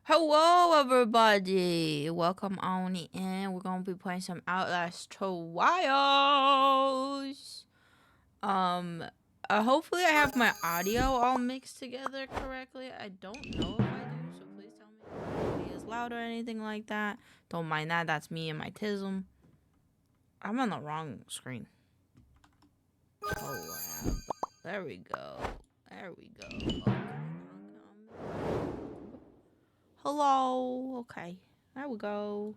Hello, everybody. Welcome on in. We're gonna be playing some Outlast Trials. Hopefully I have my audio all mixed together correctly. I don't know if I do, so please tell me if it is loud or anything like that. Don't mind that. That's me and my tism. I'm on the wrong screen. Oh wow. There we go. There we go. Okay. Hello. Okay. There we go.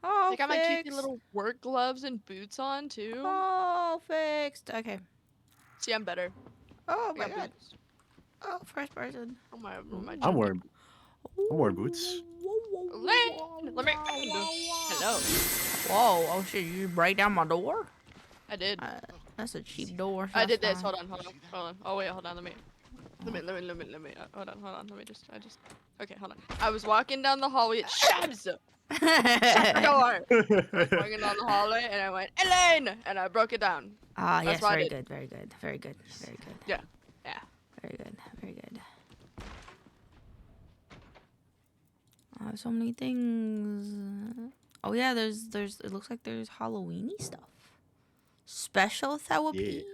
Oh, I got my cutesy fixed. little work gloves and boots on too. Oh, fixed. Okay. See, I'm better. Oh I my got god. boots. Oh, first person. Oh my I'm jacket. wearing boots. Lane, let me. Hello. Whoa! Oh shit! You just break down my door? I did. That's a cheap door. So I that's did this. fine. Hold on. Oh wait, hold on. Let me. Hold on. I just. Okay, hold on. I was walking down the hallway. Shut the door. Walking down the hallway, and I went, Elaine, and I broke it down. Ah, That's yes. what I Very did. good. Very good. Very good. Very good. Yeah. Very good. Very good. So many things. Oh yeah, there's. It looks like there's Halloweeny stuff. Special therapy.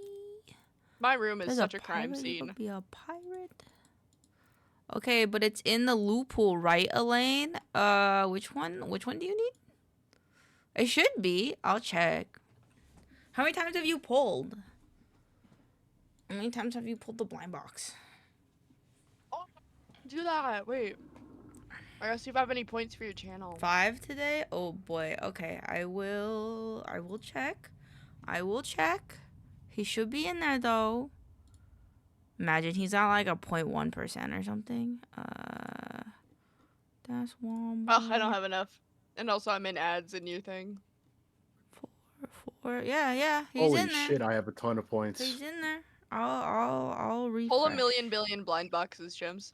My room is There's such a a crime pirate. You scene. could be a pirate. Okay, but it's in the loophole, right, Elaine? Which one? Which one do you need? It should be. I'll check. How many times have you pulled? How many times have you pulled the blind box? Oh, do that. Wait. I gotta see if I have any points for your channel. 5 today? Oh boy. Okay, I will check. I will check. He should be in there though. Imagine he's at like a 0.1% or something. That's one. Oh, I don't have enough. And also I'm in ads in your thing. 4. Yeah. He's Holy in there. shit! I have a ton of points. He's in there. I'll refresh. Pull a million billion blind boxes, Gems.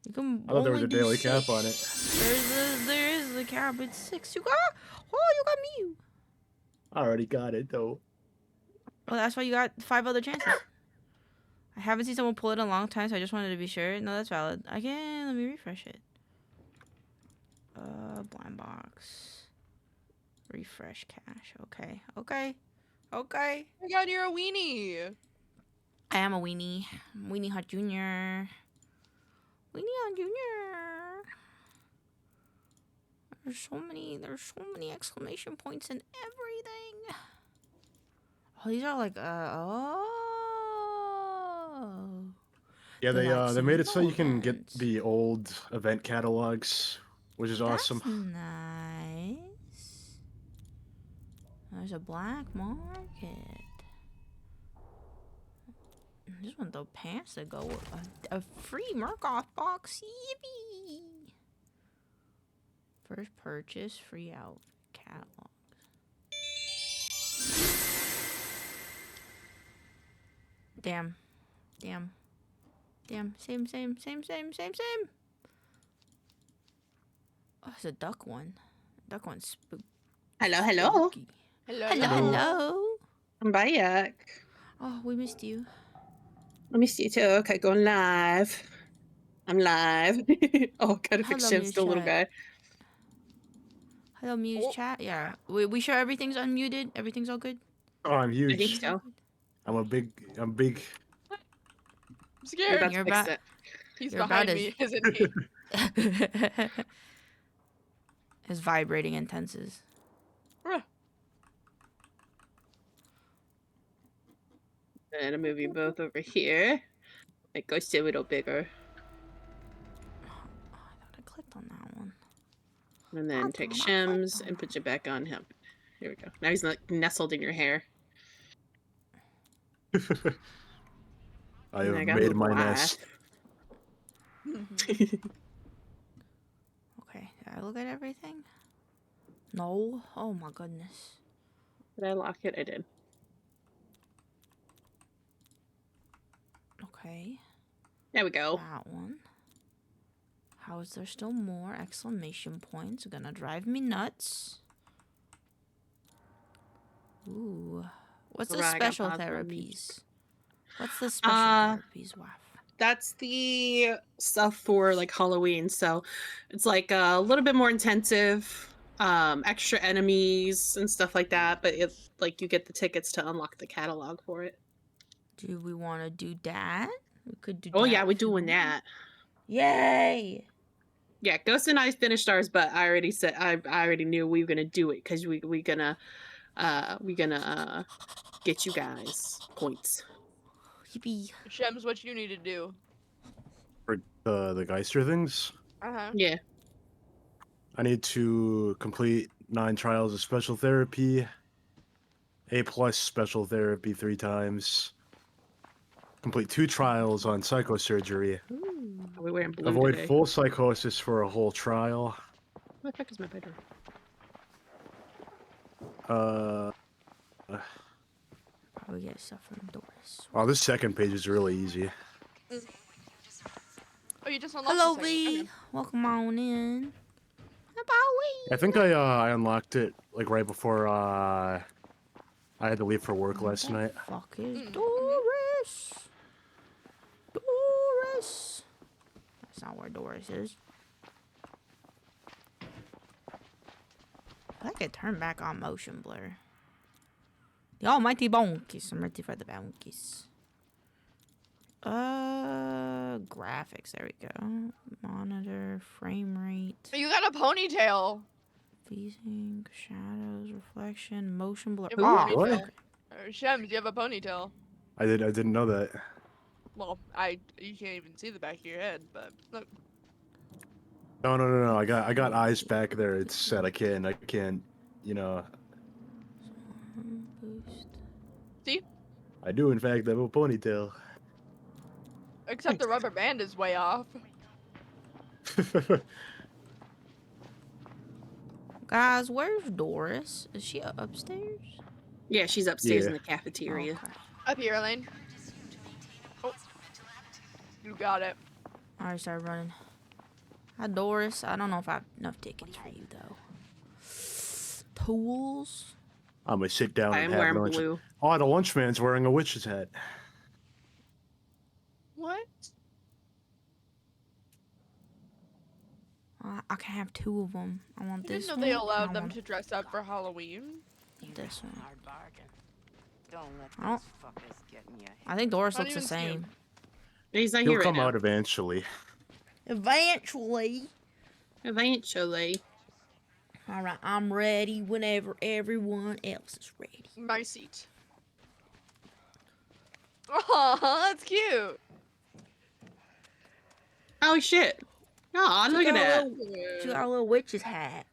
You can I thought there was only a do daily 6. cap on it. There is a cap. It's 6. You got me. I already got it though. Well, that's why you got 5 other chances. I haven't seen someone pull it in a long time, so I just wanted to be sure. No, that's valid. Again, let me refresh it. Blind box. Refresh cache. Okay. Oh my god, you're a weenie. I am a weenie. Weenie Hot Jr. Weenie Hot Jr. There's so many exclamation points and everything. Oh, these are like Yeah, they made it so you can get moments. the old event catalogs, which is awesome. That's nice. There's a black market. I just want the pants to go with a free Murkoff box. Yippee! First purchase, free out catalog. Damn. Same. Oh, it's a duck one. Duck one's spooky. Hello. Hello. I'm back. Oh, we missed you. I missed you too. Okay, going live. I'm live. Oh, gotta fix Hello, Shiv's Muse the little chat. guy. Hello, Muse chat. Yeah. We sure everything's unmuted? Everything's all good? Oh, I'm I think huge. so. I'm big. I'm You're scared. about to fix it. He's you're behind about me, isn't he? His vibrating intenses. And I'm moving both over here. It goes a little bigger. Oh, I thought I clicked on that one. And then take Shims and put you back on him. Here we go. Now he's like nestled in your hair. I And have got made the my black. nest. Okay, did I look at everything? No. Oh my goodness. Did I lock it? I did. Okay. There we go. That one. How is there still more exclamation points? Gonna drive me nuts. Ooh. What's the special therapies? What's the special therapies, Waff? that's the stuff for like Halloween. So it's like a little bit more intensive, extra enemies and stuff like that. But it like you get the tickets to unlock the catalog for it. Do we want to do that? We could do Oh that. yeah, we're if you doing want. that. Yay! Yeah, Ghost and I finished ours, but I already said I already knew we were gonna do it because we gonna get you guys points. Yippee. Shems, what you need to do? For the Geister things, Uh-huh. Yeah. I need to complete 9 trials of special therapy, A+ special therapy 3 times, complete 2 trials on psychosurgery, Ooh. Are we wearing blue avoid today? full psychosis for a whole trial. Where the fuck is my bedroom? Probably get stuff from Doris. Oh, this second page is really easy. Oh, you just unlocked Hello, the second. V. Okay. Welcome on in. Hello, I think I unlocked it like right before I had to leave for work last night. Fuck is Mhm. Doris? Doris. That's not where Doris is. I could turn back on motion blur. The almighty bonkies. I'm ready for the bonkies. Graphics. There we go. Monitor, frame rate, You got a ponytail. phasing, shadows, reflection, motion blur. You have a Oh, What? ponytail. Shems, you have a ponytail. I didn't know that. Well, you can't even see the back of your head, but look. No. I got eyes back there. It's set. I can't. You know. boost. See? I do in fact have a ponytail. Except the rubber band is way off. Guys, where's Doris? Is she upstairs? Yeah, she's upstairs in Yeah. the cafeteria. Okay. Up here, Elaine. Oh. You got it. I already started running. Hi, Doris. I don't know if I have enough tickets for you, though. Tools? I'm gonna sit down I and am have wearing lunch. blue. Oh, the lunch man's wearing a witch's hat. What? I can have 2 of them. I want I this didn't one. know they and I allowed them want to dress up for Halloween. this one. Hard bargain. Don't let I don't- those fuckers get in your head. I think Doris Not looks the even Snoop. same. He's not He'll here right come now. out eventually. Eventually. Eventually. All right, I'm ready whenever everyone else is ready. My seat. Oh, that's cute. Oh shit! Oh, look at that. She got a little witch's hat.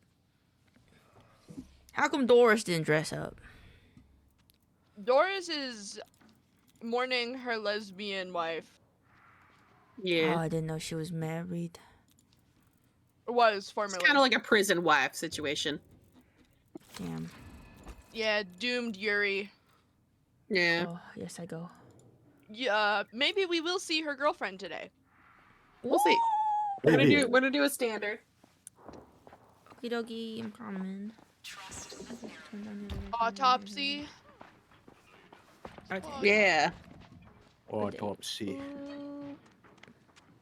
How come Doris didn't dress up? Doris is mourning her lesbian wife. Oh, Yeah, I didn't know she was married. Was it's formerly. kind of like a prison wife situation. Damn. Yeah, doomed Yuri. Yeah. Oh, yes, I go. Yeah, maybe we will see her girlfriend today. We'll see. Maybe. We're gonna do a standard. Okie dokie, I'm coming. Autopsy. Okay. Yeah. Autopsy.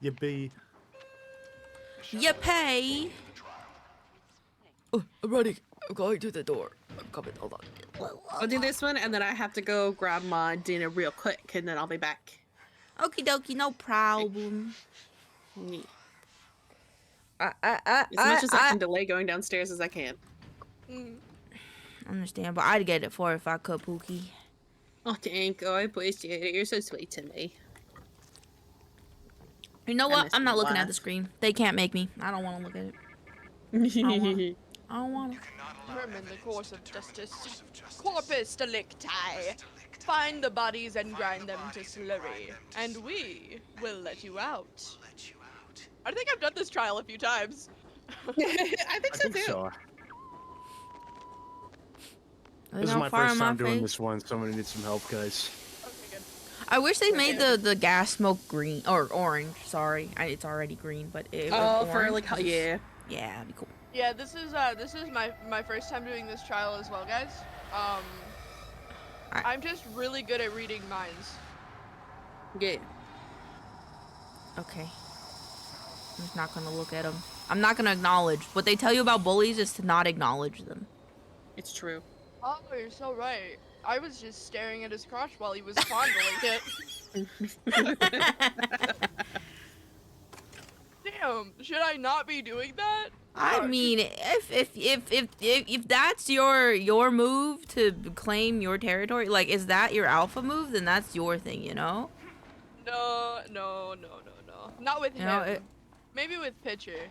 Yippee. You pay. Oh, I'm ready. I'm going to the door. I'm coming. Hold on. I'll do this one, and then I have to go grab my dinner real quick, and then I'll be back. Okie dokie, no problem. Yeah. As much as I can delay going downstairs as I can. Mm. Understand, but I'd get it for if I could, Pookie. Oh, thank you. I appreciate it. You're so sweet to me. You know I what? miss I'm not you, looking at Lana. the screen. They can't make me. I don't want to look at it. I don't want to. Determine the course of justice. Corpus delicti. Find the bodies and grind them to slurry, and we will let you out. I think I've done this trial a few times. I think I so think too. so. There's This is no my fire first in my time doing face. this one, so I'm gonna need some help, guys. Okay, good. I wish they made the gas smoke green or orange. Sorry, it's already green, but it Oh, was for orange. like, yeah. Yeah, that'd be cool. Yeah, this is my first time doing this trial as well, guys. I'm just really good at reading minds. Yeah. Okay. I'm just not gonna look at them. I'm not gonna acknowledge. What they tell you about bullies is to not acknowledge them. It's true. Oh, you're so right. I was just staring at his crotch while he was fondling it. Damn, should I not be doing that? I mean, if that's your move to claim your territory, like, is that your alpha move? Then that's your thing, you know? No. Not with You him. know, Maybe with Pitcher.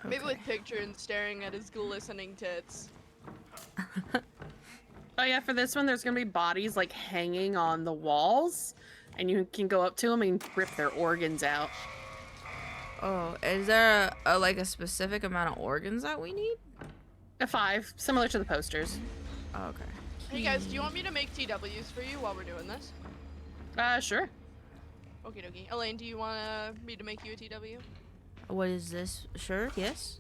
Maybe Okay. with Picture and staring at his glistening tits. Oh yeah, for this one, there's gonna be bodies like hanging on the walls, and you can go up to them and rip their organs out. Oh, is there like a specific amount of organs that we need? A 5, similar to the posters. Oh, okay. Hey guys, do you want me to make TWs for you while we're doing this? Sure. Okie dokie. Elaine, do you want me to make you a TW? What is this? Sure. Yes.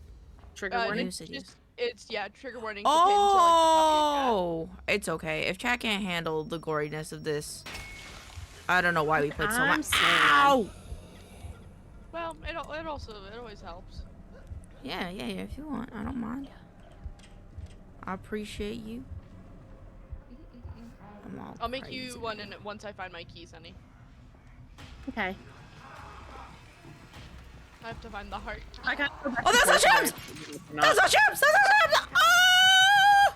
Trigger warning. You said yes. It's trigger warning. To pin to, like, the top Oh, it's okay. If chat can't handle the goriness of this, I don't know why we put so I'm much. saying. Ow! of your cat. Well, it always helps. Yeah, if you want, I don't mind. I appreciate you. I'm all I'll make crazy. you one once I find my keys, honey. Okay. I have to find the heart. I got. Oh, that's not Shams! That's not Shams! That's not Shams! Oh!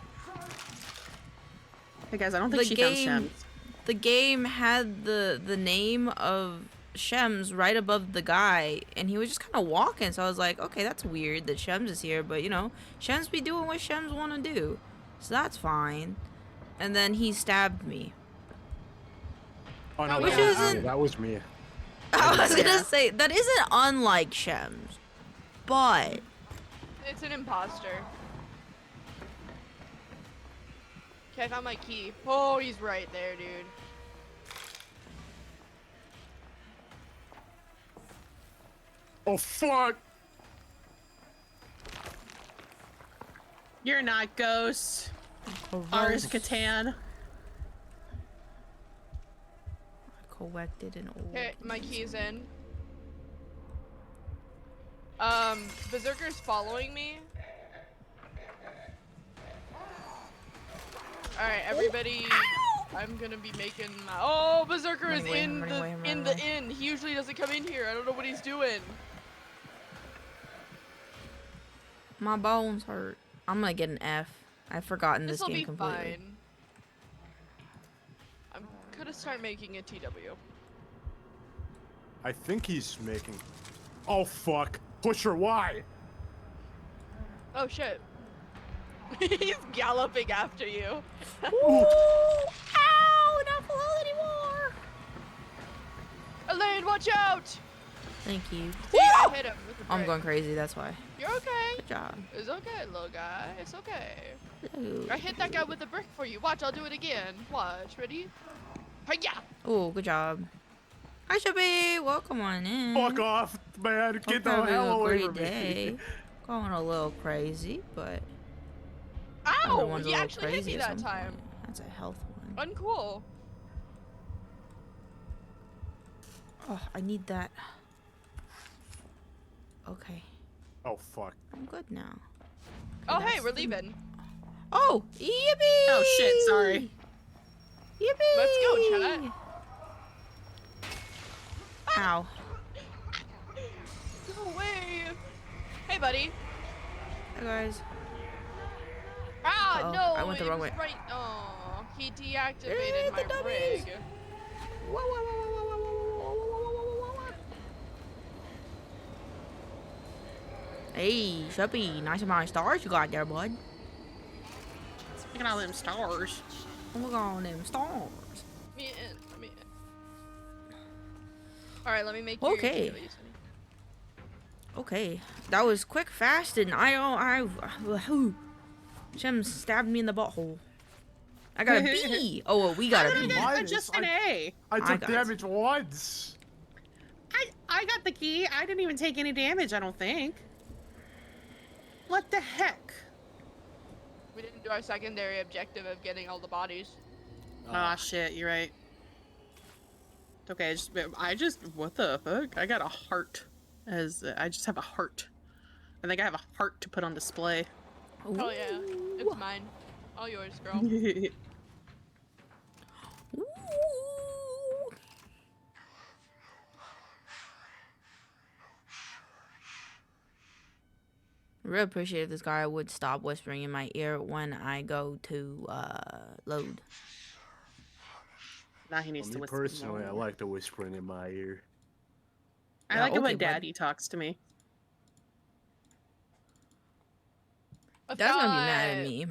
Hey guys, I don't think The she found game- Shems. The game had the name of Shems right above the guy, and he was just kind of walking. So I was like, okay, that's weird that Shems is here, but you know, Shems be doing what Shems want to do, so that's fine. And then he stabbed me. Oh no, Which that was me. isn't- That was me. I was Yeah. gonna say that isn't unlike Shems, but It's an imposter. Okay, I found my key. Oh, he's right there, dude. Oh fuck! You're not Ghost. Ours Catan. corrected and old. Okay, my key's in. Berserker's following me. Alright, everybody. I'm gonna be making my. Oh, Berserker is in the inn. He usually doesn't come in here. I don't know what he's doing. My bones hurt. I'm gonna get an F. I've forgotten this This'll game be completely. fine. I'm gonna start making a TW. I think he's making. Oh fuck! Pusher, why? Oh shit. He's galloping after you. Ooh! Ow! Not below anymore. Elaine, watch out! Thank you. See, I hit him with a I'm brick. going crazy. That's why. You're okay. Good job. It's okay, little guy. It's okay. Ooh. I hit that guy with a brick for you. Watch, I'll do it again. Watch, ready? Hiya! Ooh, good job. Hi, Shabby. Welcome on in. Fuck off, man! Hope Get the you're having hell a away great from day. me! Going a little crazy, but Ow! everyone's a He little actually hit crazy me at that some time. point. That's a health one. Uncool. Oh, I need that. Okay, Oh fuck! I'm good now. Oh, hey, that's we're the- leaving. Oh, yippee! Oh shit, sorry. Yippee! Let's go, chat. Ow. Go away. Hey, buddy. Hey guys. Ah, Uh-oh, no. I went the it wrong was way. Right. Oh, he deactivated my the dummies. rig. Whoa, whoa, whoa, whoa, whoa, whoa, whoa, whoa, whoa, whoa, whoa. Hey, Shuppy, nice amount of stars you got there, bud. Look at all them stars. Look at all them stars. Let me in. Alright, let me make you Okay. your TWs, honey. Okay, that was quick, fast, and Shem stabbed me in the butthole. I got a B. Oh, well, we got a B. Why Just this? an A. I took got it. damage once. I got the key. I didn't even take any damage, I don't think. What the heck? We didn't do our secondary objective of getting all the bodies. Ah, shit, you're right. Okay, I just what the fuck? I got a heart. I just have a heart. I think I have a heart to put on display. Oh yeah, it's mine. All yours, girl. Ooh. Really appreciate if this guy would stop whispering in my ear when I go to load. Now he needs Me to whisper personally, I more. like the whispering in my ear. I Yeah, like it okay, when bud. Daddy talks to me. Dad's gonna be mad at me.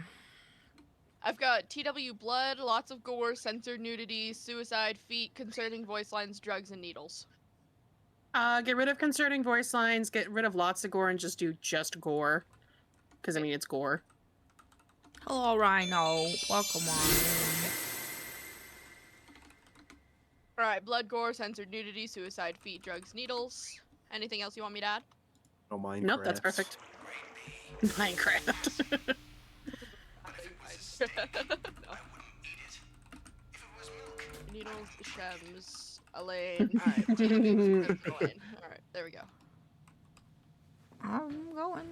I've got TW blood, lots of gore, censored nudity, suicide, feet, concerning voice lines, drugs, and needles. Get rid of concerning voice lines, get rid of lots of gore, and just do just gore. Because, I mean, it's gore. Hello, Rhino. Welcome on. Alright, blood, gore, censored nudity, suicide, feet, drugs, needles. Anything else you want me to add? Oh, Minecraft. Nope, that's perfect. Minecraft. No. Needles, shems, Elaine. Alright, Elaine. Alright, there we go. I'm going.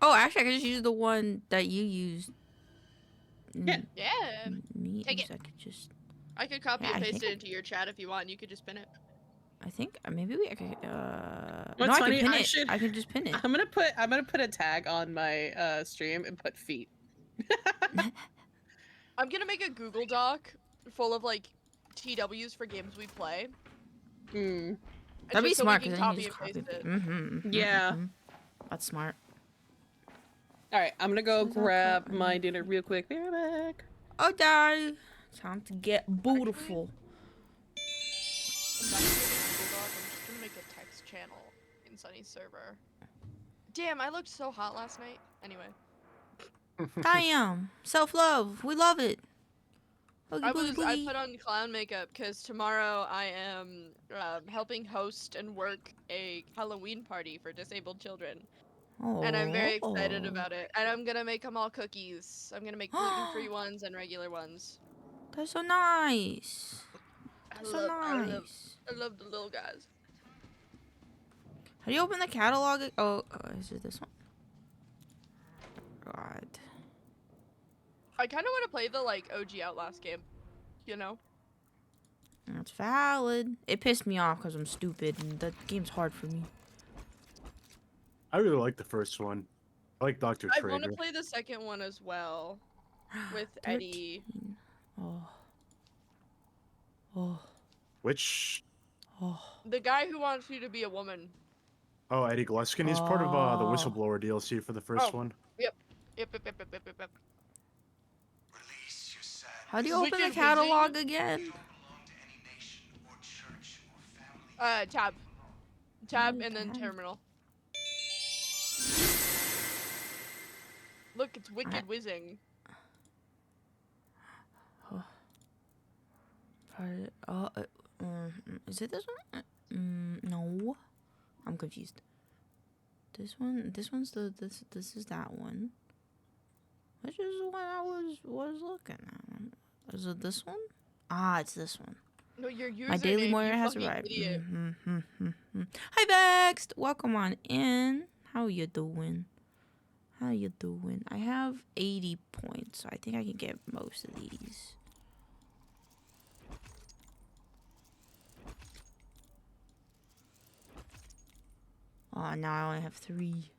Oh, actually, I can just use the one that you used. Yeah. Yeah. Me. Take it. I could just. I could copy Yeah, and I paste think it into your chat if you want. You could just pin it. I think maybe I could. What's no, I funny, can pin it. I can just pin it. I'm gonna put a tag on my stream and put feet. I'm gonna make a Google Doc full of like TWs for games we play. Hmm. That'd be just so smart we because can then you just copy paste it. it. Yeah. That's smart. Alright, I'm gonna go This is all grab crap, my man. dinner real quick. Be right back. Okay. Time to get beautiful. I'm not gonna make a Google Doc, I'm just gonna make a text channel in Sunny's server. Damn, I looked so hot last night. Anyway. Damn. Self-love. We love it. Boogie, I boogie, boogie. put on clown makeup because tomorrow I am helping host and work a Halloween party for disabled children. Oh. And I'm very excited about it. And I'm gonna make them all cookies. I'm gonna make gluten-free ones and regular ones. That's so nice. I That's so nice. love the little guys. How do you open the catalog? Oh, is it this one? God. I kind of want to play the like OG Outlast game, you know? That's valid. It pissed me off because I'm stupid and that game's hard for me. I really like the first one. I like Dr. I Trader. want to play the second one as well with 13. Eddie. Oh. Oh. Which? Oh. The guy who wants you to be a woman. Oh, Eddie Gluskin. He's part of the Whistleblower DLC for the first one. Yep. How do you open the Wicked catalog again? Tab. Tab Oh, and then tab. terminal. Look, it's Wicked Whizzing. Is it this one? No. I'm confused. This one. This one's this is that one. Which is the one I was looking at. Is it this one? Ah, it's this one. No, your username. My daily you warrior has fucking arrived. idiot. Hi, Vexed. Welcome on in. How you doing? How you doing? I have 80 points. So I think I can get most of these. Oh, now I only have 3.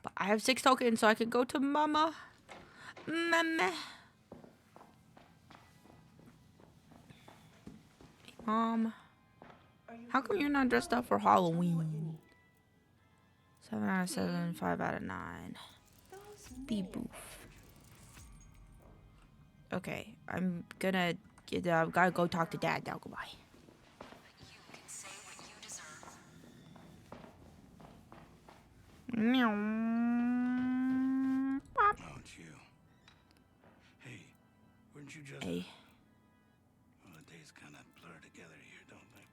But I have 6 tokens, so I can go to Mama. Mama. Mom. How come you're not dressed up for Halloween? 7 out of 7, 5 out of 9. Be boof. Okay, I'm gonna gotta go talk to Dad now. Goodbye. Meow. Pop. Don't you? Hey, wouldn't you just... Hey. Well, the days kind of blur together here, don't they?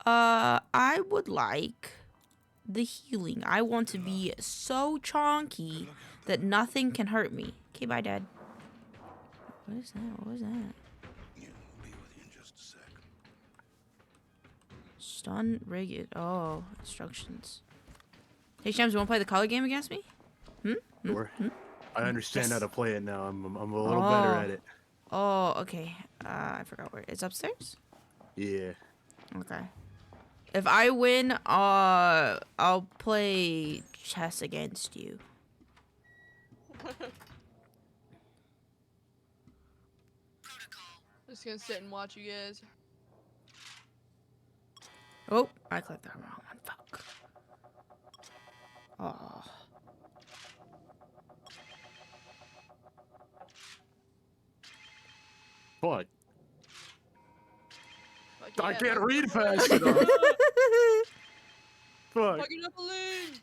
I would like the healing. I want to be so chonky that nothing can hurt me. Okay, bye, Dad. What is that? What was that? Stun rig. Oh, instructions. Hey, Shams, you want to play the color game against me? Sure. I understand how Yes. to play it now. I'm a little better Oh. at it. Oh, okay. I forgot where it's upstairs. Yeah. Okay. If I win, I'll play chess against you. Just gonna sit and watch you guys. Oh, I clicked the wrong one. Fuck. Oh. Fuck. Like, I yeah, can't man. read fast enough. Fuck. Fucking up a lane.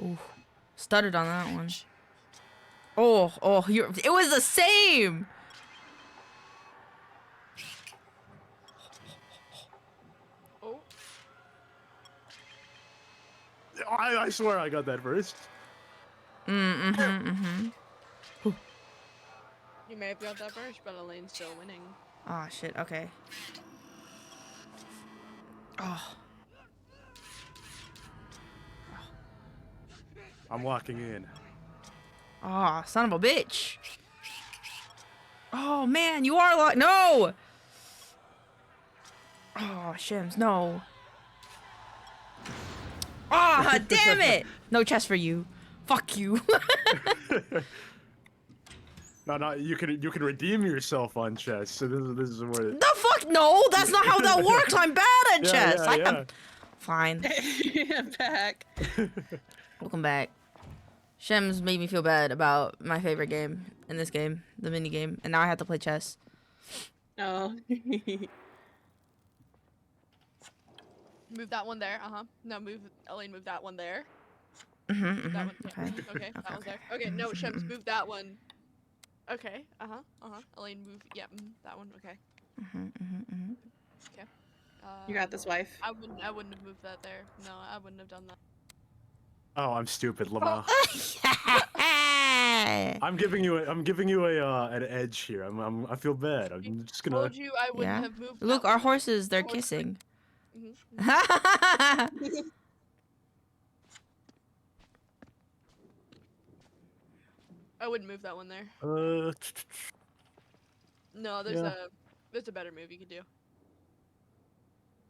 Ooh. Stuttered on that one. Oh, it was the same! Oh, I swear I got that first. Mm-hmm. you may have got that first, but Elaine's still winning. Oh, shit, okay. Oh. I'm locking in. Oh, son of a bitch. Oh, man, you are locked. No! Oh, Shims, no. Ah, damn it! No chest for you. Fuck you. No, you can redeem yourself on chess. So this is where. The fuck? No, that's not how that works. I'm bad at chess. Yeah. Fine. I'm back. Welcome back. Shems made me feel bad about my favorite game in this game, the mini game, and now I have to play chess. Oh. Move that one there. No, Elaine, move that one there. That That one. Yeah. Okay. Okay. That one's there. Okay. No, Shems, move that one. Okay. Elaine, move. Yeah. That one. Okay. Okay. You got this, wife. I wouldn't have moved that there. No, I wouldn't have done that. Oh, I'm stupid, Lamau. I'm giving you an edge here. I feel bad. I'm just gonna. Told you I wouldn't Yeah. have moved. Look, that our one. horses, they're Horse- kissing. Mhm. I wouldn't move that one there. No, there's Yeah. a better move you could do.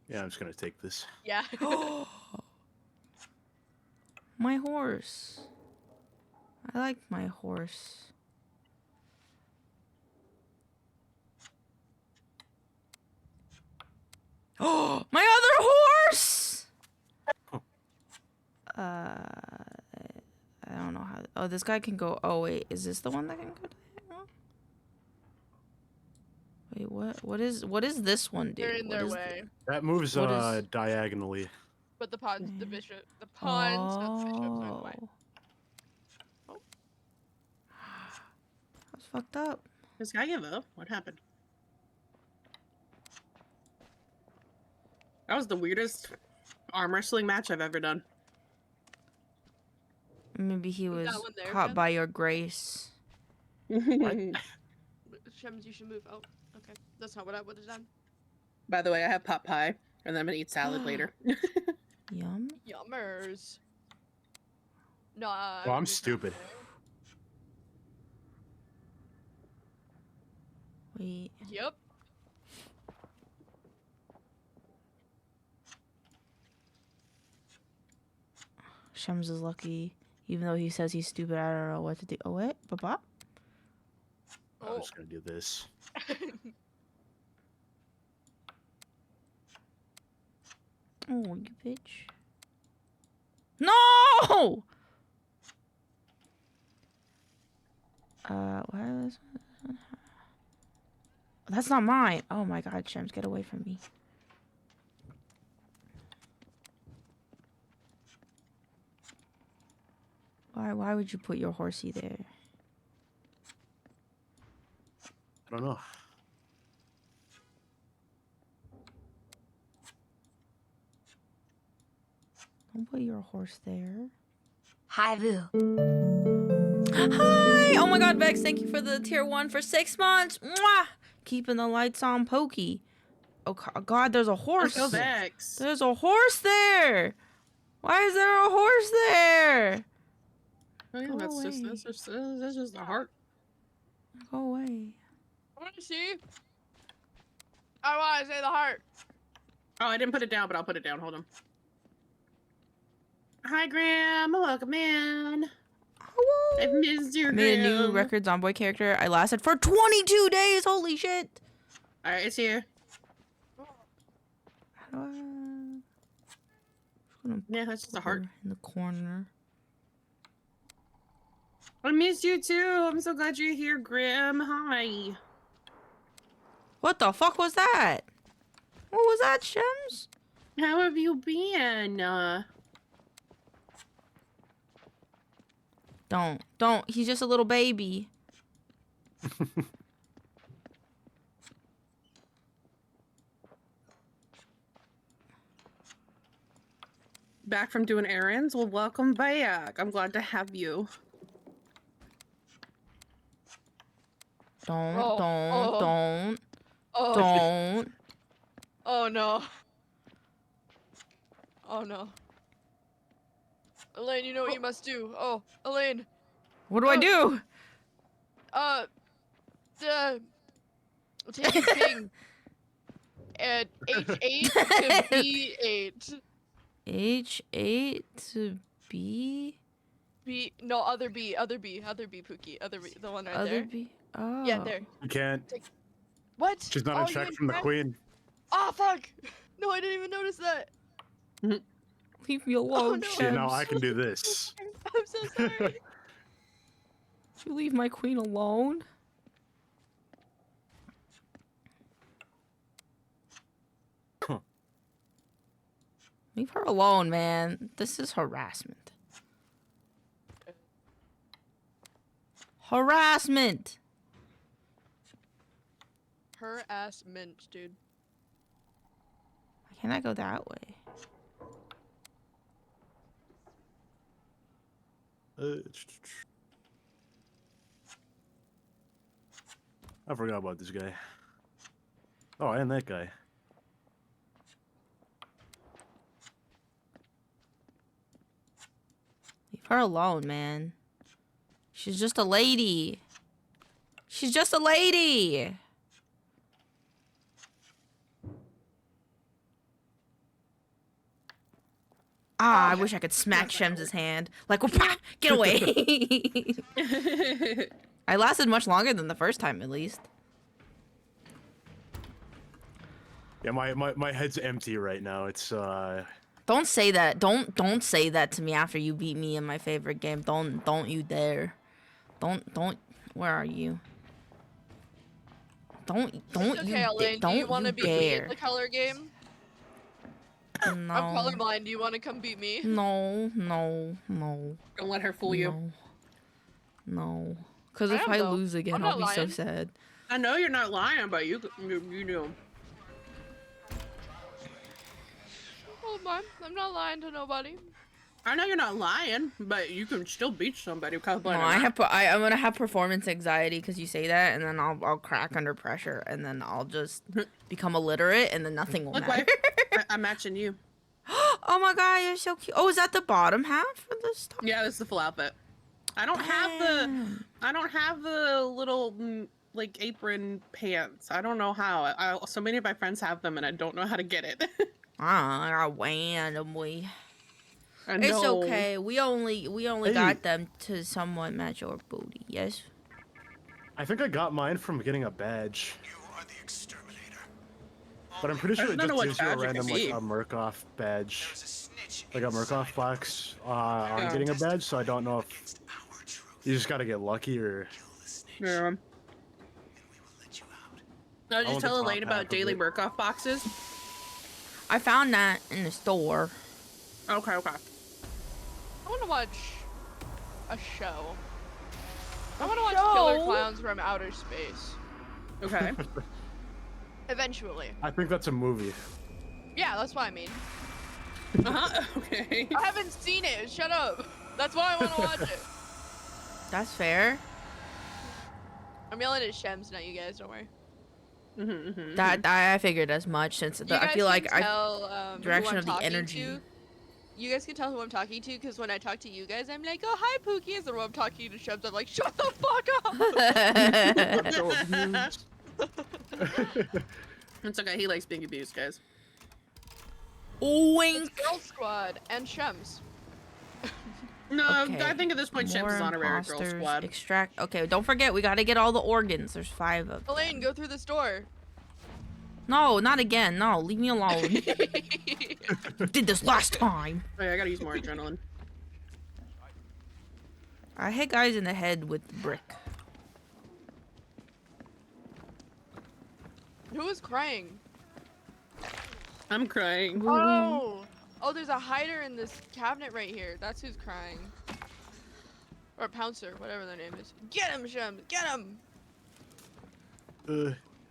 Yeah, I'm just gonna take this. Yeah. My horse. I like my horse. Oh, my other horse! I don't know how. Oh, this guy can go. Oh wait, is this the one that can go to that one? Wait, what is this one do? They're in What their is way. That moves What is- diagonally. But the pawns, the bishop, the pawns, not the bishops, are in the way. Oh. That's fucked up. This guy give up? What happened? That was the weirdest arm wrestling match I've ever done. Maybe he Move was that one there, caught Jen. by your grace. Shems, you should move. Oh, okay. That's not what I would have done. By the way, I have pot pie, and then I'm gonna eat salad later. Yum. Yummers. No, Well, I'm stupid. Wait. Yep. Shems is lucky. Even though he says he's stupid, I don't know what to do. Oh, wait. Papa? I'm Oh. just gonna do this. Oh, you bitch. No! Why is this? That's not mine. Oh my god, Shems, get away from me. Why would you put your horsey there? I don't know. Don't put your horse there. Hi, Vu. Hi! Oh my god, Vex, thank you for the tier 1 for 6 months. Mwah! Keeping the lights on, Pokey. Oh god, there's a horse. Go Vex. There's a horse there. Why is there a horse there? Oh, yeah, Go that's away. that's just a heart. Go away. I want to see. I want to say the heart. Oh, I didn't put it down, but I'll put it down. Hold on. Hi, Graham. Welcome in. I've missed you, I made a new Graham. record Zomboy character. I lasted for 22 days. Holy shit. Alright, it's here. How do I... Just gonna Yeah, that's just a put heart. her in the corner. I missed you too. I'm so glad you're here, Graham. Hi. What the fuck was that? What was that, Shems? How have you been? Don't. He's just a little baby. Back from doing errands? Well, welcome back. I'm glad to have you. Don't. Oh. Don't. Oh no. Oh no. Elaine, you know what you must do. Oh, Elaine. What do I do? Take a ping. And H8 to B8. H8 to B? No, other B, Pookie. Other B, the one right Other there. B? Oh. Yeah, there. You can't. What? She's not Oh, in you check in from the check? queen. Oh, fuck! No, I didn't even notice that. Leave me alone, no. See, now Shems. I can do this. I'm so sorry. You leave my queen alone? Huh. Leave her alone, man. This is harassment. Harassment! Her ass mint, dude. Why can't I go that way? I forgot about this guy. Oh, and that guy. Leave her alone, man. She's just a lady. She's just a lady. Ah, I wish I could smack Shems' hand. Like, whoop-ah, get away. I lasted much longer than the first time, at least. Yeah, my head's empty right now. It's Don't say that. Don't say that to me after you beat me in my favorite game. Don't you dare. Don't. Where are you? Don't Okay, Elaine, do you want to beat me dare. in the color game? No. I'm colorblind. Do you want to come beat me? No. Don't let her fool you. No. Because I if am, I though. lose again, I'm I'll not be so lying. sad. I know you're not lying, but you know. Oh, I'm not lying to nobody. I know you're not lying, but you can still beat somebody. No, I'm gonna have performance anxiety because you say that, and then I'll crack under pressure, and then I'll just become illiterate, and then nothing will Look, matter. I'm matching you. Oh my god, you're so cute. Oh, is that the bottom half of this top? Yeah, that's the full outfit. I don't have the little like apron pants. I don't know how. So many of my friends have them, and I don't know how to get it. Randomly. I It's know. okay. We only Hey. got them to somewhat match your booty. Yes. I think I got mine from getting a badge, You are the exterminator. but I'm pretty sure I it don't know just what gives you a badge it random could like be. a Murkoff badge, There's a snitch. like a Murkoff box on Yeah. getting a badge. So I don't know if Against our truth. you just gotta get lucky or. Kill the snitch, Yeah. and we will let you out. I'll I just want the tell top Elaine half about of daily it. Murkoff boxes. I found that in the store. Okay. I want to watch a show. I want to watch Killer Clowns from Outer Space. Okay. Eventually. I think that's a movie. Yeah, that's what I mean. Okay. I haven't seen it. Shut up. That's why I want to watch it. That's fair. I'm yelling at Shems, not you guys. Don't worry. That I figured as much since You guys I feel like can tell direction who I'm of the talking energy. to. You guys can tell who I'm talking to because when I talk to you guys, I'm like, "Oh, hi, Pookie." And when I'm talking to Shems, I'm like, "Shut the fuck up." I'm so abused. It's okay. He likes being abused, guys. Wink. It's Girl Squad and Shems. No, Okay. I think at this point, Shems More is honorary girl imposters. squad. Extract. Okay, don't forget we gotta get all the organs. There's 5 of them. Elaine, go through this door. No, not again. No, leave me alone. Did this last time. Oh, yeah, I gotta use more adrenaline. I hit guys in the head with brick. Who is crying? I'm crying. Oh! Oh, there's a hider in this cabinet right here. That's who's crying. Or Pouncer, whatever their name is. Get him, Shems! Get him!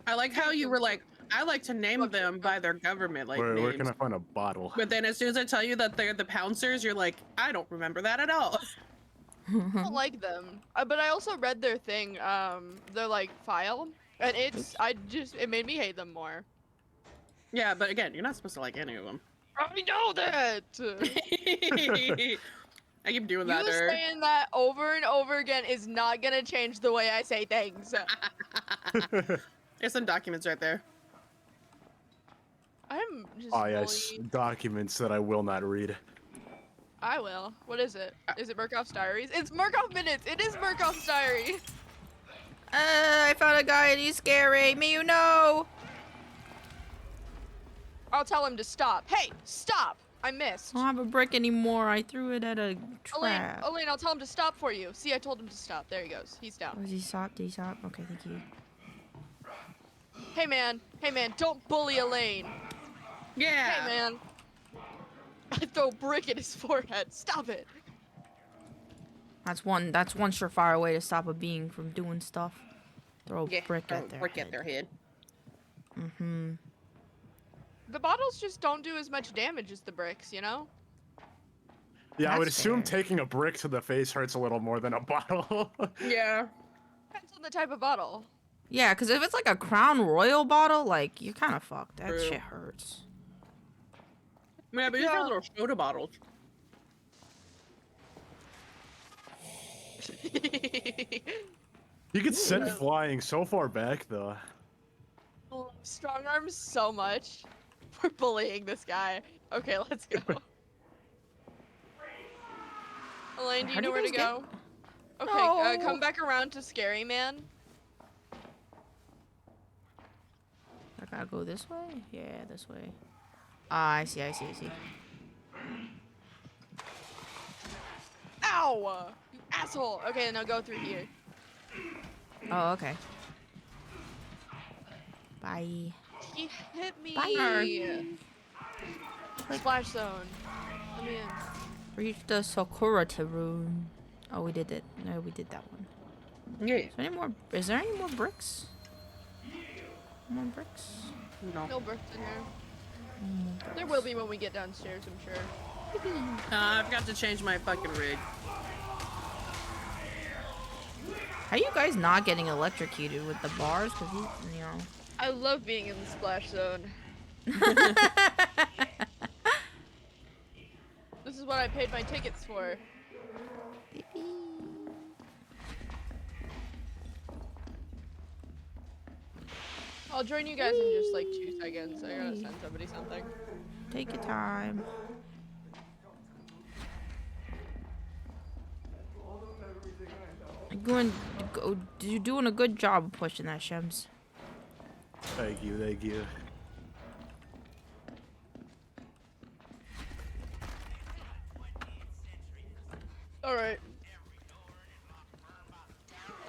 I like how you were like, I like to name them by their government like where names. can I find a bottle? But then as soon as I tell you that they're the Pouncers, you're like, I don't remember that at all. I don't like them. But I also read their thing, their like file. And it made me hate them more. Yeah, but again, you're not supposed to like any of them. I know that! I keep doing You that there. saying that over and over again is not gonna change the way I say things. There's some documents right there. I'm just Oh yes, fully... documents that I will not read. I will. What is it? Is it Murkoff's diaries? It's Murkoff minutes! It is Murkoff's diary! I found a guy and he's scary. Me, you know. I'll tell him to stop. Hey, stop! I missed. I don't have a brick anymore. I threw it at a trap. Elaine, I'll tell him to stop for you. See, I told him to stop. There he goes. He's down. Was he stop? Did he stop? Okay, thank you. Hey man, don't bully Elaine. Yeah. Hey man. I throw a brick at his forehead. Stop it. That's one surefire way to stop a being from doing stuff. Throw a brick at their brick head. at their head. Mm-hmm. The bottles just don't do as much damage as the bricks, you know? Yeah, I would That's assume fair. taking a brick to the face hurts a little more than a bottle. Yeah. Depends on the type of bottle. Yeah, because if it's like a Crown Royal bottle, like, you're kind of fucked. That True. shit hurts. Yeah, but these Yeah. are little soda bottles. You get sent flying so far back though. Strong arms so much for bullying this guy. Okay, let's go. Elaine, do How you do know you where to guys go? Okay, No. come back around to Scary Man. I gotta go this way? Yeah, this way. Ah, I see. Ow! You asshole! Okay, now go through here. Oh, okay. Bye. He hit me! Bye. Splash zone. Let me in. Reach the Sakurata room. Oh, we did it. No, we did that one. Yeah. Is there any more bricks? More bricks? No. No bricks in here. There will be when we get downstairs, I'm sure. I've got to change my fucking rig. How are you guys not getting electrocuted with the bars? Cause you know. I love being in the splash zone. This is what I paid my tickets for. I'll join you guys in just like 2 seconds. I gotta send somebody something. Take your time. You're doing a good job of pushing that, Shems. Thank you. Alright.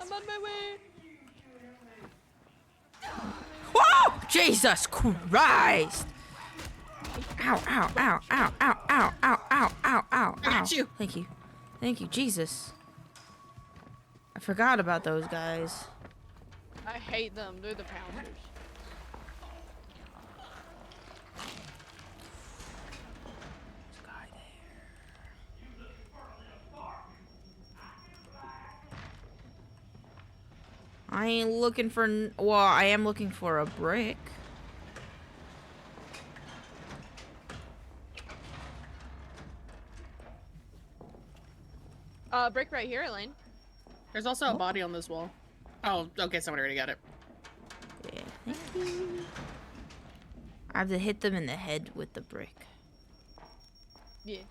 I'm on my way. Whoa! Jesus Christ! Ow, ow, ow, ow, ow, ow, ow, ow, ow, ow, I got you. Thank you. Thank you, Jesus. I forgot about those guys. I hate them. They're the pouncers. I ain't looking for. Well, I am looking for a brick. Brick right here, Elaine. There's also a body on this wall. Oh, okay, someone already got it. Yeah, thank you. I have to hit them in the head with the brick. Yeah.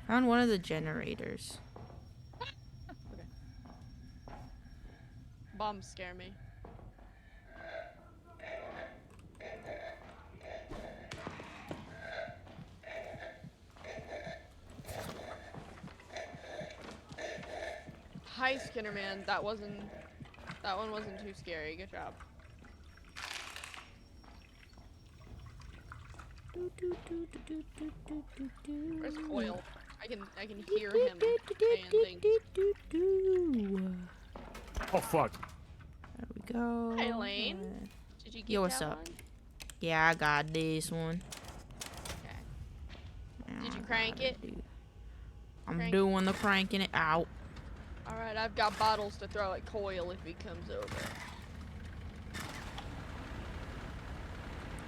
Found one of the generators. Okay. Bombs scare me. Hi, Skinnerman. That one wasn't too scary. Good job. Where's Coil? I can hear him saying things. Oh fuck. There we go. Hey, Elaine. Did you get Yo, what's that up? one? Yeah, I got this one. Okay. Did you crank it? I'm Crank. doing the cranking it out. Alright, I've got bottles to throw at Coil if he comes over.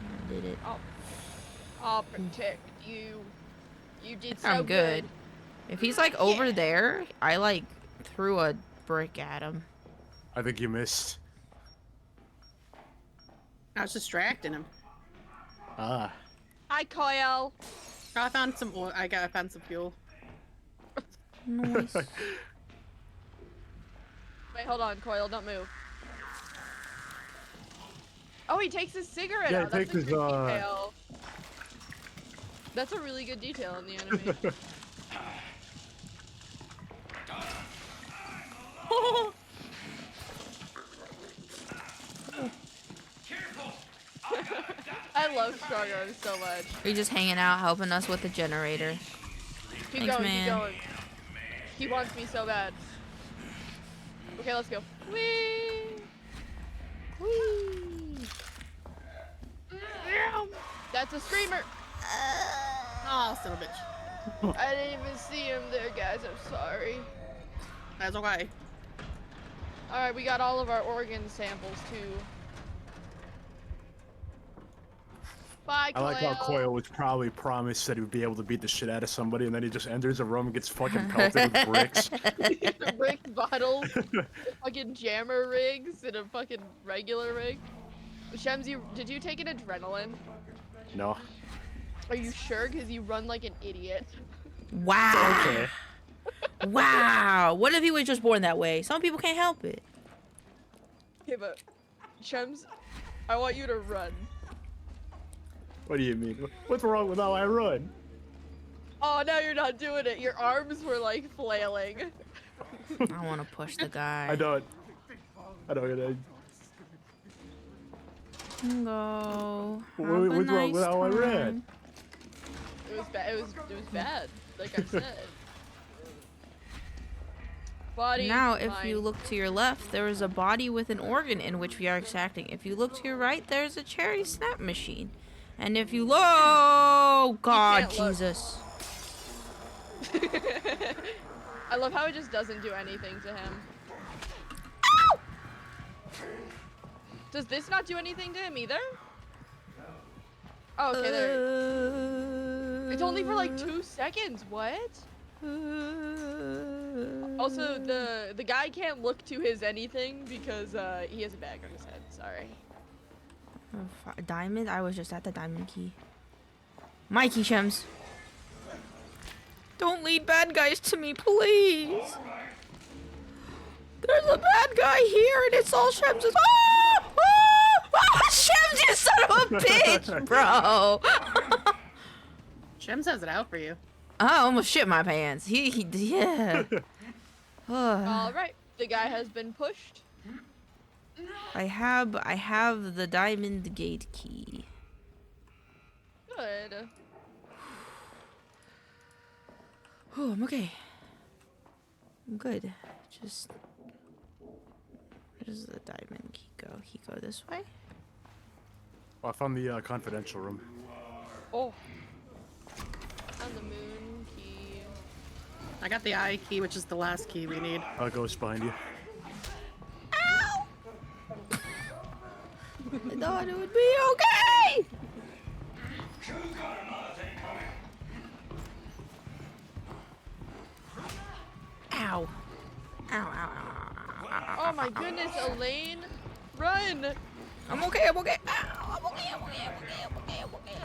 I did it. I'll protect you. You did so I'm good. good. If he's like over there, I like threw a brick at him. I think you missed. I was distracting him. Ah. Hi, Coil. Oh, I found some oil. I found some fuel. Nice. Wait, hold on, Coil. Don't move. Oh, he takes his cigarette Yeah, out. he That's takes a his, good detail. That's a really good detail in the anime. I love Stroganoff so much. You're just hanging out, helping us with the generator. Keep Thanks, going, man. keep going. He wants me so bad. Okay, let's go. Whee! Whee! That's a screamer. Oh, son of a bitch. I didn't even see him there, guys. I'm sorry. That's okay. Alright, we got all of our organ samples, too. Bye, I Coil. like how Coil was probably promised that he would be able to beat the shit out of somebody, and then he just enters a room and gets fucking pelted with bricks. Brick bottles, fucking jammer rigs, and a fucking regular rig. Shems, did you take an adrenaline? No. Are you sure? Because you run like an idiot. Wow. Okay. Wow. What if he was just born that way? Some people can't help it. Okay, but Shems, I want you to run. What do you mean? What's wrong with how I run? Oh, now you're not doing it. Your arms were like flailing. I want to push the guy. I don't. Go. What's Have a wrong nice with how I ran? time. It was bad. It was bad. Like I said. Body. Now, if mind. you look to your left, there is a body with an organ in which we are extracting. If you look to your right, there's a cherry snap machine. And if you look, oh God, can't look. Jesus! I love how it just doesn't do anything to him. Ow! Does this not do anything to him either? Oh, okay, there. It's only for like 2 seconds. What? Also, the guy can't look to his anything because he has a bag on his head. Sorry. Diamond? I was just at the diamond key. Mikey Shems. Don't lead bad guys to me, please. There's a bad guy here, and it's all Shems'. Ah! Ah! Ah! Shems, you son of a bitch, bro. Shems has it out for you. I almost shit my pants. Yeah. All right, the guy has been pushed. I have the diamond gate key. Good. Oh, I'm okay. I'm good. Just where does the diamond key go? He go this way? Oh, I found the confidential room. Oh. On the moon key. I got the I key, which is the last key we need. I'll ghost behind you. Ow! I thought it would be okay! Ow. Ow, ow, ow, ow, ow, Oh my goodness, Elaine! Run! I'm okay, I'm okay. Ow, I'm okay, I'm okay, I'm okay, I'm okay, I'm okay.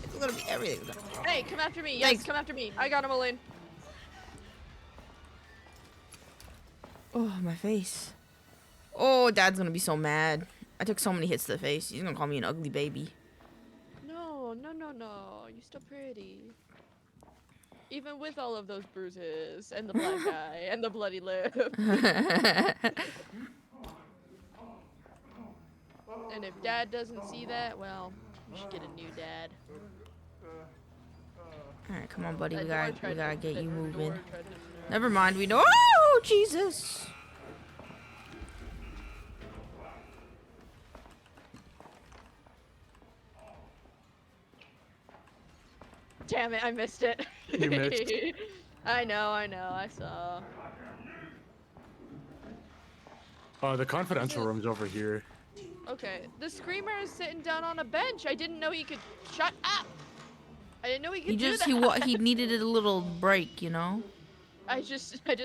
It's gonna be everything. Hey, come after me. Yes, Thanks. come after me. I got him, Elaine. Oh, my face. Oh, Dad's gonna be so mad. I took so many hits to the face. He's gonna call me an ugly baby. No, no, no, no. You're still pretty. Even with all of those bruises, and the black eye, and the bloody lip. And if Dad doesn't see that, well, you should get a new dad. Alright, come on, buddy. That We door gotta tried to- get that you door moving. tried to- Never mind, we know. Oh, Jesus! Damn it, I missed it. You missed. I know, I saw. The confidential room's over here. Okay, the screamer is sitting down on a bench. I didn't know he could. Shut up! I didn't know he could He do just that. he needed a little break, you know. I just hit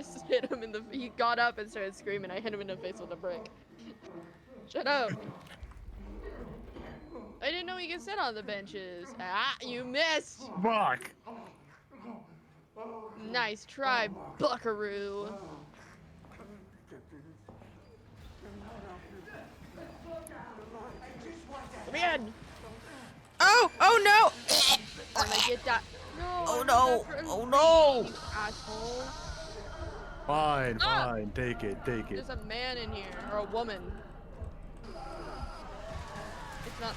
him in the. He got up and started screaming. I hit him in the face with a brick. Shut up! I didn't know he could sit on the benches. Ah, you missed. Fuck! Nice try, buckaroo. Come in. Oh no! I'm gonna get that. No. Oh I'm no! not Oh no! you asshole. Fine, Ah! fine. Take it, take it. There's a man in here, or a woman. It's not.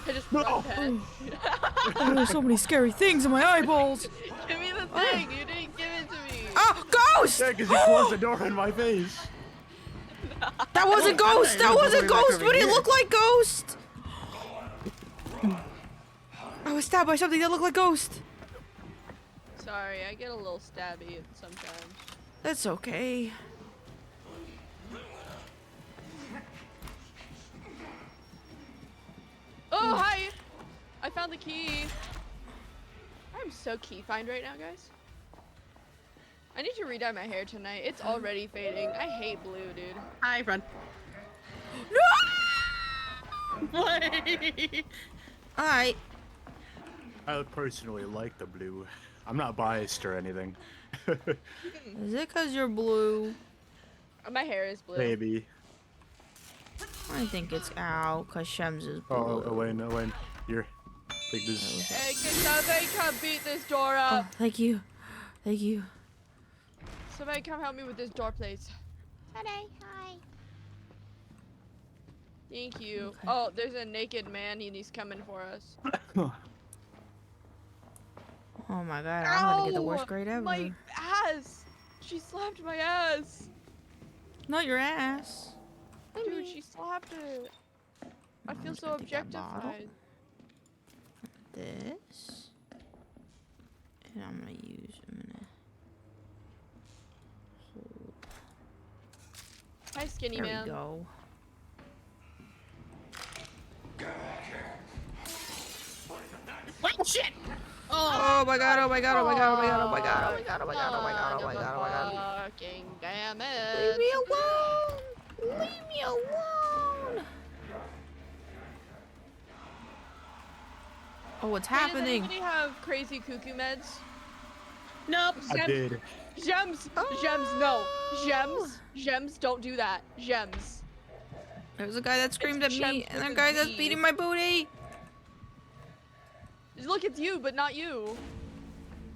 I just brought that. Oh, there's so many scary things in my eyeballs. Give me the thing. You didn't give it to me. Oh, ghost! Yeah, because you closed the door in my face. That wasn't ghost. That wasn't ghost, but it looked like ghost. I was stabbed by something that looked like ghost. Sorry, I get a little stabby sometimes. That's okay. Oh, hi! I found the key. I'm so key find right now, guys. I need to re-dye my hair tonight. It's already fading. I hate blue, dude. Hi, run. Alright. I personally like the blue. I'm not biased or anything. Is it because you're blue? My hair is blue. Maybe. I think it's ow, because Shems is blue. Oh, Elaine, here. Take this. Hey, can somebody come beat this door up? Oh, thank you. Thank you. Somebody come help me with this door, please. Hi. Thank you. Okay. Oh, there's a naked man and he's coming for us. Oh my god, I'm gonna get the worst Ow! grade ever. My ass! She slapped my ass! Not your ass. Dude, she slapped it. I feel just so gonna take that bottle. objectified. This. And I'm gonna hold. Hi, skinny There man. we go. What shit? Oh my god, oh my god, oh my god, oh my god, oh my god, oh my god, oh my god, oh my god, oh my god, oh my god. Fucking damn Leave it. me alone! Leave me alone! Oh, what's Hey, does happening? anybody have crazy cuckoo meds? Nope. I did. Gems! Gems, no. Gems, don't do that. Gems. There's a guy that screamed at It's me, Shems and a with guy a that's Z. beating my booty. Look, it's you, but not you.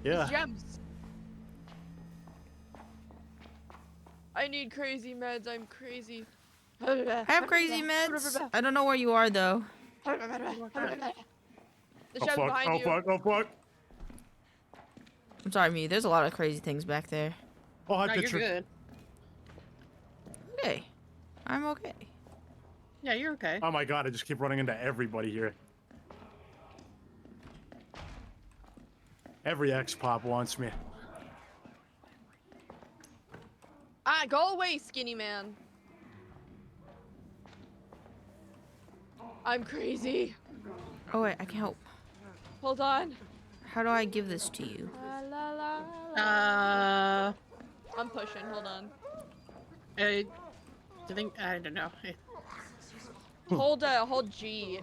Yeah. Gems. I need crazy meds. I'm crazy. I have crazy meds. I don't know where you are, though. The Oh Gems fuck, behind oh you. fuck, oh fuck. I'm sorry, me. There's a lot of crazy things back there. Oh, hi, No, you're picture. good. Okay. I'm okay. Yeah, you're okay. Oh my god, I just keep running into everybody here. Every X-pop wants me. Ah, go away, skinny man. I'm crazy. Oh wait, I can help. Hold on. How do I give this to you? La, la, la. Uh, I'm pushing. Hold on. I think I don't know. Hold G.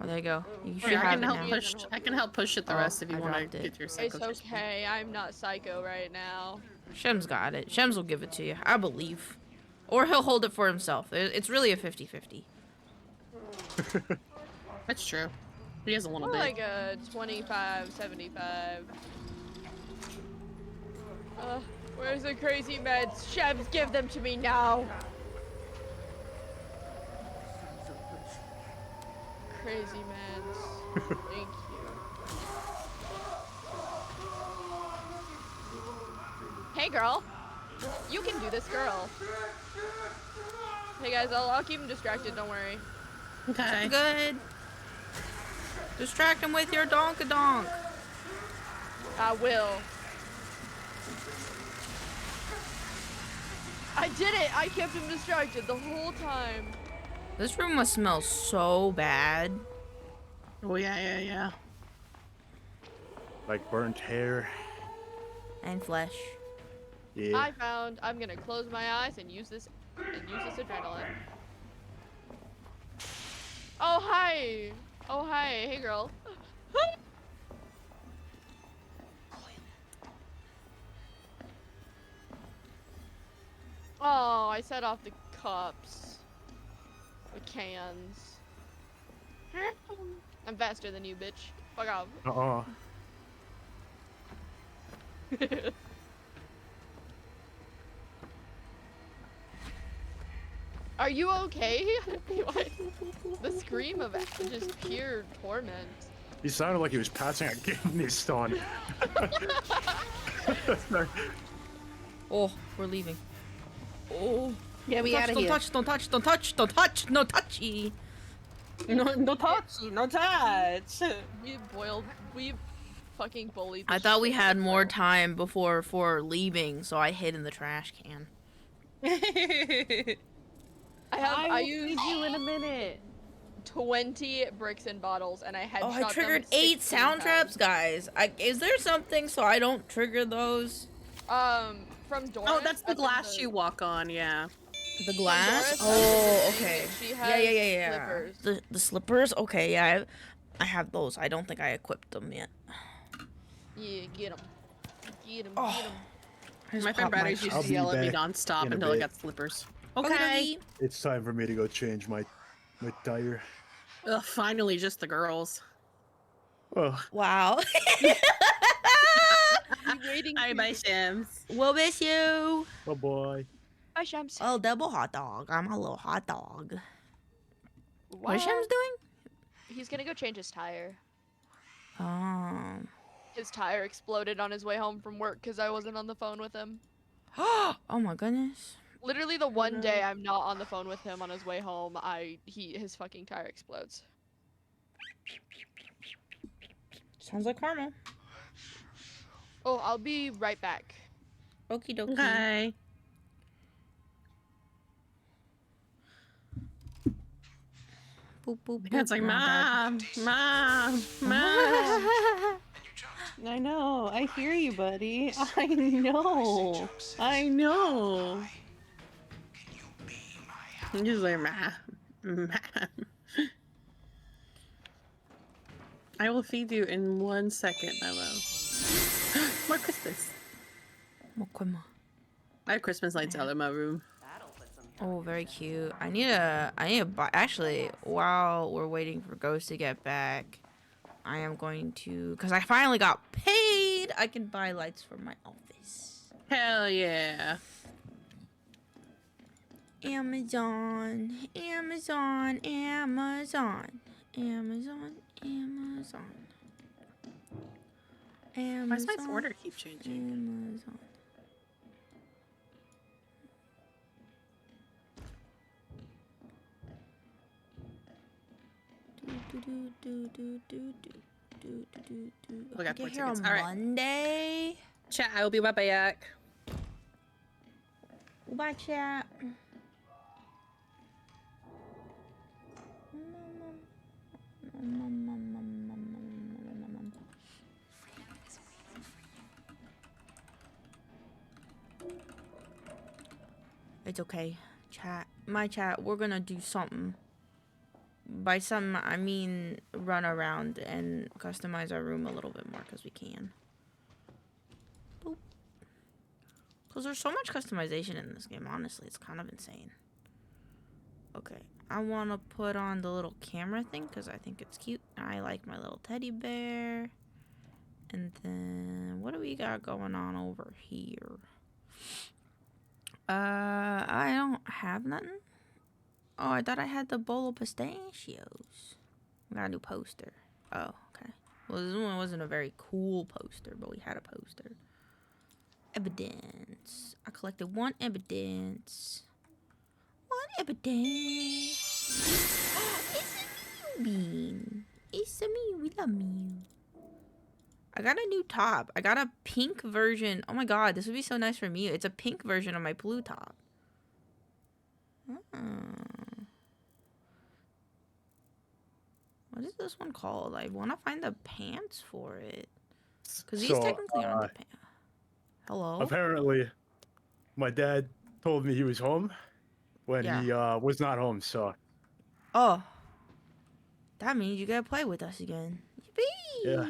Oh, there you go. You should Here, I have can it help now. push. I can help push it the Oh, rest if you I want dropped to it. get your It's psycho. just- okay. I'm not psycho right now. Shem's got it. Shems will give it to you. I believe. Or he'll hold it for himself. It's really a 50-50. That's true. He has a little More bit. like a 25-75. Where's the crazy meds? Shebs, give them to me now. Crazy meds. Thank you. Hey, girl. You can do this, girl. Hey, guys, I'll keep him distracted. Don't worry. Okay. Good. Distract him with your donk-a-donk. I will. I did it! I kept him distracted the whole time. This room must smell so bad. Oh yeah. Like burnt hair. And flesh. Yeah. I'm gonna close my eyes and use this adrenaline. Oh hi! Oh hi, hey girl. Oh, I set off the cups. The cans. I'm faster than you, bitch. Fuck off. Are you okay? The scream of just pure torment. He sounded like he was passing a kidney stone. Oh, we're leaving. Oh. Yeah, we outta Don't here. touch, don't touch, don't touch, don't touch, no touchy. No touch, no touch. We fucking bullied. I the thought we shit had out of more her. time for leaving, so I hid in the trash can. I used you in a minute. 20 bricks and bottles, and I headshot Oh, I them triggered 16 8 sound traps, times. guys. Is there something so I don't trigger those? From Doris. Oh, that's the up in glass you walk on. Yeah. The glass? Doris, Oh, up in the okay. thing, she Yeah, has slippers. The slippers? Okay, yeah. I have those. I don't think I equipped them yet. Yeah, get them. Get them, Oh. get them. I just My friend popped my Brad used I'll to be yell at me back nonstop in a until I bit. got slippers. Okay. Okay. It's time for me to go change my tire. Ugh, finally, just the girls. Oh, Wow. I'm waiting Hi, for bye, you. Shams. We'll miss you. oh boy. Bye, Shams. Oh, double hot dog. I'm a little hot dog. What is What? Shem's doing? He's gonna go change his tire. Oh. His tire exploded on his way home from work because I wasn't on the phone with him. Oh my goodness. Literally the one day I'm not on the phone with him on his way home, his fucking tire explodes. Sounds like karma. Oh, I'll be right back. Okie dokie. Okay. Boop, boop, boop. It's like, My Mom, Mom. I know. I hear you, buddy. I know. I know. I'm just like, Ma. I will feed you in 1 second, my love. More Christmas. Mokuma. I have Christmas lights out in my room. Oh, very cute. I need to buy, actually, while we're waiting for Ghost to get back, I am going to, because I finally got paid, I can buy lights for my office. Hell yeah. Amazon, Amazon, Amazon, Amazon, Amazon. Amazon. Why does my order keep changing? Amazon. We got Get 4 here on tickets. All right. Monday. Chat, I will be right back. Goodbye, chat. It's okay, chat. My chat, we're gonna do something. By something, I mean run around and customize our room a little bit more because we can. Boop. Because there's so much customization in this game, honestly. It's kind of insane. Okay, I want to put on the little camera thing because I think it's cute. I like my little teddy bear. And then, what do we got going on over here? I don't have nothing. Oh, I thought I had the bowl of pistachios. We got a new poster. Oh, okay. Well, this one wasn't a very cool poster, but we had a poster. Evidence. I collected one evidence. One evidence. It's a Mew bean. It's a Mew. We love Mew. I got a new top. I got a pink version. Oh my god, this would be so nice for me. It's a pink version of my blue top. What is this one called? I want to find the pants for it. Because these technically aren't the pants. Hello? Apparently, my dad told me he was home when he was not home, so. Oh. That means you gotta play with us again. Yippee! Yeah.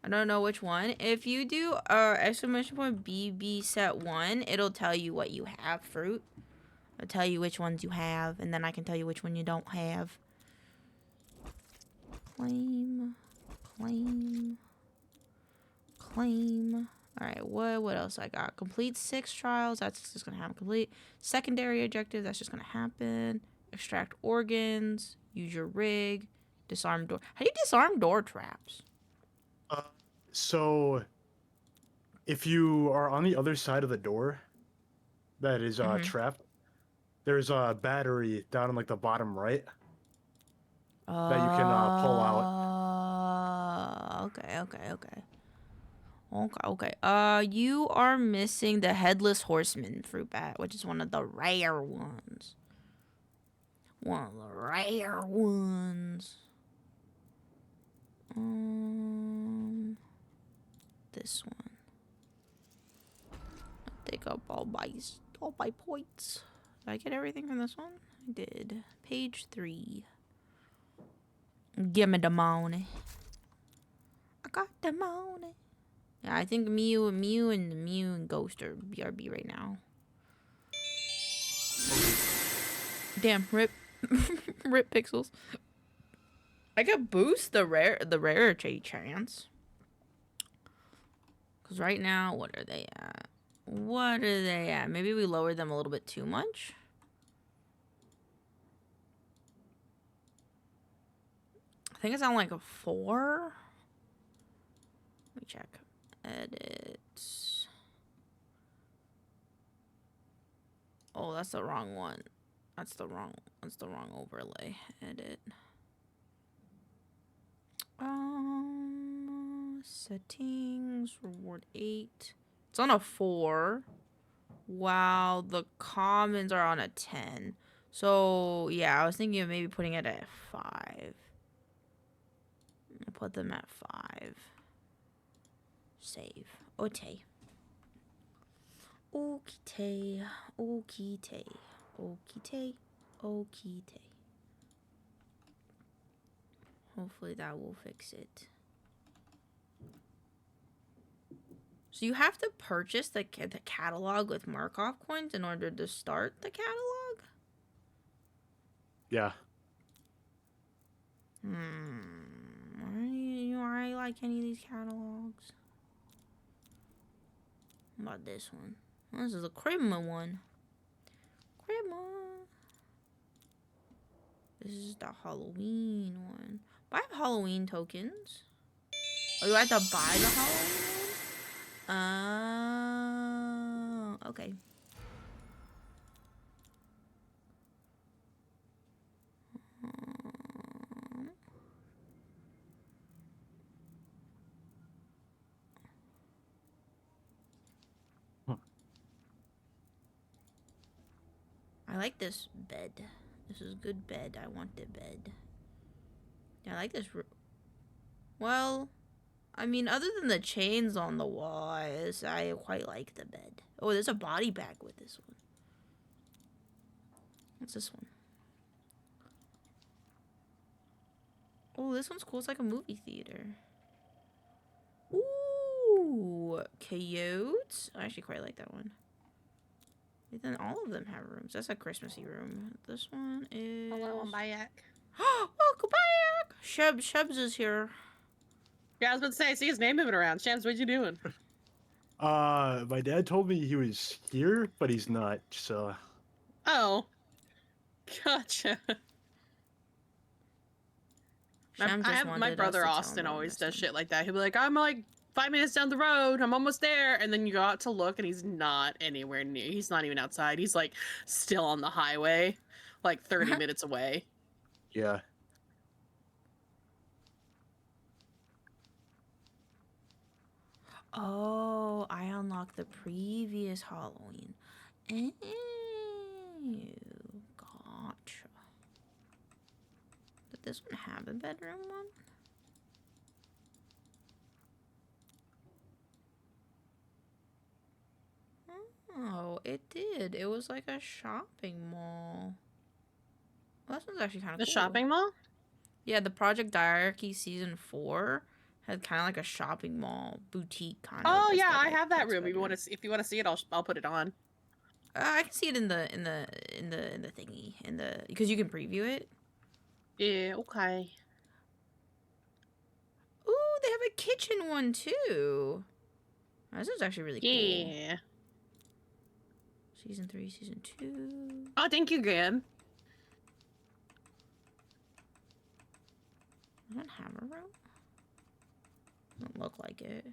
I don't know which one. If you do exclamation point BB set 1, it'll tell you what you have, fruit. It'll tell you which ones you have, and then I can tell you which one you don't have. Claim. Claim. Claim. Alright, what else I got? Complete 6 trials. That's just gonna happen. Complete secondary objective. That's just gonna happen. Extract organs. Use your rig. Disarm door. How do you disarm door traps? So, if you are on the other side of the door that is trapped, there's a battery down in like the bottom right that you can pull out. Okay. You are missing the headless horseman fruit bat, which is one of the rare ones. This one. I take up all my points. Did I get everything from this one? I did. Page 3. Give me the money. I got the money. Yeah, I think Mew and Ghost are BRB right now. Damn, rip. Rip pixels. I could boost the rarity chance. Because right now, what are they at? Maybe we lowered them a little bit too much. I think it's on like a 4. Let me check. Edit. Oh, that's the wrong one. That's the wrong overlay. Edit. Settings, reward 8. It's on a 4. While the commons are on a 10. So, yeah, I was thinking of maybe putting it at 5. I'll put them at 5. Save. Okay. Hopefully that will fix it. So you have to purchase the catalog with Markov coins in order to start the catalog? Yeah. I like any of these catalogs. How about this one? This is a Krima one. This is the Halloween one. But I have Halloween tokens. Oh, do I have to buy the Halloween one? Okay. I like this bed. This is good bed. I want the bed. Yeah, I like this. Well, I mean, other than the chains on the wall, I quite like the bed. Oh, there's a body bag with this one. What's this one? Oh, this one's cool. It's like a movie theater. Ooh, cute. I actually quite like that one. But then all of them have rooms. That's a Christmassy room. This one is... Hello, I'm back. Welcome back! Shubs is here. Yeah, I was about to say, I see his name moving around. Shams, what you doing? My dad told me he was here, but he's not, so... Oh. Gotcha. My brother Austin always does shit like that. He'll be like, I'm like 5 minutes down the road, I'm almost there, and then you go out to look and he's not anywhere near. He's not even outside. He's like still on the highway, like 30 minutes away. Yeah. Oh, I unlocked the previous Halloween. Ew, gotcha. Did this one have a bedroom one? Oh, it did. It was like a shopping mall. Well, this one's actually kind of cool. The shopping mall? Yeah, the Project Diarchy Season 4 had kind of like a shopping mall boutique kind of. Oh yeah, I have that room. If you want to see it, I'll put it on. I can see it in the thingy because you can preview it. Yeah, okay. Ooh, they have a kitchen one too. Oh, this is actually really cool. Yeah. Season 3, Season 2. Oh, thank you, Graham. I don't have a room. Doesn't look like it.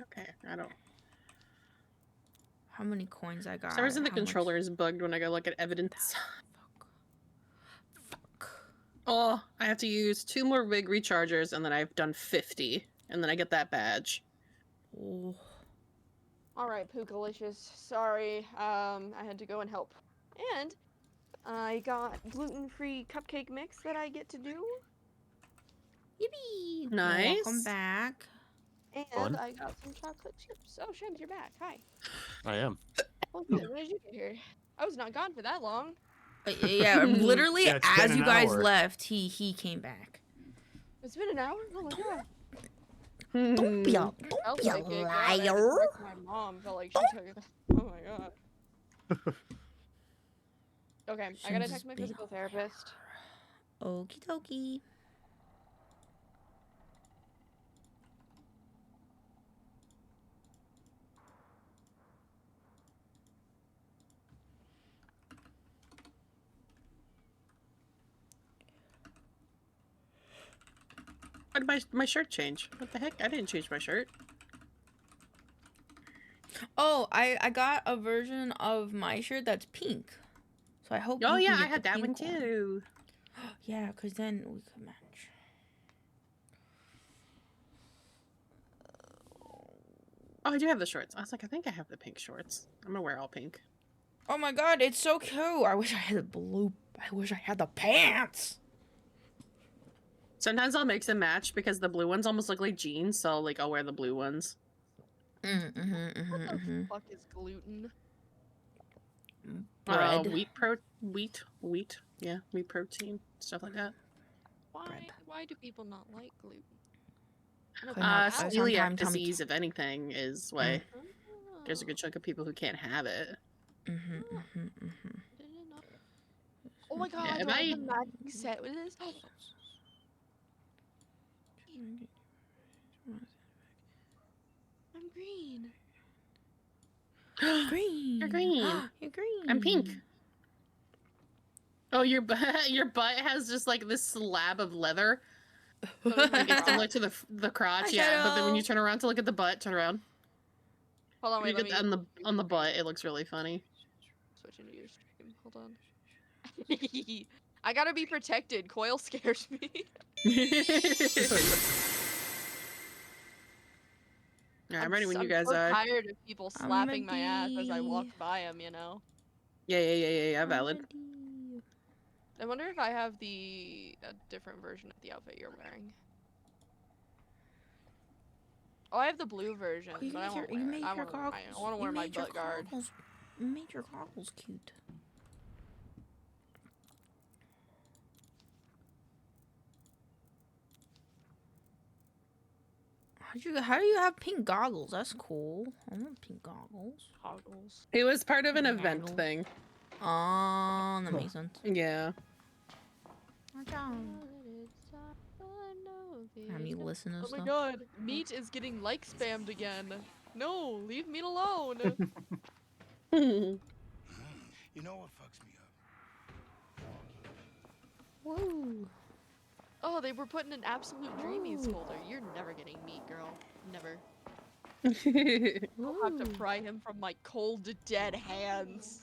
Okay, I don't. How many coins I got? For some reason the controller is bugged when I go look at evidence. Fuck. Oh, I have to use 2 more wig rechargers and then I've done 50. And then I get that badge. Oh. Alright, Pookalicious. Sorry, I had to go and help. And I got gluten-free cupcake mix that I get to do. Yippee! Nice. Welcome back. And Fun. I got some chocolate chips. Oh, Shams, you're back. Hi. I am. Oh, good. When did you get here? I was not gone for that long. Yeah, literally, Yeah, it's been as an you guys hour. left, he came back. It's been an hour? Oh my god. Don't be a Felt Be a like it. God, I had to liar. text my mom felt like she took it. Oh my god. Okay, I gotta Shams text my is being physical therapist. Okie dokie. Why did my shirt change? What the heck? I didn't change my shirt. Oh, I got a version of my shirt that's pink. So I hope. Oh you yeah, can I get had the that one pink too. Yeah, because then we could match. Oh, I do have the shorts. I was like, I think I have the pink shorts. I'm gonna wear all pink. Oh my god, it's so cute. I wish I had the blue. I wish I had the pants. Sometimes I'll mix and match because the blue ones almost look like jeans, so like I'll wear the blue ones. What the fuck is gluten? Bread. Wheat. Yeah, wheat protein, stuff like that. Why do people not like gluten? Celiac disease, if anything, is why there's a good chunk of people who can't have it. Oh my god, Yeah, do I have the magic set with this? I'm green. Green. You're green. You're green. I'm pink. Oh, your butt has just like this slab of leather. Like it's similar to the crotch, yeah. But then when you turn around to look at the butt, turn around. Hold on, wait, let me... on the butt, it looks really funny. Switch into your stream. Hold on. I gotta be protected. Coil scares me. Alright, I'm ready when you guys so are. tired of people slapping my ass as I walk by him, you know? Yeah, valid. Ready. I wonder if I have a different version of the outfit you're wearing. Oh, I have the blue version, Oh, you but I made won't your, you wear it. made I your want goggles. to wear You my made your butt guard. goggles. You made your goggles cute. How do you have pink goggles? That's cool. I want pink goggles. Goggles. It was part of an event Goggles. thing. Oh, that makes sense. Yeah. Have you listened to Oh stuff? my god, meat is getting like spammed again. No, leave meat alone. You know what fucks me up? Woo. Oh, they were put in an absolute dreamies folder. You're never getting meat, girl. Never. I'll have to pry him from my cold, dead hands.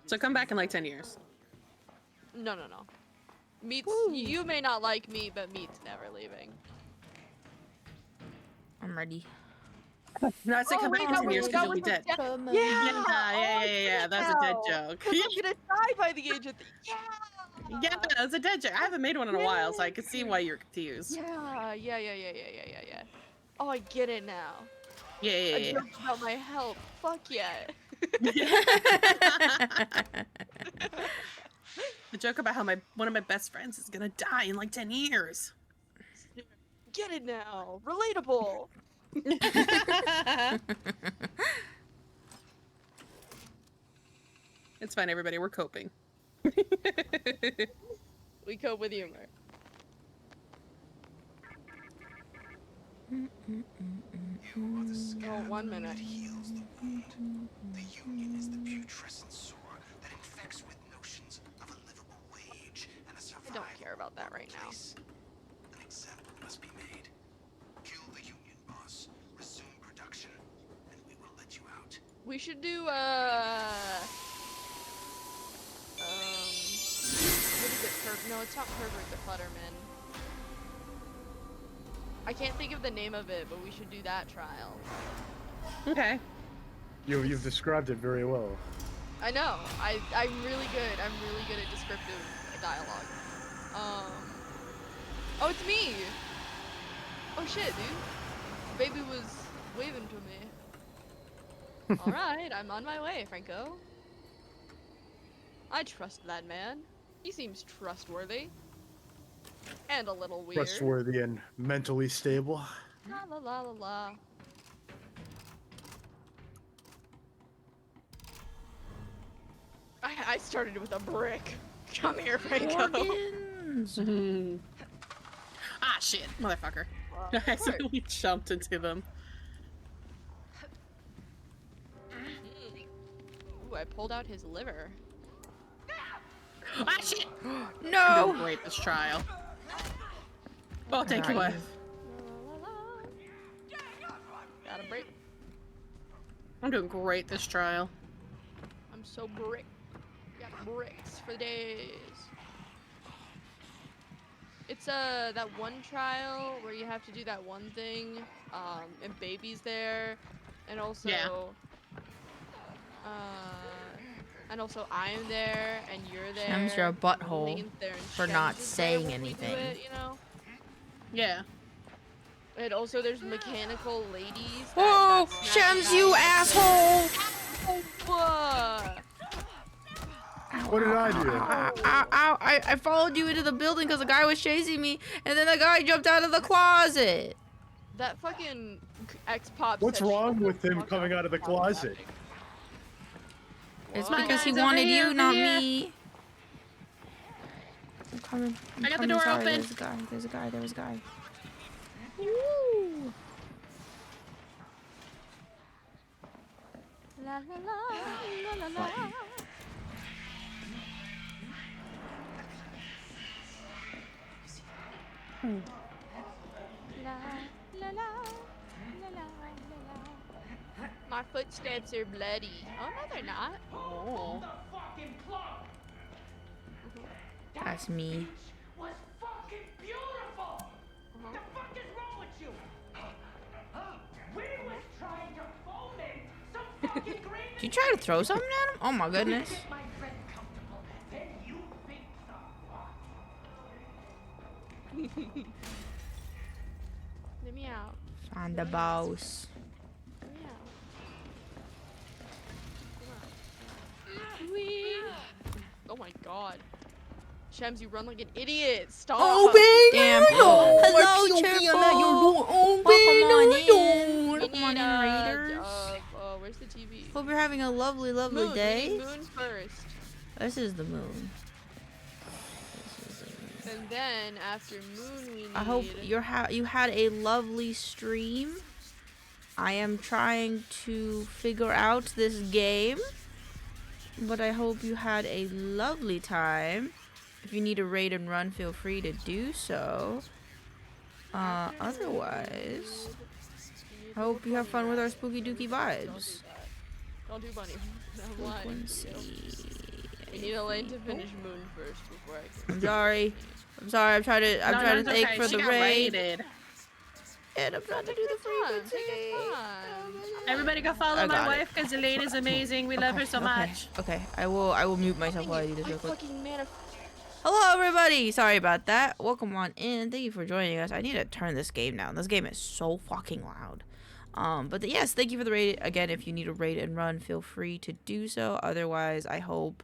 So come back in like 10 years. No. Meat's. Woo. You may not like meat, but meat's never leaving. I'm ready. No, I said come back in 10 years wait, because that you'll be was a dead. death- Yeah. That's a dead joke. Because I'm gonna die by the age of Yeah, that's a dead joke. I haven't made one in a while, so I can see why you're confused. Yeah. Oh, I get it now. A Yeah. joke about my health. Fuck yeah. The joke about how one of my best friends is gonna die in like 10 years. Get it now. Relatable. It's fine, everybody. We're coping. We cope with humor. Oh, 1 minute. Heals the wound. The union is the putrescent sore that infects with notions of a livable wage and a I survival. don't care about that right now. An example must be made. Kill the union boss, resume production, and we will let you out. We should do, what is it? No, it's not Herbert the Clutterman. I can't think of the name of it, but we should do that trial. Okay. You've described it very well. I know. I'm really good. I'm really good at descriptive dialogue. Oh, it's me. Oh shit, dude. Baby was waving to me. All right, I'm on my way, Franco. I trust that man. He seems trustworthy. And a little weird. Trustworthy and mentally stable. La la la la la. I started with a brick. Come here, Franco. Organs. Ah, shit, motherfucker. I Of course. accidentally jumped into them. Ooh, I pulled out his liver. Ah, shit! I'm No. doing great this trial. Oh, thank you, Got wife. La, la, la. Got a break. I'm doing great this trial. I'm so brick. Got bricks for days. It's that one trial where you have to do that one thing, and baby's there, and also, Yeah. and also I'm there, and you're there. Shems, you're a butthole Lane's there, and for Shems not is there saying when we do anything. it, you know? Yeah. And also there's mechanical ladies. Whoa, that snap Shems, you back. asshole! Ow, What did I do? Ow. I followed you into the building because the guy was chasing me, and then the guy jumped out of the closet. that fucking X-Pop. What's said, wrong "Shut the with him fuck coming up, out of the stop closet?" laughing." It's What? because he Guys, over wanted here, you, over not here. me. I'm coming. I got the door sorry, open. There's a guy. Woo! La, la, la, la, la, la. La, la, la, la, la, la, la. My footsteps are bloody. Oh no, they're not. Oh. That's me. Was fucking beautiful. The fuck is wrong with you? We was trying to foment some fucking green You try to throw something at him? Oh my goodness. Get my friend comfortable, then you fix the box. Let me out. Find the boss. Let me out. Come on. Whee! Oh my god. Shems, you run like an idiot. Stop. Damn. Hello, Chippo. Welcome on in. We Welcome on need, in, Raiders. where's the TV? Hope you're having a lovely, lovely Moon. day. We need moon first. This is the moon. And then after moon we need... I hope you had a lovely stream. I am trying to figure out this game, but I hope you had a lovely time. If you need a raid and run, feel free to do so. Otherwise, I hope you have fun with our spooky dooky vibes. Don't do bunny. I'm lying. Frequency. We need Elaine to finish moon first before I can... I'm sorry. I'm sorry. I'm trying to think for She the got raid. raided. And I'm trying to do the frequency. Everybody go follow I my got it. wife because Elaine is amazing. We love her so much. Okay. I will mute myself while I do this real quick. Fucking man. Hello, everybody. Sorry about that. Welcome on in. Thank you for joining us. I need to turn this game down. This game is so fucking loud. But yes, thank you for the raid. Again, if you need a raid and run, feel free to do so. Otherwise, I hope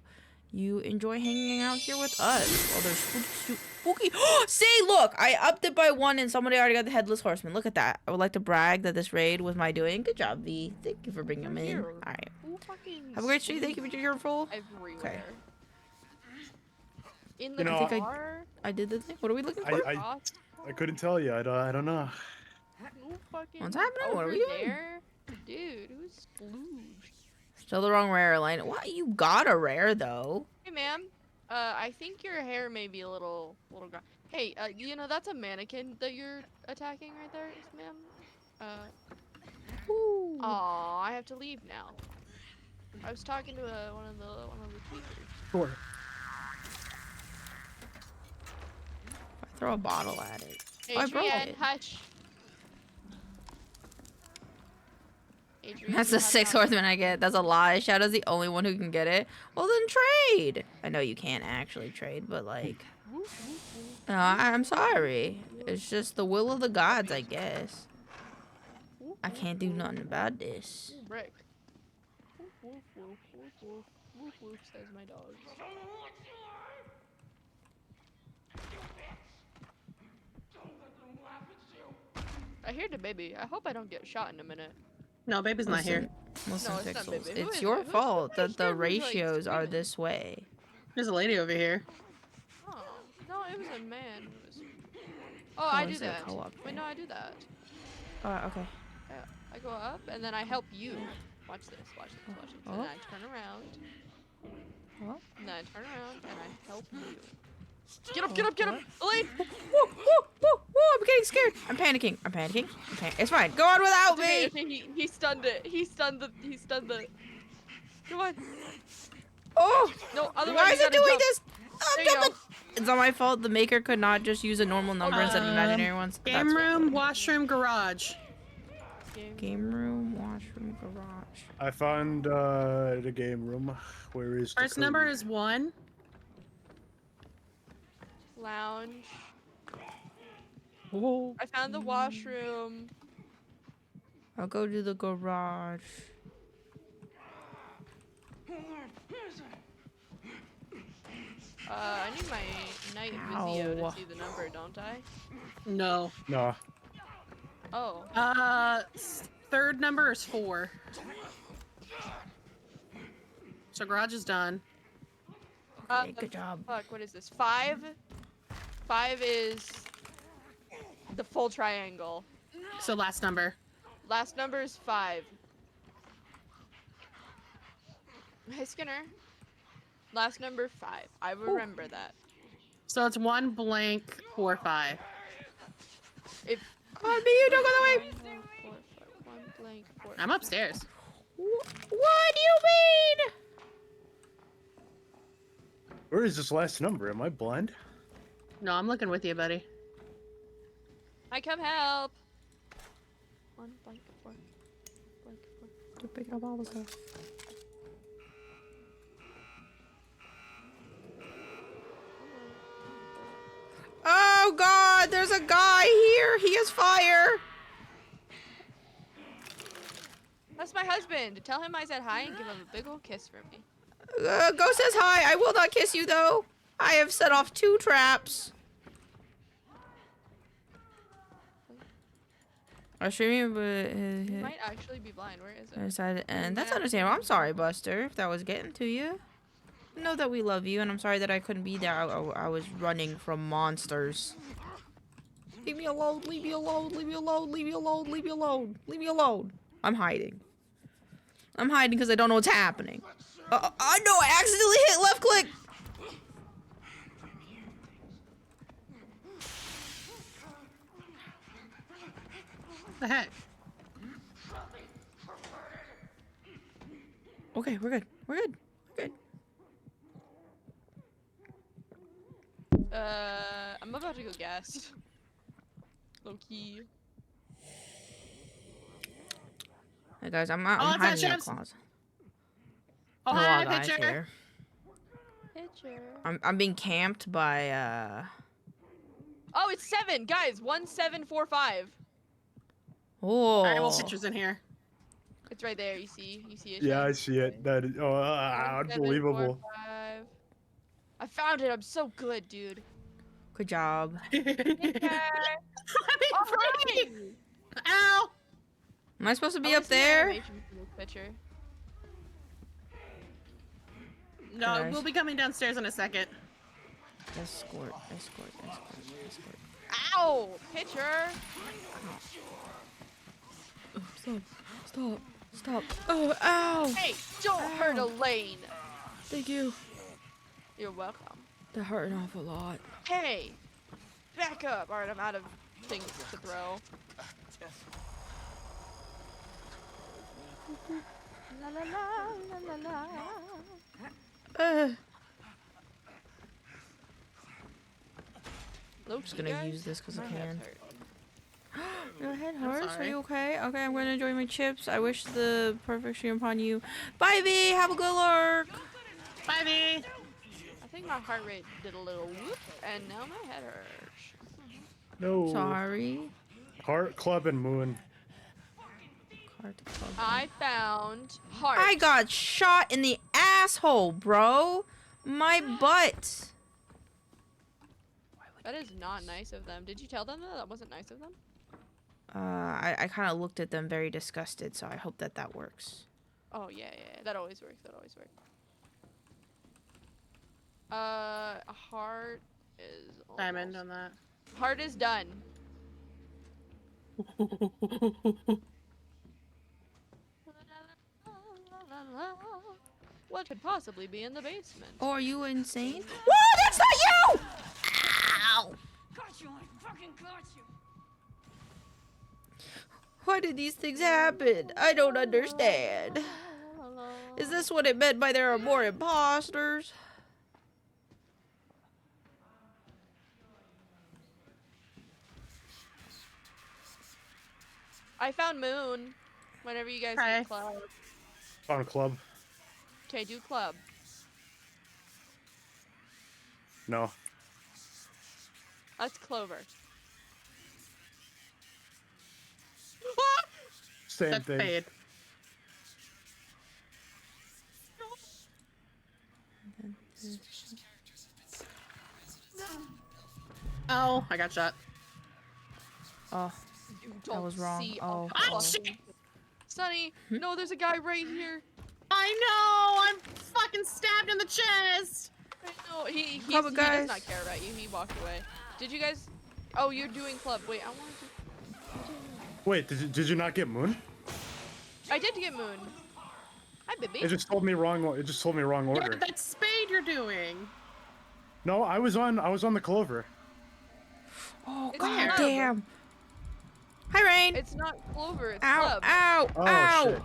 you enjoy hanging out here with us. Oh, there's spooky. See, look, I upped it by 1 and somebody already got the headless horseman. Look at that. I would like to brag that this raid was my doing. Good job, V. Thank you for bringing him in. All right. Have a great stream. Thank you for your full. Everywhere. Okay. In the know, bar. I did the thing. What are we looking for? I couldn't tell you. I don't know. What's happening? What are we doing? There? Dude, who's splooge? Still the wrong rare line. What? You got a rare though. Hey, ma'am. I think your hair may be a little Hey, you know that's a mannequin that you're attacking right there, ma'am. Aw, I have to leave now. I was talking to one of the tweakers. Sure. I throw a bottle at it. Adrian, I broke it. hush. Adrian, That's you the have 6th not- horseman I get. That's a lie. Shadow's the only one who can get it. Well, then trade. I know you can't actually trade, but like, no, I'm sorry. It's just the will of the gods, I guess. I can't do nothing about this. Rick. Woof, woof, woof, woof, woof, woof, woof, says my dog. I hear the baby. I hope I don't get shot in a minute. No, baby's not here. Listen, No, it's not, Pixels. baby. Who It's is your it? Who's fault the that the person who's, like, ratios are screaming? this way. There's a lady over here. Oh, no, it was a man. It was... Oh, I do is it a that. co-op Wait, thing? no, I do that. Okay. Yeah, I go up and then I help you. Watch this, watch this, watch this. And Oh. then I turn around. Oh. And then I turn around and I help you. Get up, get up, get up! Elaine! Woo, woo, woo, woo, I'm getting scared. I'm panicking. Okay, it's fine. Go on without Okay, me. okay, he stunned it. He stunned the... Come on. Oh, No, otherwise why you is it gotta doing jump. this? There I'm you go. jumping. It's not my fault. The maker could not just use a normal number instead of imaginary ones. Game That's room, washroom, garage. Game room, washroom, garage. I found the game room. Where is the First code? number is 1. Lounge. Whoa. I found the washroom. I'll go to the garage. I need my night visio Ow. to see the number, don't I? No. No. Oh. Third number is 4. So garage is done. Okay, good job. Fuck, what is this? 5? 5 is the full triangle. So last number. Last number is 5. Hey, Skinner. Last number 5. I remember that. So it's 1 blank 4 5. If Come on, you don't go that way. 1 blank 4. I'm upstairs. What do you mean? Where is this last number? Am I blind? No, I'm looking with you, buddy. I come help. 1 blank 4. Blank 4. To pick up all the stuff. Oh God, there's a guy here. He has fire. That's my husband. Tell him I said hi and give him a big old kiss for me. Ghost says hi. I will not kiss you though. I have set off 2 traps. I'm streaming, but He might actually be blind. Where is it? and that's understandable. I'm sorry, Buster, if that was getting to you. Know that we love you, and I'm sorry that I couldn't be there. I was running from monsters. Leave me alone. Leave me alone. Leave me alone. Leave me alone. Leave me alone. Leave me alone. I'm hiding. I'm hiding because I don't know what's happening. I know. I accidentally hit left click. The heck? Okay, we're good. We're good. We're good. I'm about to go gas. Low key. Hey guys, I'm Oh, hiding in the chips. closet. Oh, There are hi, guys picture. here. Picture. I'm being camped by Oh, it's 7, guys. 1745. Oh. Alright, well, pictures in here. It's right there. You see it. Yeah, I Shane? see it. That is unbelievable. 1745. I found it. I'm so good, dude. Good job. Picture. I mean, Oh, freaking- hi. Ow! Am I supposed to be I up wanna see the there? animation for this picture. No, Guys. we'll be coming downstairs in a second. Escort. Ow! Picture. Stop. Oh, ow. Hey, don't hurt Elaine. Thank you. You're welcome. That hurt an awful lot. Hey, back up. Alright, I'm out of things to throw. La la la la la la. I'm just gonna use this because I My head can. hurt. Go ahead, Horse. Are sorry. you okay? Okay, I'm gonna enjoy my chips. I wish the perfect stream upon you. Bye, V. Have a good lurk. Bye, V. I think my heart rate did a little whoop, and now my head hurts. No. Sorry. Heart, club, and moon. I found heart. I got shot in the asshole, bro. My butt. That is not nice of them. Did you tell them that? That wasn't nice of them? I kind of looked at them very disgusted, so I hope that that works. Oh, yeah. That always works. Heart is Diamond almost- on that. Heart is done. What could possibly be in the basement? Oh, are you insane? Whoa, that's not you! Ow! Got you, I fucking got you. Why did these things happen? I don't understand. Is this what it meant by there are more imposters? I found Moon. Whenever you guys Okay. need club. Found a club. Okay, do club. No. That's Clover. Same That's thing. paid. Oh, I got shot. Oh, You That don't was wrong. see a Oh, oh. fucking- Sonny, no, there's a guy right here. I know! I'm fucking stabbed in the chest! I know. He Club, does guys. not care about you. He walked away. Did you guys? Oh, you're doing club. Wait, I want to. Wait, did you not get moon? I did get Moon. Hi, baby. It just told me wrong. It just told me wrong Yeah, order. that spade you're doing. No, I was on the clover. oh, It's god club. damn. Hi, Rain. It's not Clover. It's Ow, club. ow, Oh ow. shit.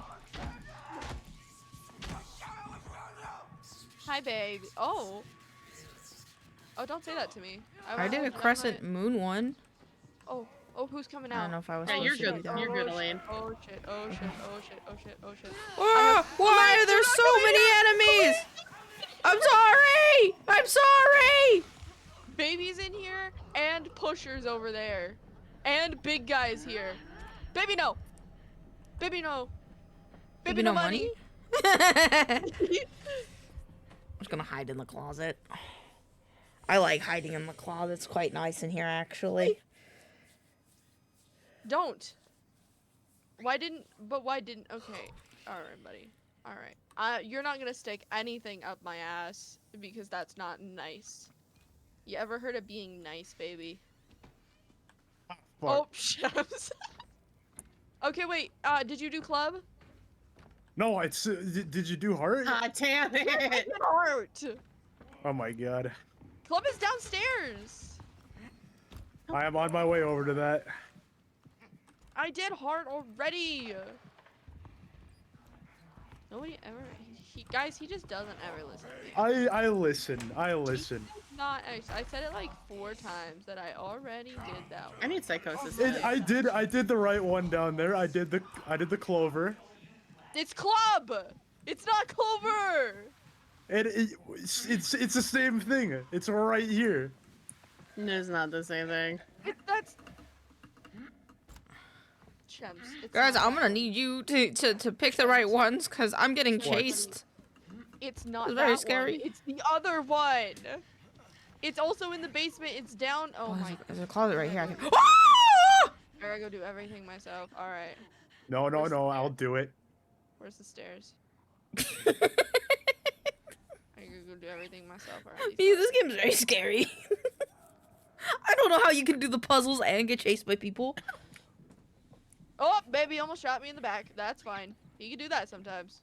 Hi, babe. Oh. Oh, don't say that to me. I did a crescent moon one. Oh, who's coming I out? don't know if I was Yeah, supposed you're to do good. that. You're good, Elaine. Oh shit! Oh shit! Oh shit! Oh shit! Oh shit! Oh, why are there so many enemies? I'm sorry! I'm sorry! Baby's in here, and Pusher's over there. And Big Guy's here. Baby, no! Baby, no! Baby, no money! I'm just gonna hide in the closet. I like hiding in the closet. It's quite nice in here, actually. Don't. Why didn't, okay. Alright, buddy. Alright. You're not gonna stick anything up my ass, because that's not nice. You ever heard of being nice, baby? Oh, shucks. Okay, wait. Did you do club? No, it's. Did you do heart? Ah, damn it! Heart. Oh my god. Club is downstairs. I am on my way over to that. I did heart already. Nobody ever. Guys, he just doesn't ever listen to me. I listen. I listen. Not. I said it like 4 times that I already did that one. I need psychosis. I did the right one down there. I did the clover. It's club. It's not Clover. It's the same thing. It's right here. No, it's not the same thing. That's. Chems. Guys, I'm gonna need you to pick the right ones, cause I'm getting chased. It's not It's very that scary. one. It's the other one. It's also in the basement. It's down. Oh my. There's a closet right here. I can... I gotta go do everything myself. All right. No, I'll do it. Where's the stairs? I gotta go do everything myself. Alright. This game's very scary. I don't know how you can do the puzzles and get chased by people. Oh, baby almost shot me in the back. That's fine. You can do that sometimes.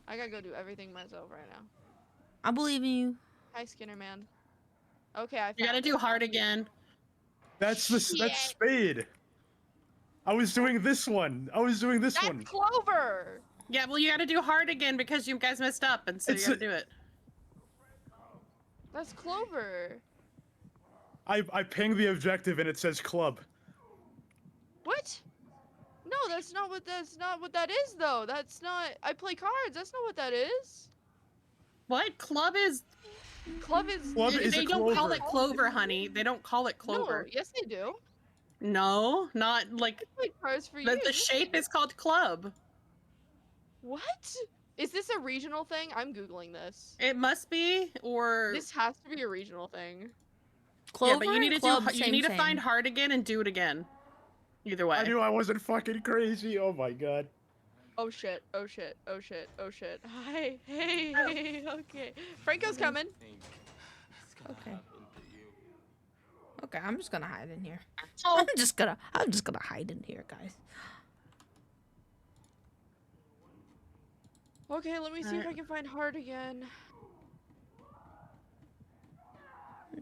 I gotta go do everything myself right now. I believe in you. Hi, Skinner man. Okay, I. You gotta do heart again. That's Spade. I was doing this one. That's Clover. Yeah, well, you gotta do heart again because you guys messed up, and so you gotta do it. That's Clover. I pinged the objective and it says club. What? No, that's not what that is though. That's not. I play cards. That's not what that is. What? Club is Club is. They don't call it Clover, honey. They don't call it Clover. No, yes they do. No, not like. I play cards for you. The shape is called club. What? Is this a regional thing? I'm googling this. It must be, or This has to be a regional thing. Clover yeah, but you need to club, you need to find heart again and do it again. Either way. I knew I wasn't fucking crazy. Oh my god. Oh shit! Oh shit! Oh shit! Oh shit! Hi! Hey! Hey! Okay. Franco's coming. Okay. Okay, I'm just gonna hide in here. Oh. I'm just gonna hide in here, guys. Okay, let me see if I can find heart again.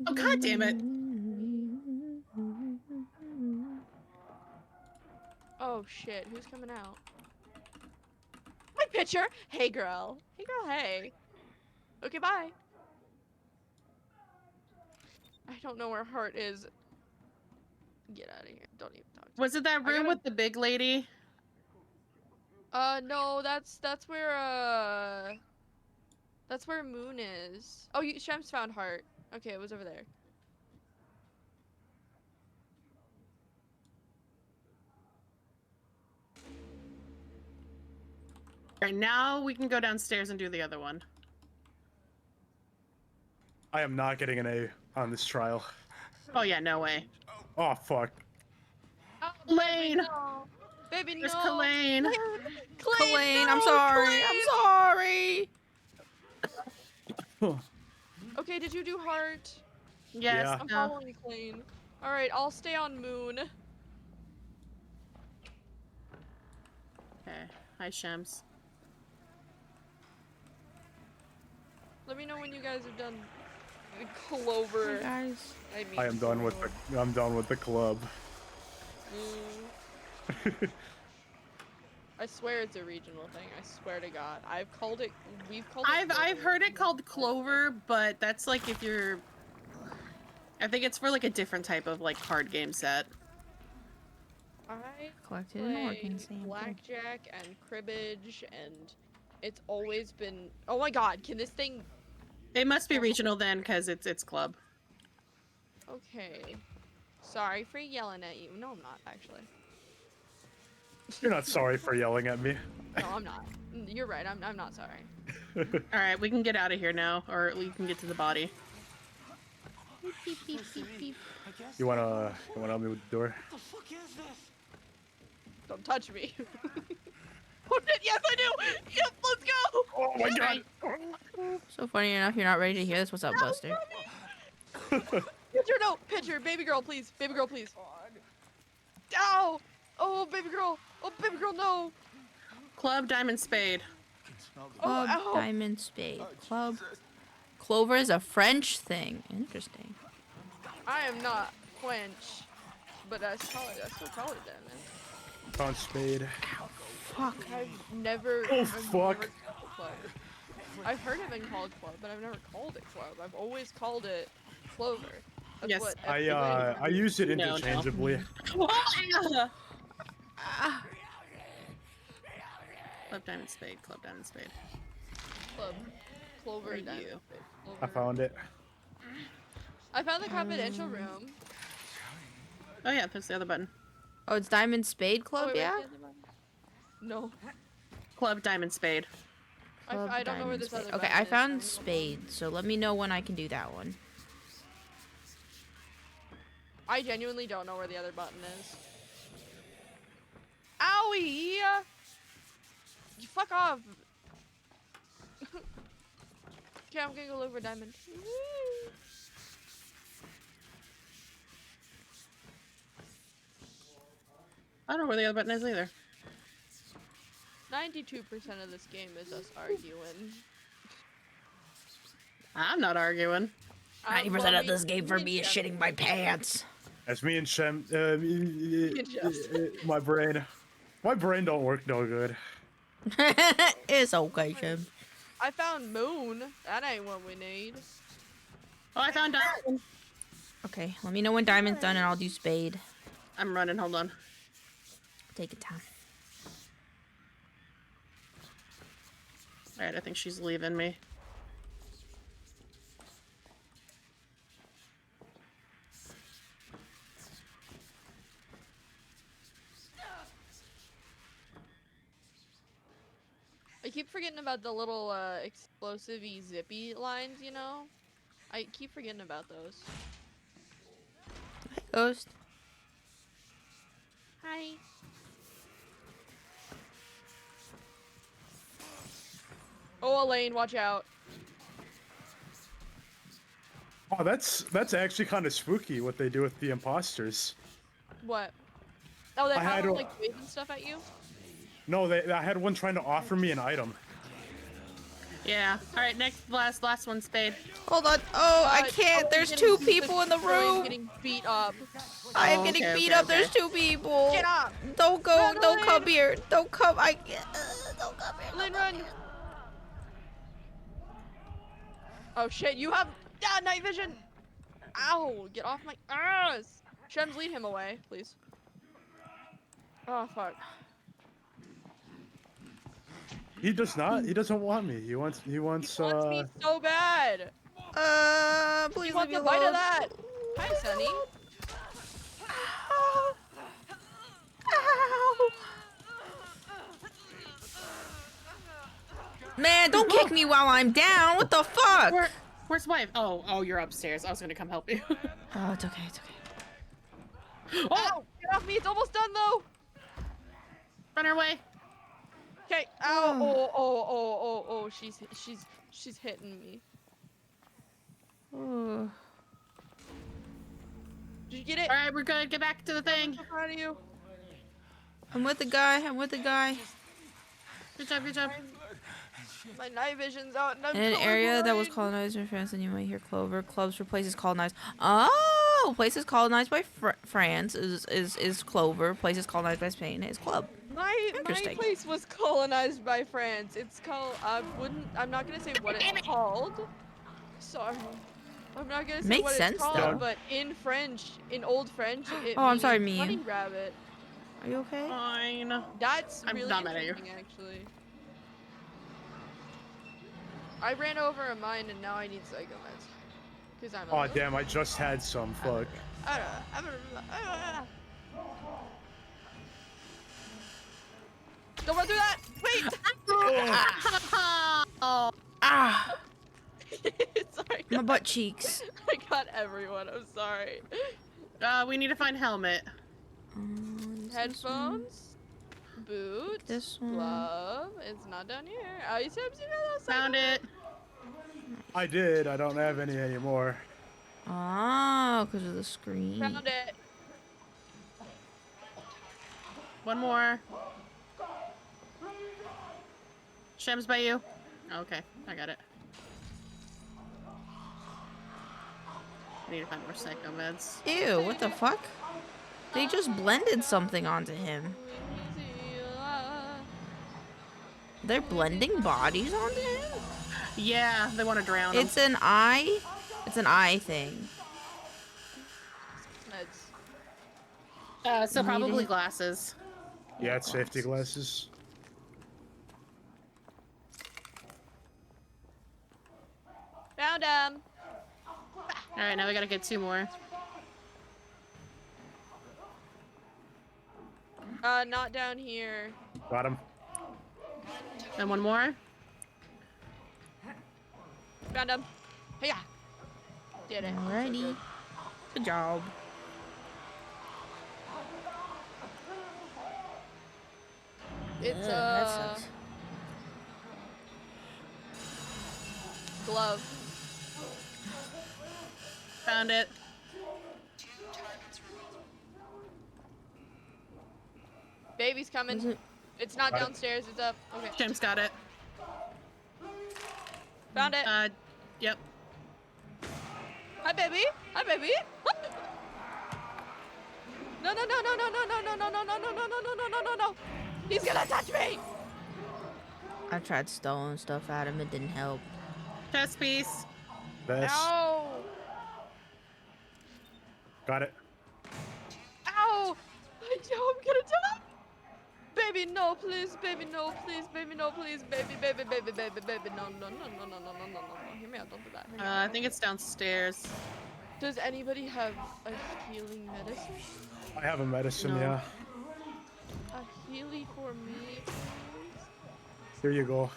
Oh god damn it! Oh shit! Who's coming out? My picture. Hey girl. Hey girl. Hey. Okay, bye. I don't know where heart is. Get out of here. Don't even talk to me. Was it that room gotta- with the big lady? No, that's where Moon is. Oh, Shems found heart. Okay, it was over there. Alright, now we can go downstairs and do the other one. I am not getting an A on this trial. Oh yeah, no way. Oh fuck. Oh, Lane! no. Baby, There's no. Kalaine. Kalaine, I'm no, sorry. Kalaine. I'm sorry. Okay, did you do heart? Yes. Yeah. I'm No. following Kalaine. Alright, I'll stay on Moon. Okay. Hi, Shems. Let me know when you guys have done the Clover. Guys. mean, I am done with the club. I swear it's a regional thing. I swear to God. We've called it. I've heard it called Clover, but that's like if you're. I think it's for like a different type of like card game set. I Collected an play organ sample. blackjack and cribbage, and it's always been. Oh my God! Can this thing? It must be regional then, because it's club. Okay. Sorry for yelling at you. No, I'm not actually. You're not sorry for yelling at me. No, I'm not. You're right. I'm not sorry. All right, we can get out of here now, or we can get to the body. Beep, beep, beep, beep. You wanna help me with the door? What the fuck is this? Don't touch me. Oh shit, yes I do! Yep, let's go! Oh my god! So funny enough, you're not ready to hear this. What's up, Buster? Pitcher, no! Pitcher, baby girl, please. Baby girl, please. Ow! Oh, baby girl! Oh, baby girl, no! Club, diamond, spade. Club, ow. diamond, spade. Club. Clover is a French thing. Interesting. I am not French, but I still call it diamond. Found spade. Fuck. I've never. Oh, I've fuck. never called it club. I've heard it been called club, but I've never called it club. I've always called it clover. That's Yes. what I everybody- use it No, no. interchangeably. Club, diamond, spade. Club, diamond, spade. club. Clover Or diamond. you. Clover. I found it. I found the confidential room. Oh yeah, there's the other button. Oh, it's diamond, spade, Oh, club, wait, yeah? where's the other button? No. Club, diamond, spade. Club, I don't know where diamond, this spade. other Okay, button I is, found so- spade, so let me know when I can do that one. I genuinely don't know where the other button is. Owie! You fuck off! Okay, I'm gonna go look for diamond. I don't know where the other button is either. 92% of this game is us arguing. I'm not arguing. 90% of this game for me is shitting my pants. That's me and Shem. Jeff. My brain. My brain don't work no good. It's okay, Shem. I found moon. That ain't what we need. Oh, I found diamond. Okay, let me know when diamond's done and I'll do spade. I'm running. Hold on. Take your time. All right, I think she's leaving me. I keep forgetting about the little explosive-y zippy lines, you know? I keep forgetting about those. Ghost. Hi. Oh, Elaine, watch out. Oh, that's actually kind of spooky what they do with the imposters. What? Oh, they I had have a- like waving stuff at you? No, I had one trying to offer me an item. Yeah. All right, next, last one, spade. Hold on. Oh, I God, can't. Owen's There's getting two beat- people in the Owen's room. getting beat up. I am Oh, getting okay, beat okay, up. There's okay. two people. Get up! Don't go. Run, Don't come Elaine. here. Don't come. Don't come here. Lynn, run! Oh shit, you have night vision! Ow! Get off my ass! Shems, lead him away, please. Oh fuck. He does not. He doesn't want me. He wants. He wants me so bad! Please He leave wants me a bite alone. of that! Hi, Sunny. Ow. Ow. Man, don't kick me while I'm down. What the fuck? Where's wife? Oh, you're upstairs. I was gonna come help you. Oh, it's okay. It's okay. Oh! Get off me! It's almost done though! Run her way. Okay. Ow! Oh! She's hitting me. Oh. Did you get it? All right, we're good. Get back to the thing. I'm so proud of you. I'm with the guy. I'm with the guy. Good job. Good job. My night vision's out. And I'm In an area that was colorblind. colonized by France, and you might hear clover. Clubs for places colonized. Oh, places colonized by France is clover. Places colonized by Spain is club. My Interesting. place was colonized by France. It's called. I'm not gonna say what it's called. Sorry. I'm not gonna say Makes what sense, it's called, though. but in French, in Old French, it Oh, I'm sorry, means Mia. honey rabbit. Are you okay? Fine. That's I'm really not mad at you. interesting, actually. I ran over a mine and now I need psychomeds. Because I'm. Oh damn! I just had some. Fuck. Don't run through that! Wait! Oh. Ah, Sorry, my guys. butt cheeks. I got everyone. I'm sorry. We need to find helmet. Is this one? Headphones, boots, This one. glove. It's not down here. Oh, you said Found it. I did. I don't have any anymore. Oh, because of the screen. Found it. One more. Shem's by you. Okay, I got it. I need to find more psycho meds. Ew, what the fuck? They just blended something onto him. They're blending bodies onto him? Yeah, they want to drown him. It's an eye. It's an eye thing. Meds. So probably Maybe. glasses. Yeah, it's safety glasses. Found him. All right, now we gotta get 2 more. Not down here. Got him. And 1 more. Found him. Hey-ya. Did it. Alrighty. Good job. It's That sucks. glove. Found it. Baby's coming. Is it? It's not Got it. downstairs. It's up. Okay. Shem's got it. Found it. Yep. Hi, baby. Hi, baby. No, no, no, no, no, no, no, no, no, no, no, no, no, no, no, no, no, no, no. He's gonna touch me. I tried stealing stuff at him. It didn't help. Chest piece. Best. Ow. Got it. Ow. I know I'm gonna die. Baby, no, please. Baby, no, please. Baby, no, please. Baby, baby, baby, baby, baby. No, no, no, no, no, no, no, no, no. Hear me out. Don't do that. Hear me out. I think it's downstairs. Does anybody have a healing medicine? I have a medicine. No. Yeah. A healy for me, please? Here you go.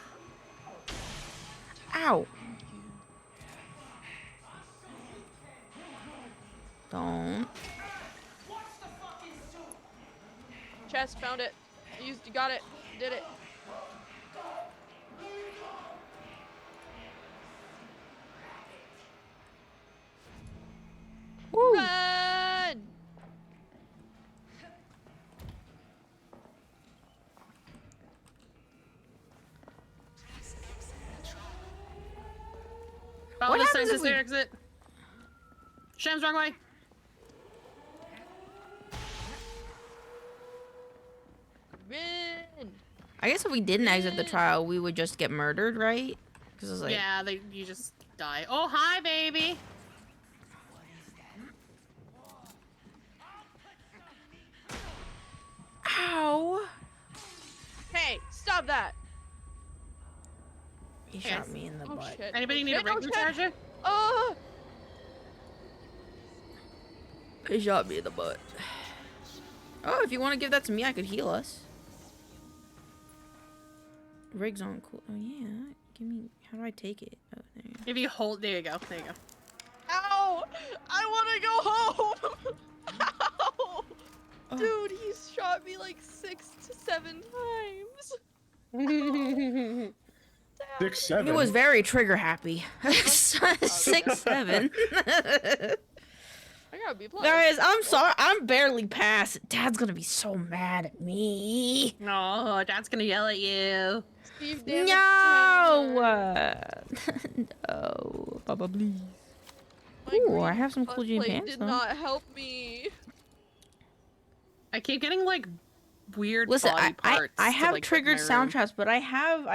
Ow. Don't. Chest, found it. You got it. Did it. Woo. Run! Follow What the happens signs if as we- their exit. Shem's wrong way. Run! I guess if we didn't exit the trial, we would just get murdered, right? Because it's like, Yeah, you just die. Oh, hi, baby. ow. Hey, stop that! He Yes. shot me in the Oh butt. shit. Anybody need a Shit, oh, ring shit. recharger? Oh! He shot me in the butt. Oh, if you want to give that to me, I could heal us. Rig's on cool. Oh yeah. Give me. How do I take it? Oh, there you go. If you hold, there you go. There you go. Ow! I wanna go home! Ow! Oh. Dude, he's shot me like 6 to 7 times. Damn. 6, 7. He was very trigger happy. 6, 7. I gotta be plus. Guys, I'm sorry. I'm barely past. Dad's gonna be so mad at me. No, Dad's gonna yell at you. Steve damage No. timer. No. Baba, please. My Ooh, green I have some cool jean plate pants, did though. not help me. I keep getting like weird Listen, body parts. I to, have like, put in triggered my sound room. traps, but I have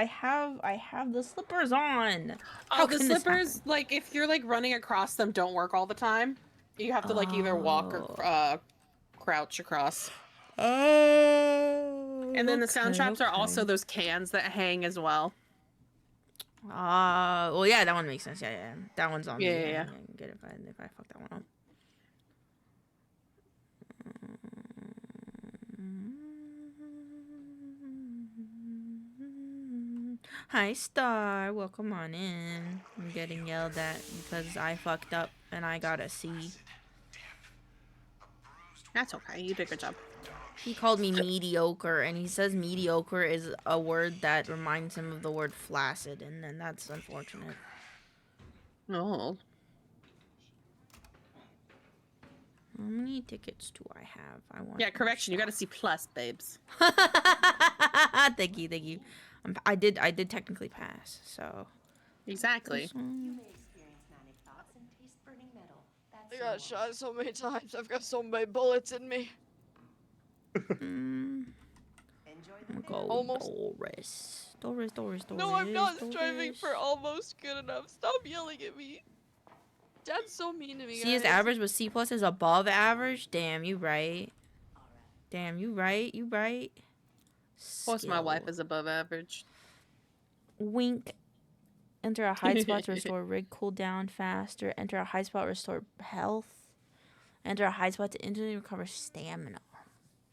the slippers on. How Oh, the can this slippers, happen? like if you're like running across them, don't work all the time. You have to like either walk or crouch across. Oh. And then the sound traps are also those cans that hang as well. Well, yeah, that one makes sense. Yeah, yeah. That one's on me. Yeah, yeah. I can get it if I fuck that one up. Hi, Star. Welcome on in. I'm getting yelled at because I fucked up and I got a C. That's okay. You did a good job. He called me mediocre, and he says mediocre is a word that reminds him of the word flaccid, and then that's unfortunate. Oh. How many tickets do I have? I want. Yeah, correction. You got to see plus, babes. Thank you, thank you. I did technically pass, so. Exactly. This one. I got shot so many times. I've got so many bullets in me. Go Almost. Doris. No, I'm not striving for almost good enough. Stop yelling at me. Dad's so mean to me, C is guys. average, but C plus is above average. Damn, you right. Damn, you right. You right. Of course, my wife is above average. Wink. Enter a hide spot to restore rig cooldown faster. Enter a hide spot, restore health. Enter a hide spot to instantly recover stamina.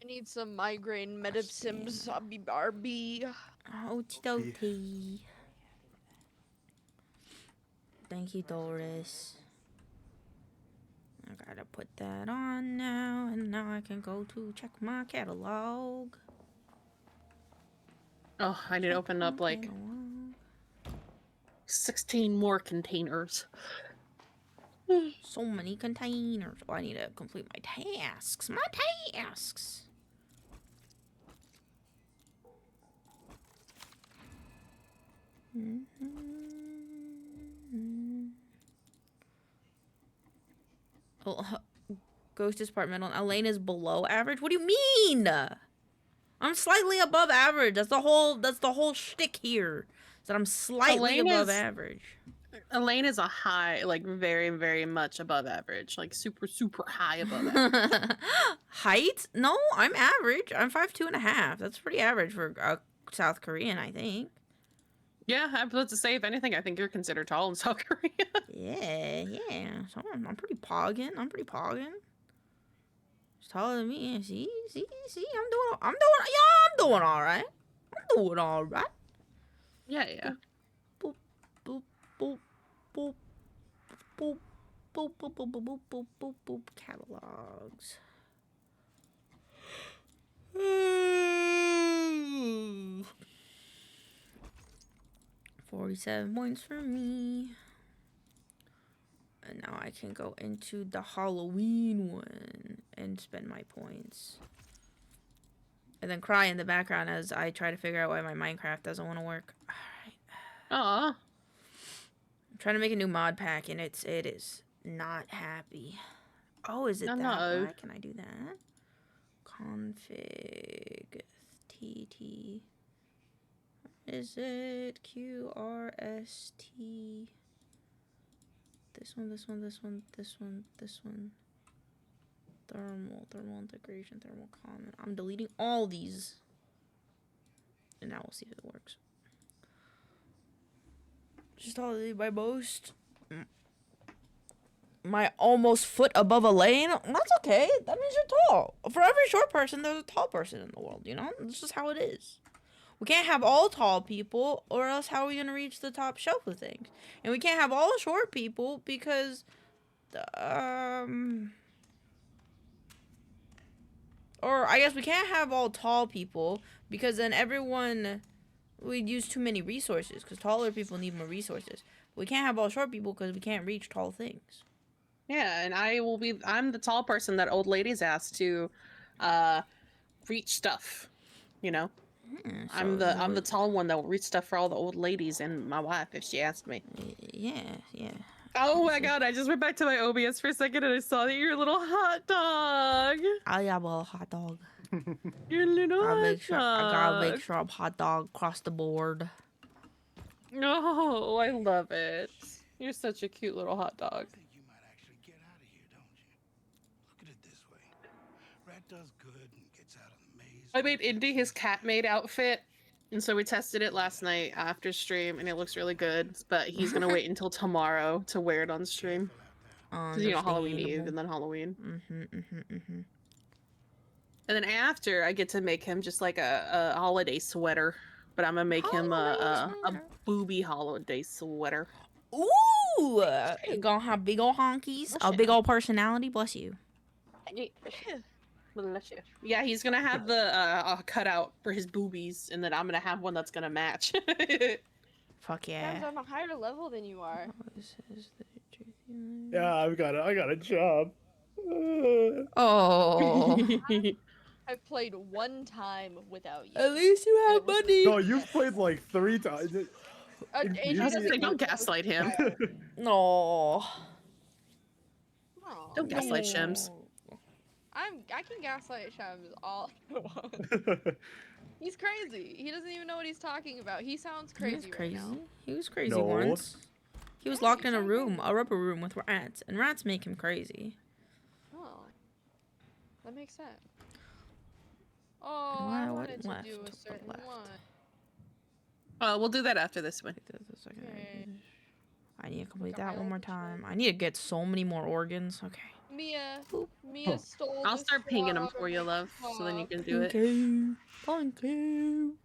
I need some migraine medicines. Barbie. Okie dokie. Thank you, Doris. I gotta put that on now, and now I can go to check my catalog. Oh, I need to open up like 16 more containers. So many containers. Oh, I need to complete my tasks. My tasks. Oh, Ghost departmental. Elaine is below average. What do you mean? I'm slightly above average. That's the whole shtick here. Is that I'm slightly above average. Elaine is a high, like very, very much above average. Like super, super high above average. Height? No, I'm average. I'm 5'2.5". That's pretty average for a South Korean, I think. Yeah, I'm about to say, if anything, I think you're considered tall in South Korea. Yeah. So I'm pretty pogging. It's taller than me. See. I'm doing all right. Yeah. Boop, boop, boop, boop, boop, boop, boop, boop, boop, boop, boop, boop. Catalogs. 47 points for me. And now I can go into the Halloween one and spend my points. And then cry in the background as I try to figure out why my Minecraft doesn't want to work. Alright. Aw. I'm trying to make a new mod pack and it is not happy. Oh, is it that? No. Why can I do that? Config TT. Is it QRST? This one. Thermal integration, thermal comment. I'm deleting all these. And now we'll see if it works. Just totally my most. My almost foot above a lane. That's okay. That means you're tall. For every short person, there's a tall person in the world, you know? That's just how it is. We can't have all tall people, or else how are we going to reach the top shelf of things? And we can't have all short people because, or I guess we can't have all tall people because then we'd use too many resources because taller people need more resources. We can't have all short people because we can't reach tall things. Yeah, and I'm the tall person that old ladies ask to reach stuff, you know? I'm the tall one that will reach stuff for all the old ladies and my wife if she asked me. Yeah. Oh my god, I just went back to my OBS for a second and I saw that you're a little hot dog. I am a hot dog. You're a little I hot dog. gotta make sure I'm hot dog across the board. Oh, I love it. You're such a cute little hot dog. I think you might actually get out of here, don't you? Look at it this way. Rat does good and gets out of the maze. I made Indy his cat maid outfit And so we tested it last night after stream, and it looks really good. But he's gonna wait until tomorrow to wear it on stream. Because Halloween Eve and then Halloween. And then after, I get to make him just like a holiday sweater. But I'm gonna make him a booby holiday sweater. Ooh, you gonna have big old honkies, a big old personality. Bless you. Yeah, he's gonna have the cutout for his boobies, and then I'm gonna have one that's gonna match. Fuck Guys, yeah. I'm a higher level than you are. This is the truth. Yeah, I got a job. Oh. I've played one time without you. At least you have money. No, you've played like 3 times. AJ I was doesn't gonna say, don't know gaslight him. No. Aw. Don't gaslight Shems. I can gaslight Shems all I want. He's crazy. He doesn't even know what he's talking about. He sounds He was crazy crazy. right now. He was crazy No. once. He was locked in a room, a rubber room with rats, and rats make him crazy. Oh. That makes sense. Oh, Why, I what wanted to left? do a What certain left? one. We'll do that after this one. Okay. I need to complete Got my that one more old time. I need to get so many more organs. Okay. Mia stole I'll the start pinging straw them out for of you, my love, so then you cup. can do it. Thank you.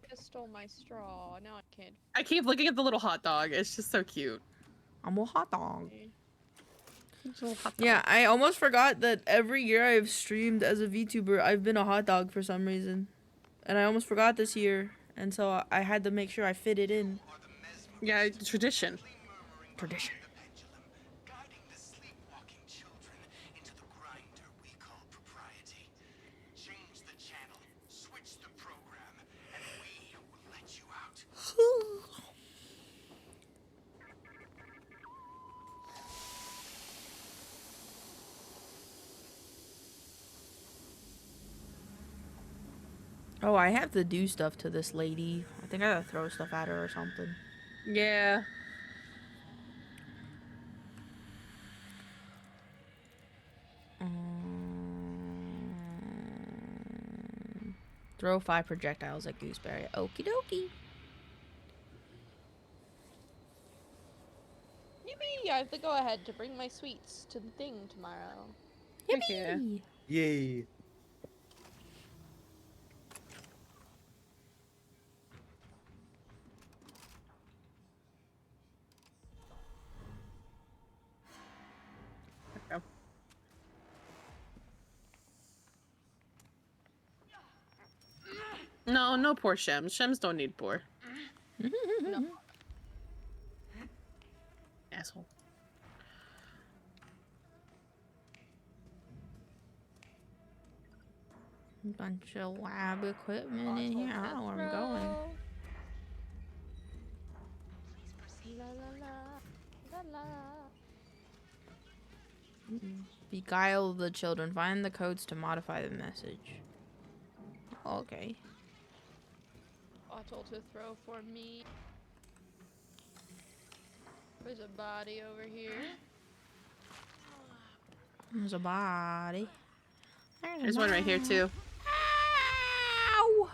Mia stole my straw. Now I can't. I keep looking at the little hot dog. It's just so cute. I'm a hot dog. It's a little hot dog. Yeah, I almost forgot that every year I've streamed as a VTuber, I've been a hot dog for some reason. And I almost forgot this year. And so I had to make sure I fit it in. Yeah, tradition. Tradition. Guiding the sleepwalking children into the grinder we call propriety. Change the channel, switch the program, and we will let you out. Oh, I have to do stuff to this lady. I think I gotta throw stuff at her or something. Yeah. Throw 5 projectiles at Gooseberry. Okie dokie. Yippee! I have to go ahead to bring my sweets to the thing tomorrow. Heck yeah. Yippee! Yay. There we go. No, no poor Shems. Shems don't need poor. Asshole. Bunch of lab equipment in here. I don't know where I'm going. La la la, la la. Beguile the children. Find the codes to modify the message. Okay. Bottle to throw for me. There's a body over here. There's a body. There's one right here too. Ow!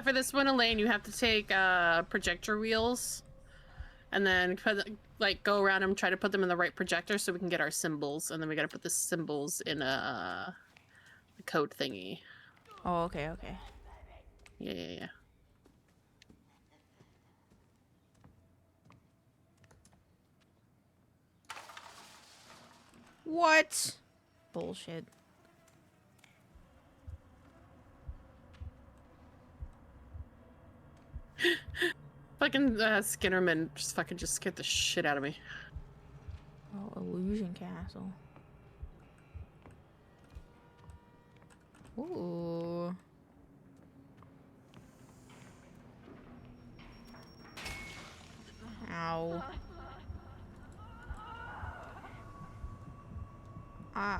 For this one, Elaine, you have to take projector wheels, and then like go around them, try to put them in the right projector so we can get our symbols, and then we gotta put the symbols in a code thingy. Oh, okay, okay. Yeah. What? Bullshit. Fucking Skinnerman just scared the shit out of me. Oh, illusion castle. Ooh. Ow.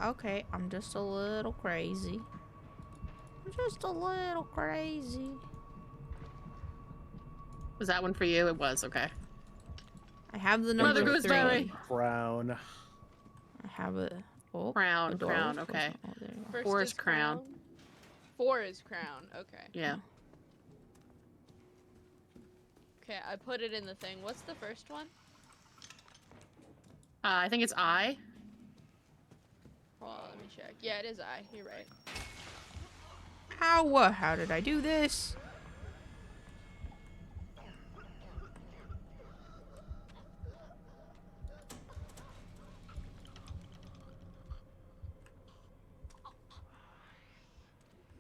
Okay, I'm just a little crazy. I'm just a little crazy. Was that one for you? It was, okay. I have the Mother number Gooseberry. 3. Brown. I have it. Oh, Crown, the door crown, was okay. closed. Oh, there you go. First Four is is crown. 4 is crown. Okay. Yeah. Okay, I put it in the thing. What's the first one? I think it's I. Hold on, let me check. Yeah, it is I. You're right. Ow! How did I do this?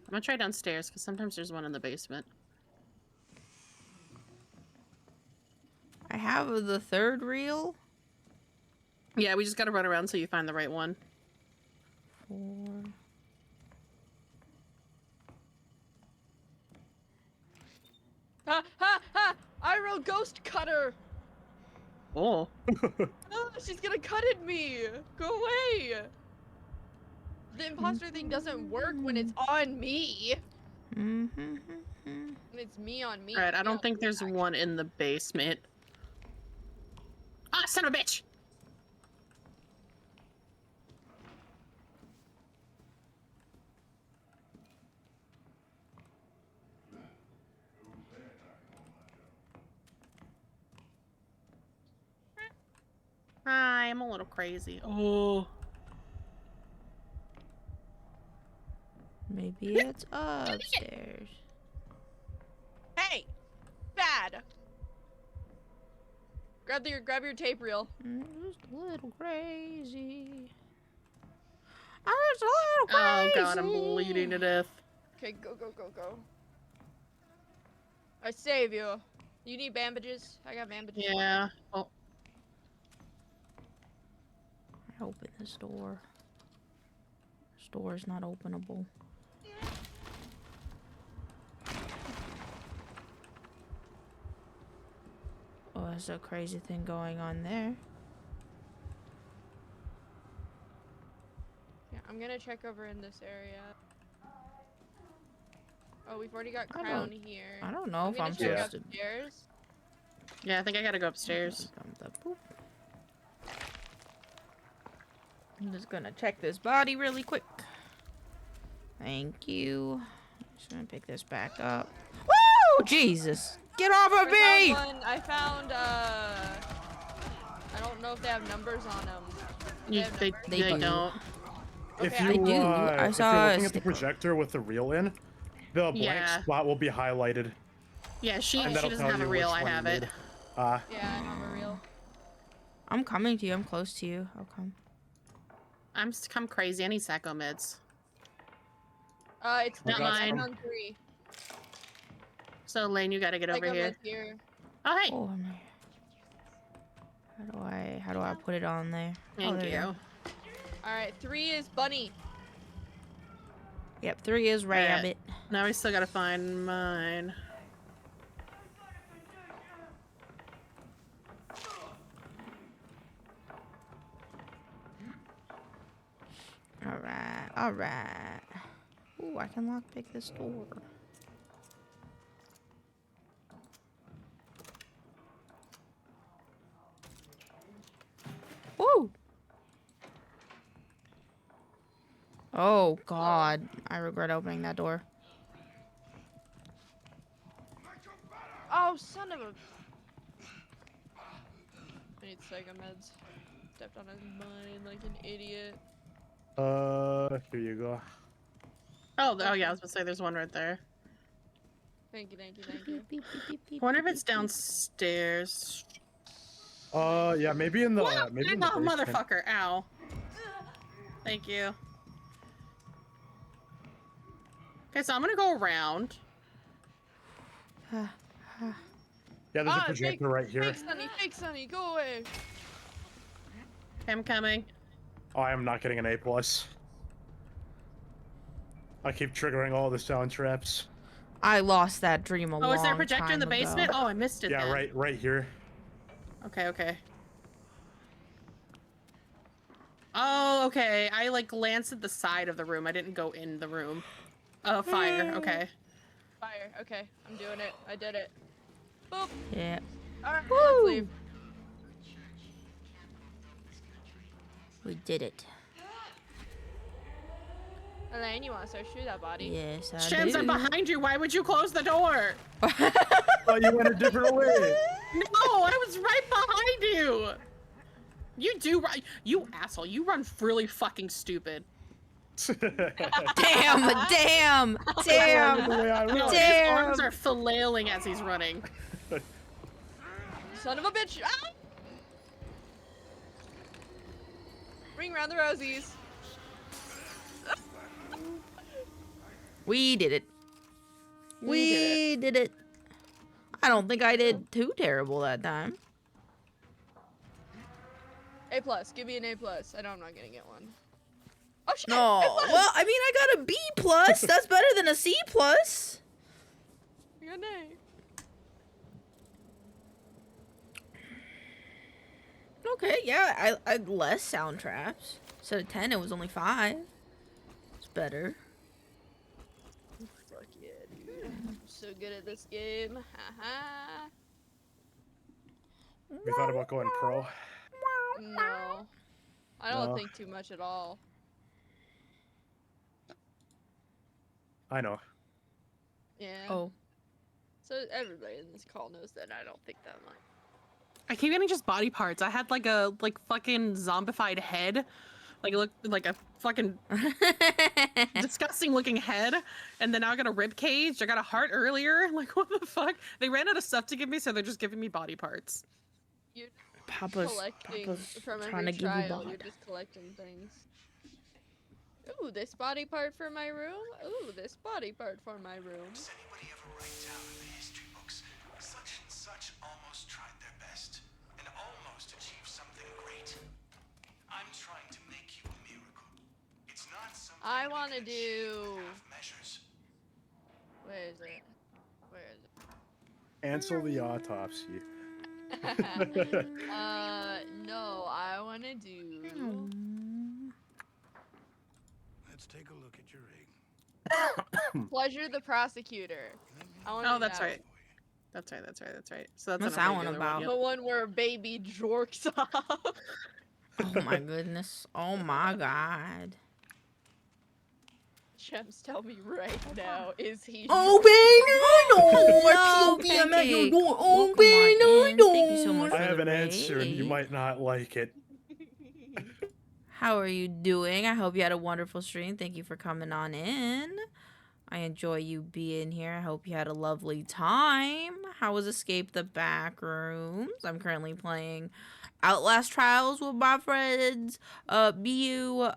I'm gonna try downstairs because sometimes there's one in the basement. I have the third reel. Yeah, we just gotta run around until you find the right one. 4. Ha ha ha! Iroh ghost cutter! Oh. Oh, she's gonna cut at me! Go away! The imposter thing doesn't work when it's on me. When it's me on me. Alright, I me don't on think me, there's actually. one in the basement. Ah, son of a bitch! Hi, I'm a little crazy. Oh. Maybe it's upstairs. Hey! Bad! Grab your tape reel. Just a little crazy. I'm just a little crazy. Oh god, I'm bleeding to death. Okay, go, go, go, go. I save you. You need bandages? I got bandages. Yeah. Oh. I open this door. This door is not openable. Oh, there's a crazy thing going on there. Yeah, I'm gonna check over in this area. Oh, we've already got I crown don't- here. I don't know if gonna I'm check supposed to. upstairs. Yeah, I think I gotta go upstairs. I'm just gonna check this body really quick. Thank you. Just gonna pick this back up. Woo! Jesus! Get off of me! I found I don't know if they have numbers on them. They They do. don't. If Okay, you, I do. I if saw you're a looking at the sticker. projector with the reel in, the blank Yeah. spot will be highlighted. Yeah, she And that'll doesn't tell have a you reel, which I one you have it. need. Yeah, I have a reel. I'm coming to you. I'm close to you. I'll come. I'm crazy. I need sacco meds. It's I Not got mine. some. on 3. So Lane, you gotta get over Like here. here. Oh hey. Oh, I'm here. How do I put it on there? Thank there you. go. Alright, 3 is bunny. Yep, 3 is rabbit. Now we still gotta find mine. Alright, alright. Ooh, I can lockpick this door. Woo! Oh god, I regret opening that door. Oh, son of a... I need psycho meds. Stepped on his mind like an idiot. Here you go. Oh yeah, I was gonna say there's one right there. Thank you, thank you, thank you. I wonder if it's downstairs. Yeah, maybe in the Wow, maybe in the oh, basement. motherfucker! Ow. Thank you. Okay, so I'm gonna go around. Yeah, there's a projector right here. Fake Sunny, go away. I'm coming. Oh, I am not getting an A+. I keep triggering all the sound traps. I lost that dream a long Oh, time is there a projector in the ago. basement? Oh, I missed it. Yeah, then. right here. Okay. Oh, okay. I like glanced at the side of the room. I didn't go in the room. Oh, fire. Okay. Fire, okay. I'm doing it. I did it. Boop. Yeah. Alright, Woo! let's leave. We did it. Elaine, you want to start shooting that body? Yes, I Shams, do. I'm behind you. Why would you close the door? Oh, you went a different way. No, I was right behind you. You do right. You asshole. You run really fucking stupid. Damn! The way I No, went. his arms are flailing as he's running. Son of a bitch! Ah! Ring round the rosies. We did it. We did it. I don't think I did too terrible that time. A+. Give me an A+. I know I'm not gonna get one. Oh shit! No. A+. Well, I mean, I got a B+. That's better than a C+. You got an A. Okay, yeah, I less sound traps. Instead of 10, it was only 5. It's better. Fuck yeah, dude. I'm so good at this game. Haha. We thought about going pro. No. I don't No. think too much at all. I know. Yeah. Oh. So everybody in this call knows that I don't think that much. I keep getting just body parts. I had like a fucking zombified head. Like it looked like a fucking disgusting looking head. And then now I got a rib cage. I got a heart earlier. Like what the fuck? They ran out of stuff to give me, so they're just giving me body parts. You're Papa's collecting from trying every to give you trial. You're bod. just collecting things. Ooh, this body part for my room. Ooh, this body part for my room. Does anybody ever write down in the history books, such and such almost tried their best and almost achieved something great? I'm trying to make you a miracle. It's not something I want to can achieve do. with half measures. Where is it? Where is Ansel the autopsy. it? No, I want to do. Let's take a look at your egg. Pleasure the prosecutor. I wanna Oh, do that's that right. That's right. So that's What's on a that one regular about? one. The one where baby jorks off. Oh my goodness. Oh my god. Gems, tell me right now, is he? Open the door! Hello, POV, I'm at your Pancake. door. Welcome Open on the in. door! Thank you so much I for have the an answer and you raid. might not like it. How are you doing? I hope you had a wonderful stream. Thank you for coming on in. I enjoy you being here. I hope you had a lovely time. How was Escape the Backrooms? I'm currently playing Outlast Trials with my friends, BU,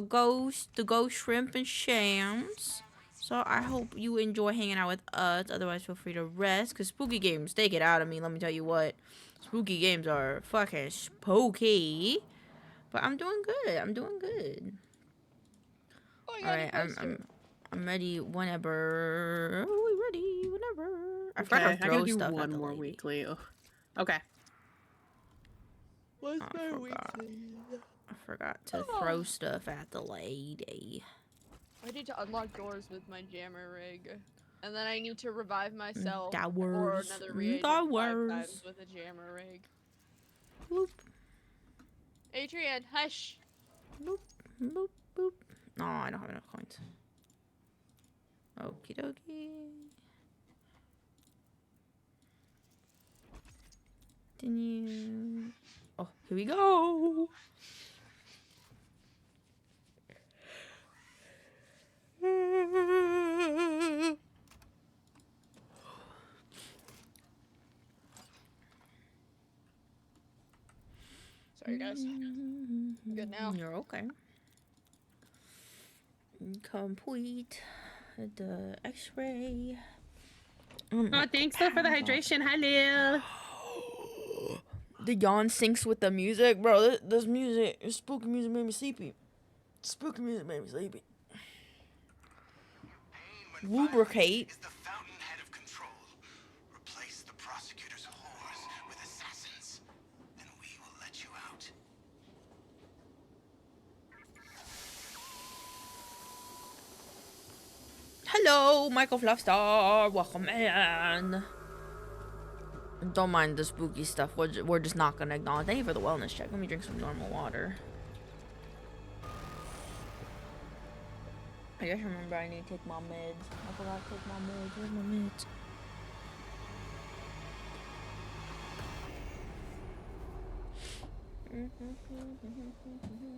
Ghost, the Ghost Shrimp, and Shams. So I hope you enjoy hanging out with us. Otherwise, feel free to rest, because spooky games, take it out of me. Let me tell you what. Spooky games are fucking spooky. But I'm doing good. I'm doing good. Oh, All right, I'm ready whenever. Oh, we ready whenever. I Okay, forgot I to throw gotta do stuff at one the more lady. weekly. Ugh. Okay. What's I my forgot. weekly? I forgot to throw stuff at the lady. I need to unlock doors with my jammer rig. And then I need to revive myself That or works. another That reagent 5 works. times with a jammer rig. Boop, Adrian, hush! boop, boop, boop. No, I don't have enough coins. Okie dokie. Continue. Oh, here we go. Sorry, guys. Good now. You're okay. Complete the X-ray. Oh, thanks though for the hydration. Hello. The yawn syncs with the music, bro. This music, spooky music made me sleepy. Spooky music made me sleepy. Lubricate. Is the fountainhead of control. Replace the prosecutor's whores with assassins, and we will let you out. Hello, Michael Fluffstar. Welcome in. Don't mind the spooky stuff. We're just not gonna acknowledge. Thank you for the wellness check. Let me drink some normal water. I just remember I need to take my meds. I forgot to take my meds. Where's my meds?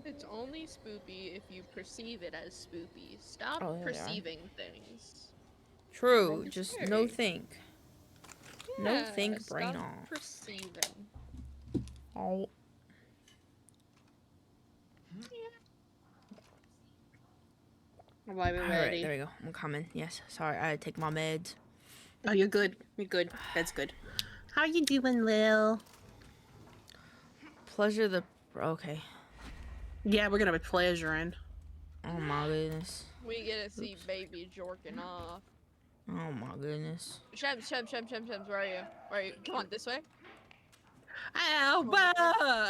It's only spoopy if you perceive it as spoopy. Stop Oh, there they are. perceiving things. True, just no Necessary. think. No Yeah, think, brain stop off. perceiving. Oh. Why we Alright, ready? there we go. I'm coming. Yes, sorry, I had to take my meds. Oh, you're good. You're good. That's good. How you doing, Lil? Pleasure the... Okay. Yeah, we're gonna be pleasuring. Oh my goodness. We get to see baby jorking off. Oh my goodness. Shems, where are you? Where are you? Come on, this way. Ow! Bah!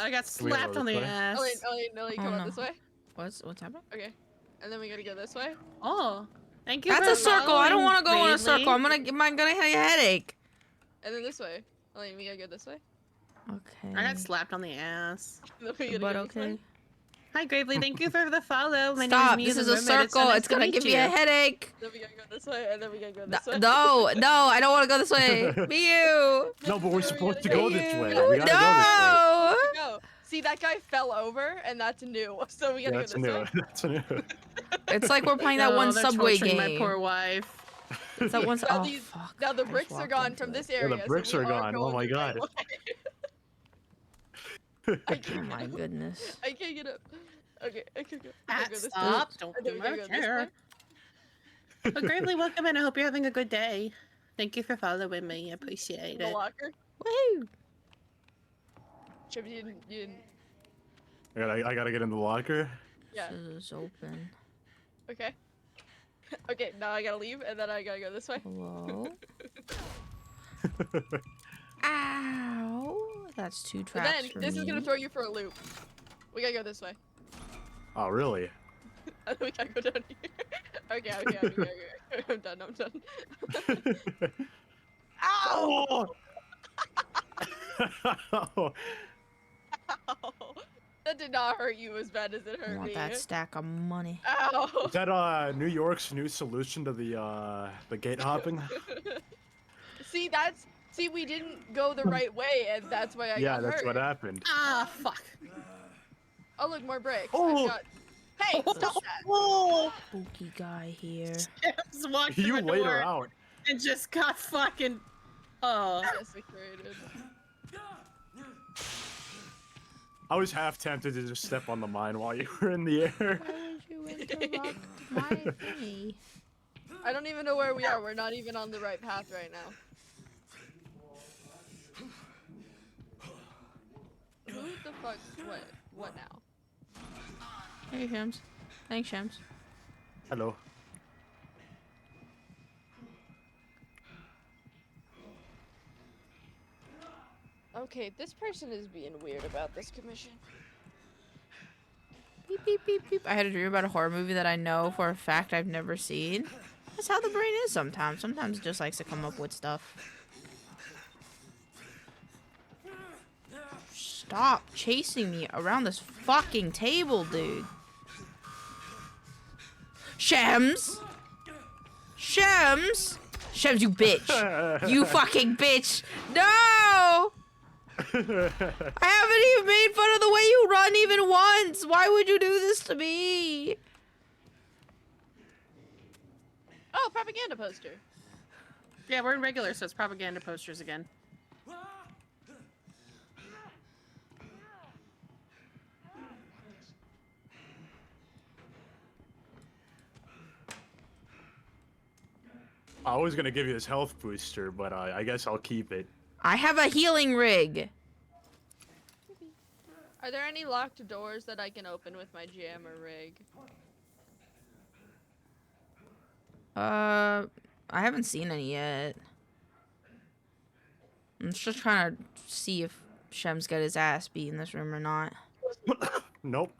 I got slapped on the ass. Ellie, Oh, come on no. this way. What's happening? Okay. And then we gotta go this way. Oh, thank you. That's for a circle. I don't want to go in a following, circle. I'm gonna have a headache. And then this way. Ellie, we gotta go this way. Okay. I got slapped on the ass. And then we gotta But go this way. okay. Hi, Gravely. Thank you for the follow. My Stop. name is This Mia is a the Mermaid. circle. nice It's to gonna meet give me you. a headache. Then we gotta go this way, and then we gotta go this way. No, I don't want to go this way. Be you. No, but we're supposed to gotta go go. this way. You. We gotta go this way. No. Go. See, that guy fell over, and that's new. So we Yeah, gotta that's go new. this way. That's new. It's like we're playing that Oh, one they're Subway torturing game. My poor wife. It's that one. Now, Oh these- fuck. now the I just bricks are walked gone into from it. this Yeah, area. the so bricks we are gone. going Oh my the right god. way. I Oh can't, my goodness. I can't get up. Okay, I can go. I Ah, can go this stop! way. Don't And do then we my gotta go this hair. way. But Gravely, welcome in. I hope you're having a good day. Thank you for following me. I appreciate The it. locker. Woo. Chip, you didn't. I gotta get in the locker. Yeah. This is open. Okay. Okay, now I gotta leave, and then I gotta go this way. Hello. Ow. That's two But traps then for this me. is gonna throw you for a loop. We gotta go this way. Oh, really? And then we gotta go down here. Okay. I'm done. Ow! Oh! That did not hurt you as bad as it I hurt want me. that stack of money. Ow! Is that New York's new solution to the gate hopping? See, we didn't go the right way, and that's why I Yeah, got that's hurt. what happened. Ah, fuck. Oh, look, more bricks. Oh. I've got... Hey, stop that! Oh! Spooky guy here. Just walked through You a laid door her out. and just got fucking. Oh. Desecrated. I was half tempted to just step on the mine while you were in the air. Why would you interrupt my thingy? I don't even know where we are. We're not even on the right path right now. Who the fuck? What now? Hey, Shams. Thanks, Shams. Hello. Okay, this person is being weird about this commission. Beep, beep, beep, beep. I had a dream about a horror movie that I know for a fact I've never seen. That's how the brain is sometimes. Sometimes it just likes to come up with stuff. Stop chasing me around this fucking table, dude. Shams! Shams! Shams, you bitch! You fucking bitch! No! I haven't even made fun of the way you run even once! Why would you do this to me? Oh, propaganda poster. Yeah, we're in regular, so it's propaganda posters again. I was gonna give you this health booster, but I guess I'll keep it. I have a healing rig. Are there any locked doors that I can open with my jammer rig? I haven't seen any yet. I'm just trying to see if Shem's got his ass beat in this room or not. Nope.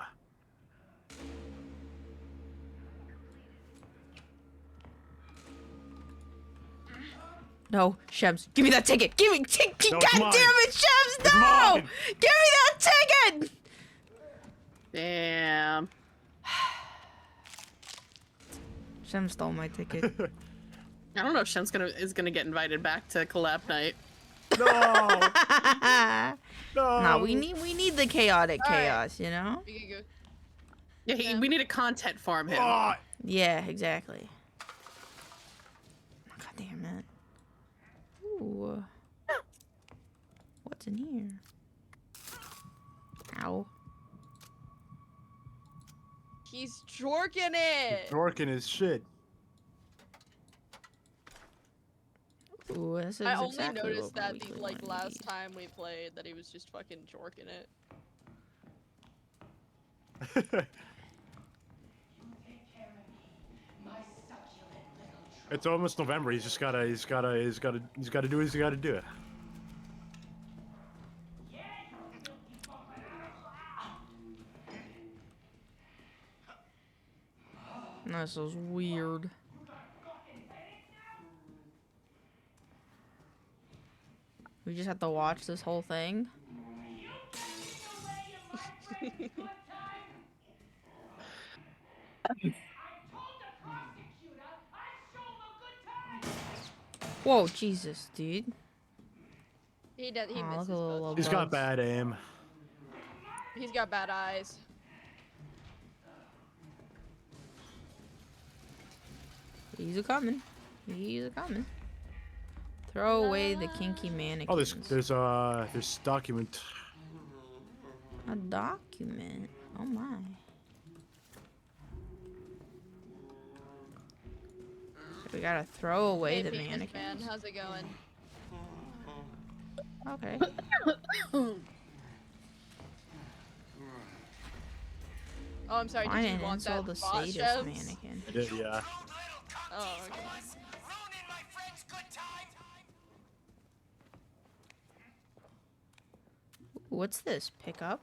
No, Shems, give me that ticket. Give me ticket. No, God it's damn mine. it, Shems, It's no! mine. Give me that ticket. Damn. Shem stole my ticket. I don't know if Shen's is gonna get invited back to collab night. No. No. Nah, we need the chaotic All right. chaos, you know? We can go. Yeah, Yeah. we need to content farm him. Oh, Yeah, exactly. God damn it. Ooh. What's in here? Ow. He's jorking it. Dorking his shit. Ooh, this is I only exactly noticed what that we the wanna last need. time we played that he was just fucking jorking it. It's almost November. He's gotta do what he's gotta do. This is weird. We just have to watch this whole thing. Whoa, Jesus, dude. He does. He Aw, misses. look at the Both. little He's got bugs. bad aim. He's got bad eyes. He's a coming. He's a coming. Throw away the kinky mannequins. Oh, there's document. A document. Oh my. So we gotta throw away Hey, the penis mannequins. man, how's it going? Okay. Oh, I'm sorry. Find Did and you want install that the bot sadist chefs? mannequin. Yeah. Oh, okay. Ruining my friend's good time. What's this? Pick up?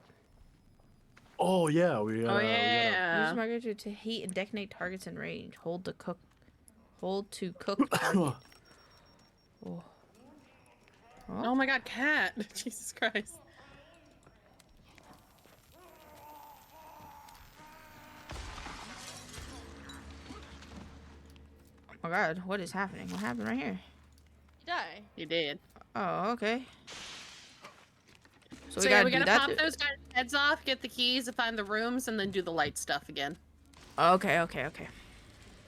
Oh yeah, we. Oh We yeah. Use marker to heat and detonate targets in range. Hold to cook. Hold to cook target. Oh. Oh my god, cat! Jesus Christ. Oh my god, what is happening? What happened right here? You die. You did. Oh, okay. So So we yeah, gotta we do gotta that. pop those guys' heads off, get the keys to find the rooms, and then do the light stuff again. Okay, okay, okay.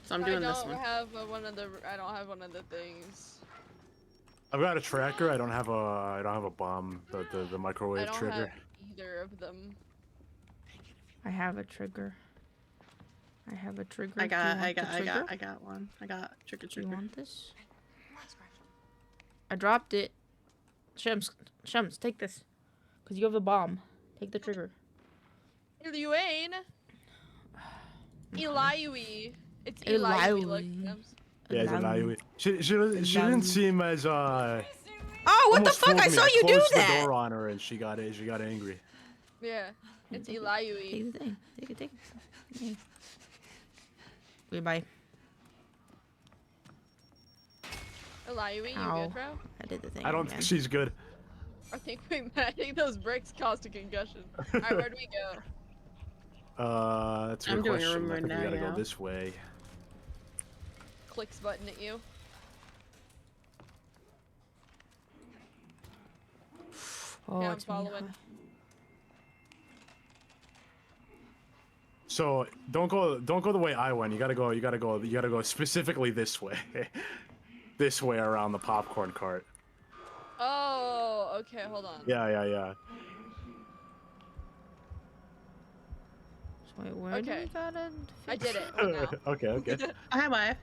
So I'm doing this one. I don't have one of the. I don't have one of the things. I've got a tracker. I don't have a bomb. The I microwave don't trigger. have either of them. I have a trigger. I have a trigger. I Do you got want the trigger? I got one. I got trigger Do you trigger. want this? I dropped it. Shems, take this. Cause you have a bomb. Take the trigger. Eliuane. Eliui. It's Eliui. Look. Eliui. Yeah, it's Allow an me. She Allow didn't me. seem as Oh, what the almost fuck! fooled I me. saw you do closed that. the door on her and she got angry. Yeah. It's Take it. Eliui. Take the thing. Take it. Yeah. Goodbye. Eliui, you Ow. good, bro? I did the thing. I don't again. think she's good. I think those bricks caused a concussion. Alright, where do we go? That's a I'm good doing a question. room I right think we now, gotta go yeah. this way. Clicks button at you. Oh, Yeah, I'm it's me. following. So don't go the way I went. You gotta go specifically this way. This way around the popcorn cart. Oh, okay, hold on. Yeah. So wait, where do Okay. we gotta? I did it. What now? Okay. Hi, wife.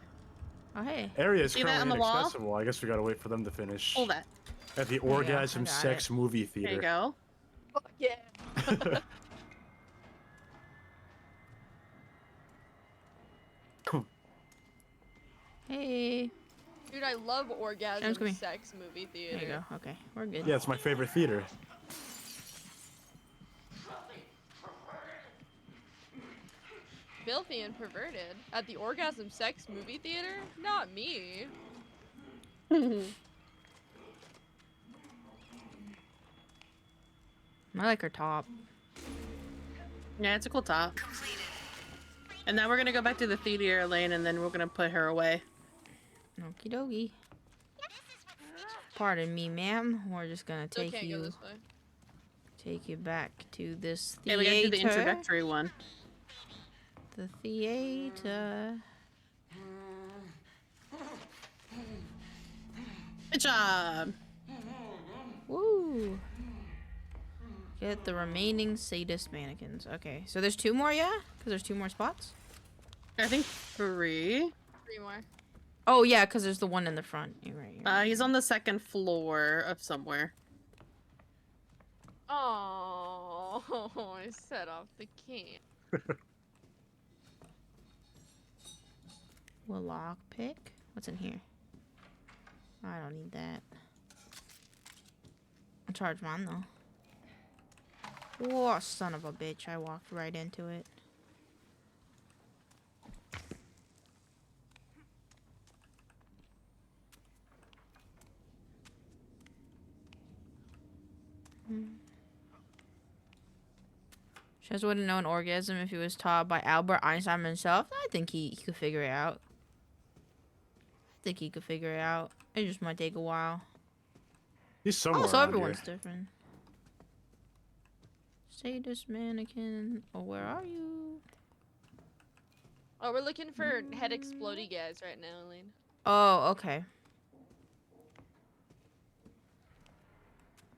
Oh, hey. Area is See that currently on the wall? inaccessible. I guess we gotta wait for them to finish. Hold that. At the you go, I Orgasm got Sex Movie There you Theater. go. Fuck yeah. Hey. Dude, I love James, orgasm come here. sex movie theater. There you go. Okay, we're good. Yeah, it's my favorite theater. Filthy and perverted. At the orgasm sex movie theater? Not me. I like her top. Yeah, it's a cool top. And now we're gonna go back to the theater lane, and then we're gonna put her away. Okie dokie. Pardon me, ma'am. We're just gonna Still take can't go you this way. back to this Okay, we theater. gotta do the introductory one. The theater. Good job. Woo. Get the remaining sadist mannequins. Okay, so there's 2 more, yeah? Because there's 2 more spots? I think 3. 3 more. Oh, yeah, because there's the one in the front. You're right. You're right. He's on the 2nd floor of somewhere. Oh, I set off the camp. A lockpick? What's in here? I don't need that. I'll charge mine, though. Oh, son of a bitch. I walked right into it. Just wouldn't know an orgasm if he was taught by Albert Einstein himself. I think he could figure it out. It just might take a while. He's somewhere Oh, so around everyone's here. different. Sadist mannequin. Oh, where are you? Oh, we're looking for head explodey guys right now, Elaine. Oh, okay.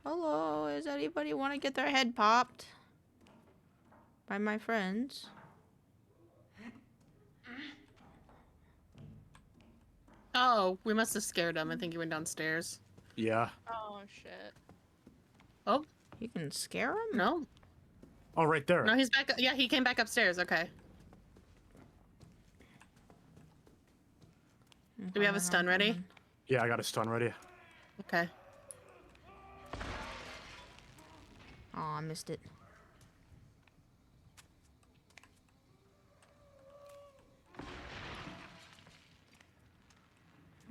Hello, does anybody want to get their head popped? By my friends. Oh, we must have scared him. I think he went downstairs. Yeah. Oh shit. Oh, You can scare him? no. Oh, right there. No, he's back. Yeah, he came back upstairs. Okay. Do we have a stun ready? Yeah, I got a stun ready. Okay. Oh, I missed it.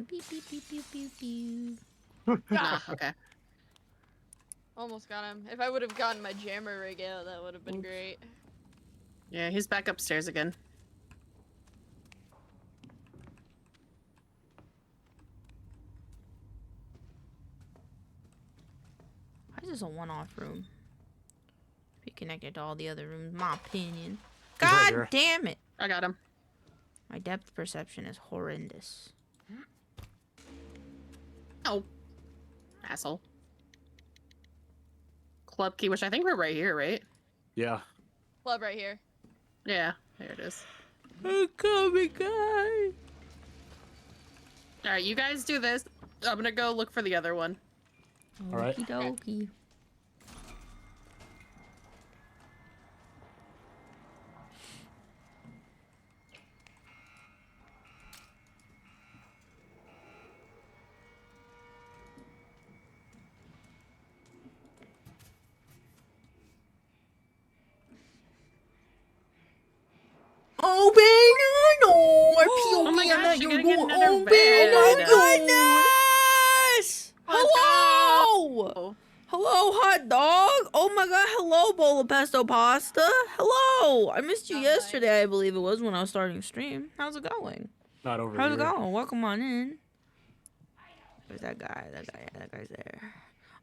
Beep, beep, beep, beep, beep, beep. Nah, okay. Almost got him. If I would have gotten my jammer rig out, that would have been great. Yeah, he's back upstairs again. Why is this a one-off room? Be connected to all the other rooms, my opinion. He's right God here. damn it! I got him. My depth perception is horrendous. Oh. Asshole. Club key, which I think we're right here, right? Yeah. Club right here. Yeah, there it is. I'm coming, guys. Alright, you guys do this. I'm gonna go look for the other one. All right. Okie dokie. Oh, baby, I know. I Oh my puking gosh, at you're your gonna get door. another Oh, baby, bed. oh, goodness. Let's Hello. go. Hello, hot dog. Oh my god, hello, bowl of pesto pasta. Hello. I missed you Hi. yesterday, I believe it was, when I was starting stream. How's it going? Not over How's here. it going? Welcome on in. Where's that guy? That guy's there.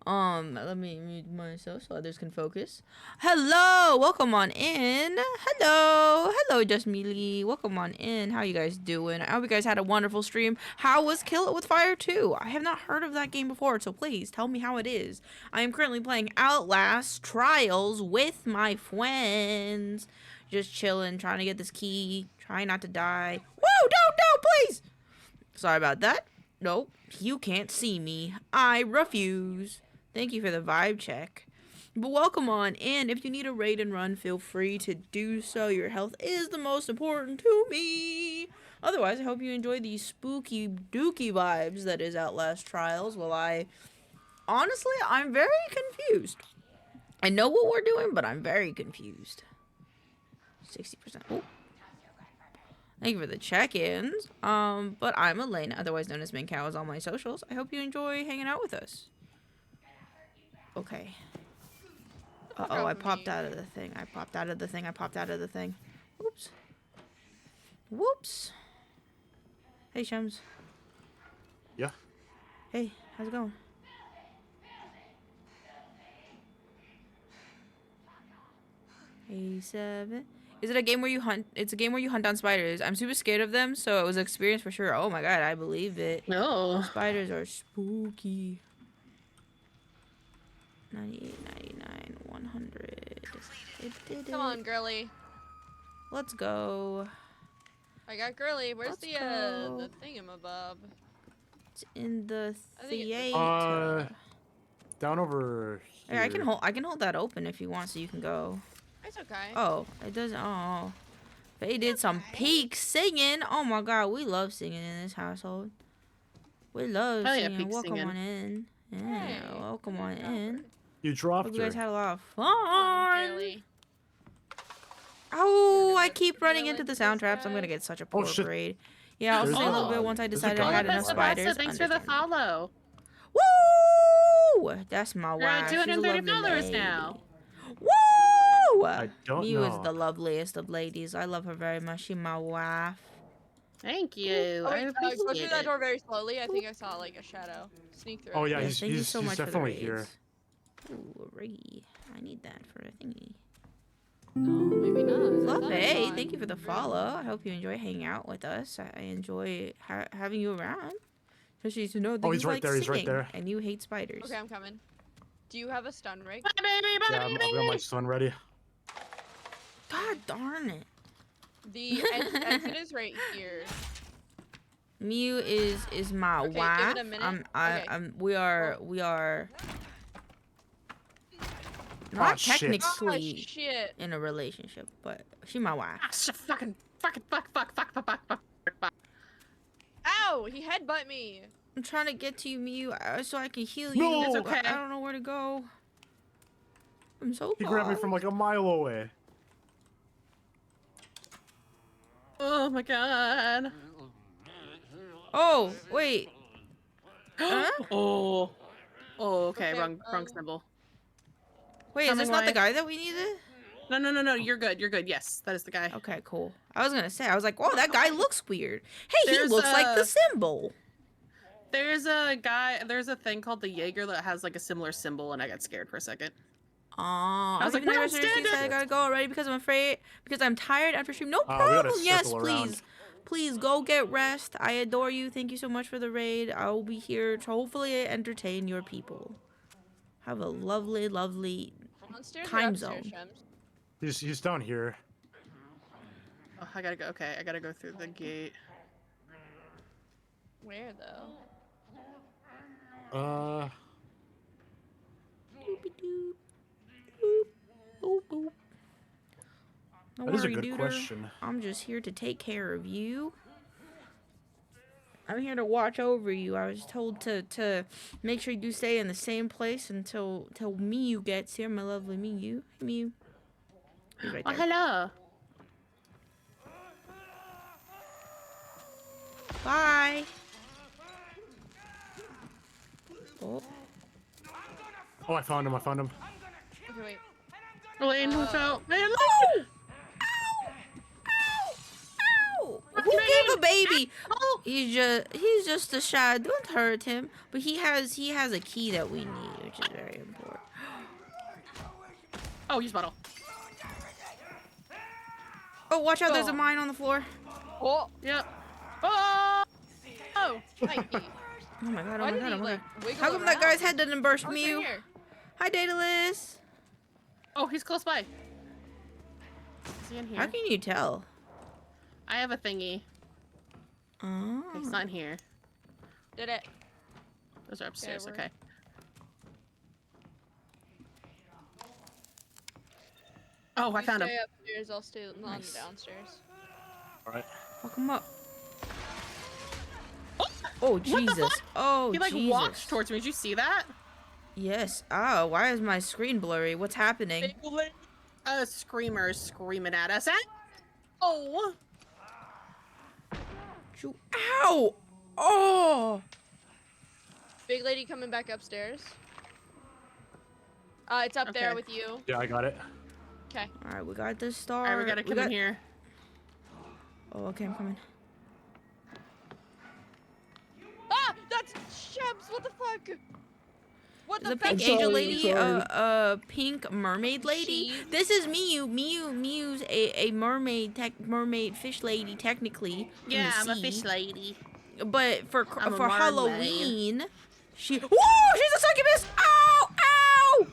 Let me mute myself so others can focus. Hello, welcome on in. Hello, Just Mealy. Welcome on in. How you guys doing? I hope you guys had a wonderful stream. How was Kill It with Fire 2? I have not heard of that game before, so please tell me how it is. I am currently playing Outlast Trials with my friends. Just chilling, trying to get this key, trying not to die. Whoa, no, please! Sorry about that. Nope, you can't see me. I refuse. Thank you for the vibe check. But welcome on in. If you need a raid and run, feel free to do so. Your health is the most important to me. Otherwise, I hope you enjoy these spooky dookie vibes that is Outlast Trials. Well, honestly, I'm very confused. I know what we're doing, but I'm very confused. 60%. Oh. Thank you for the check-ins. But I'm Elena, otherwise known as maincoow on all my socials. I hope you enjoy hanging out with us. Okay. Uh-oh, I popped out of the thing. I popped out of the thing. Oops. Whoops. Hey, Shams. Yeah. Hey, how's it going? A7. Is it a game where you hunt? It's a game where you hunt down spiders. I'm super scared of them, so it was an experience for sure. Oh my god, I believe it. No. Spiders are spooky. 98, 99, 100. It did Come on, girly. Let's go. I got girly. Where's Let's the go. thingamabob? It's in the I think it's theater. Down over here. Hey, I can hold that open if you want, so you can go. It's okay. Oh, it doesn't. Oh, they did some peak singing. Oh my god, we love singing in this household. We love Hell yeah, singing. peak Welcome singing. on in. Yeah, Hey, welcome on in. You dropped Hope you guys her. had a lot of Come on, fun. girly. Oh, I gonna keep running drill into the into sound this traps. I'm guy? gonna get such a poor shit. grade. Yeah, I'll There's say a little a- bit once I there's a decided I guy had there. enough Pasta, spiders. Thanks for the Understandable. follow. Woo! That's my You're at wife. She's a 230 lovely followers lady. now. Woo! I don't Miu is know. the loveliest of ladies. I love her very much. She's my wife. Thank you. Oh, I wait, go through appreciate that it. door very slowly. I think I saw like a shadow sneak through. Oh yeah, Yes, thank you so he's much for the definitely raids. here. Ooh, a riggy. I need that for a thingy. No, maybe not. I Love, thought I hey, saw thank you him. for the follow. I hope you enjoy hanging out with us. I enjoy having you around. Especially to know that Oh, you he's right like there, he's right singing there. and you hate spiders. Okay, I'm coming. Do you have a stun rig? Bye, baby, bye, Yeah, I've got my son ready. God darn it. The exit is right here. Miu is my Okay, give wife. it a minute. Okay. We are not shit. technically Oh, shit. in a relationship, but she's my wife. Ah, fuck. Ow! He headbutt me. I'm trying to get to you, Miu, so I can heal No! you. It's but okay. I don't know where to go. I'm so He grabbed me lost. from like a mile away. Oh my god. Oh, wait. Huh? Oh. Oh, okay. Okay, Wrong symbol. Wait, is this Coming not the way. guy that we needed? No. You're good. Yes, that is the guy. Okay, cool. I was gonna say, I was like, whoa, that guy looks weird. Hey, he There's looks like the a- symbol. There's a thing called the Jaeger that has like a similar symbol, and I got scared for a second. I was like, "No, "No, seriously, stand I up." gotta go already because I'm afraid, because I'm tired after stream. No We gotta problem. Yes, circle please. around. Please go get rest. I adore you. Thank you so much for the raid. I will be here to hopefully entertain your people. Have a lovely, lovely Downstairs or time upstairs, zone. Shems? He's down here. Oh, I gotta go. Okay, I gotta go through the gate. Where though? Doopy-doop. Boop. Boop, boop. Don't That is a worry, good duder. question. I'm just here to take care of you. I'm here to watch over you. I was told to make sure you stay in the same place until Miu gets here. My lovely Miu. Hey, Miu. He's right Oh, there. hello. Bye. Oh. Oh, I found him. Okay, wait. Elaine, watch out. Man, Ow! Ow! Who gave a baby? Oh! He's just a shy. Don't hurt him. But he has a key that we need, which is very important. Oh, use bottle. Oh, watch out! There's a Oh. mine on the floor. Oh, Yep. Oh! Oh! Mikey. Oh my god! Oh Why my did god! he Oh my like god! wiggle How come that guy's around? head didn't burst, Oh, it's Miu? right here. Hi, Daedalus. Oh, he's close by. Is he in here? How can you tell? I have a thingy. Oh. Okay, he's not in here. Did it? Those are upstairs. we're- Okay. Oh, I You found him. stay upstairs, I'll stay on Nice. the downstairs. All right. Fuck him up. Oh the Jesus! fuck? Oh He like Jesus! walked towards me. Did you see that? Yes. Oh, why is my screen blurry? What's happening? A screamer screaming at us. Oh! Ow! Oh! Big lady coming back upstairs. It's up there Okay. with you. Yeah, I got it. Okay. All right, we got the star. Alright, we gotta come in here. Oh, okay, I'm coming. Ah, that's Shebs. What the fuck? What The the pink fuck? angel sorry, lady, sorry. pink mermaid lady. She- This is Mew's a mermaid fish lady technically. From Yeah, the I'm a sea. fish lady. But for I'm a for mermaid. Halloween, she. Whoa! She's a succubus! Ow! Ow!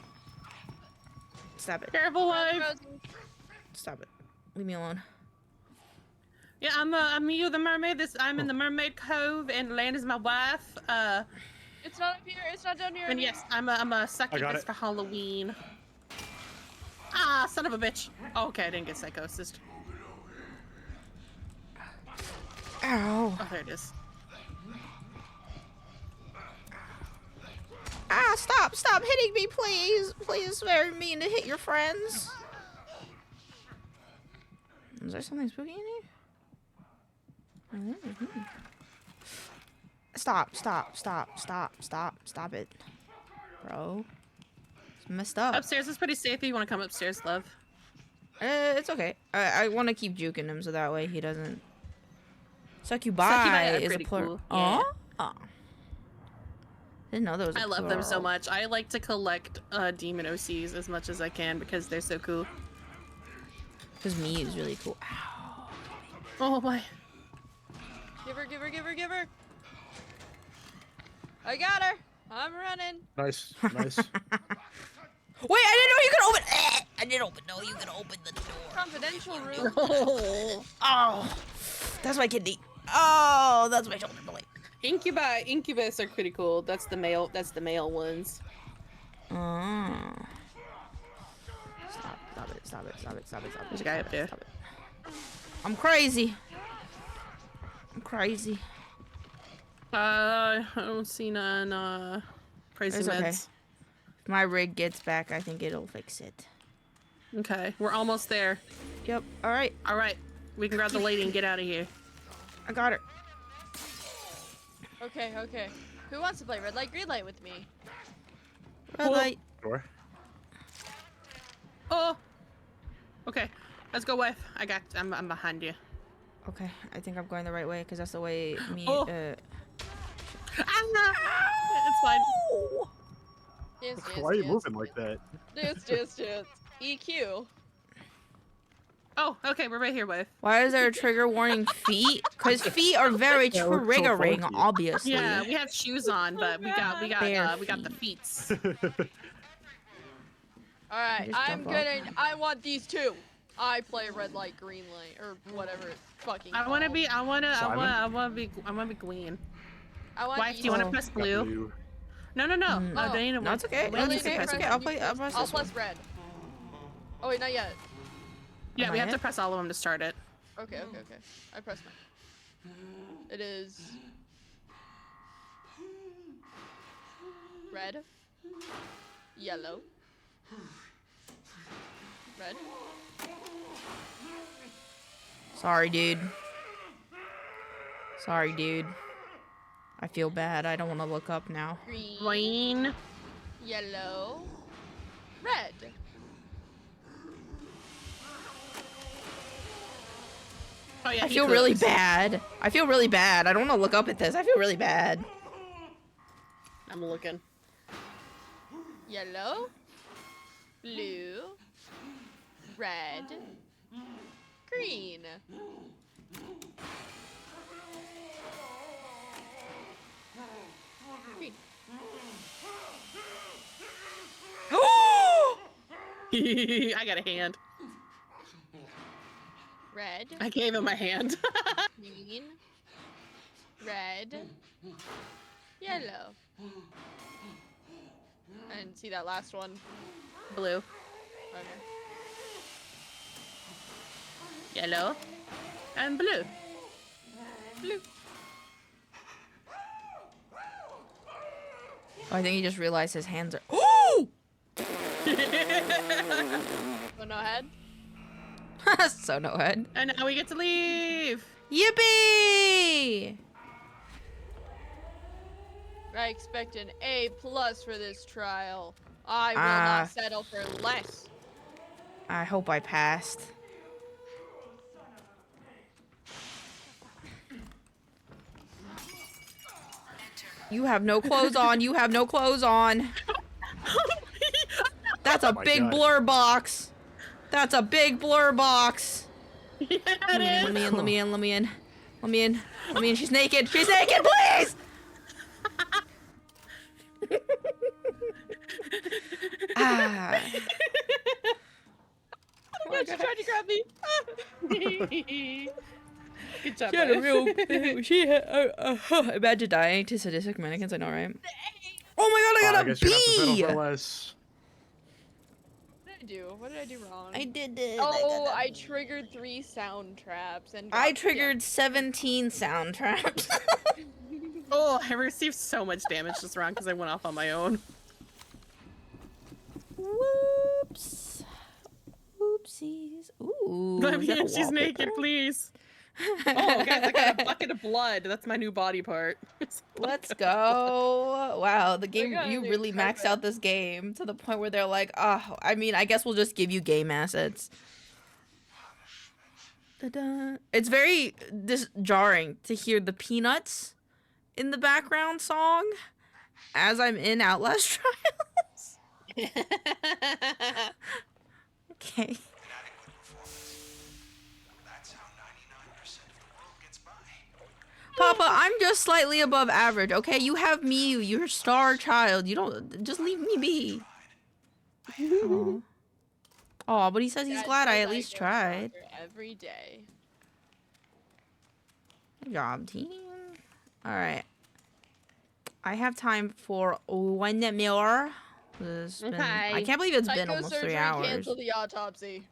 Stop it! Careful, wife. Stop it! Leave me alone. Yeah, I'm you, the mermaid. I'm in the Mermaid Cove, and Land is my wife. It's not up here. It's not down here. And yes, I'm a succubus it. for Halloween. Ah, son of a bitch. Oh, okay, I didn't get psychosis. Ow! Oh, there it is. Ah! Stop hitting me, please! Please, it's very mean to hit your friends. Is there something spooky in here? Stop it. Bro. It's messed up. Upstairs is pretty safe if you want to come upstairs, love. It's okay. I want to keep juking him so that way he doesn't... Succubi Succubi are is a pretty plural. cool, yeah. Oh. Didn't know there was a I love them so plural. much. I like to collect demon OCs as much as I can because they're so cool. Because me is really cool. Ow. Oh my. Give her, give her, give her, give her. I got her. I'm running. Nice, nice. Wait, I didn't know you could open... I didn't know you could open the door. Confidential room. Oh. That's my kidney. Oh, that's my shoulder blade. Incubus are pretty cool. That's the male ones. Oh. Stop it. There's a guy up there. Stop it. I'm crazy. I don't see none, crazy It's okay. meds. If my rig gets back, I think it'll fix it. Okay, we're almost there. Yep. Alright. Alright, we can grab the lady and get out of here. I got her. Okay, okay. Who wants to play red light, green light with me? Red light. Sure. Oh! Okay, let's go, wife. I'm behind you. Okay, I think I'm going the right way because that's the way me. Oh. It's fine. Dance, Why are you moving like that? Dance. EQ. Oh, okay, we're right here, wife. Why is there a trigger warning feet? Because feet are very Yeah, we're so triggering, funky. obviously. Yeah, we have shoes on, but we got Bare the feet. feet. Alright, Just I'm jump up. gonna. I want these two. I play red light, green light, or whatever it's fucking. I want to called. be Gwen. I want Wife, these do you want to Oh. press Got blue? blue. No. Oh. Dana, No, it's okay. Elena It's needs to okay. press It's it. okay. I'll press I'll this one. press red. Oh wait, not yet. Yeah, Am we I have to it? press all of them to start it. Okay. I pressed mine. It is red, yellow, red. Sorry, dude. I feel bad. I don't want to look up now. Green, Green. yellow, red. Oh yeah, I he feel really cooks. bad. I don't want to look up at this. I feel really bad. I'm looking. Yellow, blue, red, green. Green. I got a hand. Red, I gave him a hand. green, red, yellow. I didn't see that last one. Blue. Okay. Yellow. And blue. Blue. Oh, I think he just realized his hands are. Oh! Oh, no head? So no head. And now we get to leave. Yippee! I expect an A+ for this trial. I will Ah. not settle for less. I hope I passed. You have no clothes on. You have no clothes on. That's a my big God. blur box. That's a big blur box. Yeah, Let me in, it let me is. in, let me in, let me in. Let me in. Let me in. She's naked. She's naked, please! Ah. Oh my god, she tried to grab me. Good job, She had a Maya. real. She had. Imagine dying to sadistic mannequins. I know, right? Oh my god! I I got a guess you're gonna have to B. settle for less. What did I do? What did I do wrong? I did it. Oh, I triggered 3 sound traps and I got triggered 17 sound traps. Oh, I received so much damage this round because I went off on my own. Whoops. Oopsies. Ooh. Let is me that a in, she's naked, wallpaper? please. Oh, guys, I got a bucket of blood. That's my new body part. Let's go. Wow, the game, got a you new really maxed carpet. out this game to the point where they're like, oh, I mean, I guess we'll just give you game assets. Da-da. It's very jarring to hear the Peanuts in the background song as I'm in Outlast Trials. Okay. Inadequate performance. That's how 99% of the world gets by. Papa, I'm just slightly above average, okay? You have me, you're a star child. You don't, just leave me be. Oh. Oh, but he says he's Dad glad I says at least get tried. stronger every day. Good job, team. Alright. I have time for one more. I can't believe it's been almost 3 hours. Cancel the autopsy.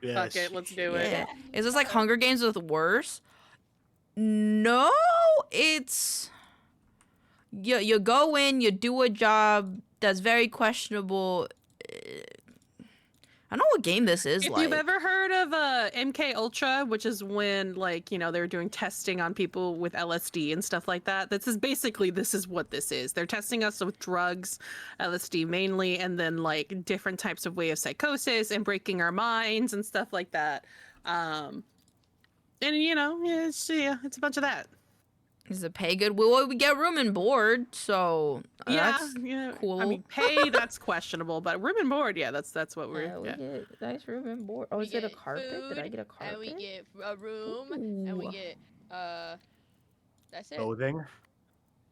Yes. Fuck it, let's do it. Yeah. Is this like Hunger Games with worse? No, it's you go in, you do a job that's very questionable. I don't know what game this is If like. you've ever heard of MK Ultra, which is when, like, you know, they were doing testing on people with LSD and stuff like that. This is what this is. They're testing us with drugs, LSD mainly, and then like different types of way of psychosis and breaking our minds and stuff like that. And you know, it's a bunch of that. Is it pay good? Well, we get room and board, so that's cool. I mean, pay that's questionable, but room and board, yeah, that's what we're. we get nice room and board. Oh, We is it a get carpet? Did I food, get a carpet? And we get a room, and we Ooh. get that's it. Clothing.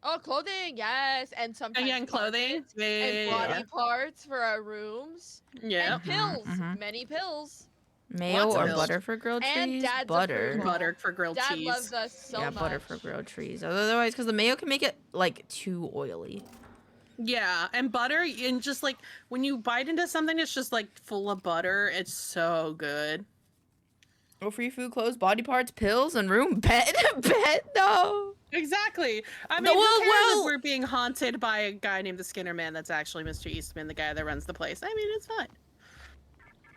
Oh, clothing, yes, and sometimes and clothing, carpets and body parts for our rooms. Yeah. And pills, mhm. many pills. Mayo Lots of or pills. butter for grilled And cheese? Dad's Butter. approval. Butter for grilled Dad cheese. loves us so Yeah, much. butter for grilled cheese. Otherwise, because the mayo can make it like too oily. Yeah, and butter, and just like when you bite into something that's just like full of butter, it's so good. No free food, clothes, body parts, pills, and room. Bed. No. Exactly. I No, mean, who cares well- if we're being haunted by a guy named the Skinner Man that's actually Mr. Eastman, the guy that runs the place? I mean, it's fine.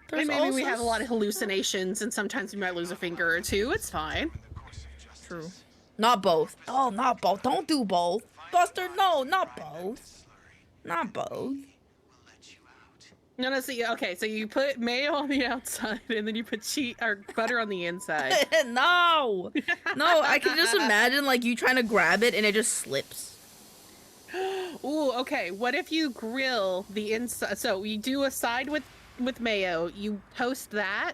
There's And maybe we also have a lot of hallucinations, and sometimes we might lose a finger or two. It's fine. True. Not both. Oh, not both. Don't do both. Buster, no, not both. Not both. No, see, okay, so you put mayo on the outside, and then you put cheese or butter on the inside. No. No, I can just imagine like you trying to grab it and it just slips. Ooh, okay. What if you grill the inside? So you do a side with mayo, you toast that,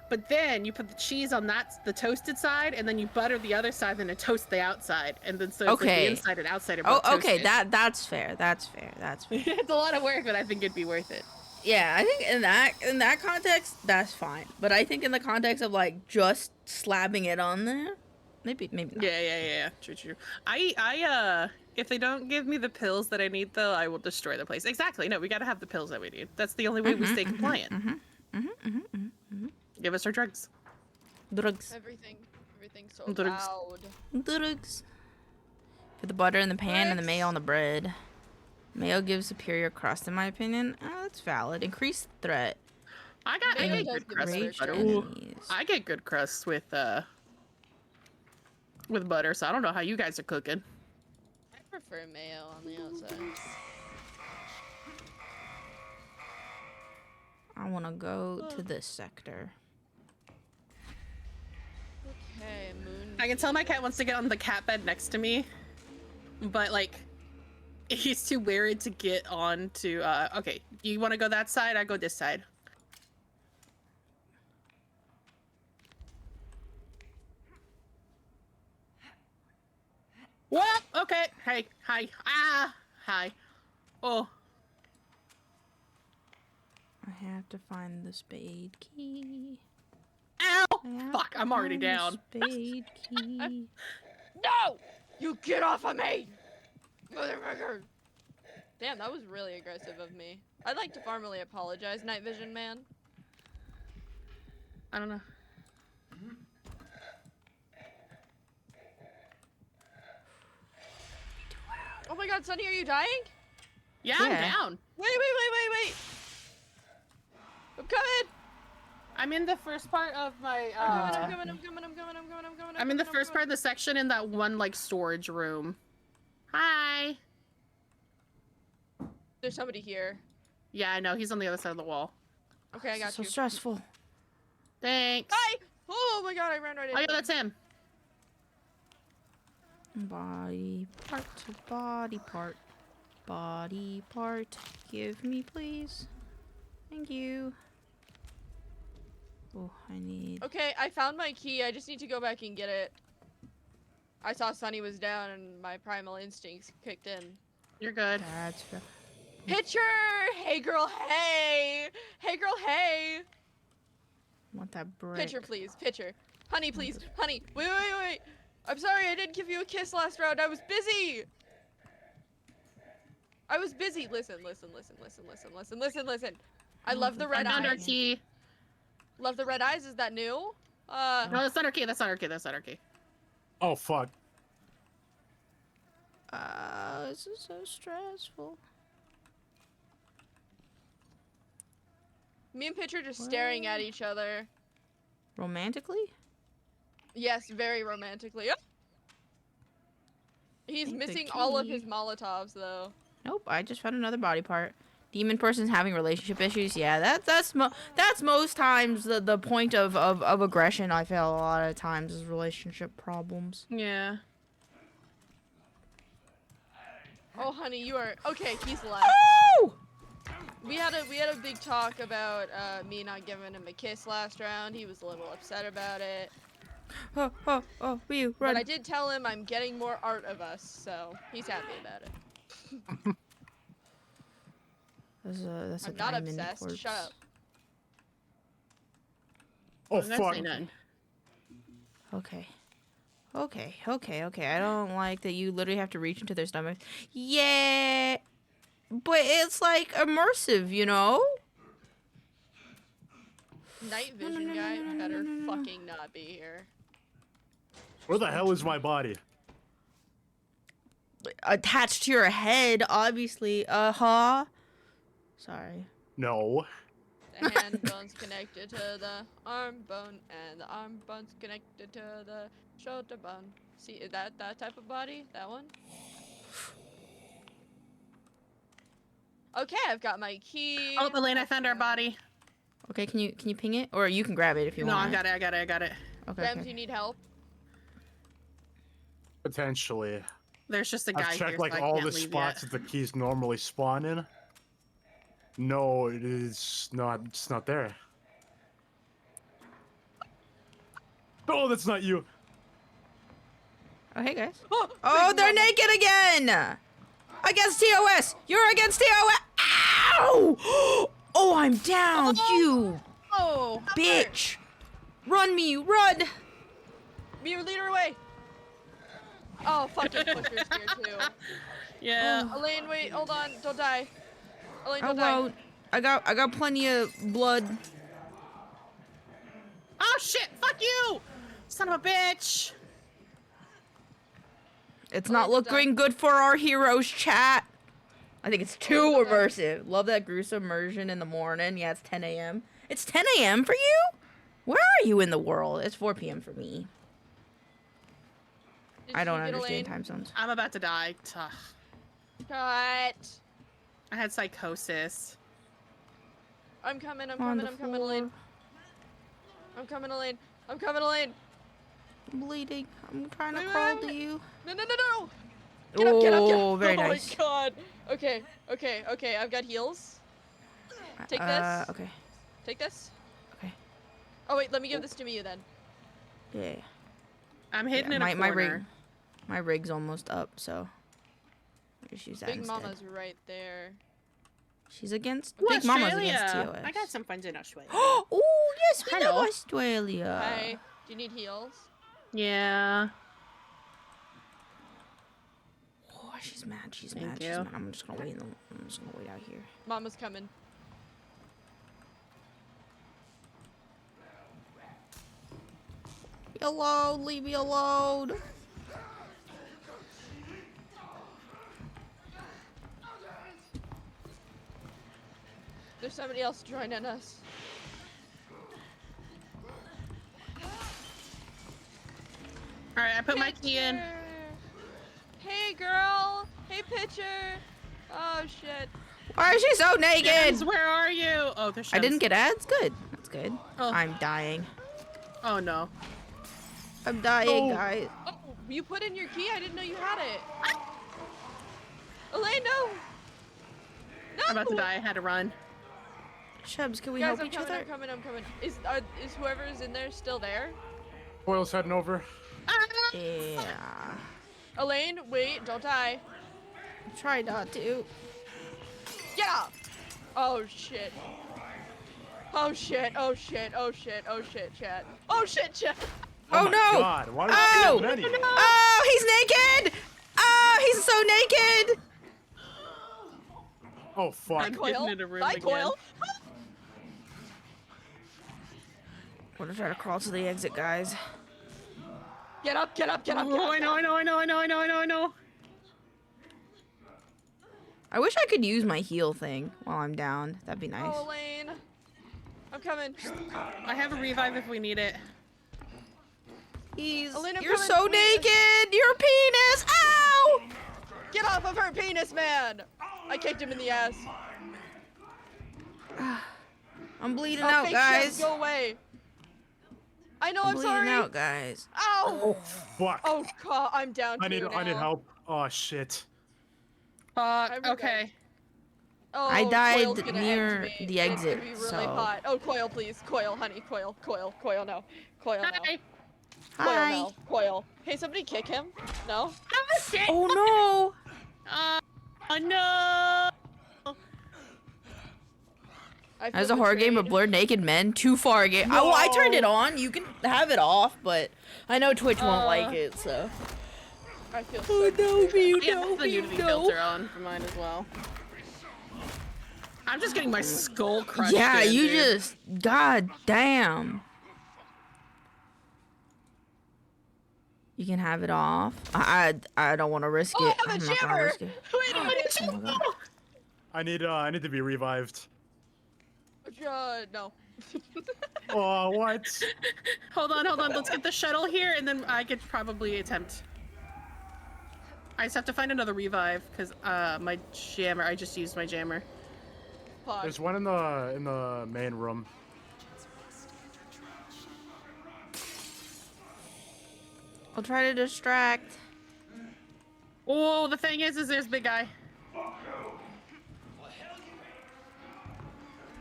but then you put the cheese on the toasted side, and then you butter the other side, then you toast the outside, and then so it's like Okay. the inside and outside are Oh, both okay. toasted. That's fair. That's fair. It's a lot of work, but I think it'd be worth it. Yeah, I think in that context, that's fine. But I think in the context of like just slapping it on there, maybe not. Yeah. True. I if they don't give me the pills that I need, though, I will destroy the place. Exactly. No, we gotta have the pills that we need. That's the only way we stay compliant. Give us our drugs. Drugs. Everything's so Drugs. loud. Drugs. Put the butter in the pan and the mayo on the bread. Mayo gives superior crust, in my opinion. That's valid. Increased threat. I Mayo get does good give crust us with butter. nutrition. Ooh, Enemies. I get good crusts with butter, so I don't know how you guys are cooking. I prefer mayo on the outside. I want to go to this sector. Okay, moon. I can tell my cat wants to get on the cat bed next to me. but like he's too weary to get on to. Okay, you want to go that side? I go this side. What? Okay. Hey. Hi. Ah. Hi. Oh. I have to find the spade key. Ow! I have Fuck, to I'm already find the down. Spade key. No! You get off of me! Motherfucker! Damn, that was really aggressive of me. I'd like to formally apologize, Night Vision Man. I don't know. Oh my god, Sunny, are you dying? Yeah, I'm Yeah. down. Wait! I'm coming! I'm in the first part of my. I'm coming. I'm in the first part of the section in that one like storage room. Hi. There's somebody here. Yeah, I know. He's on the other side of the wall. Okay, I got so you. stressful. Thanks. Hi! Oh my god, I ran right Oh into yeah, that's him. Body part to body part. Body part. Give me, please. Thank you. Oh, I need. Okay, I found my key. I just need to go back and get it. I saw Sunny was down and my primal instincts kicked in. You're good. That's fair. Pitcher! Hey girl, hey! Hey girl, hey! Want that brick? Pitcher, please, pitcher. Honey, please, honey. Wait. I'm sorry, I didn't give you a kiss last round. I was busy. Listen. I love the red I found our eyes. key. Love the red eyes. Is that new? No, that's not our key. That's not our key. That's not our key. Oh fuck. This is so stressful. Me and Pitcher just staring at each other. Romantically? Yes, very romantically. He's Think the missing all of key. his Molotovs though. Nope, I just found another body part. Demon person's having relationship issues. Yeah, that's most times the point of aggression. I feel a lot of times is relationship problems. Yeah. Oh, honey, you are okay. He's left. Oh! We had a big talk about me not giving him a kiss last round. He was a little upset about it. Oh, you But run. I did tell him I'm getting more art of us, so he's happy about it. That's a I'm not diamond obsessed. quartz. Shut up. Oh I'm not fuck. saying nothing. Okay. I don't like that you literally have to reach into their stomach. Yeah, but it's like immersive, you know? Night vision guy better fucking not be here. Where the hell is my body? Attached to your head, obviously. Sorry. No. The hand bone's connected to the arm bone, and the arm bone's connected to the shoulder bone. See, is that type of body? That one? Okay, I've got my key. Oh, Elaine, I found our body. Okay, can you ping it, or you can grab it if you No, want. I got it. Okay. Gems, you need help? Potentially. There's just a guy I've here, checked so like I all can't the leave spots yet. that the keys normally spawn in. No, it is not. It's not there. Oh, that's not you. Oh, hey guys. Oh, Oh, they're naked again! Against TOS! You're against TOS! Ow! Oh, I'm down, you Oh, bitch! Run me, run! Me, lead her away. Oh, fucking Pusher's here too. Yeah. Elaine, wait, hold on, don't die. Elaine, I don't die. won't. I got plenty of blood. Oh shit! Fuck you! Son of a bitch! It's Oh, not it's looking good for our heroes, chat. I think it's too Oh, it's done. immersive. Love that gruesome immersion in the morning. Yeah, it's 10 a.m. It's 10 a.m. for you? Where are you in the world? It's 4 p.m. for me. Did I don't you get understand Elaine? time zones. I'm about to die. Ugh. Cut. I had psychosis. I'm coming, I'm On coming, the I'm coming, Elaine. floor. I'm coming, Elaine. I'm coming, Elaine. I'm bleeding. I'm trying to Wait, crawl wait, to wait. you. No. Get up, get up, get up. Oh, very oh nice. my god. Okay, okay, okay. I've got heals. Take this. Okay. Take this. Okay. Oh wait, let me give this to me then. Yeah. I'm hidden Yeah, in a my rig, corner. my rig's almost up, so I just use that Big instead. Mama's right there. She's against Ooh, Big Mama's against Australia. TOS. I got some friends in Australia. Oh yes, we Hello. love Australia. Hi. Do you need heals? Yeah. Oh, she's mad. She's Thank mad. She's you. mad. I'm just gonna wait. I'm just gonna wait out here. Mama's coming. Leave me alone. Leave me alone. There's somebody else joining us. All right, I put my key in. Pitcher. Hey girl. Hey pitcher. Oh shit. Why is she so naked? James, where are you? Oh, there's. I didn't Shem's. get ads. Good. That's good. Oh. I'm dying. Oh no. I'm dying, Oh. guys. Oh, you put in your key? I didn't know you had it. Elaine, no. No. I'm about to die. I had to run. Shubs, can we Guys, help I'm each coming, other? I'm coming, I'm coming. Is whoever is in there still there? Coil's heading over. Yeah. Elaine, wait, don't die. Try not to. Get up! Oh shit. Oh shit, oh shit, oh shit, oh shit, chat. Oh shit, chat. Oh, my no! God, why are there Oh! so many? Oh, he's naked! Oh, he's so naked! Oh fuck. I'm Coil. hidden in a room Bye, again. Coil. I'm gonna try to crawl to the exit, guys. Get up, get up, get up, get Oh, up. I know, I know, I know, I know, I know, I know, I know. I wish I could use my heal thing while I'm down. That'd be nice. Oh, Elaine. I'm coming. I have a revive if we need it. Elaine, I'm You're coming. so Wait, naked! Your penis! Ow! Get off of her penis, man! I kicked him in the ass. I'm bleeding Oh, out, fake guys. Chef, go away. I know, I'm I'm bleeding sorry. out, guys. Ow! Fuck. Oh god, I'm down I need too I need now. help. Oh shit. I'm Okay. Oh, I died Coil's gonna near end me. the It's exit, gonna be really so- hot. Oh, Coil, please. Coil, honey. Coil, Coil, Coil, no. Coil, no. Hi. Coil, Hi. no. Coil. Hey, somebody kick him? No? Oh Oh no! I no! feel As a horror game of betrayed. blurred naked men, too far game. Oh, well, I turned it on. You can have it off, but I know Twitch won't like it, so. I feel Oh so no, betrayed. me, Yeah, no, that's the me, nudity no. filter on for mine as well. I'm just getting my skull crushed. Yeah, in, you dude. just. God damn. You can have it off. I don't want to risk Oh, it. I have a I'm not gonna jammer! risk it. Wait a minute! Oh my God. I need to be revived. No. Oh what? Hold on, hold on. Let's get the shuttle here, and then I could probably attempt. I just have to find another revive because my jammer. I just used my jammer. Fuck. There's one in the main room. I'll try to distract. Oh, the thing is there's big guy.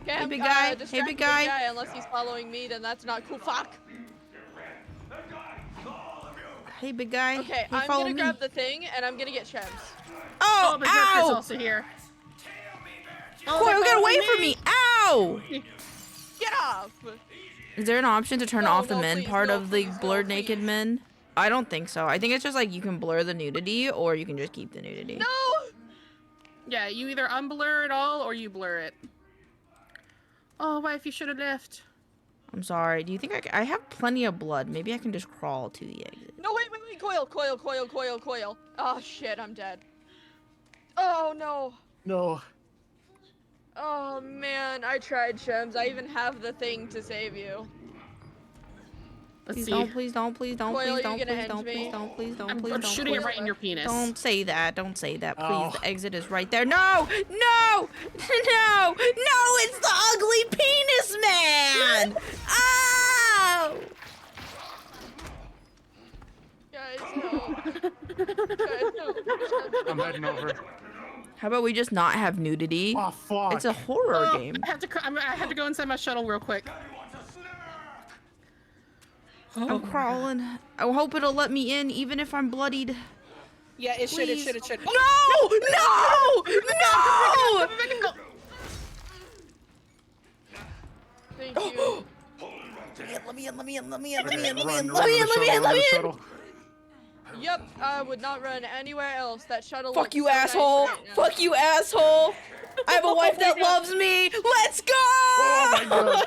Okay, Hey, big guy. Hey, distract big the guy. Unless he's following me, then that's not cool. Fuck. Hey, big guy. Okay, Hey, I'm follow gonna me. grab the thing, and I'm gonna get Shems. Oh, but Berserker's ow! also here. Oh, Coil, they're get away following from me! Ow! Get off! Is there an option to turn No, off the no, men please, part no, of the please, no, blurred naked please. men? I don't think so. I think it's just like you can blur the nudity or you can just keep the nudity. No! Yeah, you either unblur it all or you blur it. Oh, wife, you should have left. I'm sorry. Do you think I have plenty of blood? Maybe I can just crawl to the exit. No, wait, Coil, Coil, Coil, Coil, Coil. Oh shit, I'm dead. Oh no. No. Oh man, I tried, Shems. I even have the thing to save you. Let's Please see. don't, please don't, please don't, Coil, please you don't, gonna please end don't, me? please don't, please don't, I'm please don't. shooting it please right in your penis. Don't say that. Don't say that. Please, Ow. the exit is right there. No! No! No! No! It's the ugly penis man! Oh! Guys, no. Guys, no. I'm heading over. How about we just not have nudity? Oh fuck! It's a horror game. I have to go inside my shuttle real quick. I'm crawling. I hope it'll let me in, even if I'm bloodied. Yeah, it should. Please. It should. No! No! No! Thank you. Let me in. Let me in. Let me in. Okay, Let me in. Let me run, in. run Let me to in. the Let me in. shuttle, Let run to me the in. shuttle. Yep, I would not run anywhere else. That shuttle. Fuck looks you, so nice asshole. right now. Fuck you, asshole. I have a wife that loves me. Let's go! Oh my god!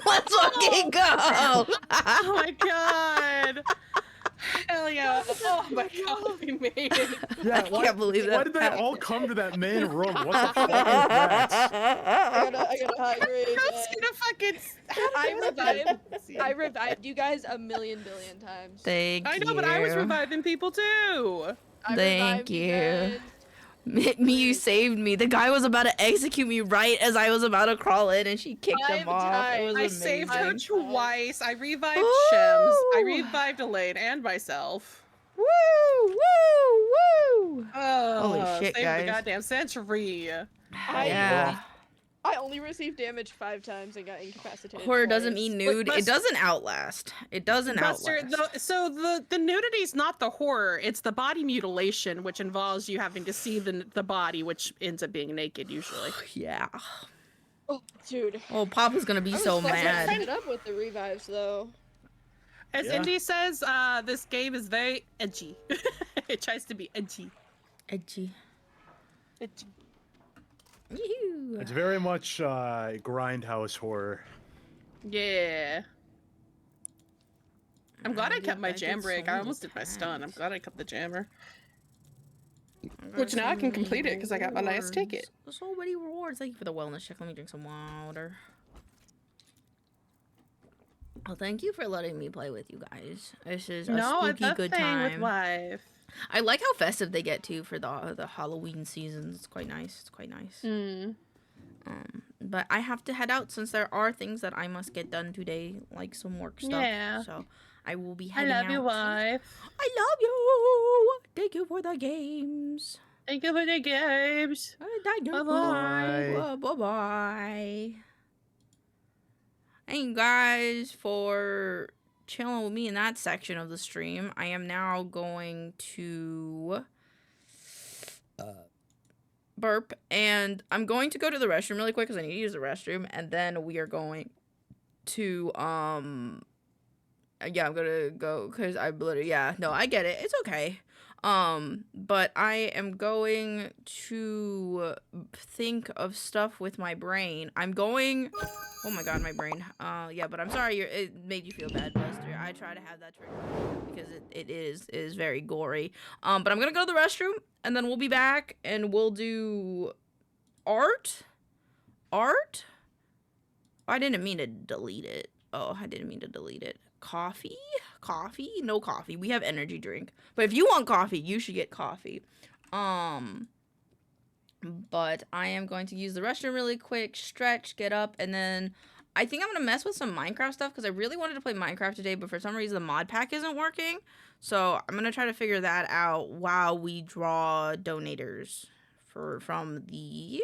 Let's fucking go! Oh my god! Hell yeah! Oh my god, we made it! Yeah, I can't believe that Why did they all happened. come to that main room? What the fuck is that? I got a high grade. Bro's gonna fucking. I revived you guys a million billion times. Thank you. I know, but I was reviving people too. I Thank revived you. guys. Me, you saved me. The guy was about to execute me right as I was about to crawl in, and she kicked him 5 off. It was times. I amazing. saved her Amazing. twice. I revived Ooh. Shems. I revived Elaine and myself. Woo! Woo! Woo! Oh, Holy shit, saved guys. the goddamn century. Yeah. I only received damage 5 times and got incapacitated. Horror doesn't twice. mean nude. Buster- It doesn't outlast. It doesn't Buster, outlast. the nudity's not the horror. It's the body mutilation, which involves you having to see the body, which ends up being naked usually. Yeah. Oh, dude. Oh, Papa's gonna be I was so fucking mad. it up with the revives though. As Yeah. Indy says, this game is very edgy. It tries to be edgy. Edgy. Edgy. Yoo-hoo. It's very much grindhouse horror. Yeah. I'm glad I Dude, kept my did jam break. so I many almost did my stun. I'm times. glad I kept the jammer. I got Which now I so can many complete it because I got my nice rewards. ticket. So many rewards. Thank you for the wellness check. Let me drink some water. Well, thank you for letting me play with you guys. This is a No, spooky I'm good playing with time. wife. I like how festive they get too for the Halloween season. It's quite nice. It's quite nice. Hmm. But I have to head out since there are things that I must get done today, like some work stuff. Yeah. So I will be I heading out. love you, wife. I love you. Thank you for the games. Thank you for the games. Bye-bye. Bye bye. Thank you guys for chilling with me in that section of the stream. I am now going to burp, and I'm going to go to the restroom really quick because I need to use the restroom, and then we are going to yeah, I'm gonna go because I literally, yeah, no, I get it, it's okay. But I am going to think of stuff with my brain. I'm going, oh my god, my brain. Yeah, but I'm sorry it made you feel bad, Buster. I try to have that trigger because it is very gory. But I'm gonna go to the restroom, and then we'll be back, and we'll do art. I didn't mean to delete it. Oh, I didn't mean to delete it. Coffee? No coffee. We have energy drink. But if you want coffee, you should get coffee. But I am going to use the restroom really quick, stretch, get up, and then I think I'm going to mess with some Minecraft stuff because I really wanted to play Minecraft today, but for some reason the mod pack isn't working. So I'm going to try to figure that out while we draw donators from the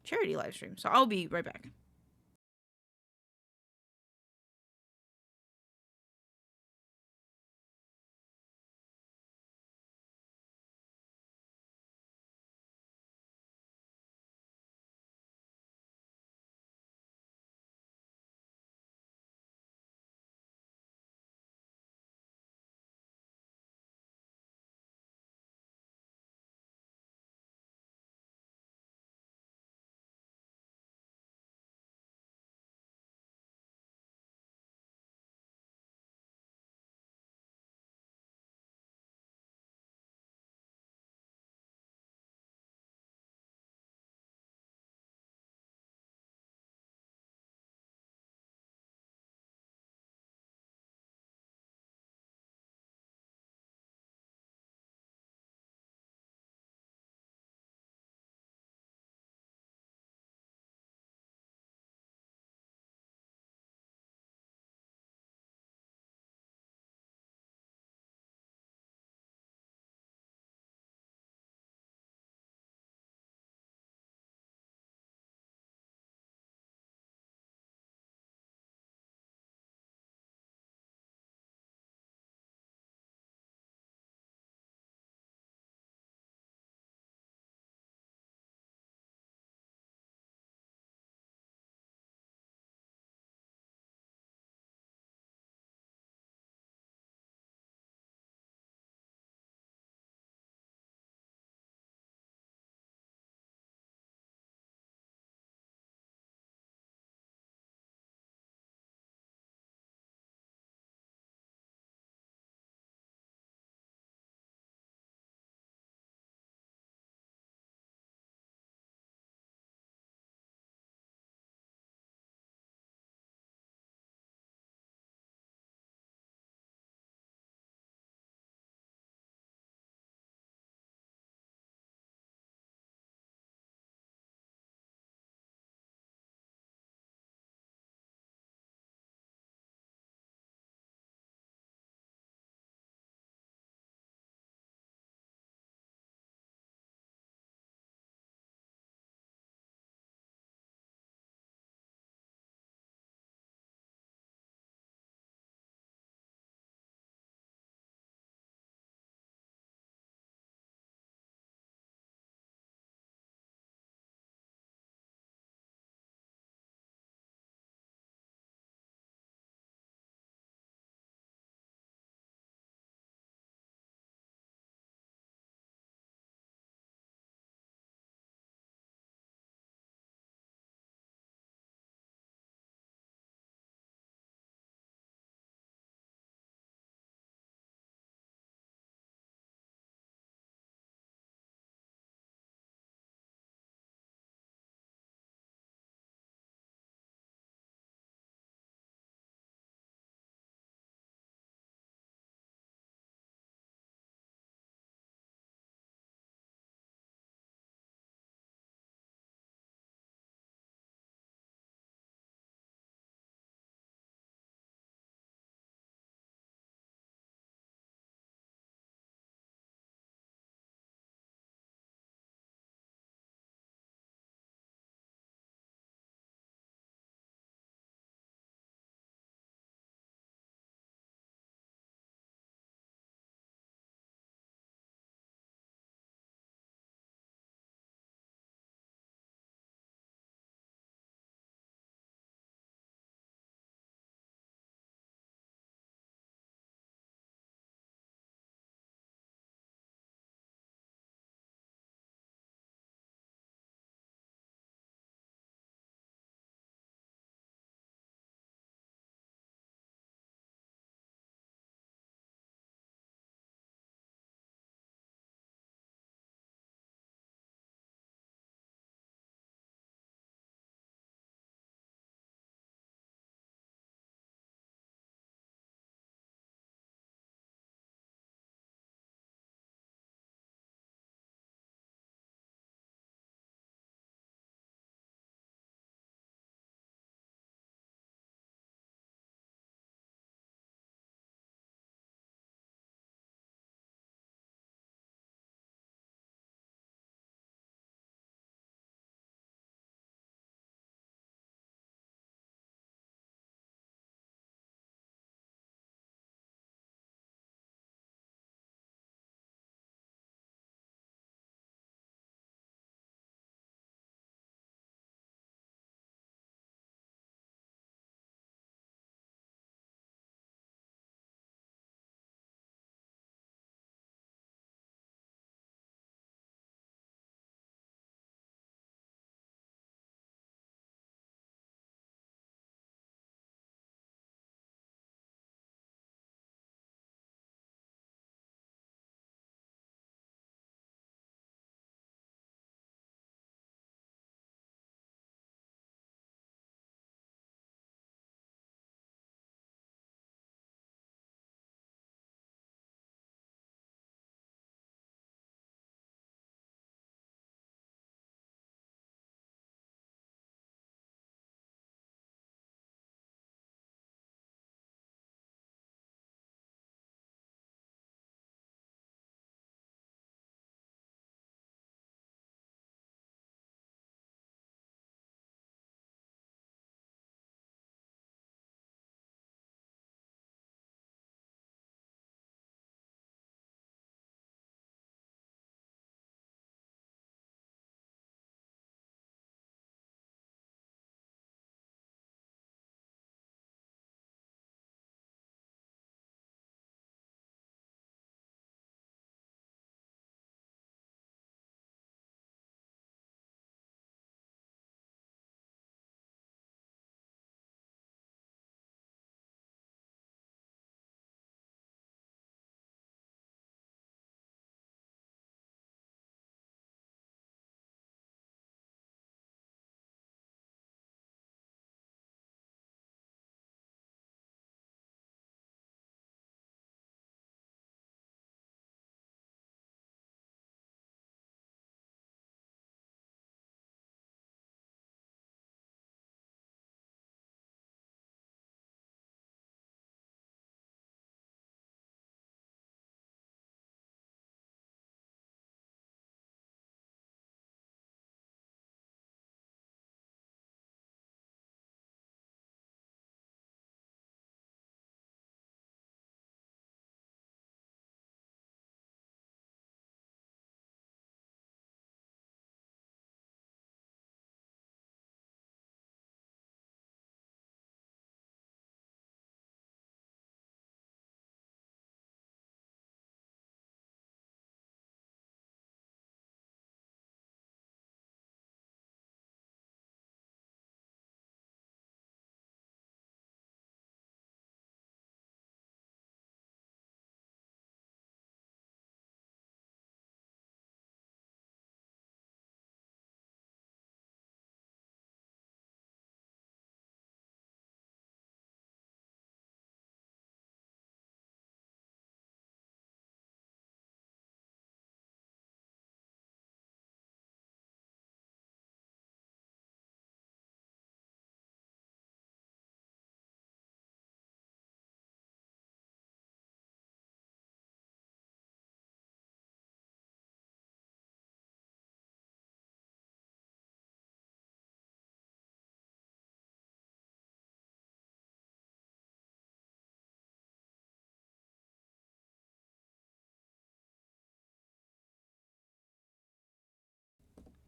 charity live stream. So I'll be right back.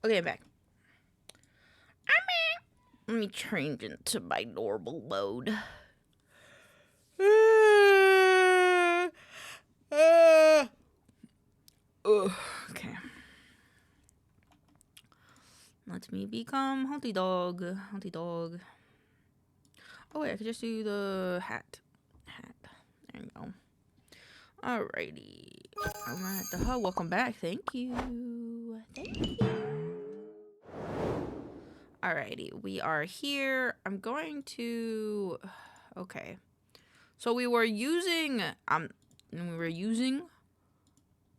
Okay, I'm back. Let me change into my normal mode. Okay. Let me become Hunty Dog. Hunty Dog. Oh wait, I could just do the hat. There you go. Alrighty. I'm at the hub. Welcome back. Thank you. Thank you. Alrighty, we are here. I'm going to. Okay. So we were using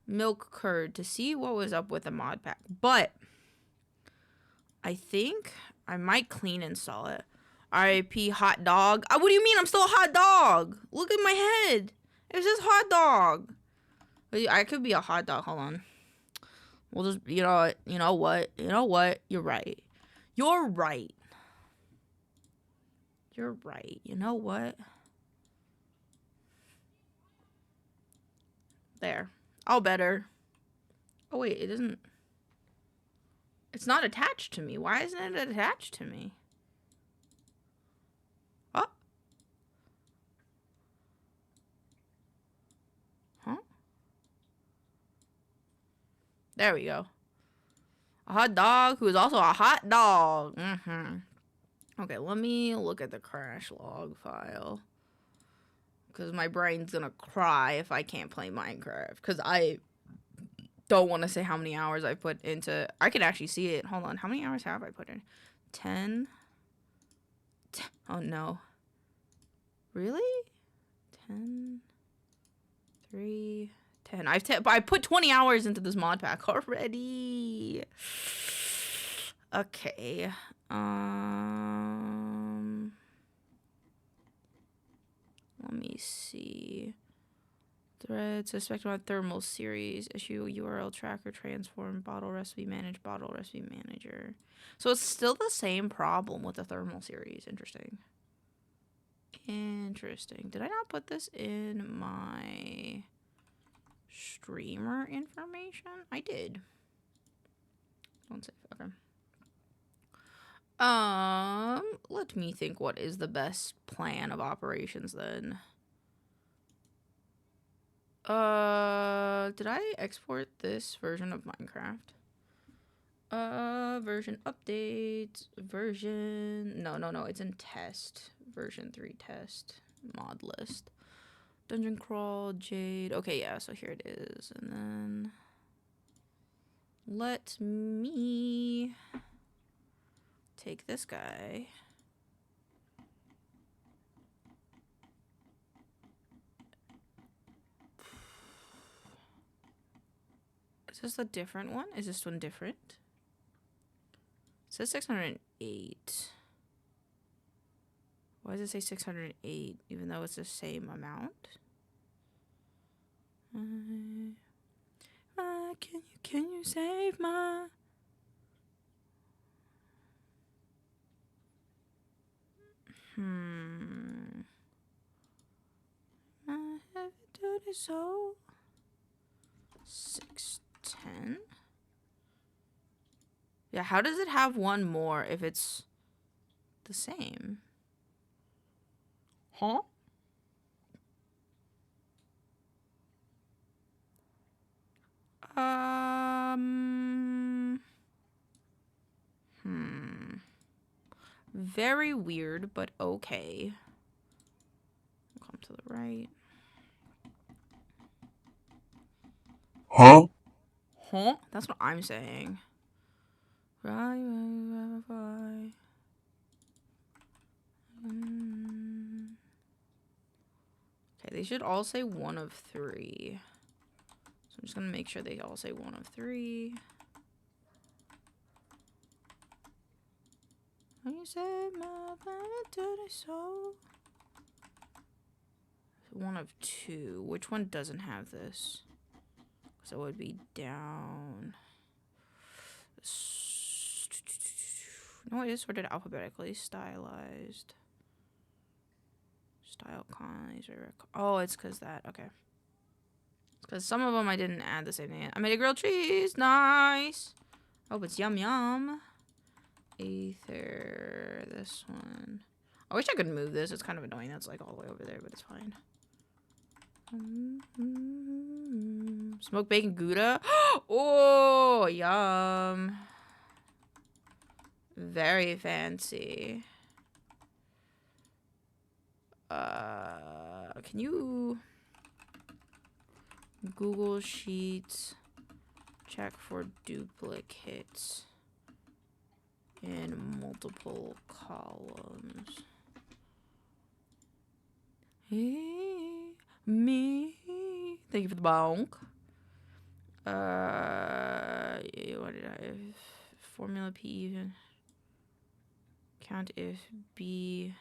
milk curd to see what was up with the mod pack, but I think I might clean install it. RIP hot dog. What do you mean? I'm still a hot dog. Look at my head. It's just hot dog. I could be a hot dog. Hold on. We'll just, you know what? You're right. You're right. You're right. You know what? There. All better. Oh, wait. It isn't. It's not attached to me. Why isn't it attached to me? Oh. Huh? There we go. A hot dog who is also a hot dog. Okay, let me look at the crash log file. Because my brain's gonna cry if I can't play Minecraft. Because I don't want to say how many hours I put into... I can actually see it. Hold on. How many hours have I put in? 10? Oh, no. Really? 10? 3... 10. I put 20 hours into this mod pack already. Okay. Let me see. Thread, suspect on thermal series, issue URL tracker, transform, bottle recipe manager. So it's still the same problem with the thermal series. Interesting. Did I not put this in my streamer information? I did. Don't save. Okay. Let me think what is the best plan of operations then. Did I export this version of Minecraft? Version updates, no, it's in test, version 3 test, mod list, dungeon crawl, jade, okay, yeah, so here it is, and then, let me take this guy. Is this a different one? Is this one different? It says 608. Why does it say 608 even though it's the same amount? Can you save my... My heavy duty soul. 610. Yeah, how does it have one more if it's the same? Huh? Very weird, but okay. Come to the right. Huh? Huh? That's what I'm saying. Okay, they should all say one of 3. So I'm just gonna make sure they all say one of 3. When you say my planet dirty soul. One of 2. Which one doesn't have this? So it would be down. No, it is sorted alphabetically. Stylized. Style colonizer. Oh, it's because that. Okay. It's because some of them I didn't add the same name. I made a grilled cheese. Nice. Oh, it's yum yum. Aether. This one. I wish I could move this. It's kind of annoying. That's like all the way over there, but it's fine. Smoked bacon Gouda. Oh, yum. Very fancy. Can you Google Sheets check for duplicates in multiple columns? Hey, me. Thank you for the bonk. What did I? Formula P even. Count if B.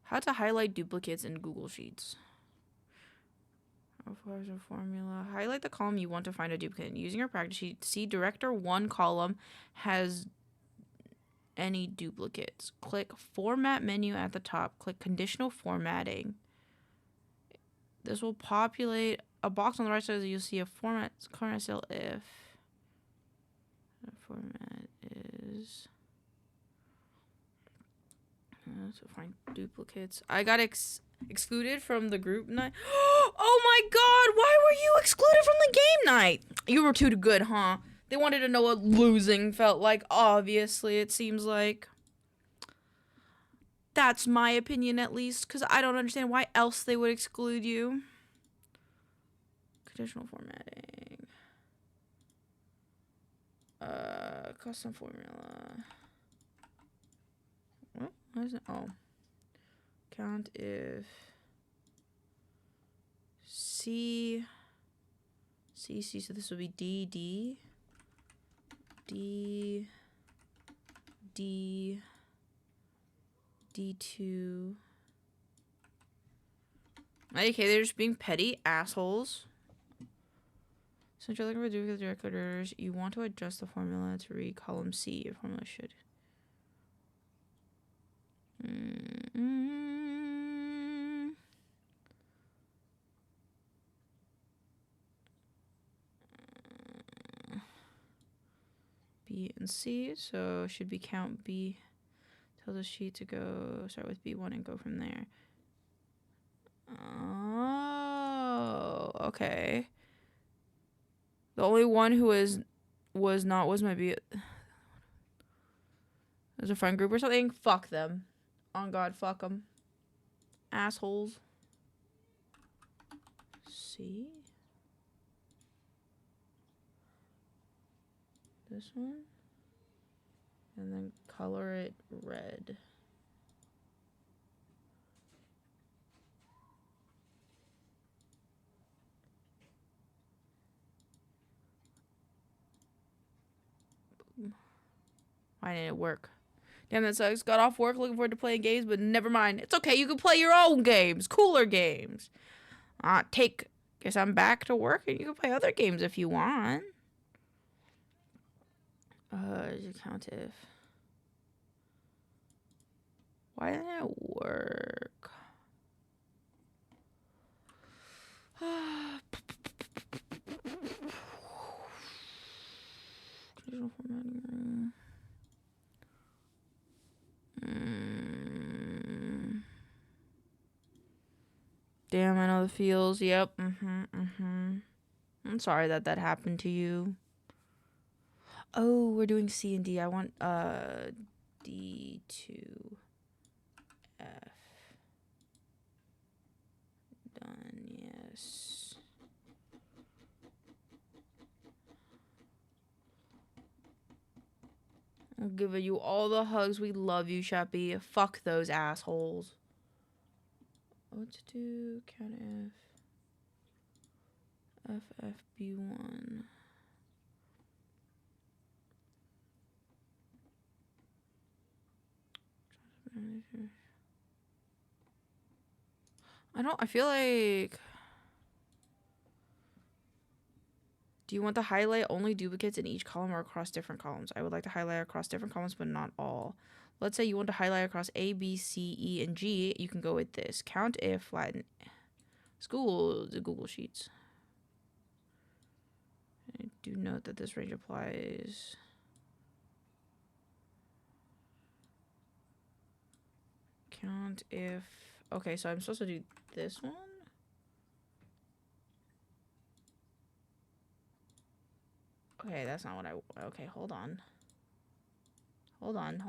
How to highlight duplicates in Google Sheets. How far is a formula? Highlight the column you want to find a duplicate. Using your practice sheet, see Director 1 column has any duplicates. Click Format menu at the top. Click Conditional Formatting. This will populate a box on the right side. You'll see a format current cell if the format is. So find duplicates. I got excluded from the group night. Oh my god, why were you excluded from the game night? You were too good, huh? They wanted to know what losing felt like. Obviously, it seems like. That's my opinion, at least, because I don't understand why else they would exclude you. Conditional formatting. Custom formula. What is it? Oh. Count if C, so this would be D, D2. Okay, they're just being petty assholes. Since you're looking for duplicate recorders, you want to adjust the formula to read column C. Your formula should. B and C, so should be count B. Tell the sheet to go start with B1 and go from there. Oh, okay. The only one who was my B. There's a friend group or something. Fuck them. On God, fuck them. Assholes. See? This one. And then color it red. Why didn't it work? Damn, that sucks. Got off work looking forward to playing games, but never mind. It's okay. You can play your own games. Cooler games. Guess I'm back to work and you can play other games if you want. Count if. Why didn't it work? Damn, I know the feels. Yep. I'm sorry that happened to you. Oh, we're doing C and D. I want D2 F. Done. Yes. I'm giving you all the hugs. We love you, Sheppy. Fuck those assholes. What to do? Count if FFB1. I feel like Do you want to highlight only duplicates in each column or across different columns? I would like to highlight across different columns, but not all. Let's say you want to highlight across A, B, C, E, and G. You can go with this. Count if, flatten. The Google Sheets. I do note that this range applies. Count if. Okay, so I'm supposed to do this one. Okay, that's not what I. Okay, hold on. Hold on.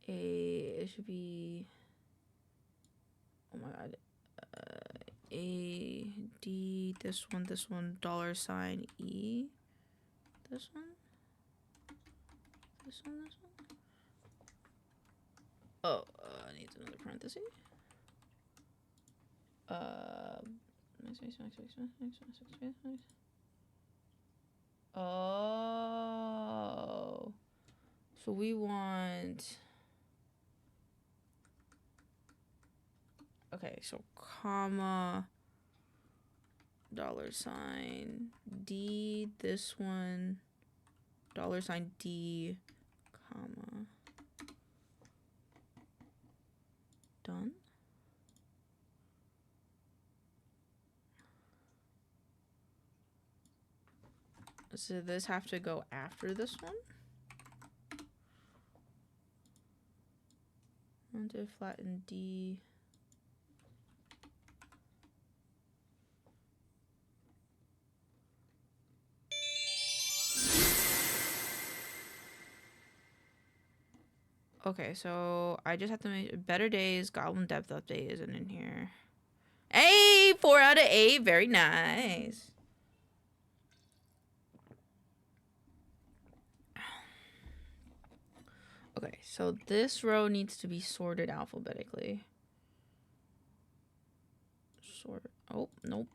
It should be. Oh my god. A D this one $sign E this one. Oh, needs another parenthesis. Oh, so we want. Okay, so comma $sign D this one $sign D comma done. So this have to go after this one. Want to flatten D. Okay, so I just have to make better days. Goblin depth update isn't in here. Hey, 4 out of 8. Very nice. Okay, so this row needs to be sorted alphabetically. Sort. Oh, nope.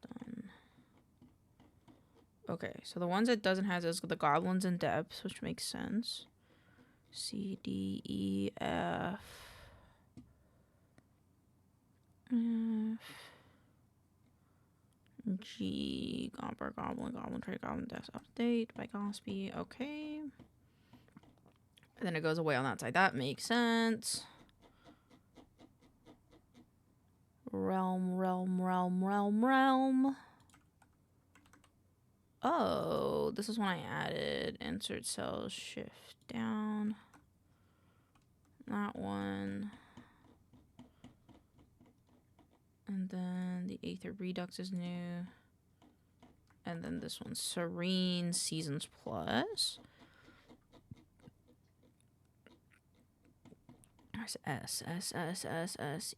Done. Okay, so the ones it doesn't have is the goblins in depth, which makes sense. C, D, E, F. G, Goblin Trade, Goblin Death Update by Gospy. Okay. And then it goes away on that side. That makes sense. Realm. Oh, this is when I added insert cells, shift down. That one. And then the Aether Redux is new. And then this one's Serene Seasons Plus. There's S,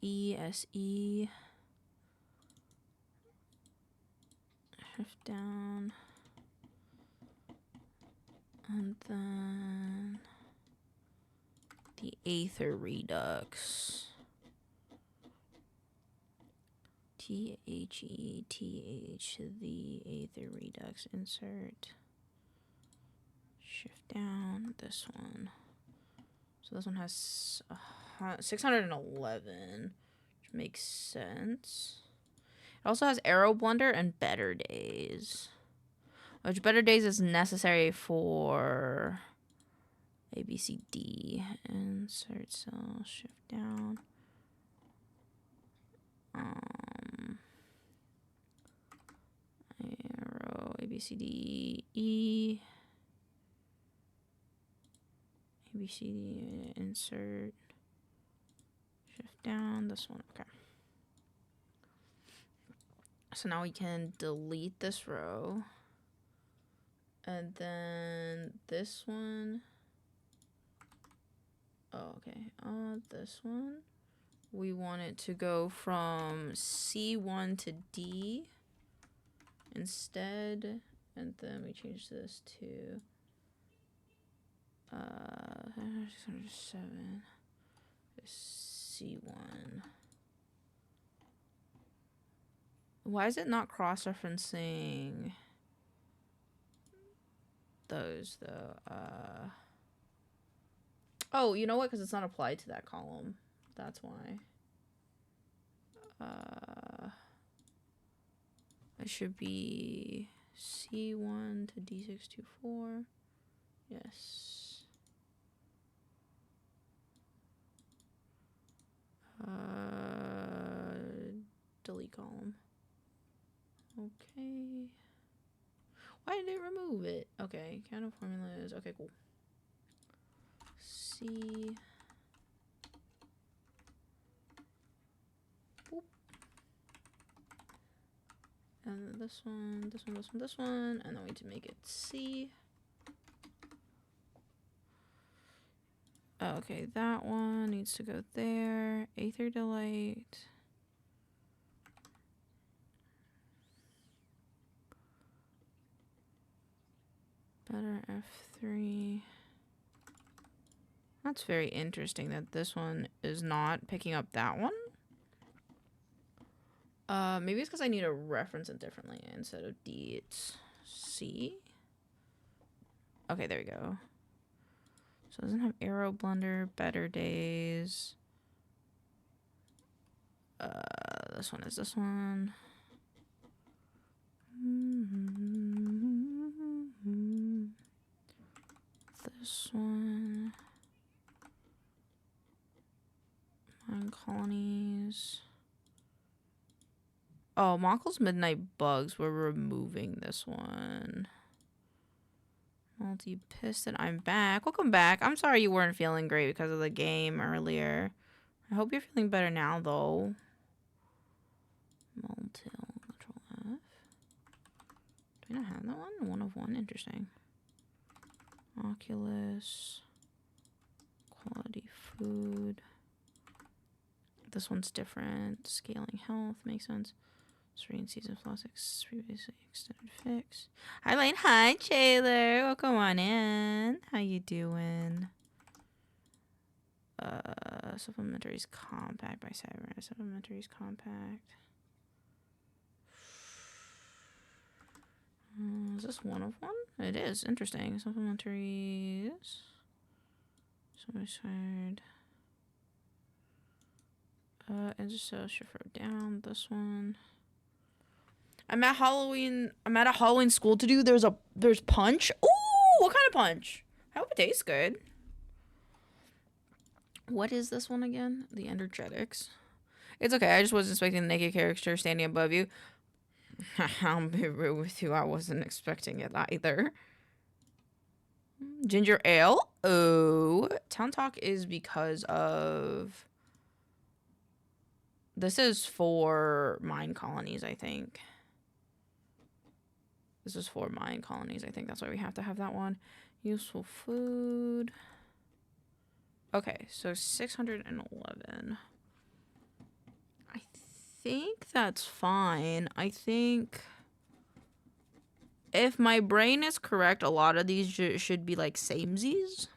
E, S, E. Shift down. And then the Aether Redux. THETH, the Aether Redux insert. Shift down this one. So this one has 611, which makes sense. It also has Arrow Blunder and Better Days, which Better Days is necessary for ABCD. Insert cell, shift down. Arrow, ABCD, E. ABCD, insert. Shift down, this one, okay. So now we can delete this row. And then this one. Oh, okay. This one. We want it to go from C1 to D instead. And then we change this to 607 C1. Why is it not cross-referencing those though? Oh, you know what? Because it's not applied to that column. That's why. It should be C1 to D624. Yes. Delete column. Okay. Why did it remove it? Okay, count of formulas. Okay, cool. C. Boop. And this one, this one, this one, this one, and then we need to make it C. Okay, that one needs to go there. Aether Delight. Better F3. That's very interesting that this one is not picking up that one. Maybe it's because I need to reference it differently. Instead of D, it's C. Okay, there we go. So it doesn't have Arrow Blunder, Better Days. This one is this one. This one. Mine Colonies. Oh, Mockle's Midnight Bugs. We're removing this one. Multi-piston. I'm back. Welcome back. I'm sorry you weren't feeling great because of the game earlier. I hope you're feeling better now, though. Multil. Control F. Do I not have that one? 1 of 1. Interesting. Oculus. Quality food. This one's different. Scaling health. Makes sense. Serene Season Plus previously extended fix. Hi, Lane. Hi, Taylor. Welcome on in. How you doing? Supplementaries compact by Cyber. Supplementaries compact. Is this 1 of 1? It is. Interesting. Supplementaries. Side. And just should throw down this one. I'm at a Halloween school to do. There's punch. Ooh, what kind of punch? I hope it tastes good. What is this one again? The energetics. It's okay. I just wasn't expecting the naked character standing above you. I'll be real with you. I wasn't expecting it either. Ginger ale. Oh, Town Talk is because of. This is for mine colonies, I think. This is for mine colonies. I think that's why we have to have that one. Useful food. Okay, so 611. I think that's fine. I think if my brain is correct, a lot of these should be like samesies.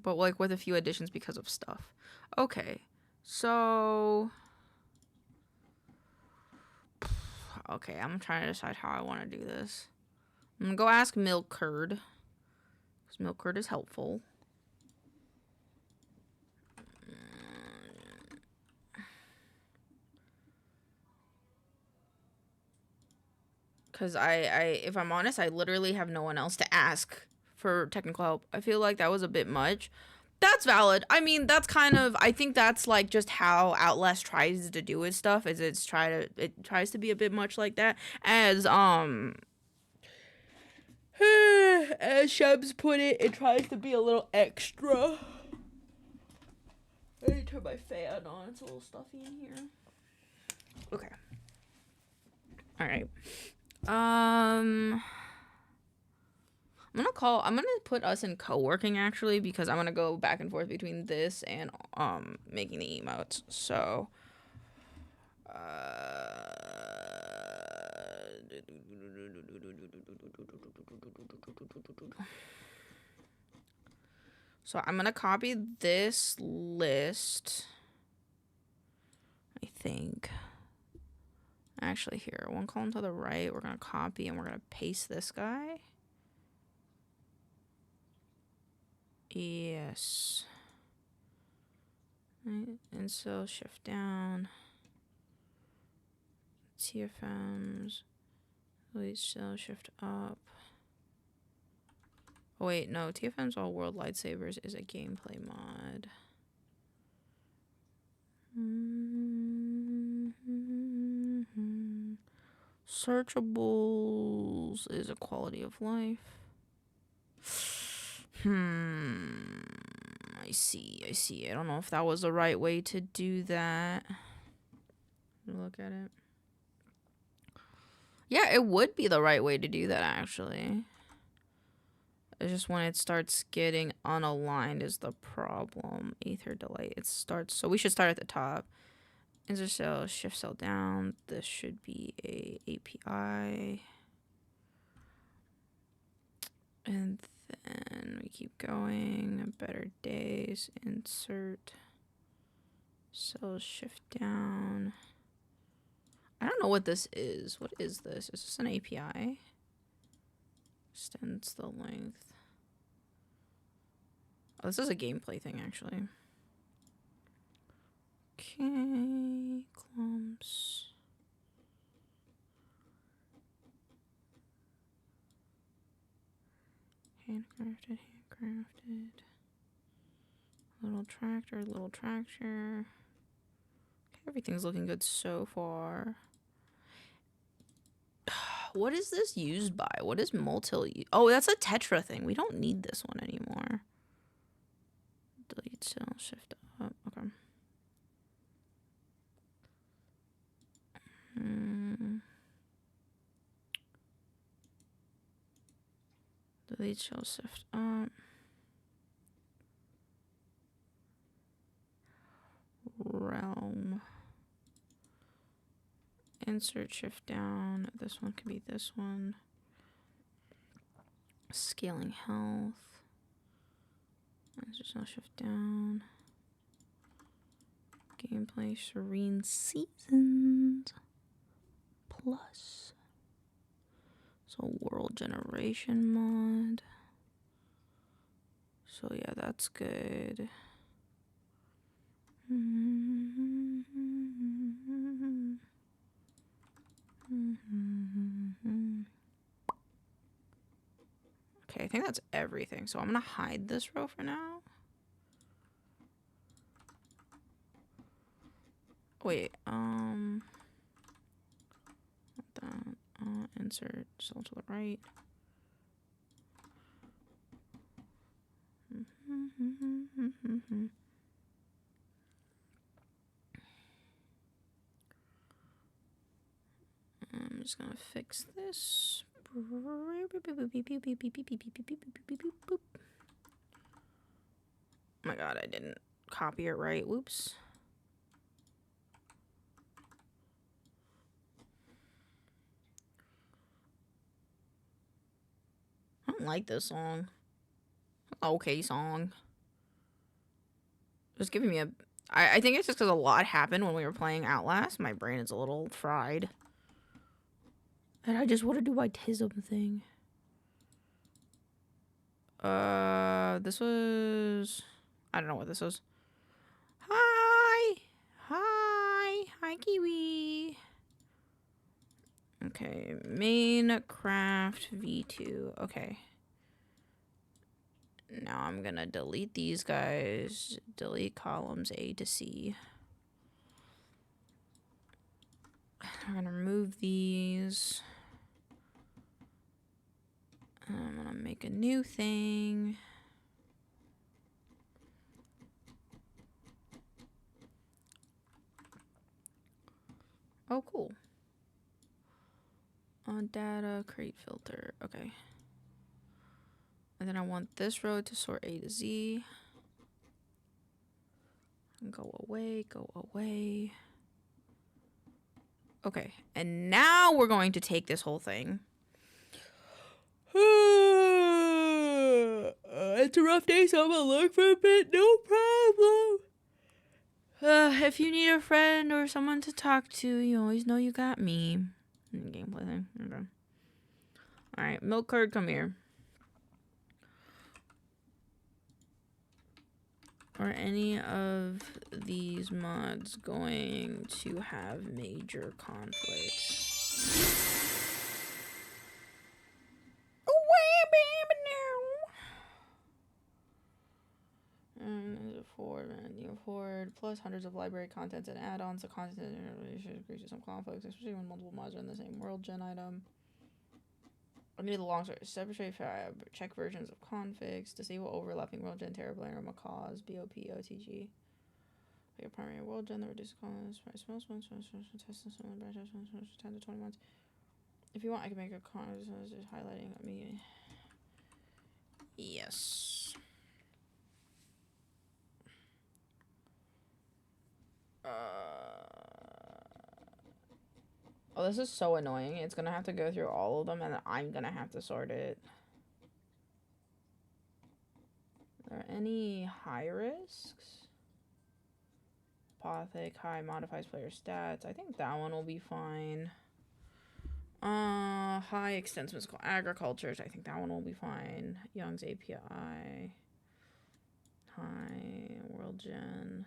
But like with a few additions because of stuff. Okay. So, okay, I'm trying to decide how I want to do this. I'm gonna go ask Milk Curd, because Milk Curd is helpful. Because if I'm honest, I literally have no one else to ask for technical help. I feel like that was a bit much. That's valid. I mean, that's kind of, I think that's like just how Outlast tries to do its stuff, is it tries to be a bit much like that. As Shubs put it, it tries to be a little extra. I need to turn my fan on. It's a little stuffy in here. Okay. Alright. I'm gonna put us in co-working actually, because I'm gonna go back and forth between this and making the emotes. So So I'm gonna copy this list. I think. Actually, here, one column to the right, we're gonna copy and we're gonna paste this guy. Yes. Right, and so shift down. TFMs. Delete cell, shift up. Oh wait, no, TFM's All World Lightsabers is a gameplay mod. Searchables is a quality of life. I see. I don't know if that was the right way to do that. Look at it. Yeah, it would be the right way to do that, actually. It's just when it starts getting unaligned is the problem. Ether delay. It starts, so we should start at the top. Insert cell, shift cell down. This should be a API. And then we keep going. Better days. Insert cell, shift down. I don't know what this is. What is this? Is this an API? Extends the length. Oh, this is a gameplay thing, actually. Okay, clumps. Handcrafted. Little tractor. Okay, everything's looking good so far. What is this used by? What is multi? Oh, that's a Tetra thing. We don't need this one anymore. Delete cell, shift up. Okay. Delete cell, shift up. Realm. Insert, shift down. This one could be this one. Scaling health. Insert cell, shift down. Gameplay Serene Seasons Plus. So world generation mod. So yeah, that's good. Okay, I think that's everything. So I'm gonna hide this row for now. Wait, that, insert cell to the right. I'm just gonna fix this. Oh my god, I didn't copy it right. Whoops. I don't like this song. Okay song. Just giving me a... I think it's just because a lot happened when we were playing Outlast. My brain is a little fried. And I just want to do my TISM thing. This was... I don't know what this was. Hi! Hi, Kiwi! Okay, Maincraft V2. Okay. Now I'm gonna delete these guys. Delete columns A to C. I'm gonna remove these. I'm gonna make a new thing. Oh, cool. On data, create filter. Okay. And then I want this row to sort A to Z. And go away, go away. Okay. And now we're going to take this whole thing. And it's a rough day, so I'm gonna look for a bit. No problem. If you need a friend or someone to talk to, you always know you got me. Gameplay thing. Okay. Alright, milk curd, come here. Are any of these mods going to have major conflicts? Forward plus hundreds of library contents and add-ons. The content should agree to some conflicts, especially when multiple mods are in the same world gen item. I need the long story. Separate check versions of configs. Disable overlapping world gen terrablayer macaws. BOP OTG. Your primary world gen that reduces colonists by most months. Test 10 to 20 months. If you want, I can make a comment just highlighting me. Yes. Oh, this is so annoying. It's gonna have to go through all of them, and then I'm gonna have to sort it. Are there any high risks? Apothic, high, modifies player stats. I think that one will be fine. High, extends mystical agricultures. I think that one will be fine. Young's API. High, world gen.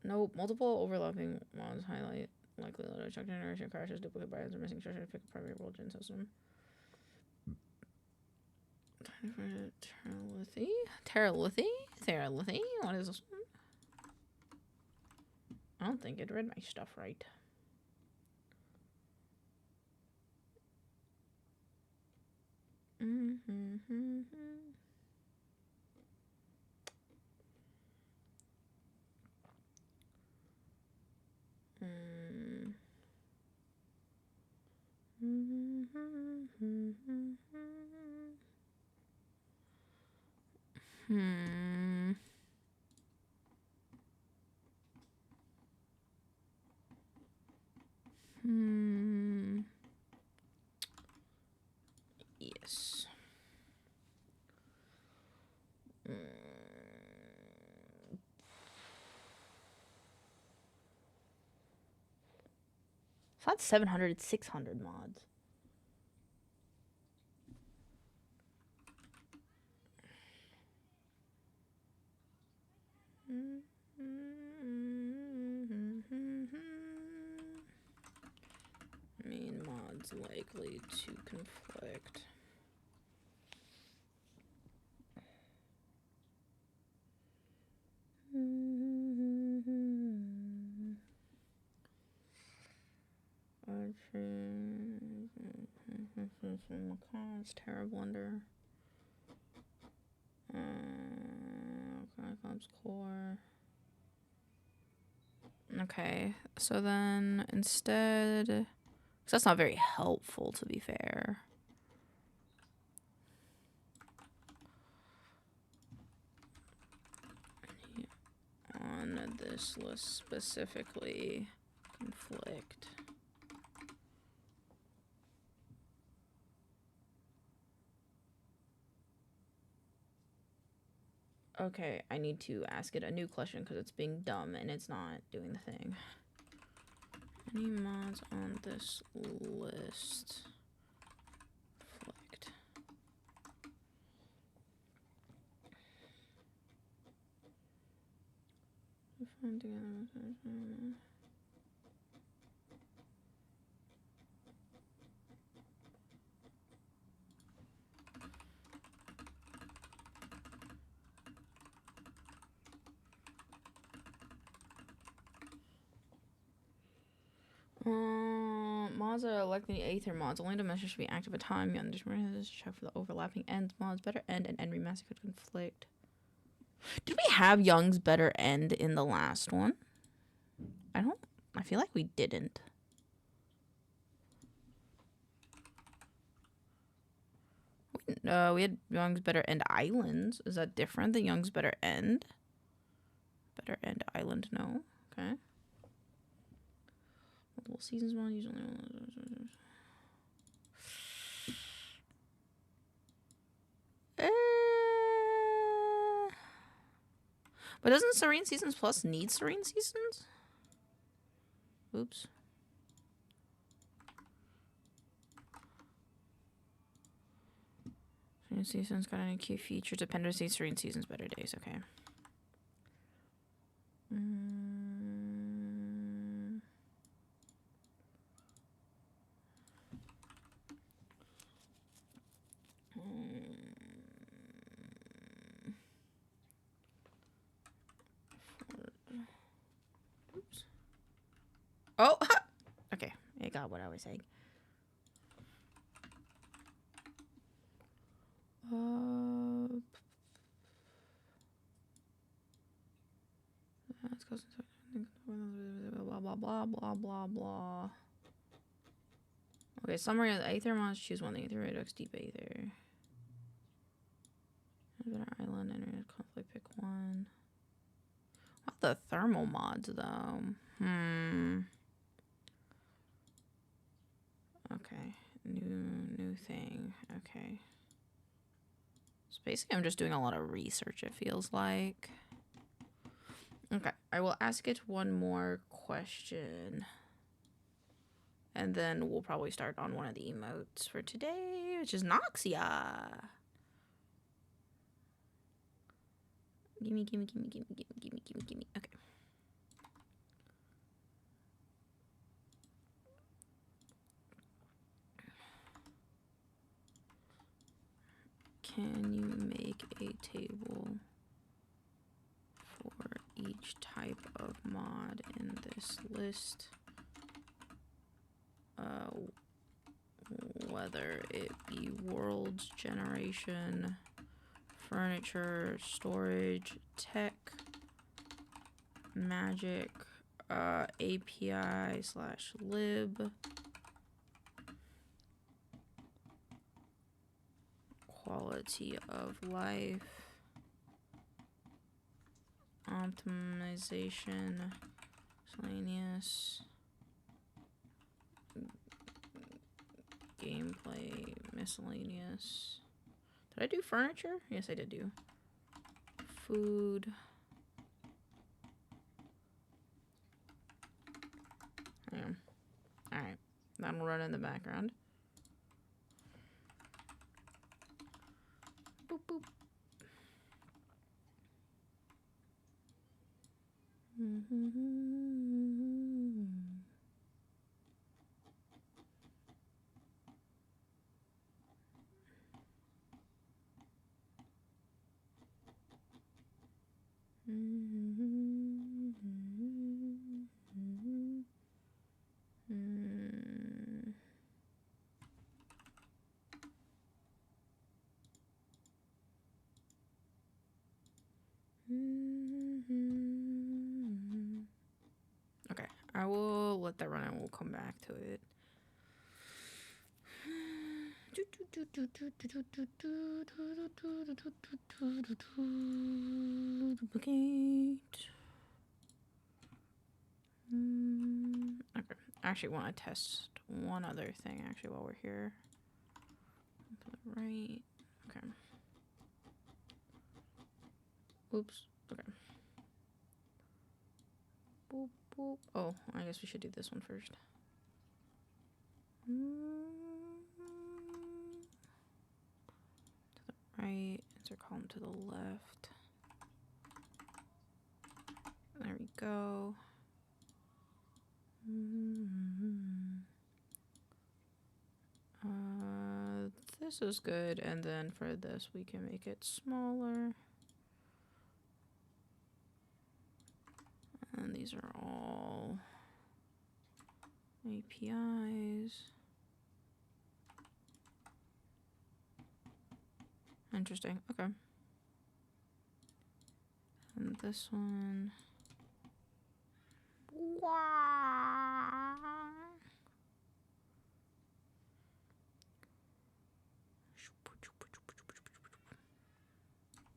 Nope. Multiple overlapping mods highlight likelihood of check generation crashes, duplicate buy-ins, or missing structure to pick a primary world gen system. Terralithy? What is this one? I don't think it read my stuff right. Yes. It's not 700, it's 600 mods. Main mods likely to conflict. Macaws, Terra Blender. Club's core. Okay, so then instead, because that's not very helpful, to be fair. On this list specifically, conflict. Okay, I need to ask it a new question because it's being dumb and it's not doing the thing. Any mods on this list? Conflict. Find together. Mods are electing Aether mods. Only dimensions should be active at a time. You understand this? Check for the overlapping ends mods. Better end and end remaster could conflict. Did we have Young's better end in the last one? I feel like we didn't. We had Young's better end islands. Is that different than Young's better end? Better end island, no. Okay. Multiple seasons mod usually. But doesn't Serene Seasons Plus need Serene Seasons? Oops. Serene Seasons got any key features, dependency, Serene Seasons, better days. Okay. Oops. Oh! Okay, I got what I was saying. Blah blah blah blah blah blah. Okay, summary of the Aether mods. Choose one. The Aether Redux Deep Aether. Island Internet Conflict. Pick one. What the thermal mods though? Okay, new thing. Okay. So basically, I'm just doing a lot of research. It feels like. Okay, I will ask it one more question. And then we'll probably start on one of the emotes for today, which is Noxia. Gimme, gimme, gimme, gimme, gimme, gimme, gimme, gimme. Okay. Can you make a table for each type of mod in this list? Whether it be worlds generation, furniture, storage, tech, magic, API/lib, quality of life, optimization, miscellaneous, gameplay, miscellaneous. Did I do furniture? Yes, I did do. Food. Alright. That'll run in the background. Boop, boop. Okay, I will let that run and we'll come back to it. Duplicate. Okay, I actually want to test one other thing actually while we're here. To the right. Okay. Oops. Okay. Boop, boop. Oh, I guess we should do this one first. To the right. Insert column to the left. There we go. This is good, and then for this we can make it smaller. And these are all APIs. Interesting. Okay. And this one.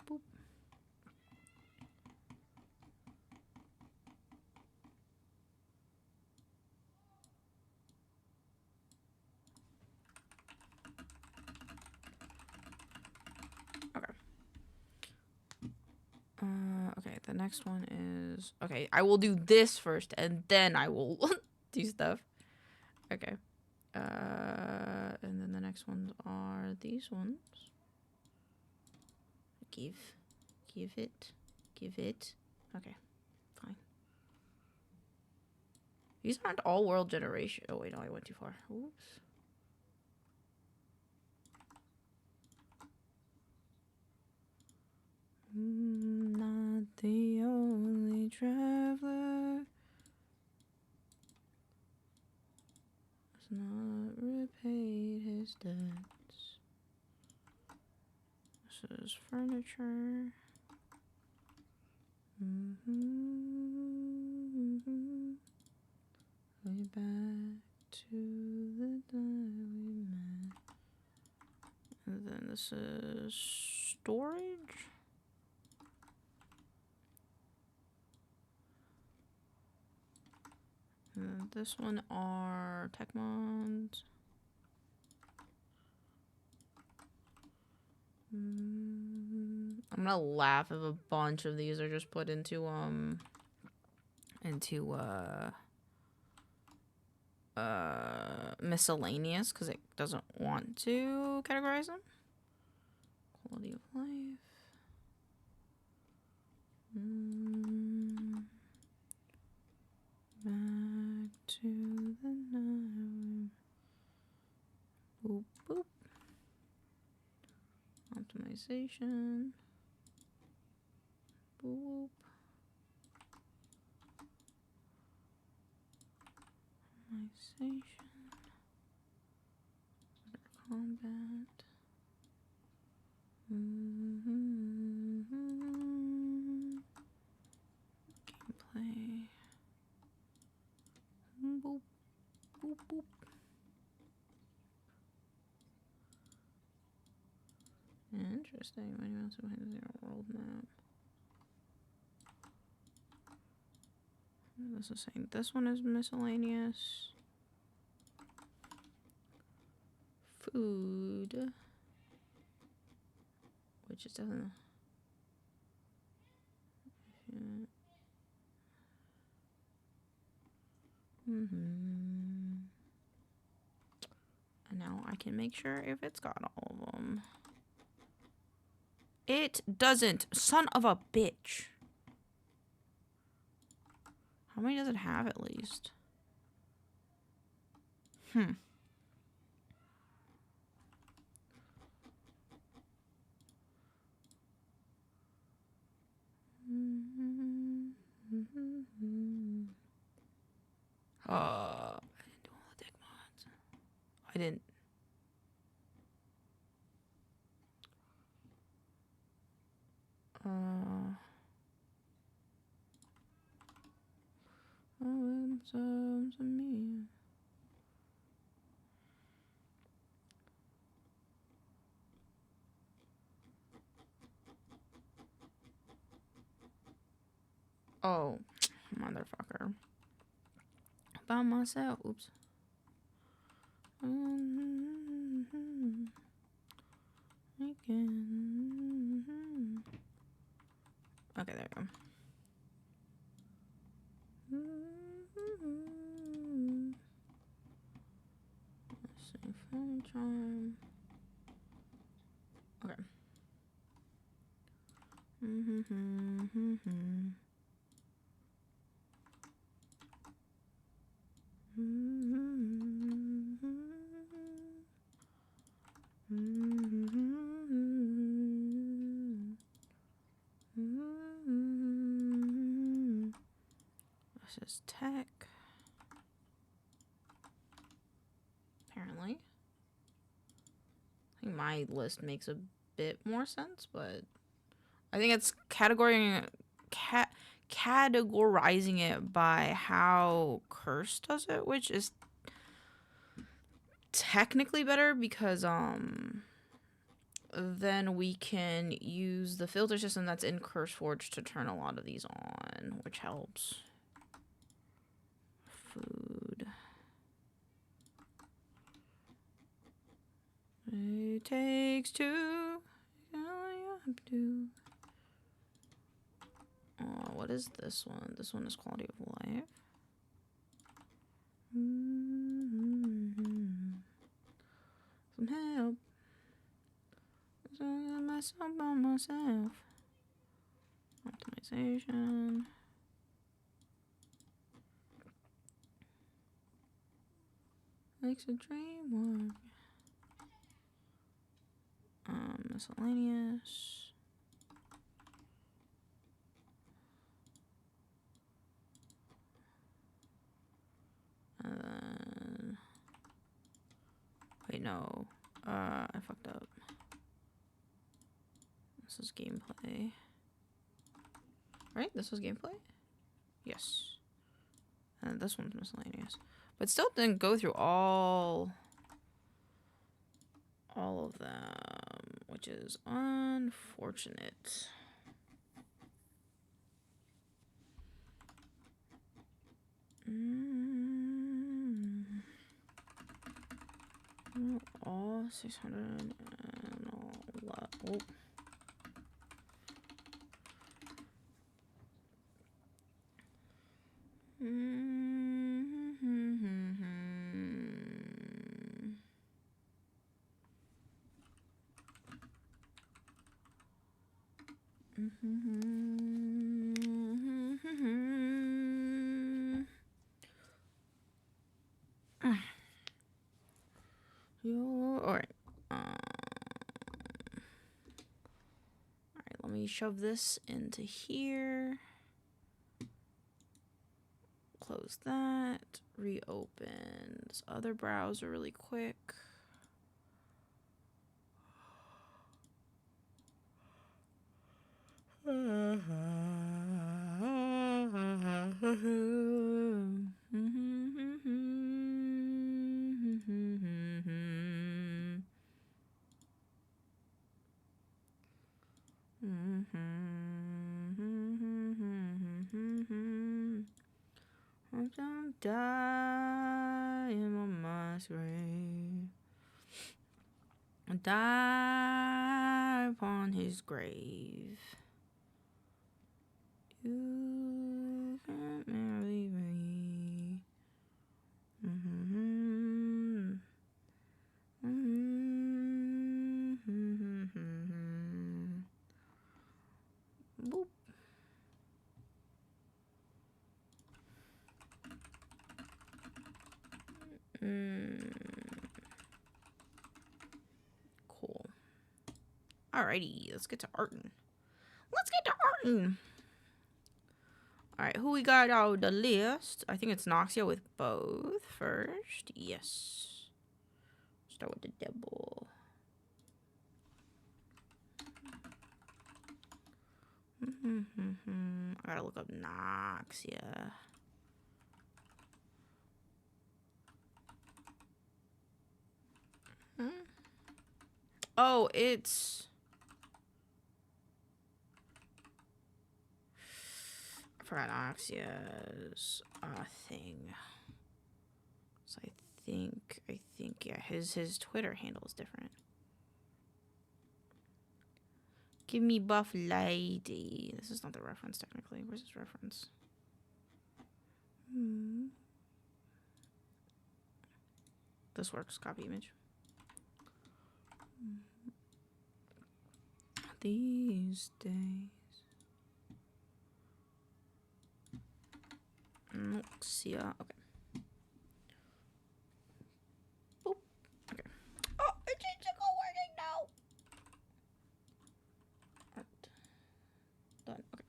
Boop. Okay. Okay, the next one is... Okay, I will do this first, and then I will do stuff. Okay. And then the next ones are these ones. Give it. Okay, fine. These aren't all world generation. Oh wait, no, I went too far. Oops. Not the only traveler. Has not repaid his debts. This is furniture. Way back to the day we met. And then this is storage. And this one are tech mods. I'm gonna laugh if a bunch of these are just put into miscellaneous because it doesn't want to categorize them. Quality of life. Back to the night. Boop boop. Optimization. Boop. Optimization. Combat. Gameplay. Boop. Boop boop. Interesting. When you also behind the zero world map. This is saying this one is miscellaneous. Food. Which is doesn't. And now I can make sure if it's got all of them. It doesn't. Son of a bitch. How many does it have at least? I didn't do all the tech mods. I didn't. To me. Oh, motherfucker. By myself. Oops. Okay, there we go. Let's see, phone charm. Okay. This is tech. Apparently. I think my list makes a bit more sense, but I think it's categorizing it by how Curse does it, which is technically better because then we can use the filter system that's in CurseForge to turn a lot of these on, which helps. Food. It takes two. All you have to do. What is this one? This one is quality of life. Some help. Myself by myself. Optimization. Makes a dream work. Miscellaneous. And then, wait, no. I fucked up. This is gameplay. Right? This was gameplay? Yes. And this one's miscellaneous. But still didn't go through all of them, which is unfortunate. All 600 and all that. Oh. Alright. Alright, let me shove this into here. Close that. Reopen this other browser really quick. I'm dying on my grave. Die upon his grave. You can't marry me. Boop. Cool. Alrighty, let's get to Arton. Alright, who we got out of the list? I think it's Noxia with both first. Yes. Start with the devil. I gotta look up Noxia. Oh, it's... I forgot Noxia's thing. So I think, yeah, his Twitter handle is different. Give me buff lady. This is not the reference technically. Where's his reference? This works. Copy image. These days. Noxia. Okay. Boop. Okay. Oh, it's working now. Done. Okay.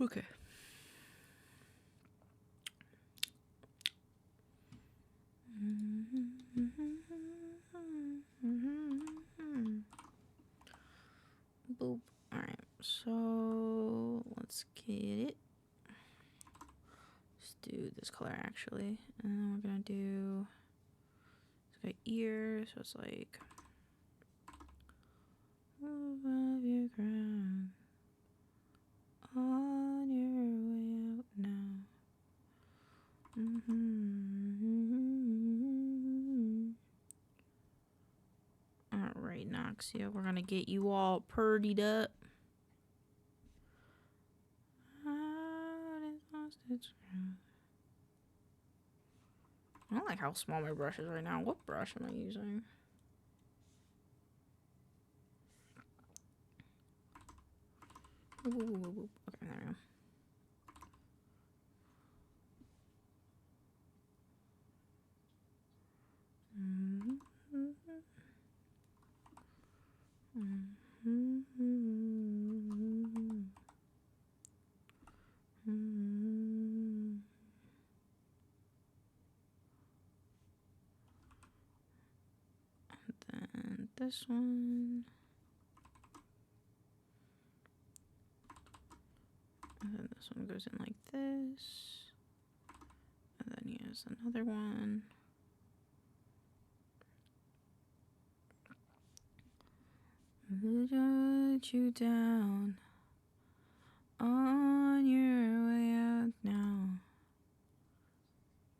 Okay. Boop. Alright, so let's get it. Let's do this color actually. And then we're gonna do, it's got ears, so it's like above your ground, on your way out now. Equinoxia. We're gonna get you all purdied up. I don't like how small my brush is right now. What brush am I using? Okay, there we go. And then this one. And then this one goes in like this. And then here's another one. Let you down on your way out now.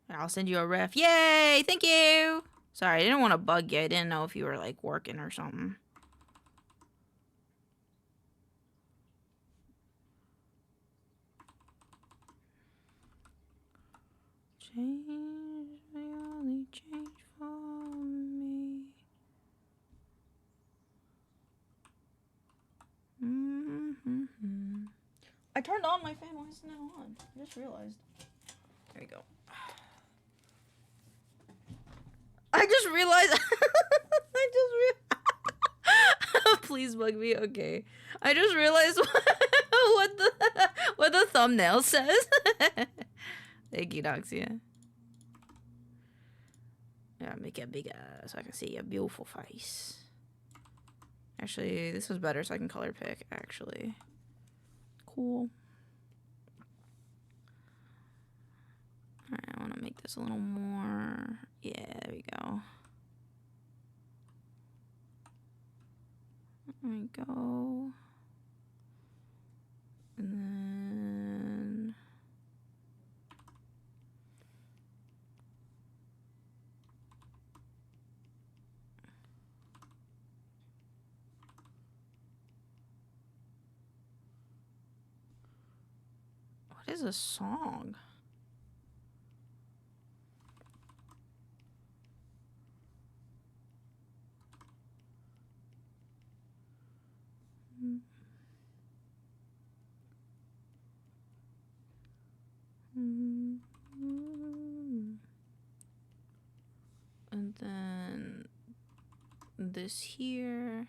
I'll send you a ref. Yay! Thank you! Sorry, I didn't want to bug you. I didn't know if you were like working or something. Change, only change for me. I turned on my fan. Why isn't it on? I just realized. There we go. I just realized. Please bug me. Okay. I just realized what the thumbnail says. Thank you, Doxia. Yeah, make it bigger so I can see your beautiful face. Actually, this was better so I can color pick, actually. Cool. Alright, I want to make this a little more... Yeah, there we go. There we go. And then... What is a song? And then this here.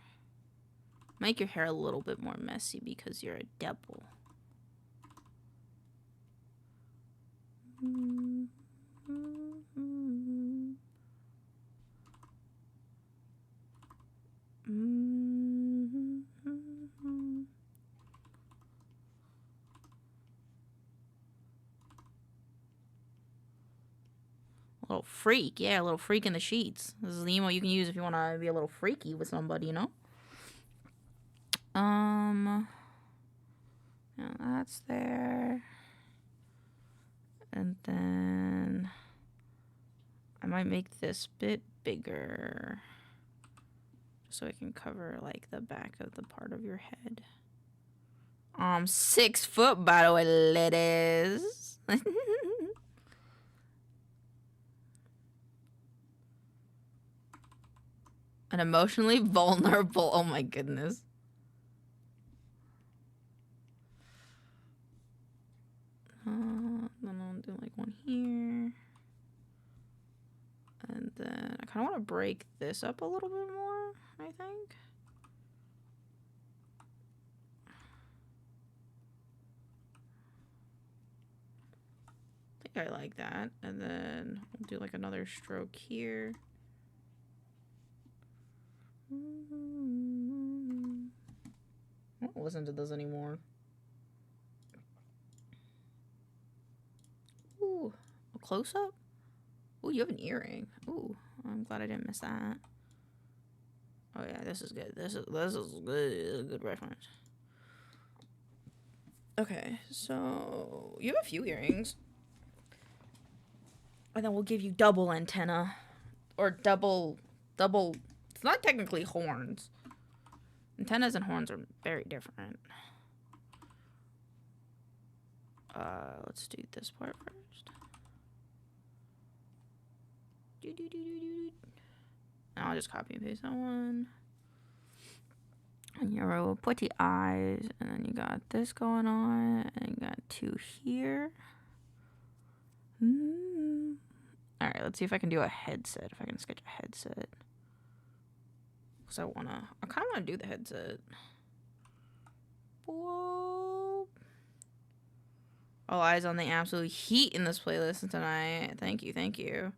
Make your hair a little bit more messy because you're a devil. A little freak, yeah, a little freak in the sheets. This is the emote you can use if you want to be a little freaky with somebody, you know? Yeah, that's there. And then I might make this bit bigger so I can cover like the back of the part of your head. 6 foot, by the way, ladies. An emotionally vulnerable. Oh my goodness. Then I'll do like one here. And then I kind of want to break this up a little bit more, I think. I like that. And then we'll do like another stroke here. I don't listen to this anymore. Ooh, a close up? Ooh, you have an earring. Ooh, I'm glad I didn't miss that. Oh yeah, this is good. This is good. Good reference. Okay, so you have a few earrings. And then we'll give you double antenna. Or double... It's not technically horns. Antennas and horns are very different. Let's do this part first. And I'll just copy and paste that one. And you'll put the eyes, and then you got this going on, and you got 2 here. Alright, let's see if I can do a headset, if I can sketch a headset. Because I kind of want to do the headset. Whoa. All eyes on the absolute heat in this playlist tonight. Thank you, thank you.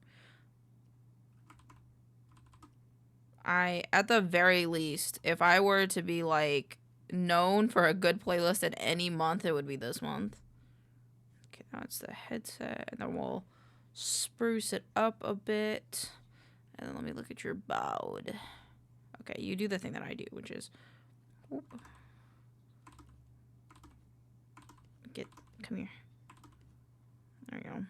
At the very least, if I were to be, like, known for a good playlist at any month, it would be this month. Okay, that's the headset, and then we'll spruce it up a bit. And then let me look at your bod. Okay, you do the thing that I do, which is... Whoop. Come here. There we go.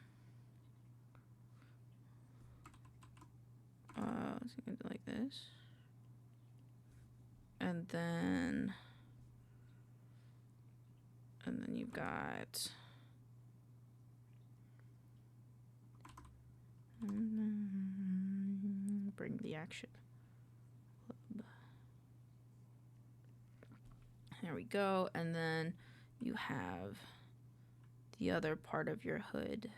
So you can do like this. And then you've got bring the action. There we go. And then you have the other part of your hood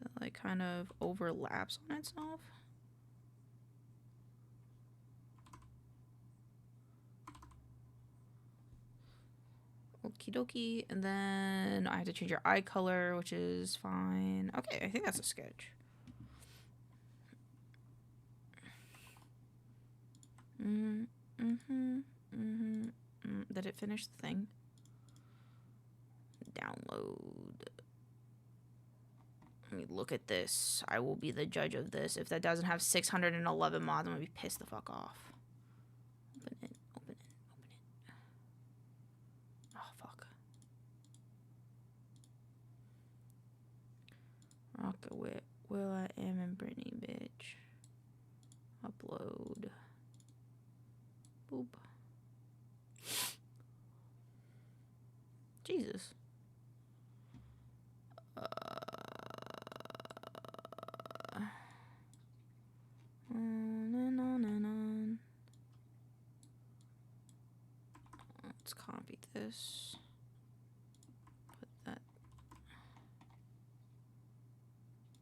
that like kind of overlaps on itself. Okie dokie. And then I have to change your eye color, which is fine. Okay, I think that's a sketch. Did it finish the thing? Download. Let me look at this. I will be the judge of this. If that doesn't have 611 mods, I'm gonna be pissed the fuck off. Open it, open it, open it. Oh, fuck. Rocket with Will I Am and Brittany, bitch. Upload. Boop. Jesus. Let's copy this. Put that.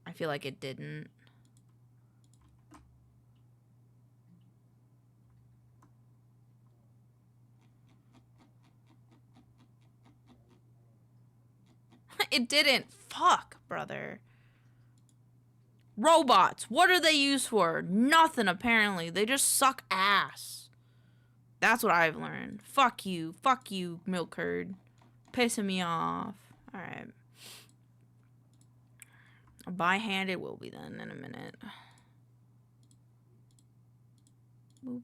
I feel like it didn't. It didn't. Fuck, brother. Robots. What are they used for? Nothing, apparently. They just suck ass. That's what I've learned. Fuck you. Fuck you, milk curd. Pissing me off. Alright. By hand it will be then in a minute. Boop.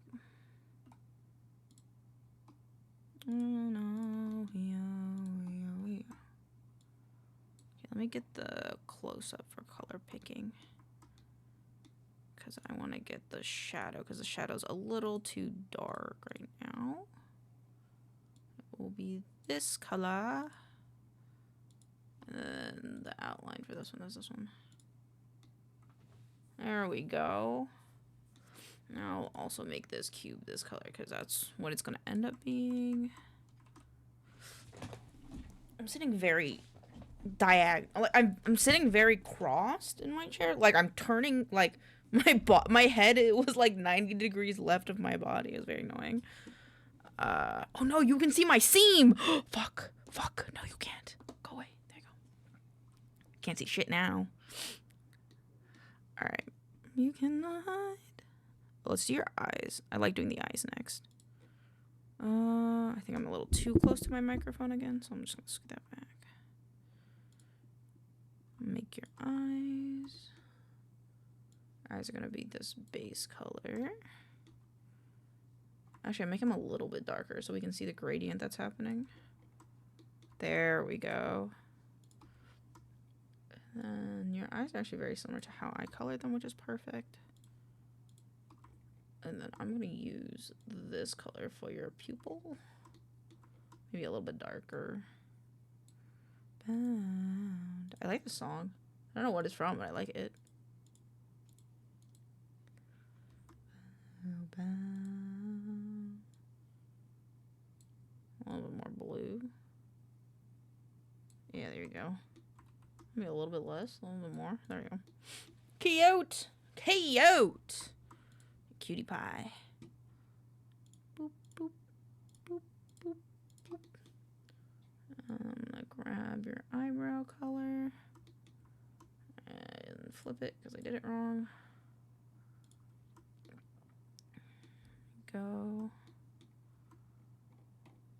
Let me get the close-up for color picking. Because I want to get the shadow, because the shadow's a little too dark right now. It will be this color. And then the outline for this one is this one. There we go. Now I'll also make this cube this color, because that's what it's going to end up being. I'm sitting very... I'm sitting very crossed in my chair. Like I'm turning like my head. It was like 90 degrees left of my body. It was very annoying. Oh no, you can see my seam. Fuck. No, you can't. Go away. There you go. Can't see shit now. All right. You can hide. Let's do your eyes. I like doing the eyes next. I think I'm a little too close to my microphone again, so I'm just gonna scoot that back. Make your eyes. Eyes are gonna be this base color. Actually, I make them a little bit darker so we can see the gradient that's happening. There we go. And your eyes are actually very similar to how I colored them, which is perfect. And then I'm gonna use this color for your pupil. Maybe a little bit darker. Bound. I like the song. I don't know what it's from, but I like it. Bound. A little bit more blue. Yeah, there you go. Maybe a little bit less, a little bit more. There you go. Cute! Cute! Cutie pie. Boop, boop, boop, boop, boop. I'm gonna grab your eyebrow color and flip it because I did it wrong. Go.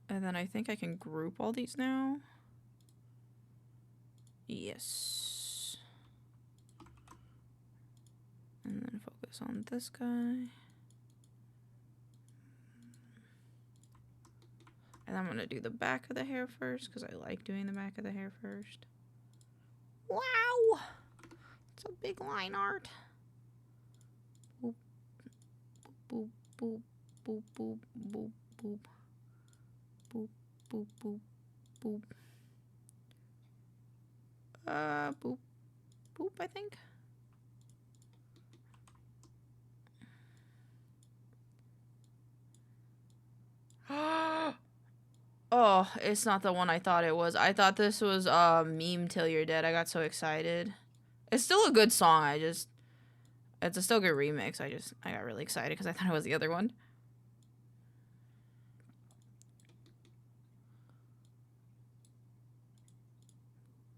And then I think I can group all these now. Yes. And then focus on this guy. And I'm gonna do the back of the hair first because I like doing the back of the hair first. Wow! It's a big line art. Boop, boop, boop, boop, boop, boop, boop. Boop, boop, boop, boop. Boop, boop, I think. Oh, it's not the one I thought it was. I thought this was Meme Till You're Dead. I got so excited. It's still a good song. It's a still good remix. I got really excited because I thought it was the other one.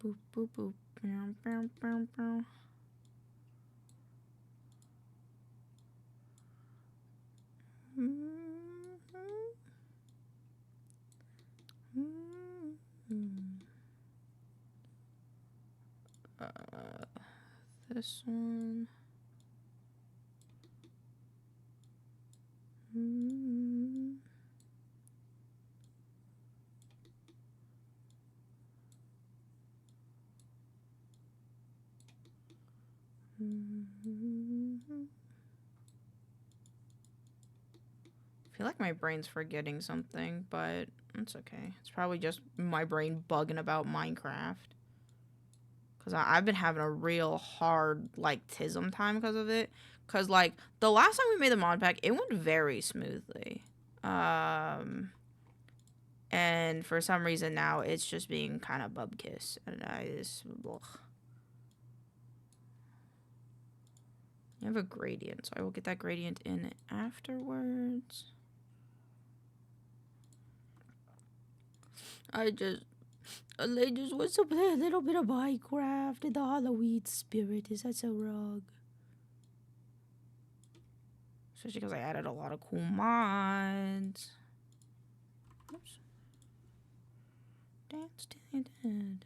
Boop, boop, boop. Bow, bow, bow, bow. This one. I feel like my brain's forgetting something, but it's okay. It's probably just my brain bugging about Minecraft. Because I've been having a real hard, like, tism time because of it. Because, like, the last time we made the mod pack, it went very smoothly. And for some reason now, it's just being kind of bubkiss. And I just... Ugh. You have a gradient, so I will get that gradient in afterwards. I just want to play a little bit of Minecraft in the Halloween spirit. Is that so wrong? Especially because I added a lot of cool mods. Oops. Dance till you're dead.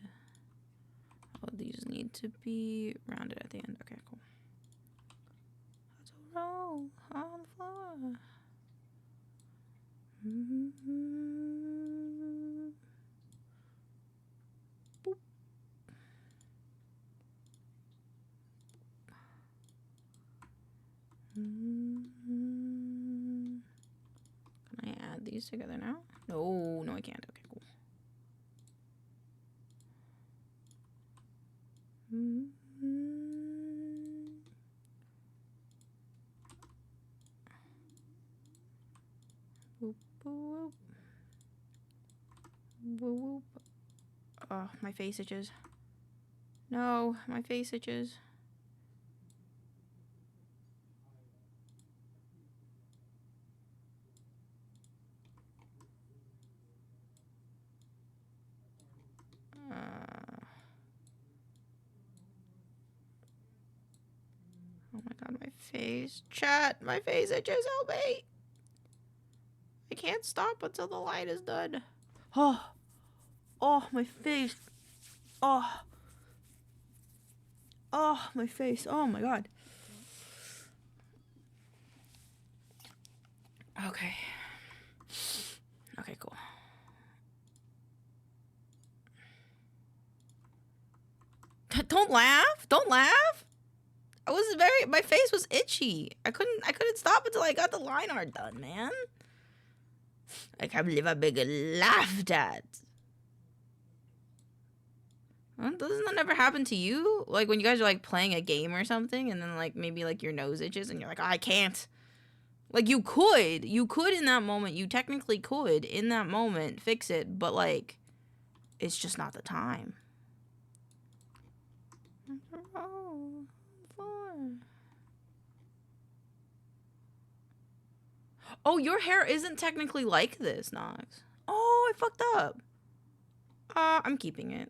Oh, these need to be rounded at the end. Okay, cool. Let's roll on the floor. Boop. Can I add these together now? No, I can't. Okay, cool. Boop, boop. Boop, boop. Oh, my face itches. No, my face itches. Oh my god, my face. Chat, my face itches, help me! I can't stop until the light is done. Oh, my face. Oh, my face. Oh my god. Okay. Okay, cool. Don't laugh! Don't laugh! my face was itchy. I couldn't stop until I got the line art done, man. I can't believe I'm being laughed at. Huh? Doesn't that ever happen to you? Like when you guys are like playing a game or something and then like maybe like your nose itches and you're like, oh, I can't. Like you could in that moment, you technically could in that moment fix it, but like it's just not the time. Oh, your hair isn't technically like this, Nox. Oh, I fucked up. I'm keeping it.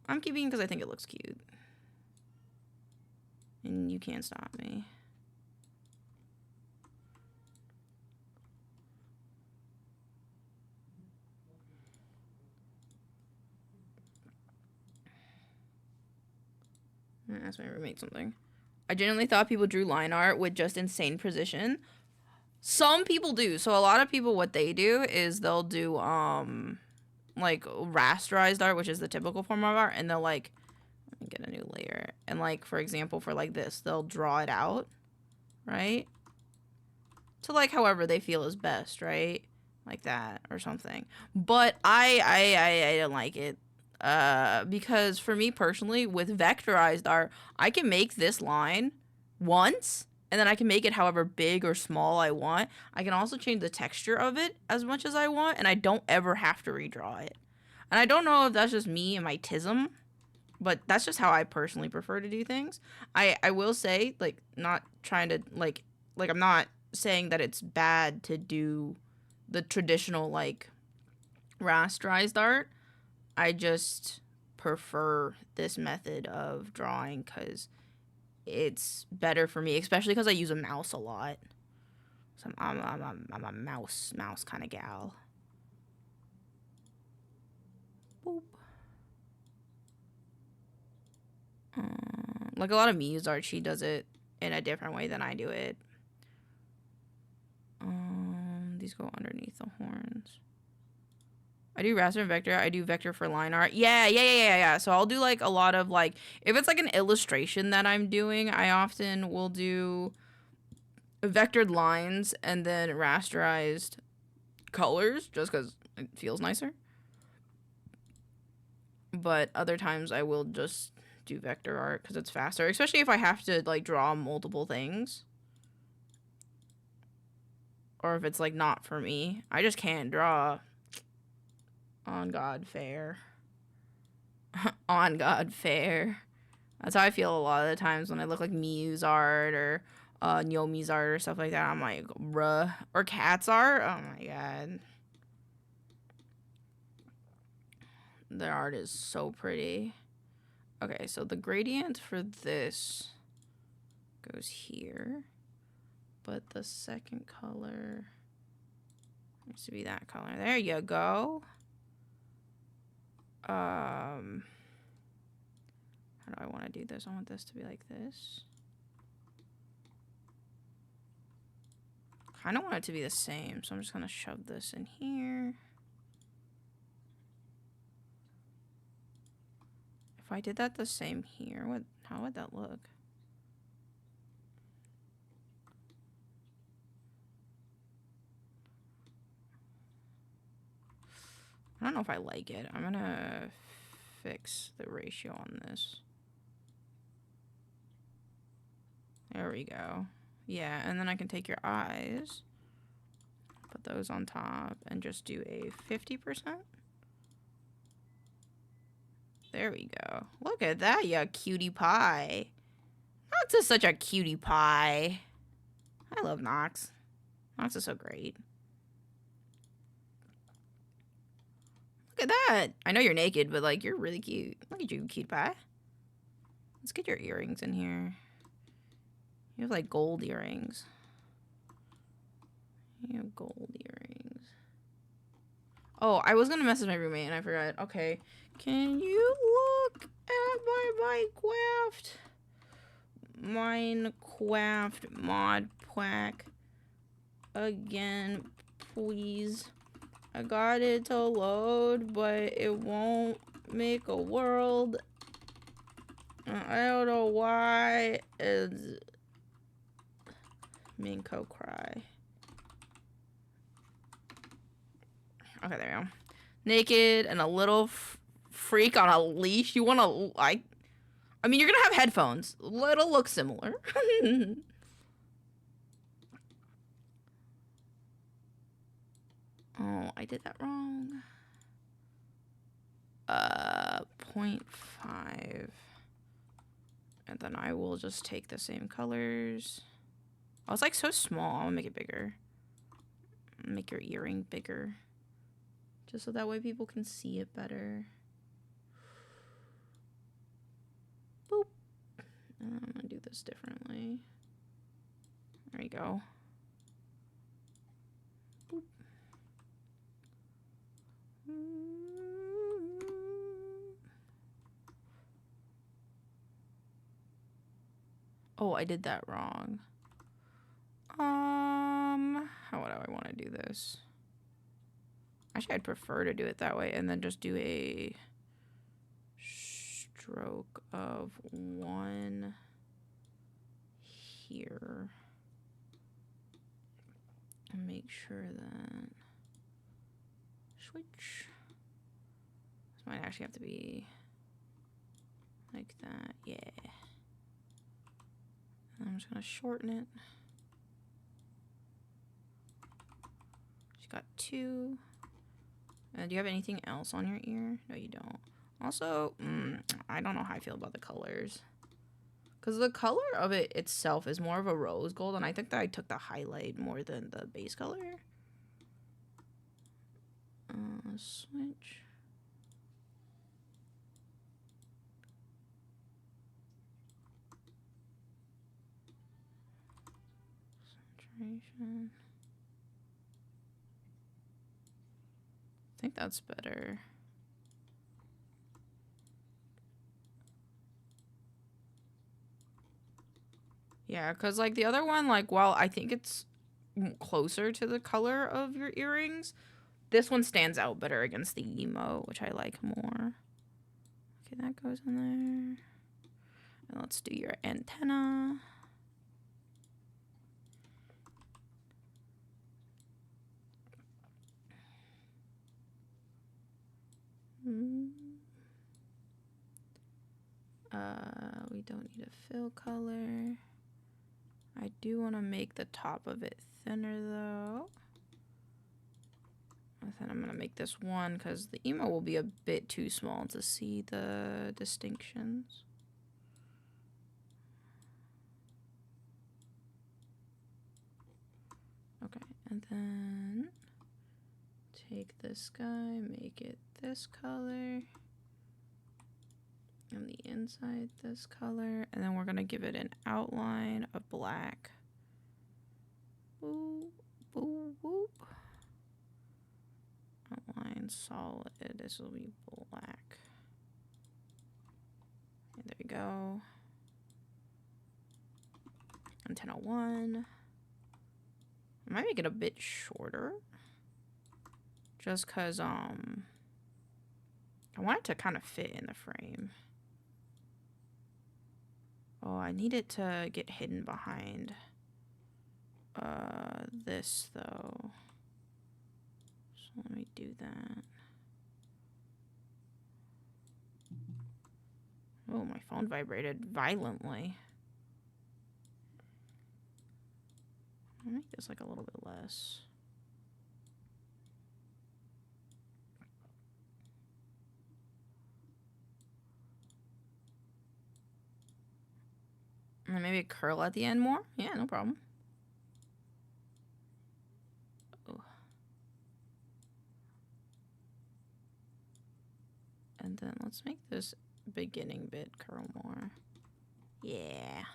I'm keeping it because I think it looks cute. And you can't stop me. I'm gonna ask my roommate something. I genuinely thought people drew line art with just insane precision. Some people do. So a lot of people, what they do is they'll do like rasterized art, which is the typical form of art, and they'll like let me get a new layer. And like for example, for like this, they'll draw it out, right? To like however they feel is best, right? Like that or something. But I don't like it. Because for me personally, with vectorized art, I can make this line once, and then I can make it however big or small I want. I can also change the texture of it as much as I want, and I don't ever have to redraw it. And I don't know if that's just me and my tism, but that's just how I personally prefer to do things. I will say, like, not trying to, like I'm not saying that it's bad to do the traditional, like, rasterized art. I just prefer this method of drawing because it's better for me, especially because I use a mouse a lot. So I'm a mouse kind of gal. Boop. Like a lot of Miu's art, she does it in a different way than I do it. These go underneath the horns. I do raster and vector. I do vector for line art. Yeah. So I'll do like a lot of like, if it's like an illustration that I'm doing, I often will do vectored lines and then rasterized colors just because it feels nicer. But other times I will just do vector art because it's faster, especially if I have to like draw multiple things. Or if it's like not for me. I just can't draw. On God, fair. On God, fair. That's how I feel a lot of the times when I look like Miu's art or Nyomi's art or stuff like that. I'm like, bruh. Or Cat's art. Oh my God. Their art is so pretty. Okay, so the gradient for this goes here. But the second color needs to be that color. There you go. How do I want to do this? I want this to be like this. Kind of want it to be the same, so I'm just gonna shove this in here. If I did that the same here, how would that look? I don't know if I like it. I'm gonna fix the ratio on this. There we go. Yeah, and then I can take your eyes, put those on top, and just do a 50%. There we go. Look at that, you cutie pie. Nox is such a cutie pie. I love Nox. Nox is so great. Look at that. I know you're naked, but like you're really cute. Look at you, cute pie. Let's get your earrings in here. You have like gold earrings. You have gold earrings. Oh, I was gonna message my roommate and I forgot. Okay. Can you look at my Minecraft mod pack again, please? I got it to load, but it won't make a world. I don't know why is maincoow cry. Okay, there we go. Naked and a little freak on a leash. You want to like? I mean, you're gonna have headphones. It'll look similar. Oh, I did that wrong. 0.5. And then I will just take the same colors. Oh, it's like so small. I'll make it bigger. Make your earring bigger. Just so that way people can see it better. Boop. And I'm gonna do this differently. There you go. Boop. Oh, I did that wrong. How would I want to do this? Actually, I'd prefer to do it that way and then just do a stroke of 1 here. And make sure that switch. This might actually have to be like that. Yeah. And I'm just gonna shorten it. She's got 2. Do you have anything else on your ear? No, you don't. Also, I don't know how I feel about the colors. Because the color of it itself is more of a rose gold, and I think that I took the highlight more than the base color. Switch. Saturation. I think that's better. Yeah, because like the other one, like while I think it's closer to the color of your earrings, this one stands out better against the emo, which I like more. Okay, that goes in there. And let's do your antenna. We don't need a fill color. I do want to make the top of it thinner though. And then I'm going to make this one because the emo will be a bit too small to see the distinctions. Okay, and then take this guy, make it this color. And the inside this color. And then we're going to give it an outline of black. Boop, boop, boop. Outline solid. This will be black. And there we go. Antenna 1. I might make it a bit shorter. Just because, I want it to kind of fit in the frame. Oh, I need it to get hidden behind this though. So let me do that. Oh, my phone vibrated violently. I'll make this like a little bit less. And then maybe curl at the end more? Yeah, no problem. Oh. And then let's make this beginning bit curl more. Yeah.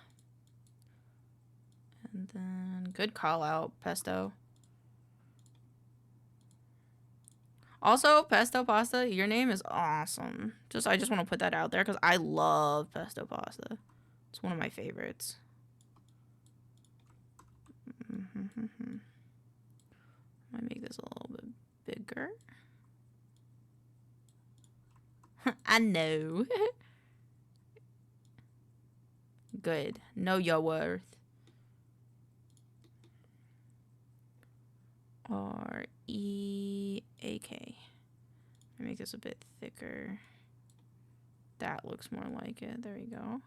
And then good call out, Pesto. Also, Pesto Pasta, your name is awesome. I just want to put that out there because I love Pesto Pasta. It's one of my favorites. Might make this a little bit bigger. I know. Good. Know your worth. R-E-A-K. Make this a bit thicker. That looks more like it. There you go.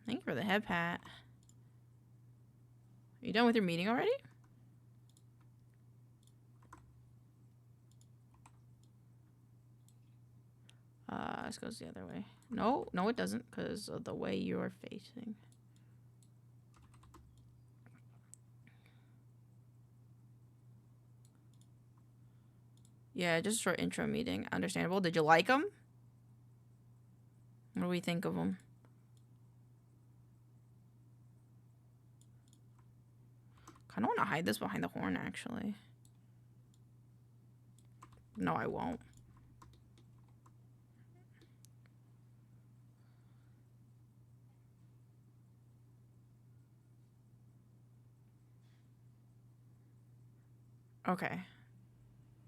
Thank you for the head pat. Are you done with your meeting already? This goes the other way. No, no it doesn't, because of the way you're facing. Yeah, just a short intro meeting. Understandable. Did you like them? What do we think of them? Kind of want to hide this behind the horn, actually. No, I won't. Okay.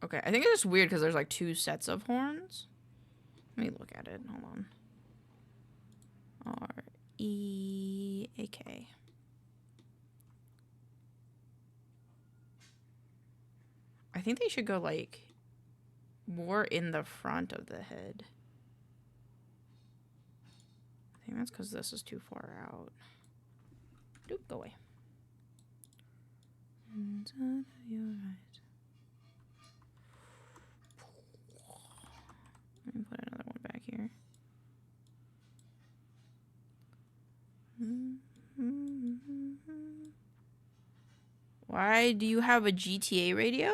Okay, I think it's just weird because there's like 2 sets of horns. Let me look at it. Hold on. R-E-A-K. I think they should go like more in the front of the head. I think that's because this is too far out. Doop, go away. You're right. Let me put another one back here. Why do you have a GTA radio?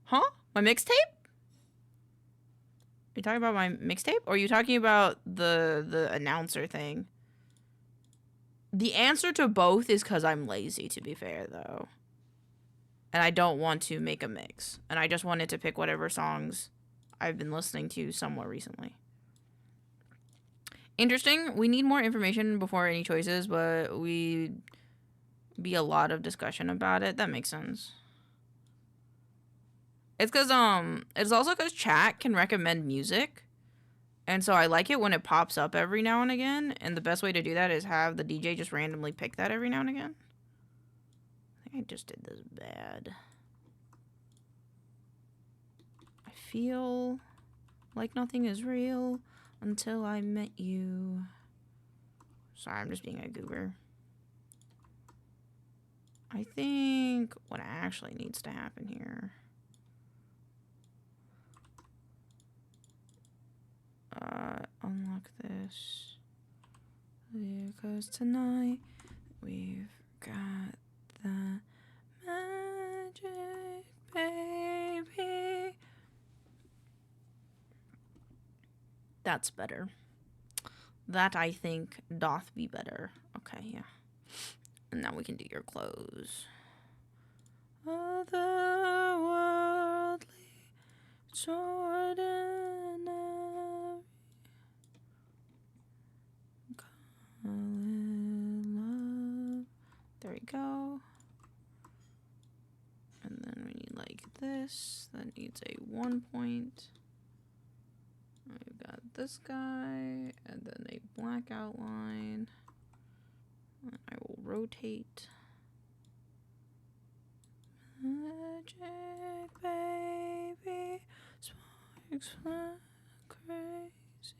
Huh? My mixtape? Are you talking about my mixtape? Or are you talking about the announcer thing? The answer to both is because I'm lazy, to be fair, though. And I don't want to make a mix. And I just wanted to pick whatever songs I've been listening to somewhat recently. Interesting. We need more information before any choices, but we be a lot of discussion about it. That makes sense. It's because it's also because chat can recommend music. And so I like it when it pops up every now and again. And the best way to do that is have the DJ just randomly pick that every now and again. I think I just did this bad. I feel like nothing is real until I met you. Sorry, I'm just being a goober. I think what actually needs to happen here. Unlock this. Because tonight we've got the magic, baby. That's better. That, I think, doth be better. Okay, yeah. And now we can do your clothes. Otherworldly, extraordinary. Call it love. There we go. And then we need like this. That needs a 1 point. We've got this guy, and then a black outline. And I will rotate. Magic, baby, sparks fly crazy.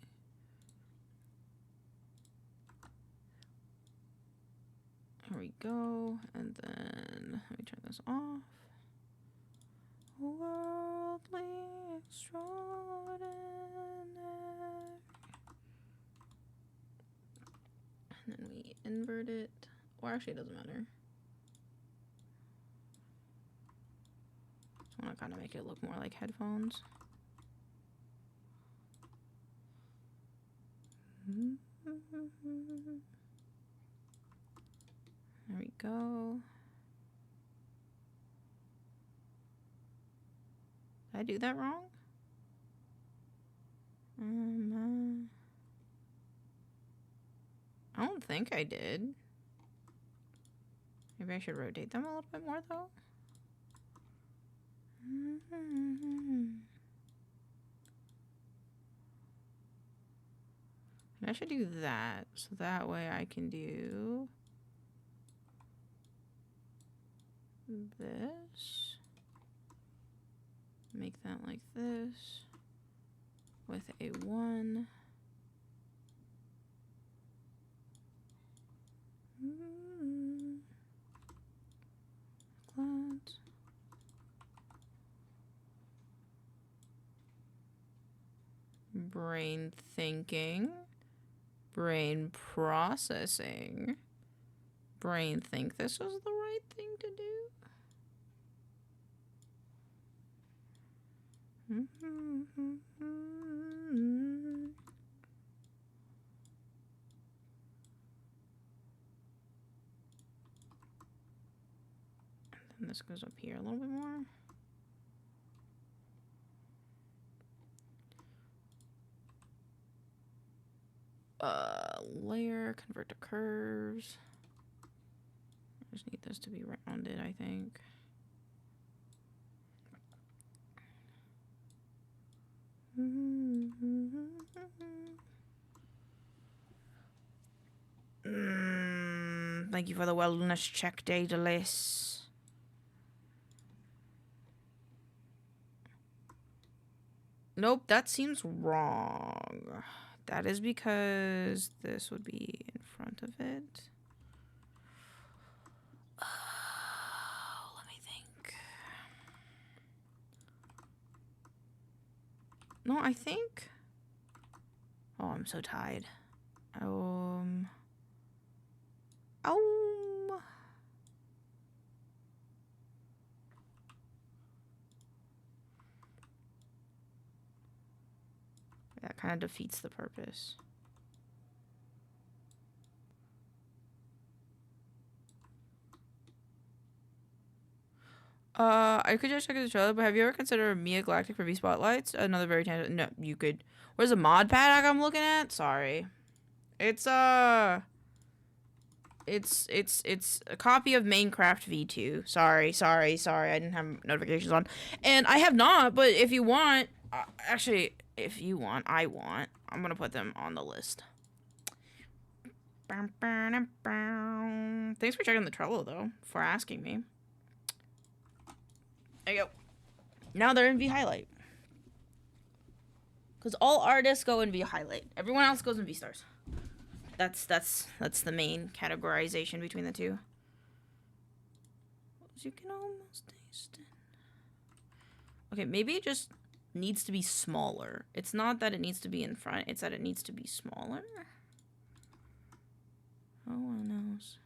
Here we go, and then let me turn this off. Worldly, extraordinary. And then we invert it. Or actually, it doesn't matter. I want to kind of make it look more like headphones. There we go. Did I do that wrong? I don't think I did. Maybe I should rotate them a little bit more, though. I should do that. So that way I can do this. Make that like this. With a 1. That. Brain thinking. Brain processing. Brain think this is the right thing to do. And this goes up here a little bit more. Layer, convert to curves. I just need this to be rounded, I think. Thank you for the wellness check, Daedalus. Nope, that seems wrong. That is because this would be in front of it. Let me think. No, I think. Oh, I'm so tired. That kind of defeats the purpose. I could just check the trailer, but have you ever considered Mia Galactic for V Spotlights? Another very tangent. No, you could. Where's the mod pack I'm looking at? Sorry. It's a copy of Minecraft V2. Sorry. I didn't have notifications on. And I have not, but if you want, actually, if you want, I'm gonna put them on the list. Thanks for checking the Trello, though, for asking me. There you go. Now they're in V highlight. Because all artists go in V highlight. Everyone else goes in V stars. That's the main categorization between the two. You can almost taste it. Okay, maybe it just needs to be smaller. It's not that it needs to be in front, it's that it needs to be smaller. Oh, one knows.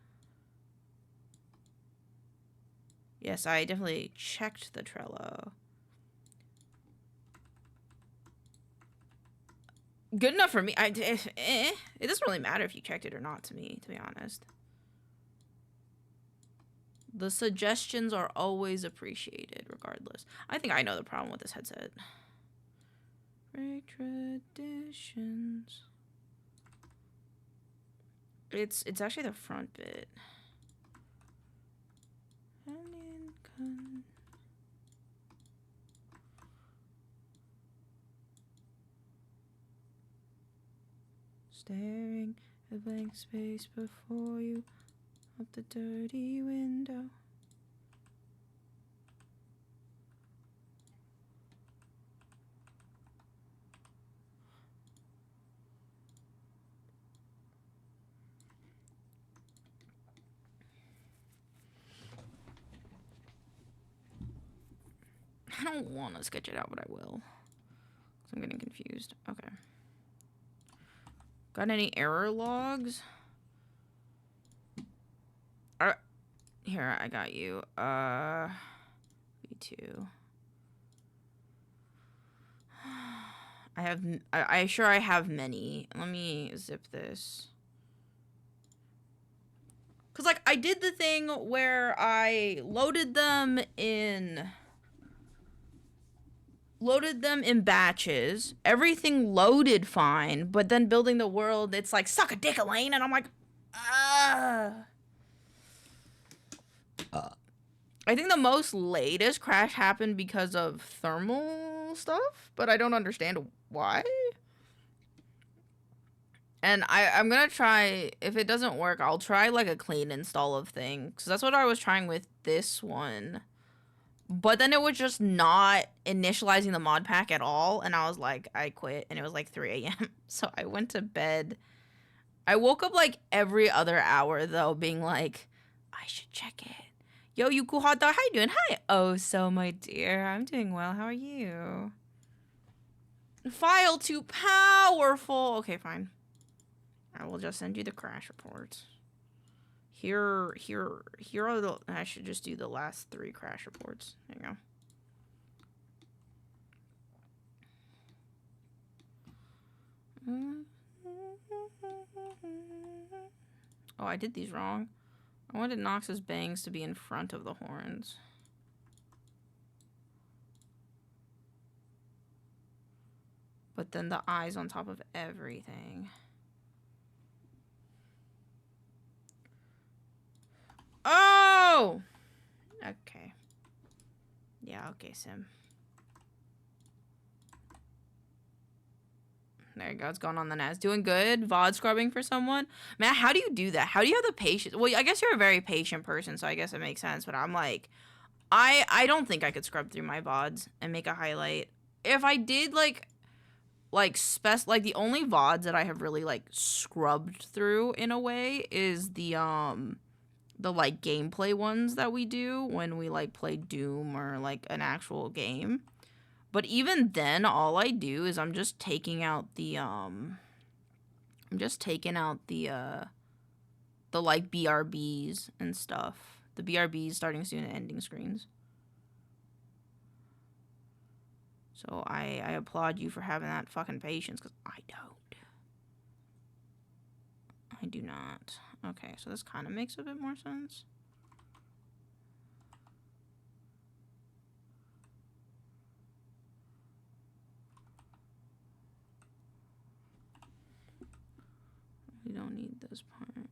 Yes, I definitely checked the Trello. Good enough for me. It doesn't really matter if you checked it or not to me, to be honest. The suggestions are always appreciated, regardless. I think I know the problem with this headset. Break traditions. It's actually the front bit. Staring at blank space before you, up the dirty window. I don't want to sketch it out, but I will. 'Cause I'm getting confused. Okay. Got any error logs? Here, I got you. V2. I sure I have many. Let me zip this. Cause like I did the thing where I loaded them in batches. Everything loaded fine, but then building the world, it's like, suck a dick, Elaine, and I'm like, I think the most latest crash happened because of thermal stuff, but I don't understand why. And I'm gonna try, if it doesn't work, I'll try like a clean install of things. Cause that's what I was trying with this one. But then it was just not initializing the mod pack at all. And I was like, I quit. And it was like 3 a.m. So I went to bed. I woke up like every other hour though, being like, I should check it. Yo, you cool hot dog, how you doing? Hi. Oh, so my dear, I'm doing well. How are you? File too powerful. Okay, fine. I will just send you the crash reports. Here are the, I should just do the last 3 crash reports. There you go. Oh, I did these wrong. I wanted Nox's bangs to be in front of the horns. But then the eyes on top of everything. Oh! Okay. Yeah, okay, Sim. There you go. It's going on the NAS. Doing good. VOD scrubbing for someone. Man, how do you do that? How do you have the patience? Well, I guess you're a very patient person, so I guess it makes sense. But I'm like, I don't think I could scrub through my VODs and make a highlight. If I did, like the only VODs that I have really, like, scrubbed through in a way is the like, gameplay ones that we do when we, like, play Doom or, like, an actual game. But even then, all I do is I'm just taking out the, like, BRBs and stuff. The BRBs, starting soon, and ending screens. So I applaud you for having that fucking patience, because I don't. I do not. Okay, so this kind of makes a bit more sense. We don't need this part.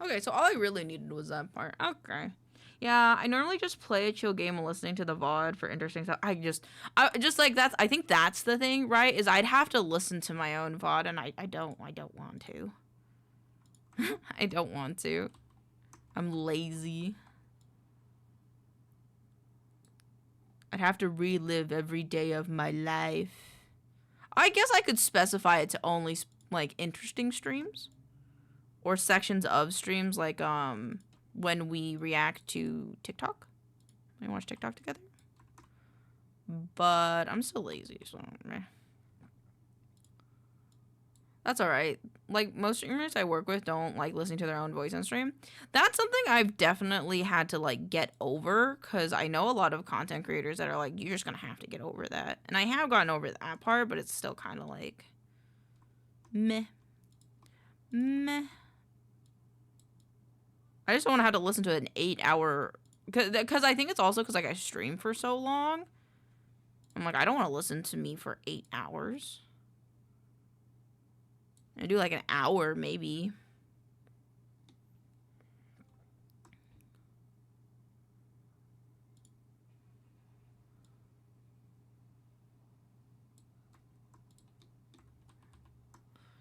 Okay, so all I really needed was that part. Okay. Yeah, I normally just play a chill game while listening to the VOD for interesting stuff. I just like, that's, I think that's the thing, right? Is I'd have to listen to my own VOD, and I don't want to. I don't want to. I'm lazy. I'd have to relive every day of my life. I guess I could specify it to only, like, interesting streams. Or sections of streams, like, when we react to TikTok. We watch TikTok together. But I'm still lazy, so meh. That's alright. Like, most streamers I work with don't like listening to their own voice on stream. That's something I've definitely had to, like, get over, because I know a lot of content creators that are like, you're just gonna have to get over that. And I have gotten over that part, but it's still kind of like, meh. Meh. I just don't want to have to listen to an 8-hour... Because I think it's also because, like, I stream for so long. I'm like, I don't want to listen to me for 8 hours. I do, like, an hour, maybe.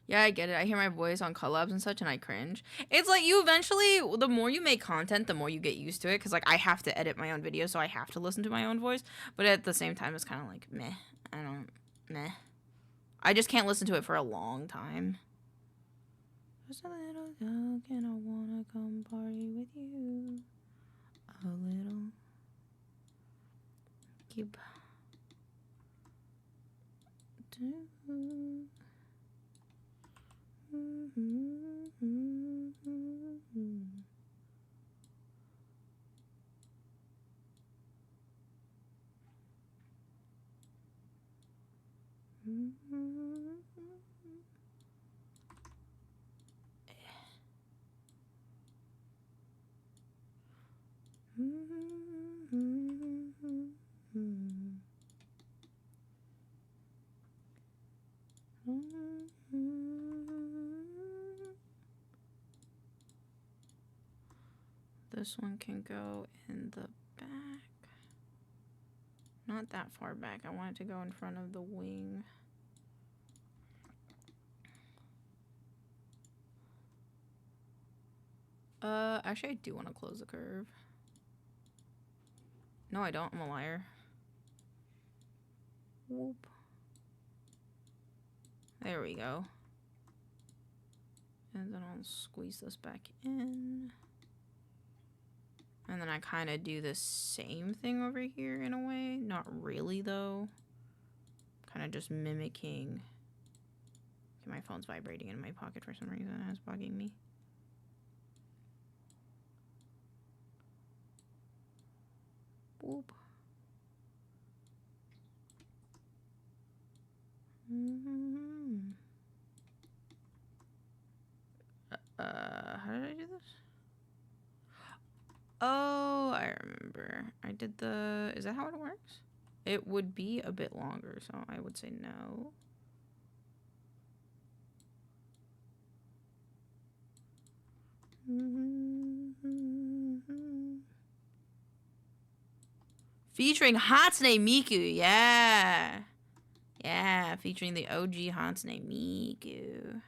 Yeah, I get it. I hear my voice on collabs and such, and I cringe. It's like, you eventually, the more you make content, the more you get used to it. Because, like, I have to edit my own videos, so I have to listen to my own voice. But at the same time, it's kind of like, meh. Meh. I just can't listen to it for a long time. Just a little joke, and I wanna come party with you. A little. Keep. This one can go in the back. Not that far back. I want it to go in front of the wing. Actually, I do want to close the curve. No, I don't. I'm a liar. Whoop. There we go. And then I'll squeeze this back in. And then I kind of do the same thing over here in a way. Not really, though. Kind of just mimicking. Okay, my phone's vibrating in my pocket for some reason. It's bugging me. Whoop. How did I do this? Oh, I remember. I did the... Is that how it works? It would be a bit longer, so I would say no. Featuring Hatsune Miku, yeah. Yeah, featuring the OG Hatsune Miku.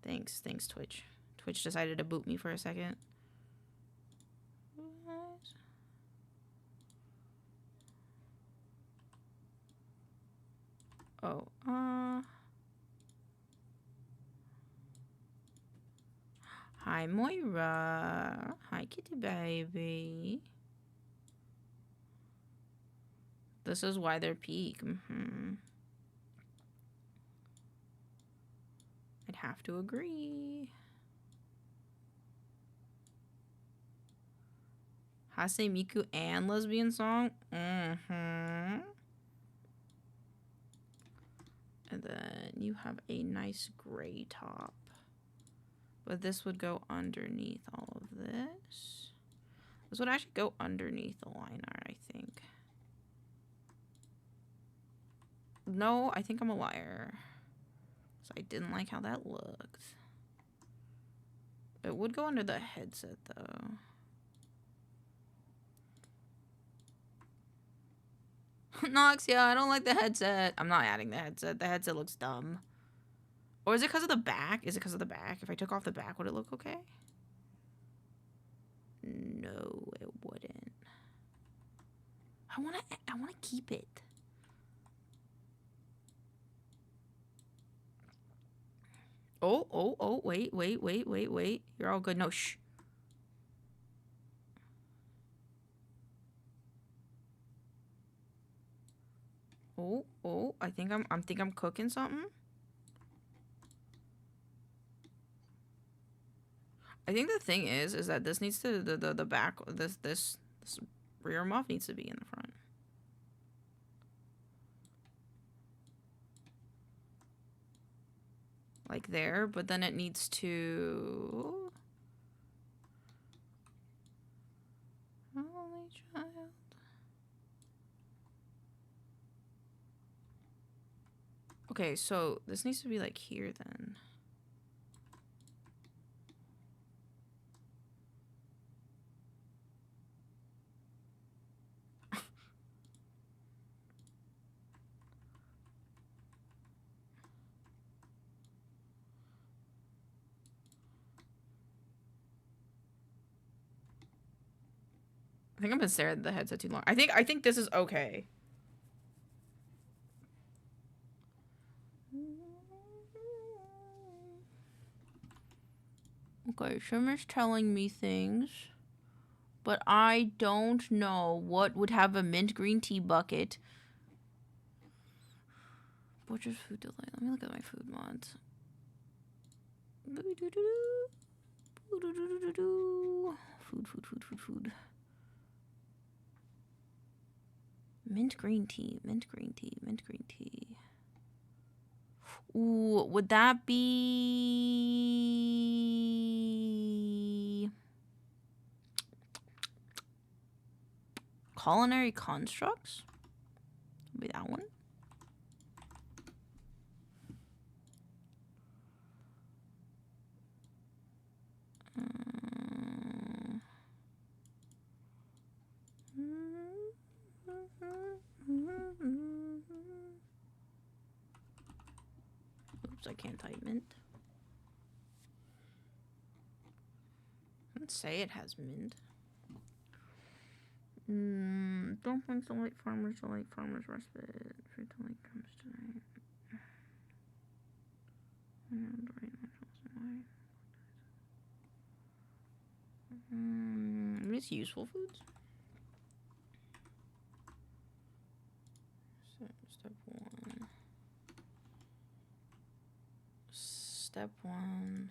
Thanks, Twitch. Twitch decided to boot me for a second. Oh, hi, Moira. Hi, kitty baby. This is why they're peak. I'd have to agree. Hatsune Miku and lesbian song? And then you have a nice gray top. But this would go underneath all of this. This would actually go underneath the line art, I think. No, I think I'm a liar. So I didn't like how that looked. It would go under the headset, though. Noxia, I don't like the headset. I'm not adding the headset. The headset looks dumb. Or is it because of the back? Is it because of the back? If I took off the back, would it look okay? No, it wouldn't. I wanna keep it. Oh, wait. You're all good. No, shh. Oh, I think I'm cooking something. I think the thing is that this needs to the back this rear muff needs to be in the front. Like there, but then it needs to only child. Okay, so this needs to be like here then. I think I'm gonna stare at the headset too long. I think this is okay. Okay, Shimmer's telling me things, but I don't know what would have a mint green tea bucket. Butcher's Food Delight. Let me look at my food mods. Food. Mint green tea. Ooh, would that be culinary constructs? Would be that one. Oops, I can't type mint. doesn't say it has mint. Don't think so late farmers respite. Fruit to late comes tonight. It's useful foods. So, step one. Step one.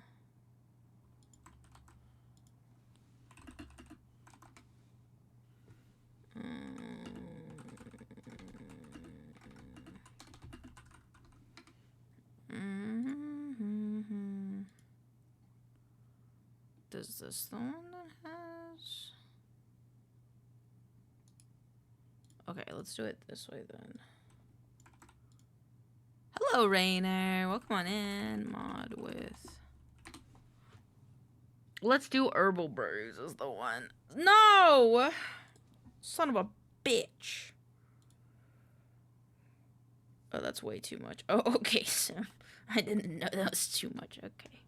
Does this the one that has? Okay, let's do it this way then. Hello, Rainer. Welcome on in. Mod with. Let's do herbal brews is the one. No! Son of a bitch. Oh, that's way too much. Oh, okay, so I didn't know that was too much. Okay.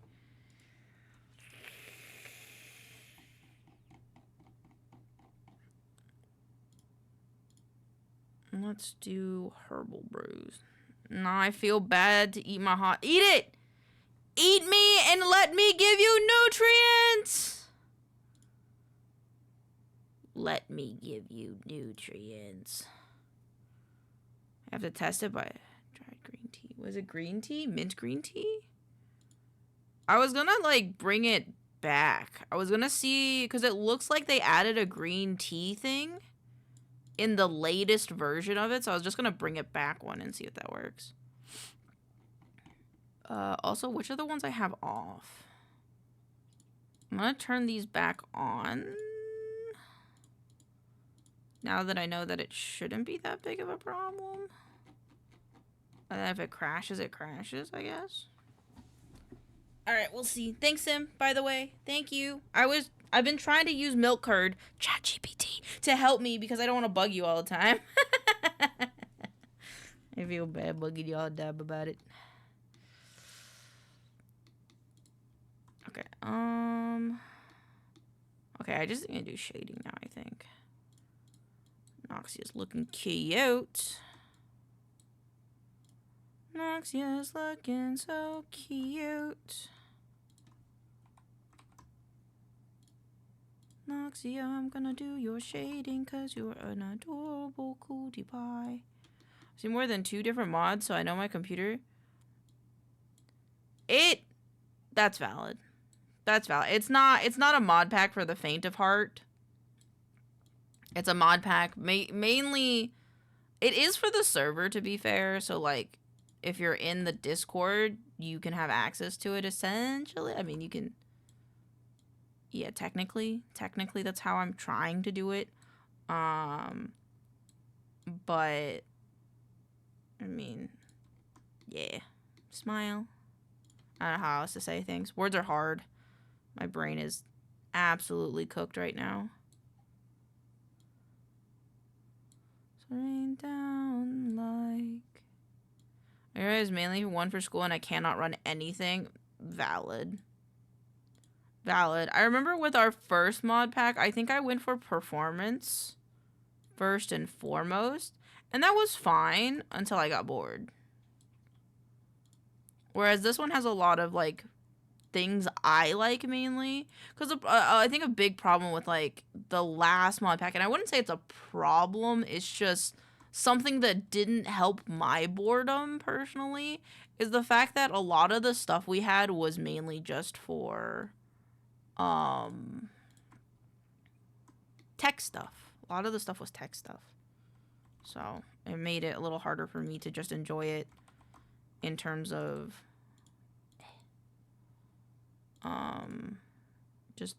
Let's do herbal brews. No, I feel bad to eat my hot. Eat it! Eat me and let me give you nutrients! Let me give you nutrients. I have to test it by dried green tea. Was it green tea? Mint green tea? I was gonna, like, bring it back. I was gonna see, because it looks like they added a green tea thing in the latest version of it, so I was just gonna bring it back one and see if that works. Also, which are the ones I have off? I'm gonna turn these back on. Now that I know that it shouldn't be that big of a problem. And then if it crashes, I guess. Alright, we'll see. Thanks, Sim, by the way. Thank you. I've been trying to use milk curd, ChatGPT, to help me because I don't want to bug you all the time. I feel bad bugging y'all dab about it. Okay, okay, I just need to do shading now, I think. Noxia's looking cute. Noxia's looking so cute. Noxia, I'm gonna do your shading because you're an adorable cutie pie. I see more than 2 different mods, so I know my computer. That's valid. That's valid. It's not a mod pack for the faint of heart. It's a mod pack mainly. It is for the server, to be fair. So like, if you're in the Discord, you can have access to it. Essentially, I mean, you can. Yeah, technically, that's how I'm trying to do it. But I mean, yeah, smile. I don't know how else to say things. Words are hard. My brain is absolutely cooked right now. Rain down like. Area is mainly one for school and I cannot run anything. Valid. Valid. I remember with our first mod pack, I think I went for performance first and foremost. And that was fine until I got bored. Whereas this one has a lot of, like, things I like mainly. Because I think a big problem with, like, the last mod pack, and I wouldn't say it's a problem, it's just something that didn't help my boredom, personally, is the fact that a lot of the stuff we had was mainly just for, tech stuff. A lot of the stuff was tech stuff. So, it made it a little harder for me to just enjoy it in terms of just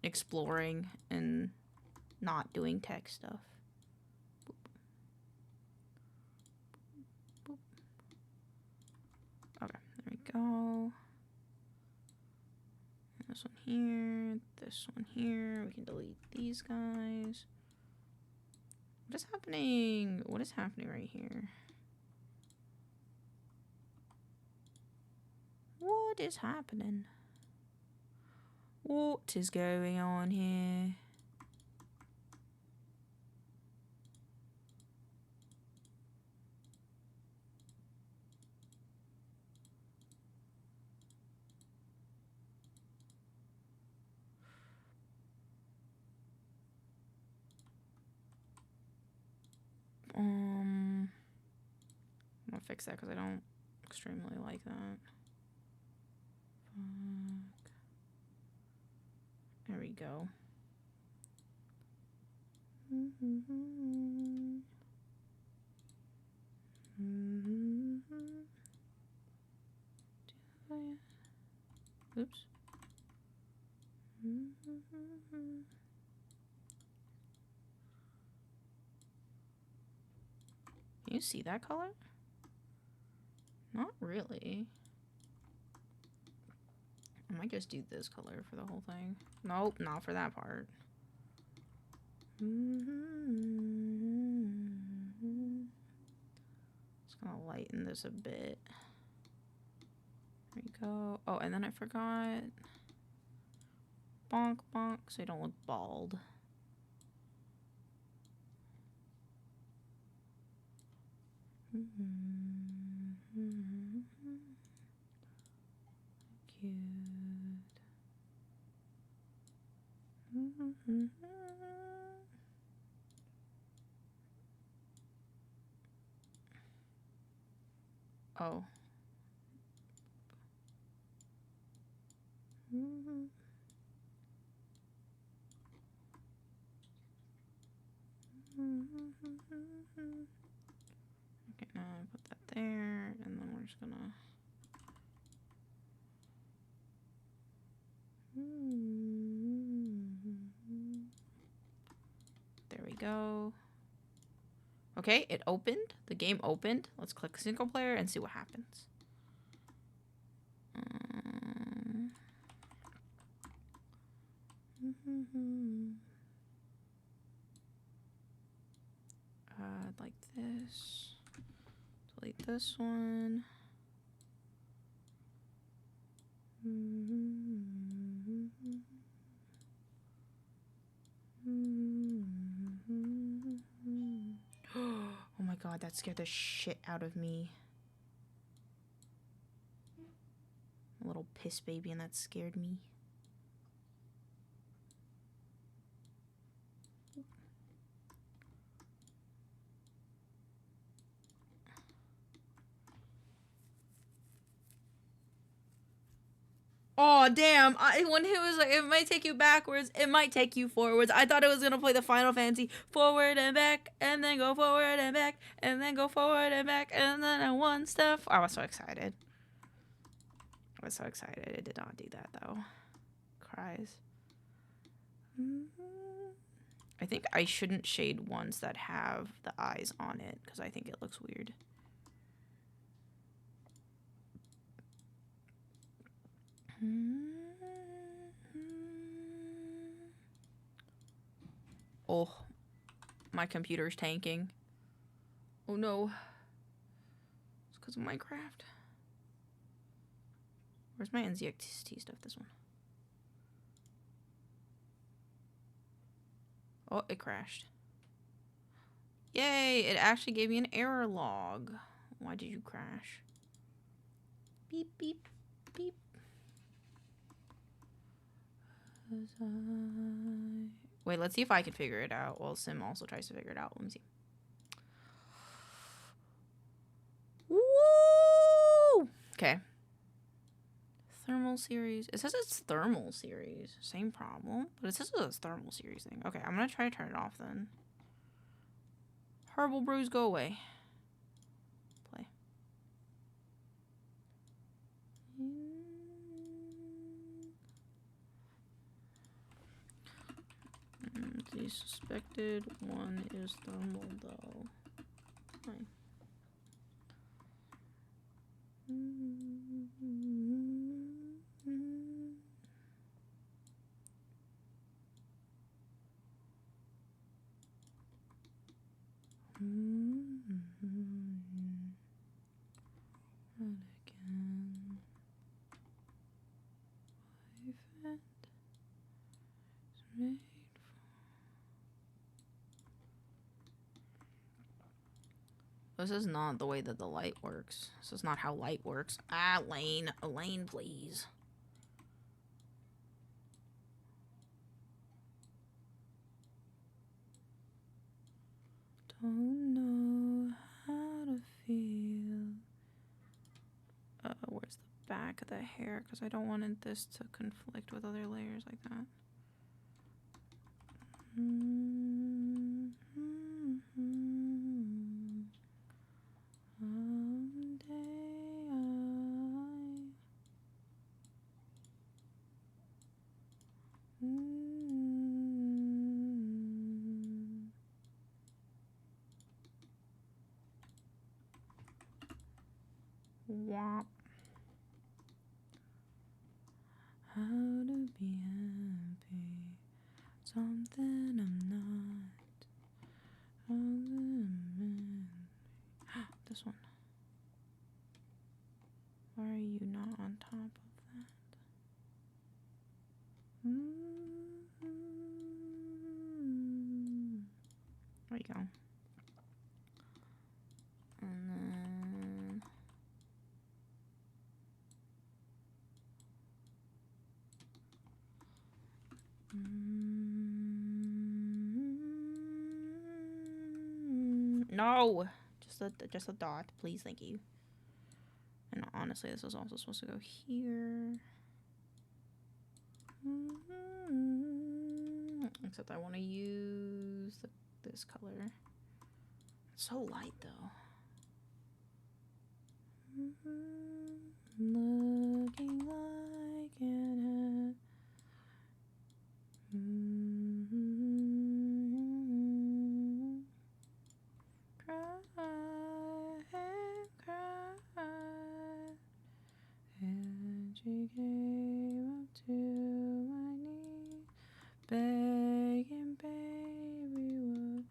exploring and not doing tech stuff. Boop. Boop. Okay, there we go. This one here, this one here. We can delete these guys. What is happening? What is happening right here? What is happening? What is going on here? I'm gonna fix that because I don't extremely like that. Fuck. There we go. Oops. Can you see that color? Not really. I might just do this color for the whole thing. Nope, not for that part. Just gonna lighten this a bit. There we go. Oh, and then I forgot. Bonk, bonk, so you don't look bald. Cute. Oh. Okay, now I put that there, and then we're just gonna. There we go. Okay, it opened. The game opened. Let's click single player and see what happens. Like this. Delete this one. Oh my god, that scared the shit out of me. A little piss baby, and that scared me. Oh damn! When he was like, it might take you backwards, it might take you forwards. I thought it was gonna play the Final Fantasy forward and back, and then go forward and back, and then go forward and back, and then I won stuff. I was so excited. I was so excited. It did not do that though. Cries. I think I shouldn't shade ones that have the eyes on it because I think it looks weird. Oh, my computer's tanking. Oh no. It's because of Minecraft. Where's my NZXT stuff? This one. Oh, it crashed. Yay, it actually gave me an error log. Why did you crash? Beep, beep, beep. Wait, let's see if I can figure it out. Well, Sim also tries to figure it out. Let me see. Woo! Okay. Thermal series. It says it's thermal series. Same problem, but it says it's a thermal series thing. Okay, I'm gonna try to turn it off then. Herbal brews, go away. Play. The suspected one is thermal though. Fine. Not again. Boyfriend. This is not the way that the light works. This is not how light works. Ah, Lane. Lane, please. Don't know how to feel. Where's the back of the hair? Because I don't want this to conflict with other layers like that. Womp. How to be happy, something I'm not. This one. Why are you not on top of that? There you go. And then no, just a dot, please, thank you. And honestly, this is also supposed to go here. Except I want to use this color. It's so light though. Looking like an cry and cry, and she came up to my knees, begging, baby, what?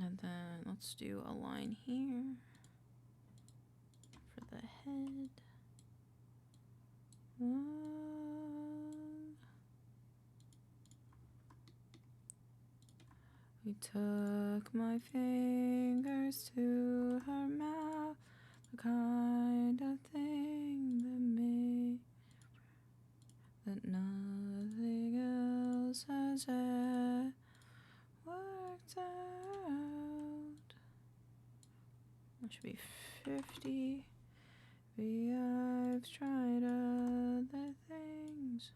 And then let's do a line here for the head. We took my fingers to her mouth, the kind of thing that made that nothing else has ever worked out. That should be 50. Maybe I've tried other things.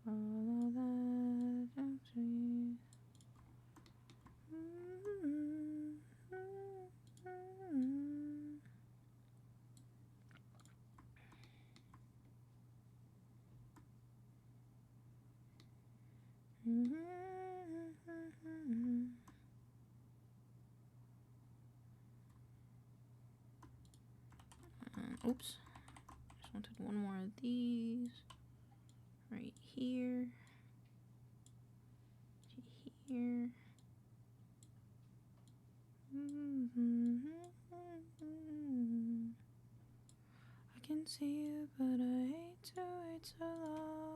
All of that empty. Oops. Just wanted one more of these. Right here. To here. I can see it, but I hate to wait so long.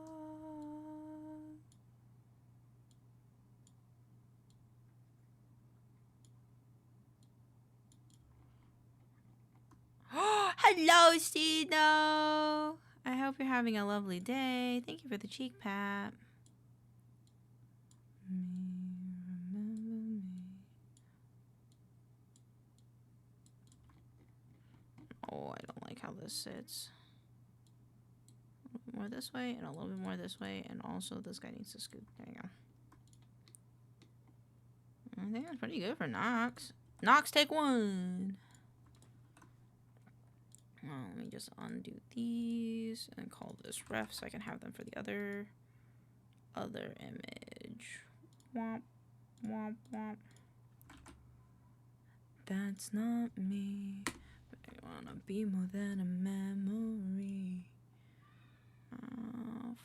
Hello, Stino! I hope you're having a lovely day. Thank you for the cheek pat. Remember me. Oh, I don't like how this sits. A little bit more this way, and a little bit more this way, and also this guy needs to scoot. There you go. I think that's pretty good for Nox. Nox, take one! let me just undo these and call this ref so I can have them for the other image. Womp, womp, womp. That's not me. But I wanna be more than a memory.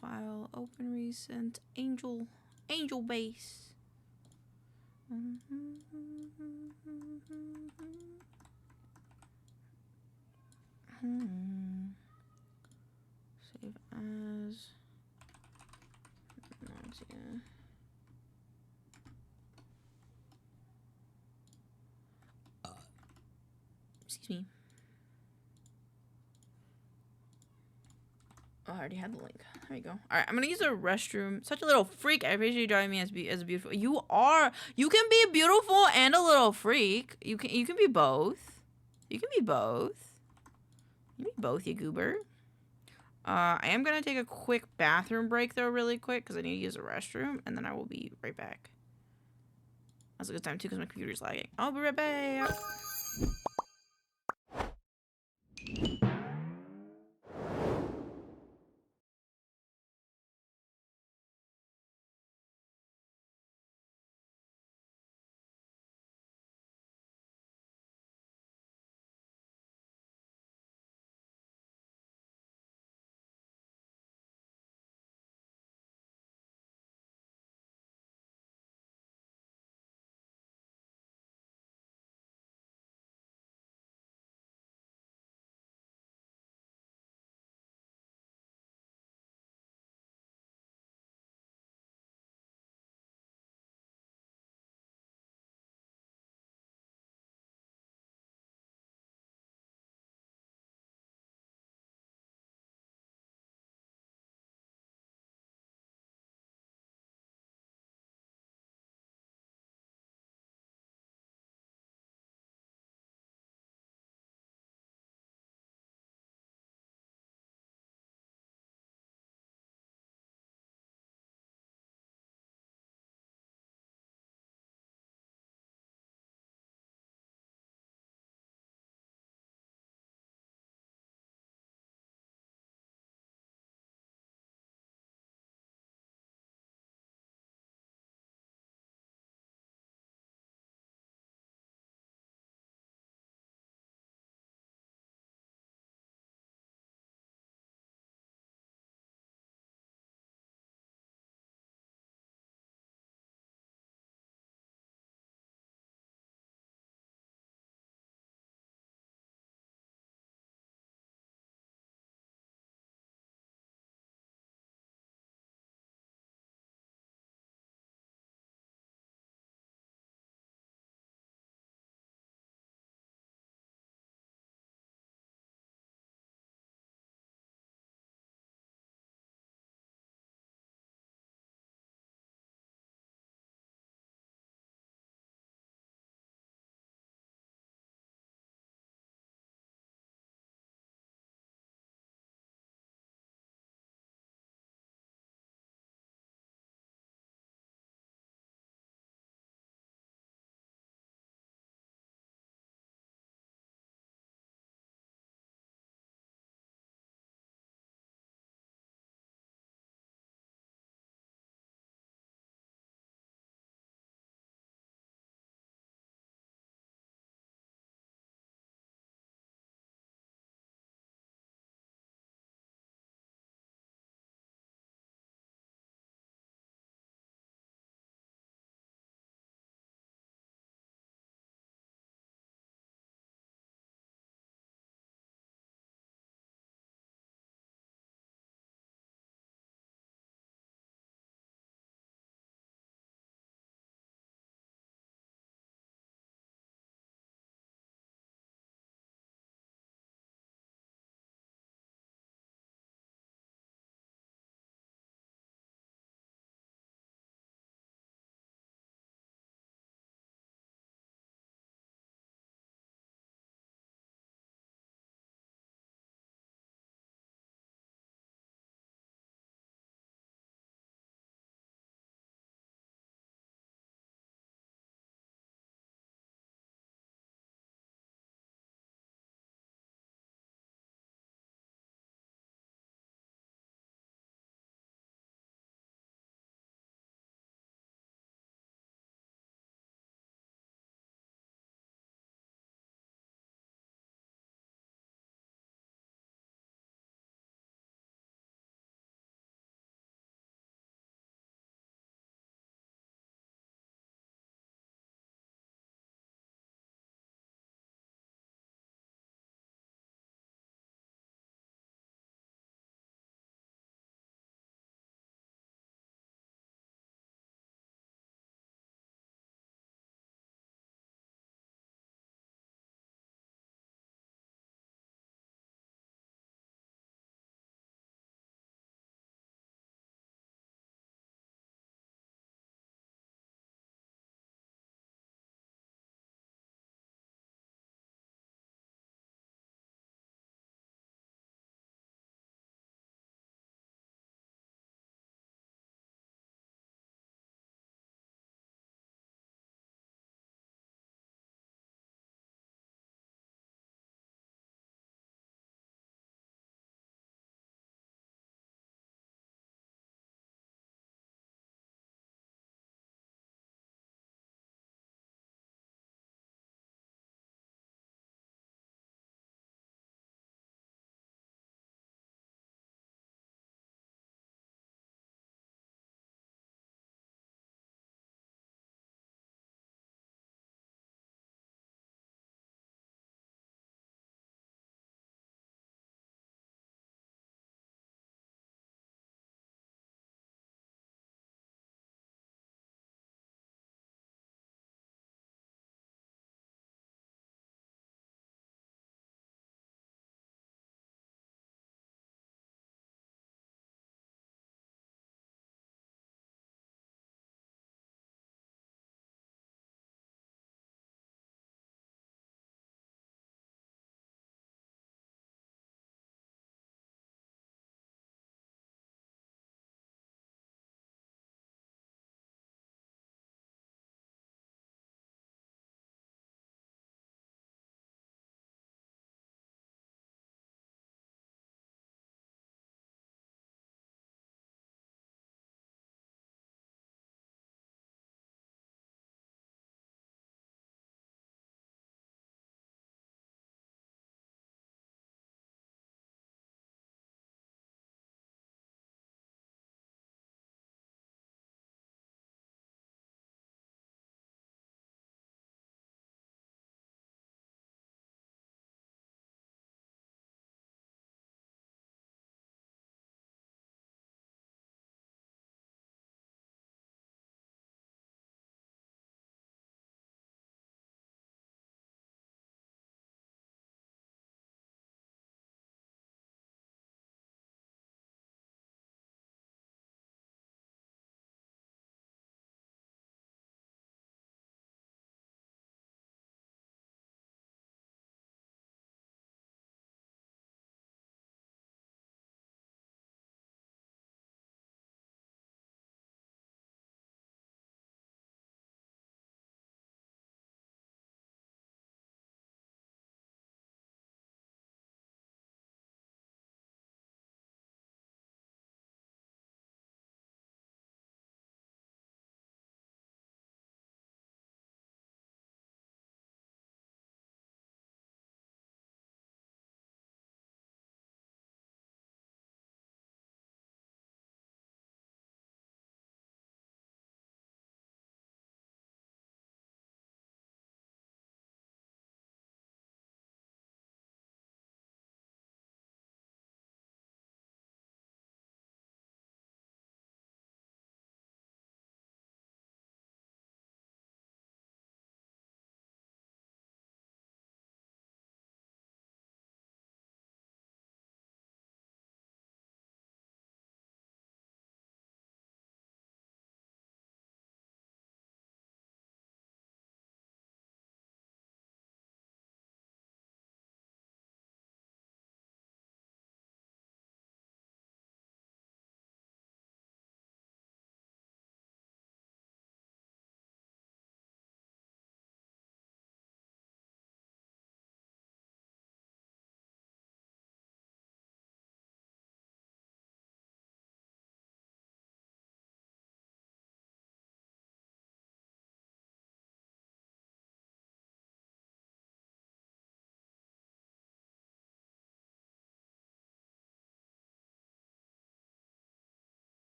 File, open recent, angel base. Save as. Nausea. Excuse me. Oh, I already had the link. There you go. All right, I'm gonna use a restroom. Such a little freak. I appreciate you joining me as a beautiful. You are. You can be beautiful and a little freak. You can be both. You can be both. You can be both, you goober. I am gonna take a quick bathroom break though, really quick, because I need to use a restroom, and then I will be right back. That's a good time too, because my computer's lagging. I'll be right back.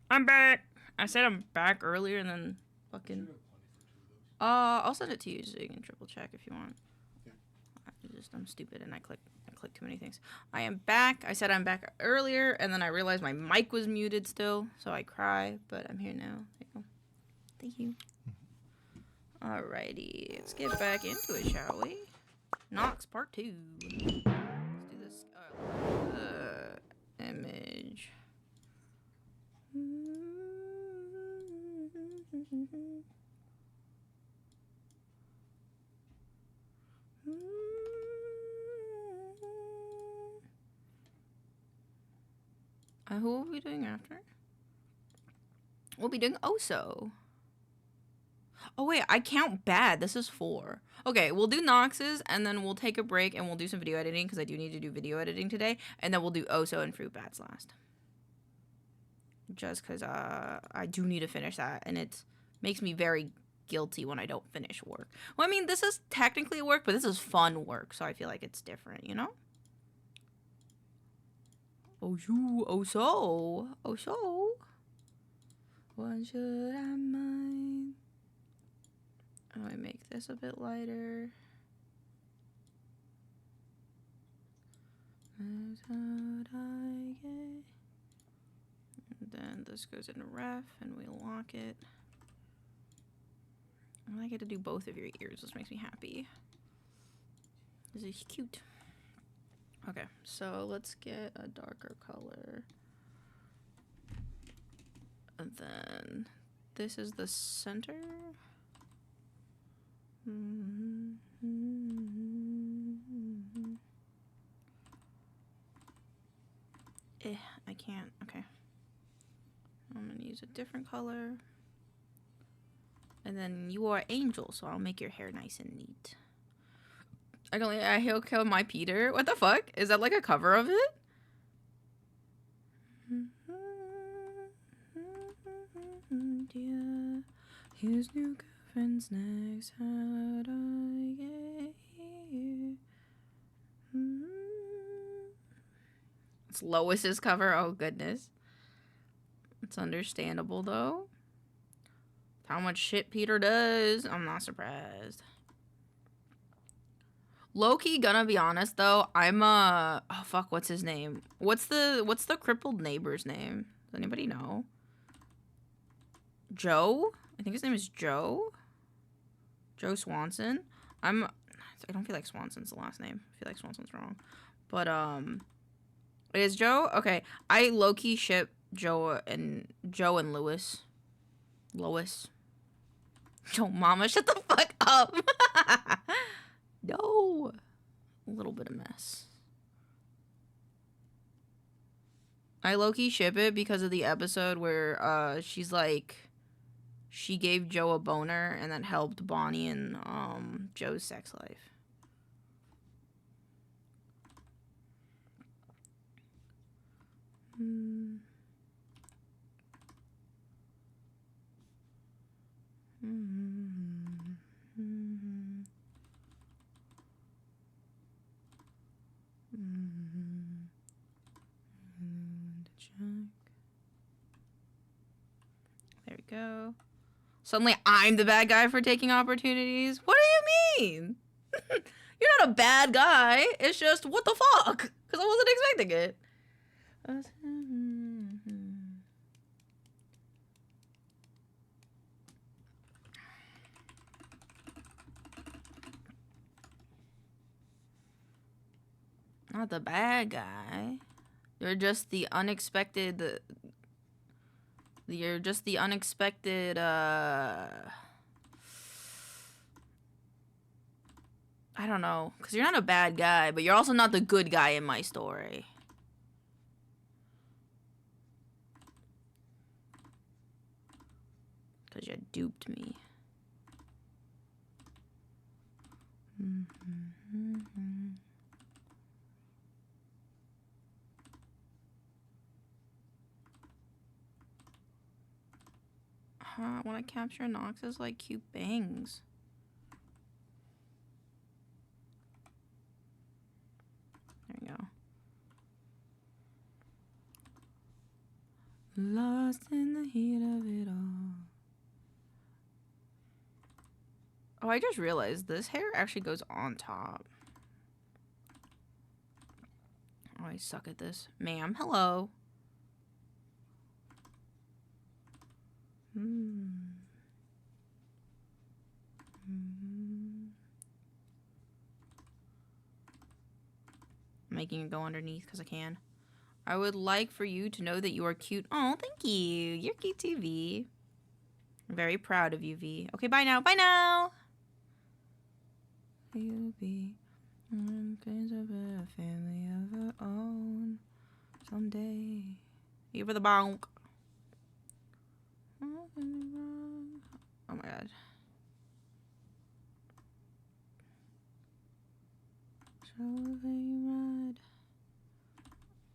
I'm back. I said I'm back earlier and then fucking. I'll send it to you so you can triple check if you want. I'm stupid and I click too many things. I am back. I said I'm back earlier and then I realized my mic was muted still, so I cry. But I'm here now. There you go. Thank you. Alrighty, let's get back into it, shall we? Nox part 2. Let's do this. Image. Who will we be doing after? We'll be doing Oso. Oh wait, I count bad. This is 4. Okay, we'll do Nox's and then we'll take a break and we'll do some video editing because I do need to do video editing today. And then we'll do Oso and Fruit Bats last. Just because I do need to finish that and it makes me very guilty when I don't finish work. Well, I mean, this is technically work, but this is fun work, so I feel like it's different, you know? Oso. What should I mind? How do I make this a bit lighter? That's what I get. And then this goes into ref and we lock it. And I get to do both of your ears. This makes me happy. This is cute. Okay, so let's get a darker color. And then this is the center. I can't. Okay. I'm gonna use a different color. And then you are Angel, so I'll make your hair nice and neat. He'll kill my Peter. What the fuck? Is that like a cover of it? Dear, his new girlfriend's next. How'd I get here? It's Lois's cover. Oh goodness. It's understandable though. How much shit Peter does, I'm not surprised. Low-key, gonna be honest though, I'm oh fuck, what's his name? What's the crippled neighbor's name? Does anybody know? Joe? I think his name is Joe. Joe Swanson. I don't feel like Swanson's the last name. I feel like Swanson's wrong. But it is Joe? Okay. I low-key ship Joe and Lois. Lois. Yo, mama, shut the fuck up. No. A little bit of mess. I low-key ship it because of the episode where she's like, she gave Joe a boner and that helped Bonnie and Joe's sex life. There we go. Suddenly I'm the bad guy for taking opportunities? What do you mean? You're not a bad guy. It's just, what the fuck? Because I wasn't expecting it. Not the bad guy. You're just the unexpected... You're just the unexpected, I don't know. Because you're not a bad guy, but you're also not the good guy in my story. Because you duped me. I want to capture Nox's like cute bangs. There you go. Lost in the heat of it all. Oh, I just realized this hair actually goes on top. Oh, I suck at this. Ma'am, hello. I'm making it go underneath because I can. I would like for you to know that you are cute. Oh, thank you. You're cute too, V. I'm very proud of you, V. Okay, bye now. Bye now. You'll be kinds of a family of our own someday. You for the bonk. Oh my god. So they ride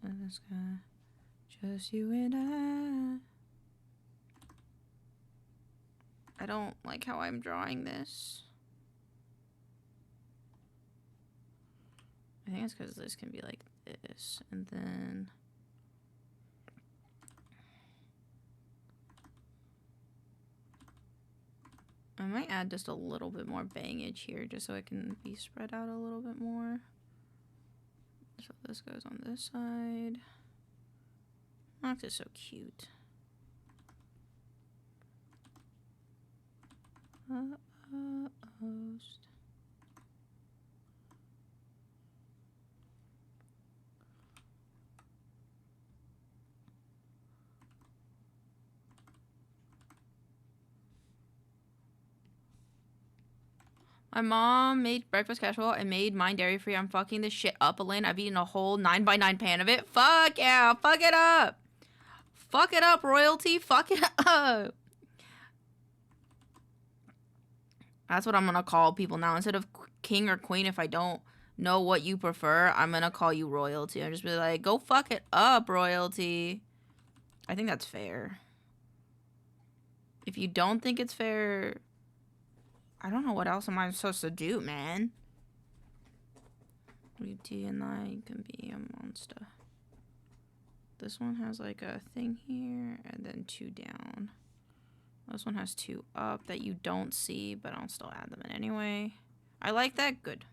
in the sky, just you and I don't like how I'm drawing this. I think it's because this can be like this, and then I might add just a little bit more bangage here just so it can be spread out a little bit more. So this goes on this side. Max is so cute. Host. My mom made breakfast casual and made mine dairy free. I'm fucking this shit up, Elaine. I've eaten a whole 9x9 pan of it. Fuck yeah, fuck it up. Fuck it up, royalty. Fuck it up. That's what I'm gonna call people now. Instead of king or queen, if I don't know what you prefer, I'm gonna call you royalty. I'm just be like, go fuck it up, royalty. I think that's fair. If you don't think it's fair, I don't know what else am I supposed to do, man. VT and I can be a monster. This one has like a thing here and then 2 down. This one has 2 up that you don't see, but I'll still add them in anyway. I like that. Good.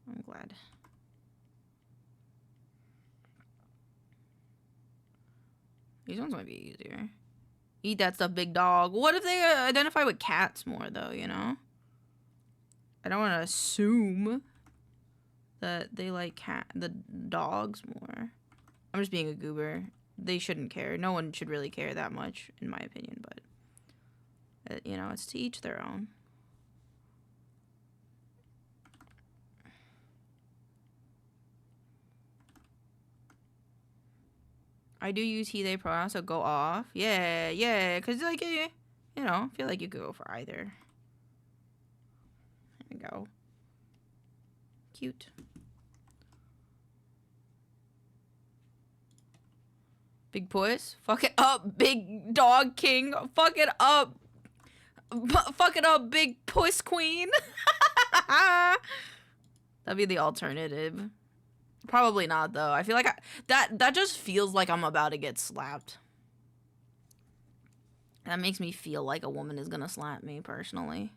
I'm glad. These ones might be easier. Eat that stuff, big dog. What if they identify with cats more, though, you know? I don't want to assume that they like the dogs more. I'm just being a goober. They shouldn't care. No one should really care that much, in my opinion, but, you know, it's to each their own. I do use he, they pronouns, so go off. Yeah, yeah, because, like, you know, I feel like you could go for either. There we go. Cute. Big puss. Fuck it up, big dog king. Fuck it up. Fuck it up, big puss queen. That'd be the alternative. Probably not, though. I feel like that just feels like I'm about to get slapped. That makes me feel like a woman is gonna slap me, personally.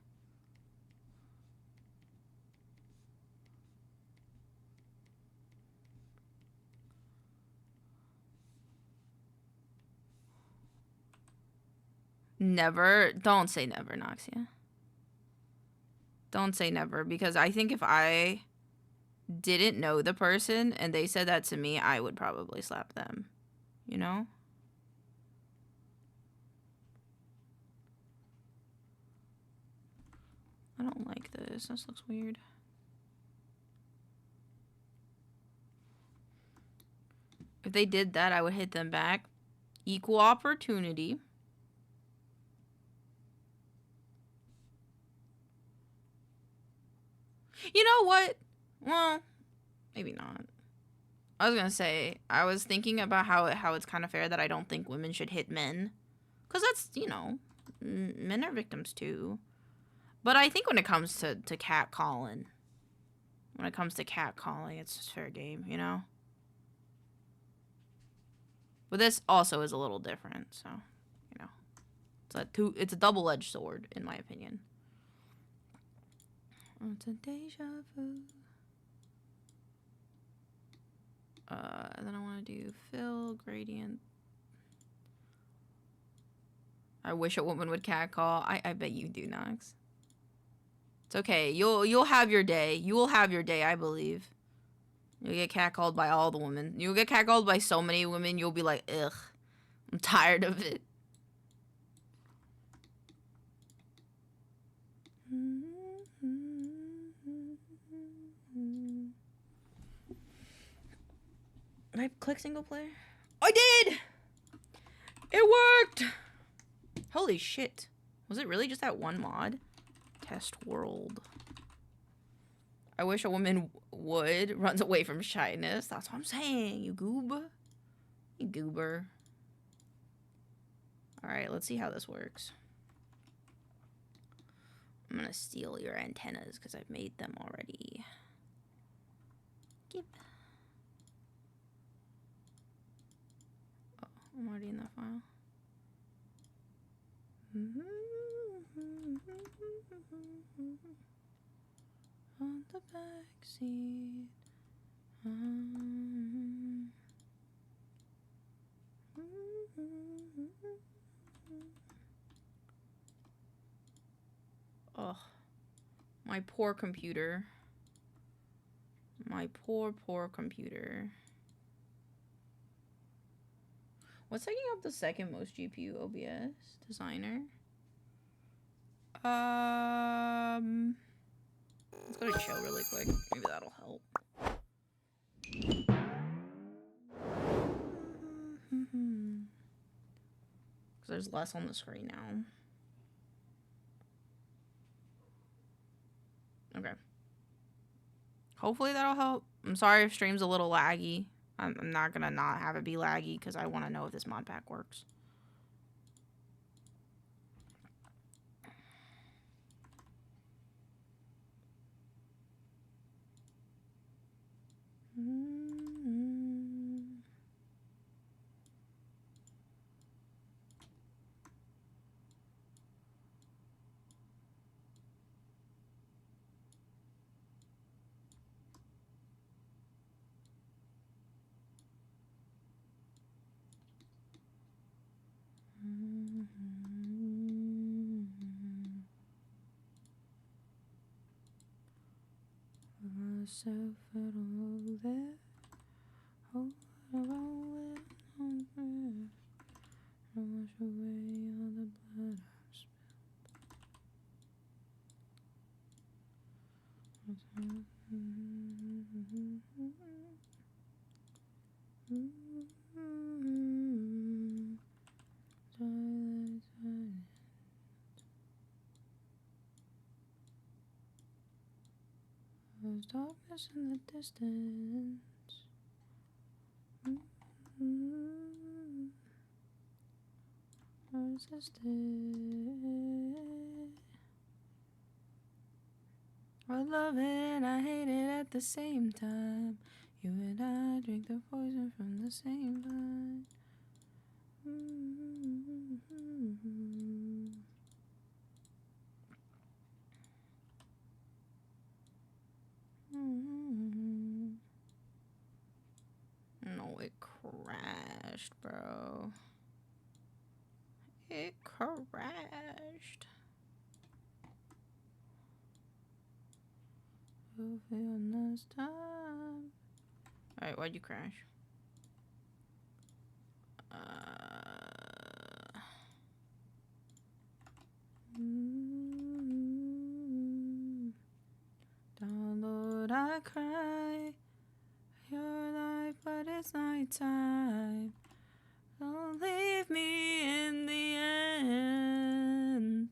Never. Don't say never, Noxia. Don't say never, because I think if I didn't know the person and they said that to me, I would probably slap them. You know? I don't like this. This looks weird. If they did that, I would hit them back. Equal opportunity. You know what? Well, maybe not. I was gonna say, I was thinking about how it's kind of fair that I don't think women should hit men. Because that's, you know, men are victims too. But I think when it comes to catcalling, it's just fair game, you know? But this also is a little different, so you know, it's a double-edged sword in my opinion. It's a deja vu. And then I want to do fill gradient. I wish a woman would catcall. I bet you do, Nox. It's okay. You'll have your day. You will have your day, I believe. You'll get catcalled by all the women. You'll get catcalled by so many women, you'll be like, ugh. I'm tired of it. Did I click single player? I did! It worked! Holy shit. Was it really just that one mod? Test world. I wish a woman would. Runs away from shyness. That's what I'm saying, you goob. You goober. Alright, let's see how this works. I'm gonna steal your antennas because I've made them already. Keep. Oh, I'm already in that file. On the backseat. Oh, my poor computer. My poor computer. What's taking up the second most GPU OBS? Designer? Let's go to chill really quick. Maybe that'll help. Because there's less on the screen now. Okay. Hopefully that'll help. I'm sorry if stream's a little laggy. I'm not gonna not have it be laggy because I want to know if this mod pack works. Myself out over there, hold around on there, wash away all the blood I've spilled. There's darkness in the distance. I love it and I hate it at the same time. You and I drink the poison from the same vine. No, it crashed, bro. It crashed. You'll feel nice time. Alright, why'd you crash? Download, I cry. Your life, but it's night time. Don't leave me in the end.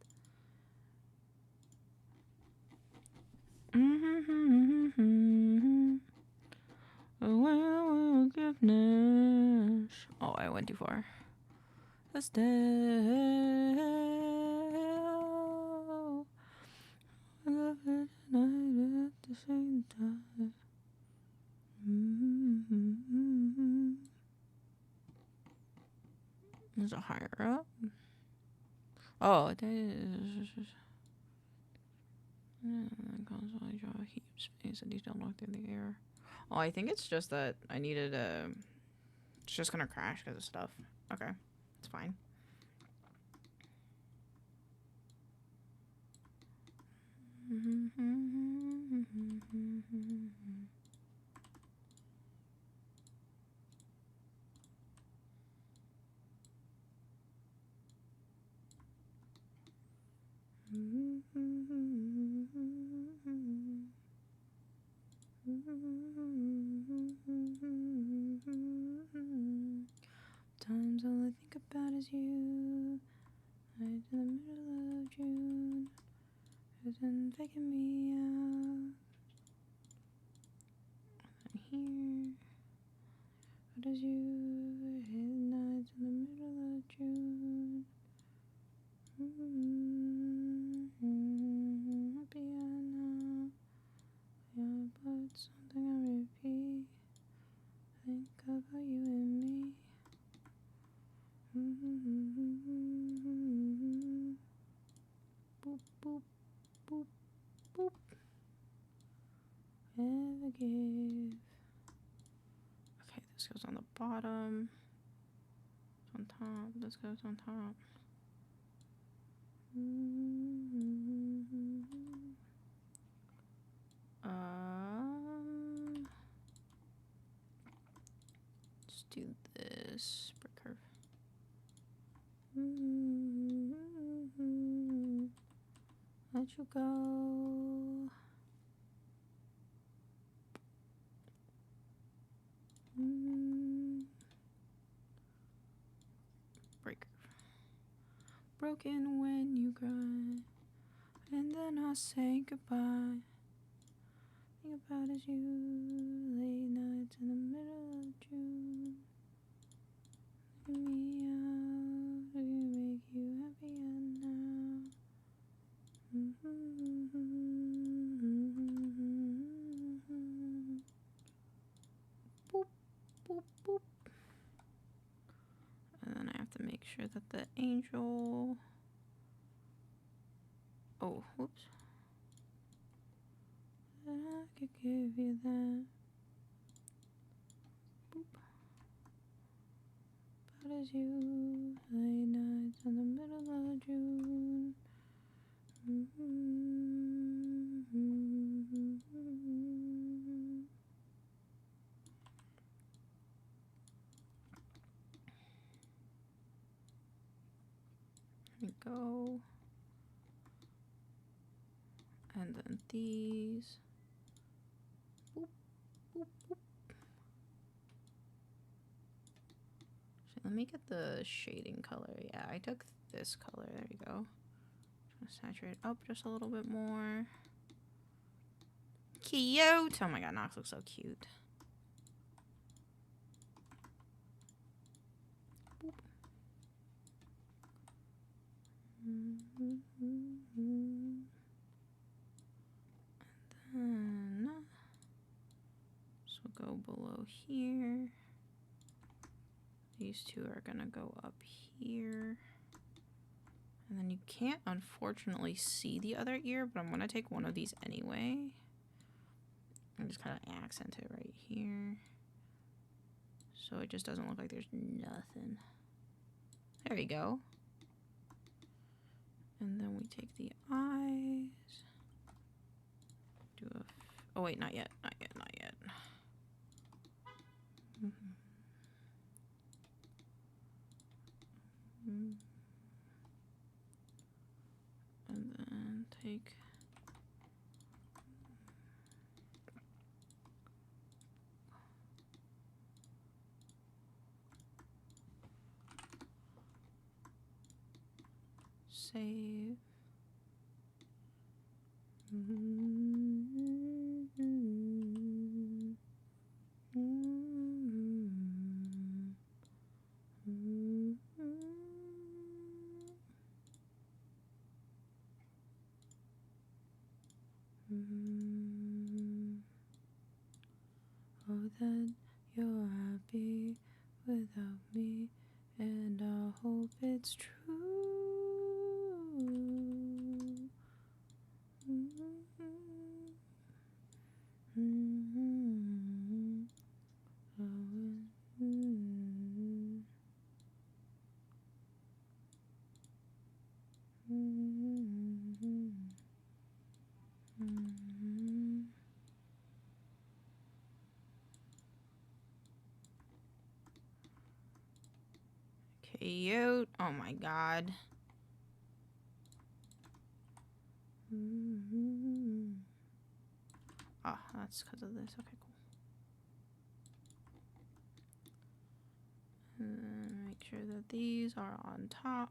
Forgiveness. Oh, I went too far. Still, I love it and I hate it at the same time. Is it higher up? Oh, console draw heap space and detail locked in the air. Oh, I think it's just that I needed a. It's just gonna crash because of stuff. Okay, it's fine. Times all I think about is you. Right in the middle of June. Isn't taking me out. I'm here. What is you? Hit nights in the middle of June. Happy I know. Yeah, but something on repeat. Think about you and me. Boop, boop, boop, boop. Never give. Okay, this goes on the bottom. On top. This goes on top. Let's do this. Brick curve. Let you go. Break. Broken when you cry, and then I say goodbye. Think about is you, late nights in the middle of June. Look at me out, do you make you happier now? Boop, boop, boop. And then I have to make sure that the angel. Oh, whoops. That I could give you that. Boop. But as you late nights in the middle of June. There we go. And then these. Boop, boop, boop. So let me get the shading color. Yeah, I took this color. There you go. Saturate up just a little bit more. Cute! Oh my god, Nox looks so cute. Boop. And then this will go below here. These two are gonna go up here. And then you can't, unfortunately, see the other ear, but I'm going to take one of these anyway. And just kind of accent it right here. So it just doesn't look like there's nothing. There you go. And then we take the eyes. Do a... Oh, wait, not yet. Not yet, not yet. And then take save. Oh, that you're happy without me and I hope it's true. Cute. Oh my god. Oh, that's because of this. Okay, cool. Make sure that these are on top.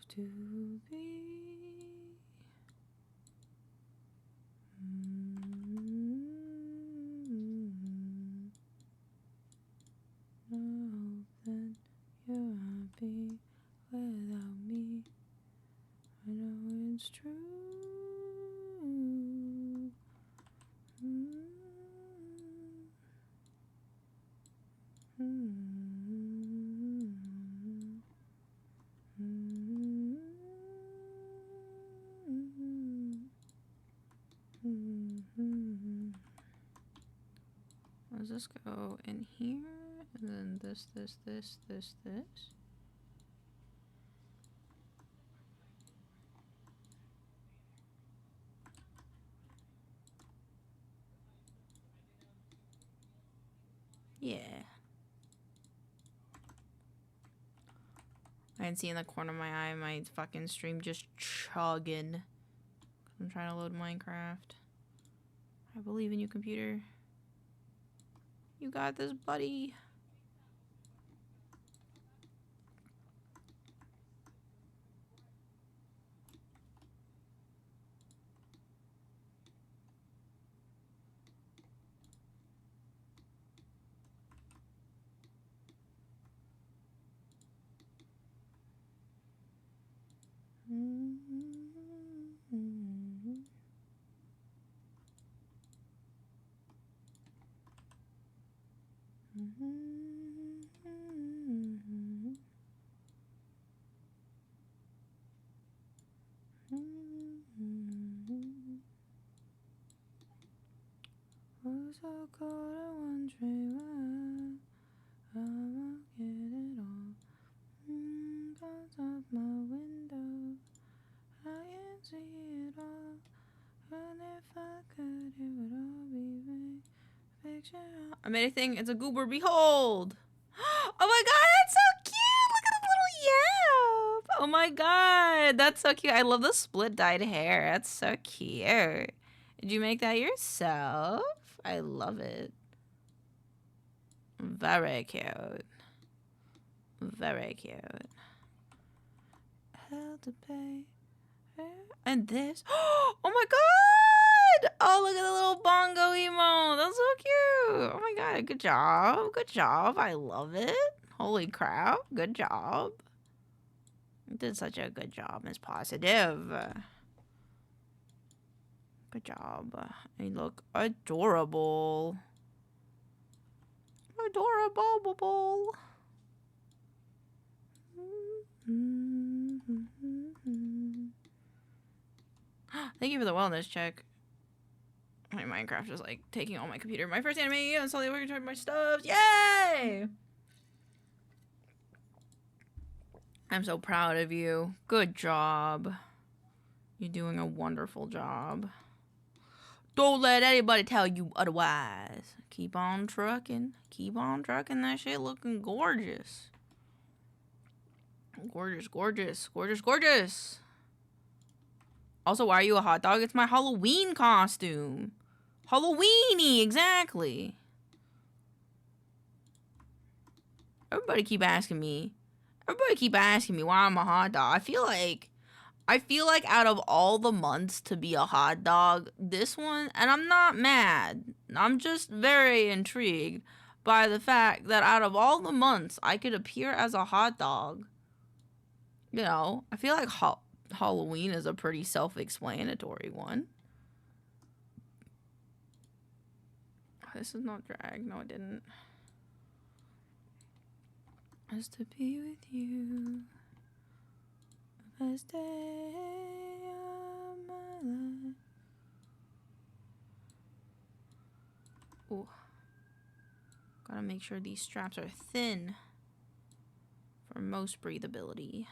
To be I hope that you're happy without me. I know it's true. Does this go in here? And then this. Yeah. I can see in the corner of my eye my fucking stream just chugging. I'm trying to load Minecraft. I believe in you, computer. You got this, buddy. Oh, so cold, I'm wondering why I won't get it all. Close off my window, I can't see it all. And if I could, it would all be picture. I made a thing. It's a goober. Behold. Oh my god, that's so cute. Look at the little yap. Oh my god, that's so cute. I love the split dyed hair. That's so cute. Did you make that yourself? I love it. Very cute. Very cute. Hell to pay. And this. Oh my god! Oh, look at the little bongo emote. That's so cute. Oh my god, good job. Good job. I love it. Holy crap. Good job. You did such a good job, Miss Positive. Good job. You look adorable. Adorable. Thank you for the wellness check. My Minecraft is like taking all my computer. My first anime and slowly working toward my stuff. Yay! I'm so proud of you. Good job. You're doing a wonderful job. Don't let anybody tell you otherwise. Keep on trucking. Keep on trucking. That shit looking gorgeous. Gorgeous, gorgeous, gorgeous, gorgeous. Also, why are you a hot dog? It's my Halloween costume. Halloweeny, exactly. Everybody keep asking me why I'm a hot dog. I feel like I feel like out of all the months to be a hot dog, this one, and I'm not mad, I'm just very intrigued by the fact that out of all the months I could appear as a hot dog. You know, I feel like Halloween is a pretty self-explanatory one. This is not drag. No, it didn't. Just to be with you. The best day of my life. Ooh. Gotta make sure these straps are thin for most breathability.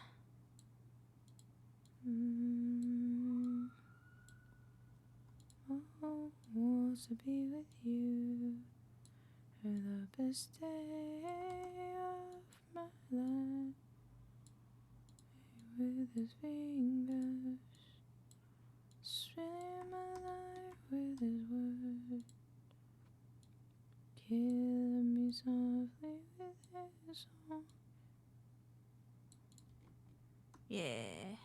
Oh, wants to be with you. You're the best day of my life. With his fingers, spinning my life with his words, killing me softly with his song. Yeah.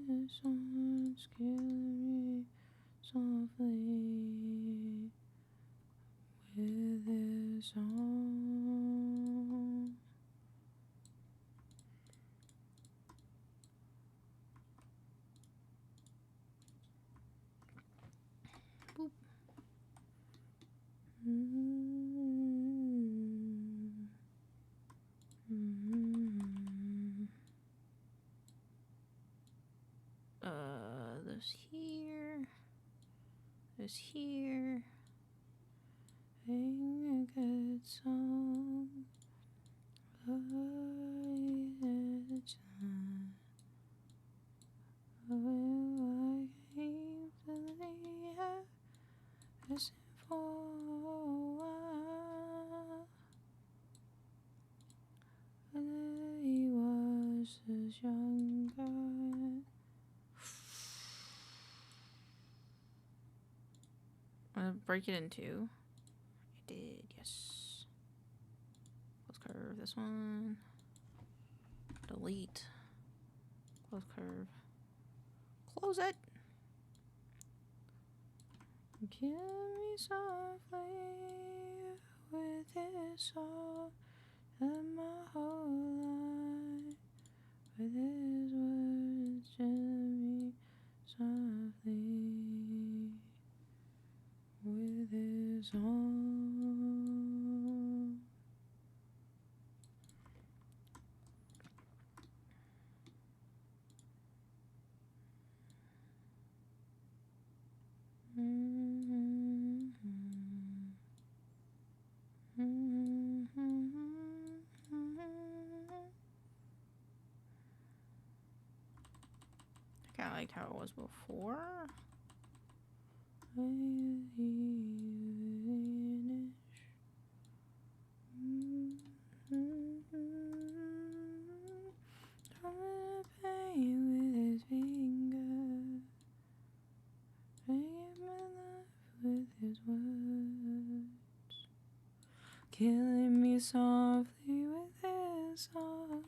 His song's killing me softly with his song. Boop. This here. This here. Sing a good song. Oh, it's time. Oh, I came to the listen for a while. When he was this young guy. Break it in two. I did, yes. Close curve, this one. Delete. Close curve. Close it. Kill me softly with his song and my whole life. With his words, kill me softly with his song. I kinda liked how it was before. Killing me softly with his song.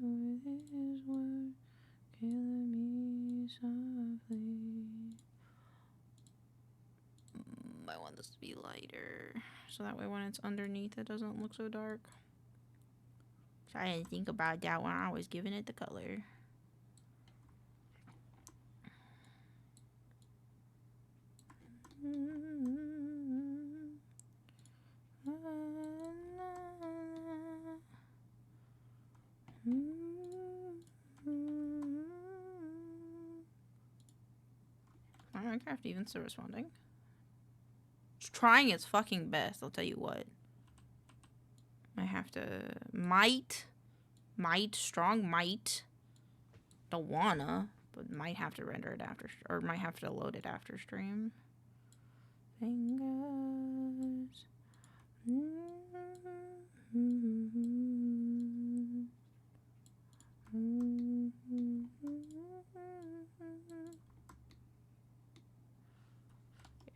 With his word, killing me softly. I want this to be lighter, so that way when it's underneath it doesn't look so dark. So I didn't think about that when I was giving it the color. Minecraft even still responding. It's trying its fucking best, I'll tell you what. I have to might, strong might. Don't wanna, but might have to render it after, or might have to load it after stream. Fingers.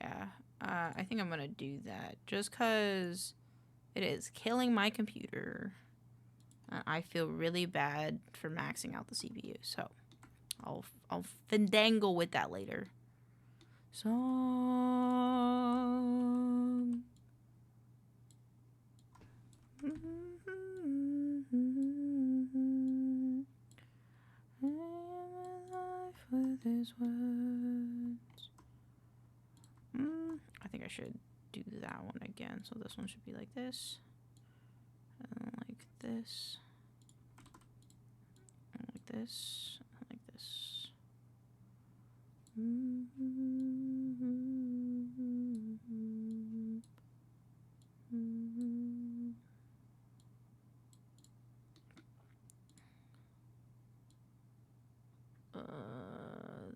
Yeah. I think I'm gonna do that just because it is killing my computer. I feel really bad for maxing out the CPU, so I'll fandangle with that later. Song. Life with his words. I think I should do that one again. So this one should be like this, and like this, and like this, and like this.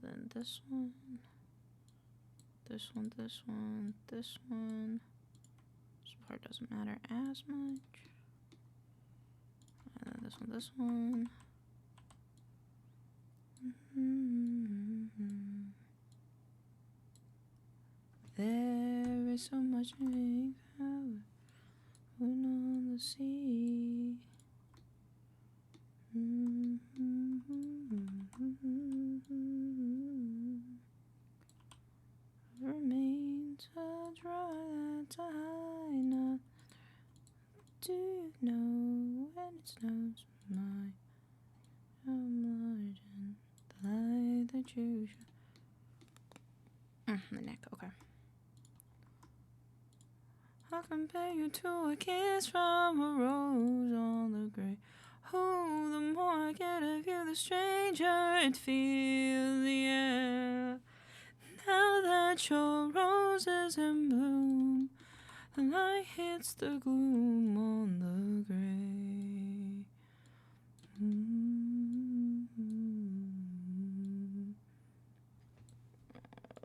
Then this one, this one, this one, this one. This part doesn't matter as much. And then this one, this one. There is so much power on the sea. Remains a dry that's a high knot. Do you know when it snows? My margin, the light that you the neck, okay. I compare you to a kiss from a rose on the grave. Oh, the more I get of you, the stranger it feels, yeah. Now that your rose is in bloom, the light hits the gloom on the grave.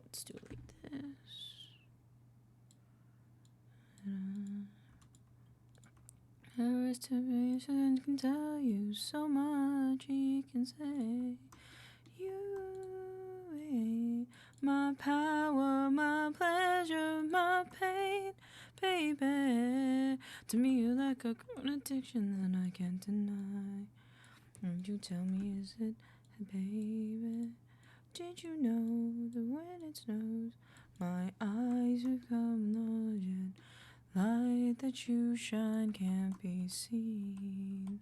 Let's do it like this. Her estimation can tell you so much, he can say. You ain't my power, my pleasure, my pain, baby. To me you're like a addiction that I can't deny. And you tell me, is it, baby? Did you know that when it snows, my eyes become large and light that you shine can't be seen?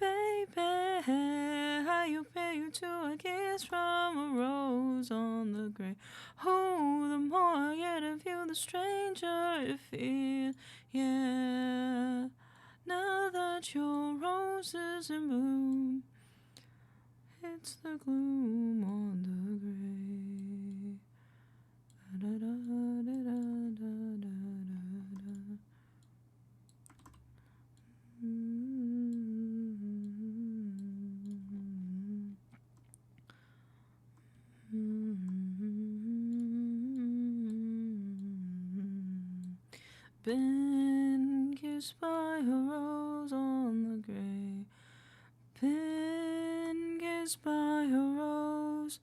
Baby, I compare you to a kiss from a rose on the grave. Oh, the more I get of you, the stranger it feels, yeah. Now that your rose is in bloom, it's the gloom on the grave. Da, da, da, da, da, da, da, da. Been kissed by a rose on the grave. Been kissed by a rose.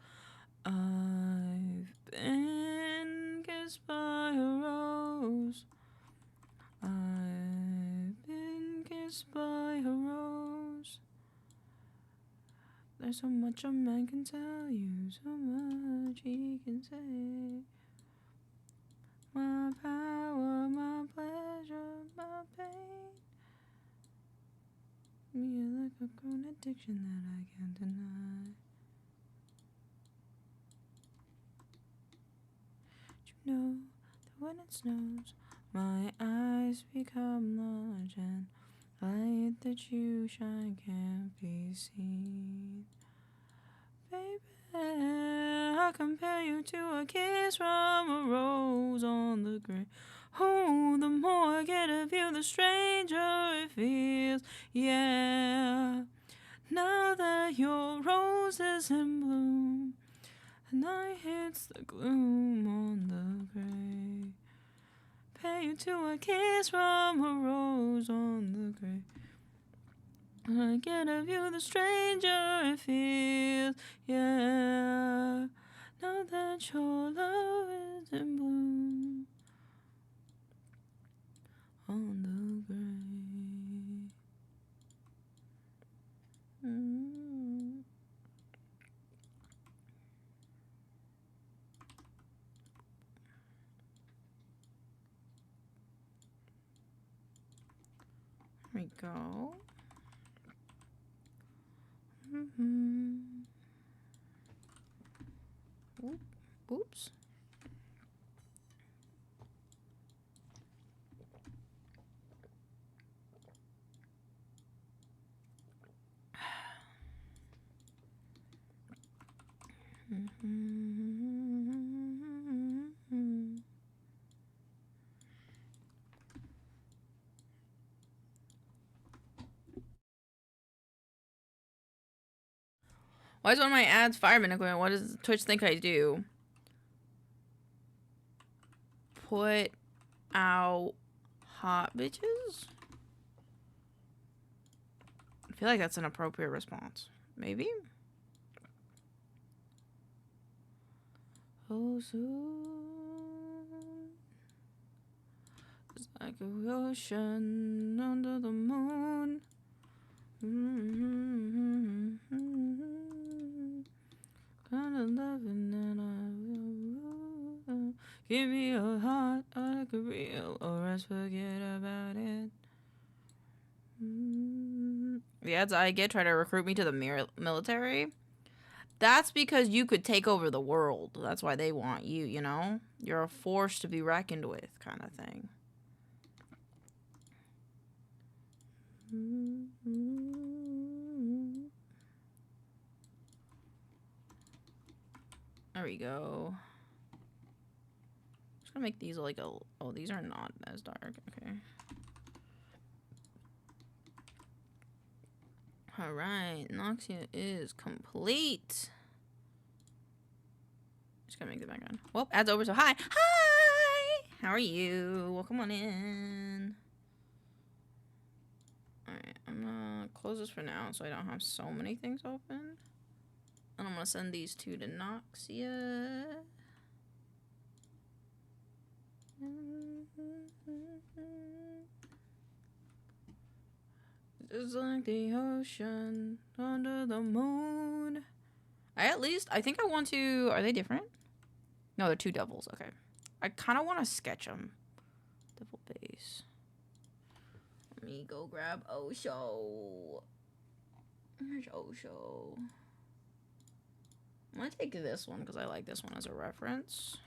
I've been kissed by a rose. I've been kissed by a rose. There's so much a man can tell you, so much he can say. My power, my pleasure, my pain. Me like a grown addiction that I can't deny. You know that when it snows, my eyes become large and light that you shine can't be seen. Baby, I compare you to a kiss from a rose on the grave. Oh, the more I get of you, the stranger it feels, yeah. Now that your rose is in bloom, and night hits the gloom on the grave. Compare you to a kiss from a rose on the grave. I get of you, the stranger it feels, yeah. Now that your love is in bloom. we go. Oops. Why is one of my ads fireman equipment? What does Twitch think I do? Put out hot bitches? I feel like that's an appropriate response. Maybe? Oh, soon. It's like a ocean under the moon. Kind of loving that I give me a heart, I could real, or else forget about it. The ads I get try to recruit me to the military. That's because you could take over the world. That's why they want you, you know? You're a force to be reckoned with, kind of thing. There we go. Just gonna make these like a... Oh, these are not as dark. Okay. Alright, Noxia is complete. Just gonna make the background. Well, ads over, so hi! Hi! How are you? Welcome on in. Alright, I'm gonna close this for now so I don't have so many things open. And I'm gonna send these two to Noxia. Just like the ocean under the moon. I think I want to... Are they different? No, they're two devils. Okay. I kind of want to sketch them. Devil base. Let me go grab Osho. Where's Osho? I'm going to take this one because I like this one as a reference.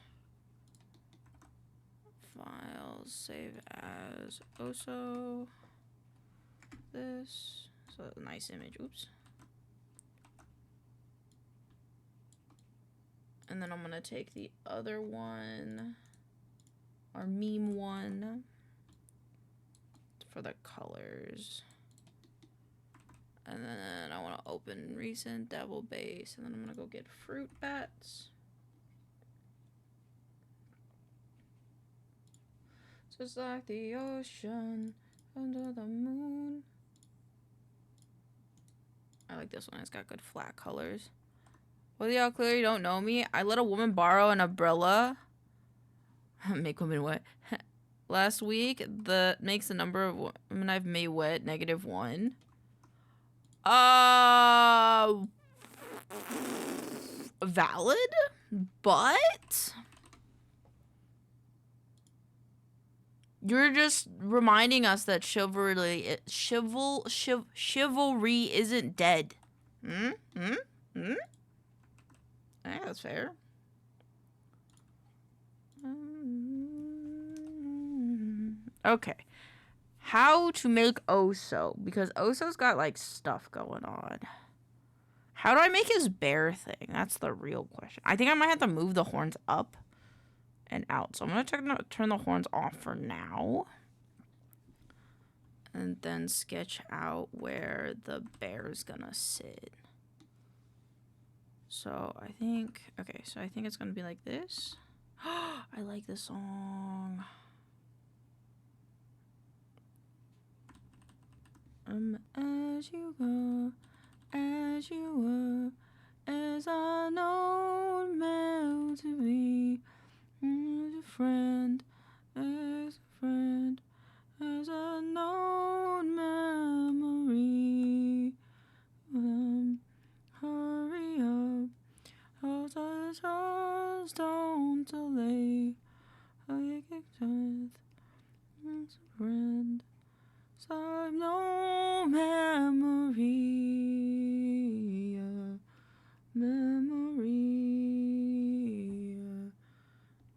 Files, save as Osho. This. So a nice image. Oops. And then I'm gonna take the other one, our meme one, for the colors. And then I want to open recent devil base, and then I'm gonna go get fruit bats. Just like the ocean under the moon. I like this one. It's got good flat colors. Well, y'all clearly don't know me. I let a woman borrow an umbrella. Make women wet. Last week, that makes the number of women I've made wet -1. Valid, but you're just reminding us that chivalry isn't dead. I think that's fair. Okay. How to make Oso? Because Oso's got, like, stuff going on. How do I make his bear thing? That's the real question. I think I might have to move the horns up and out. So I'm going to turn the horns off for now. And then sketch out where the bear's gonna sit. So I think, okay, so I think it's gonna be like this. I like this song. As you go, as you were, as I know meant to be, as a friend, as a friend, as a known memory. Hurry up, hold the stars, don't delay. I get death, as a friend, I've no memory, memory,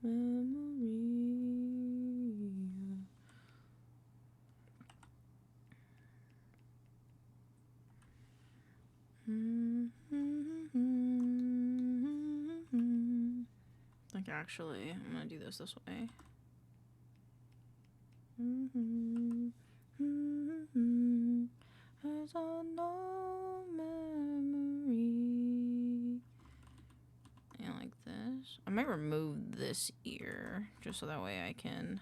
memory. I think actually I'm gonna do this way. There's no memory. And like this. I might remove this ear just so that way I can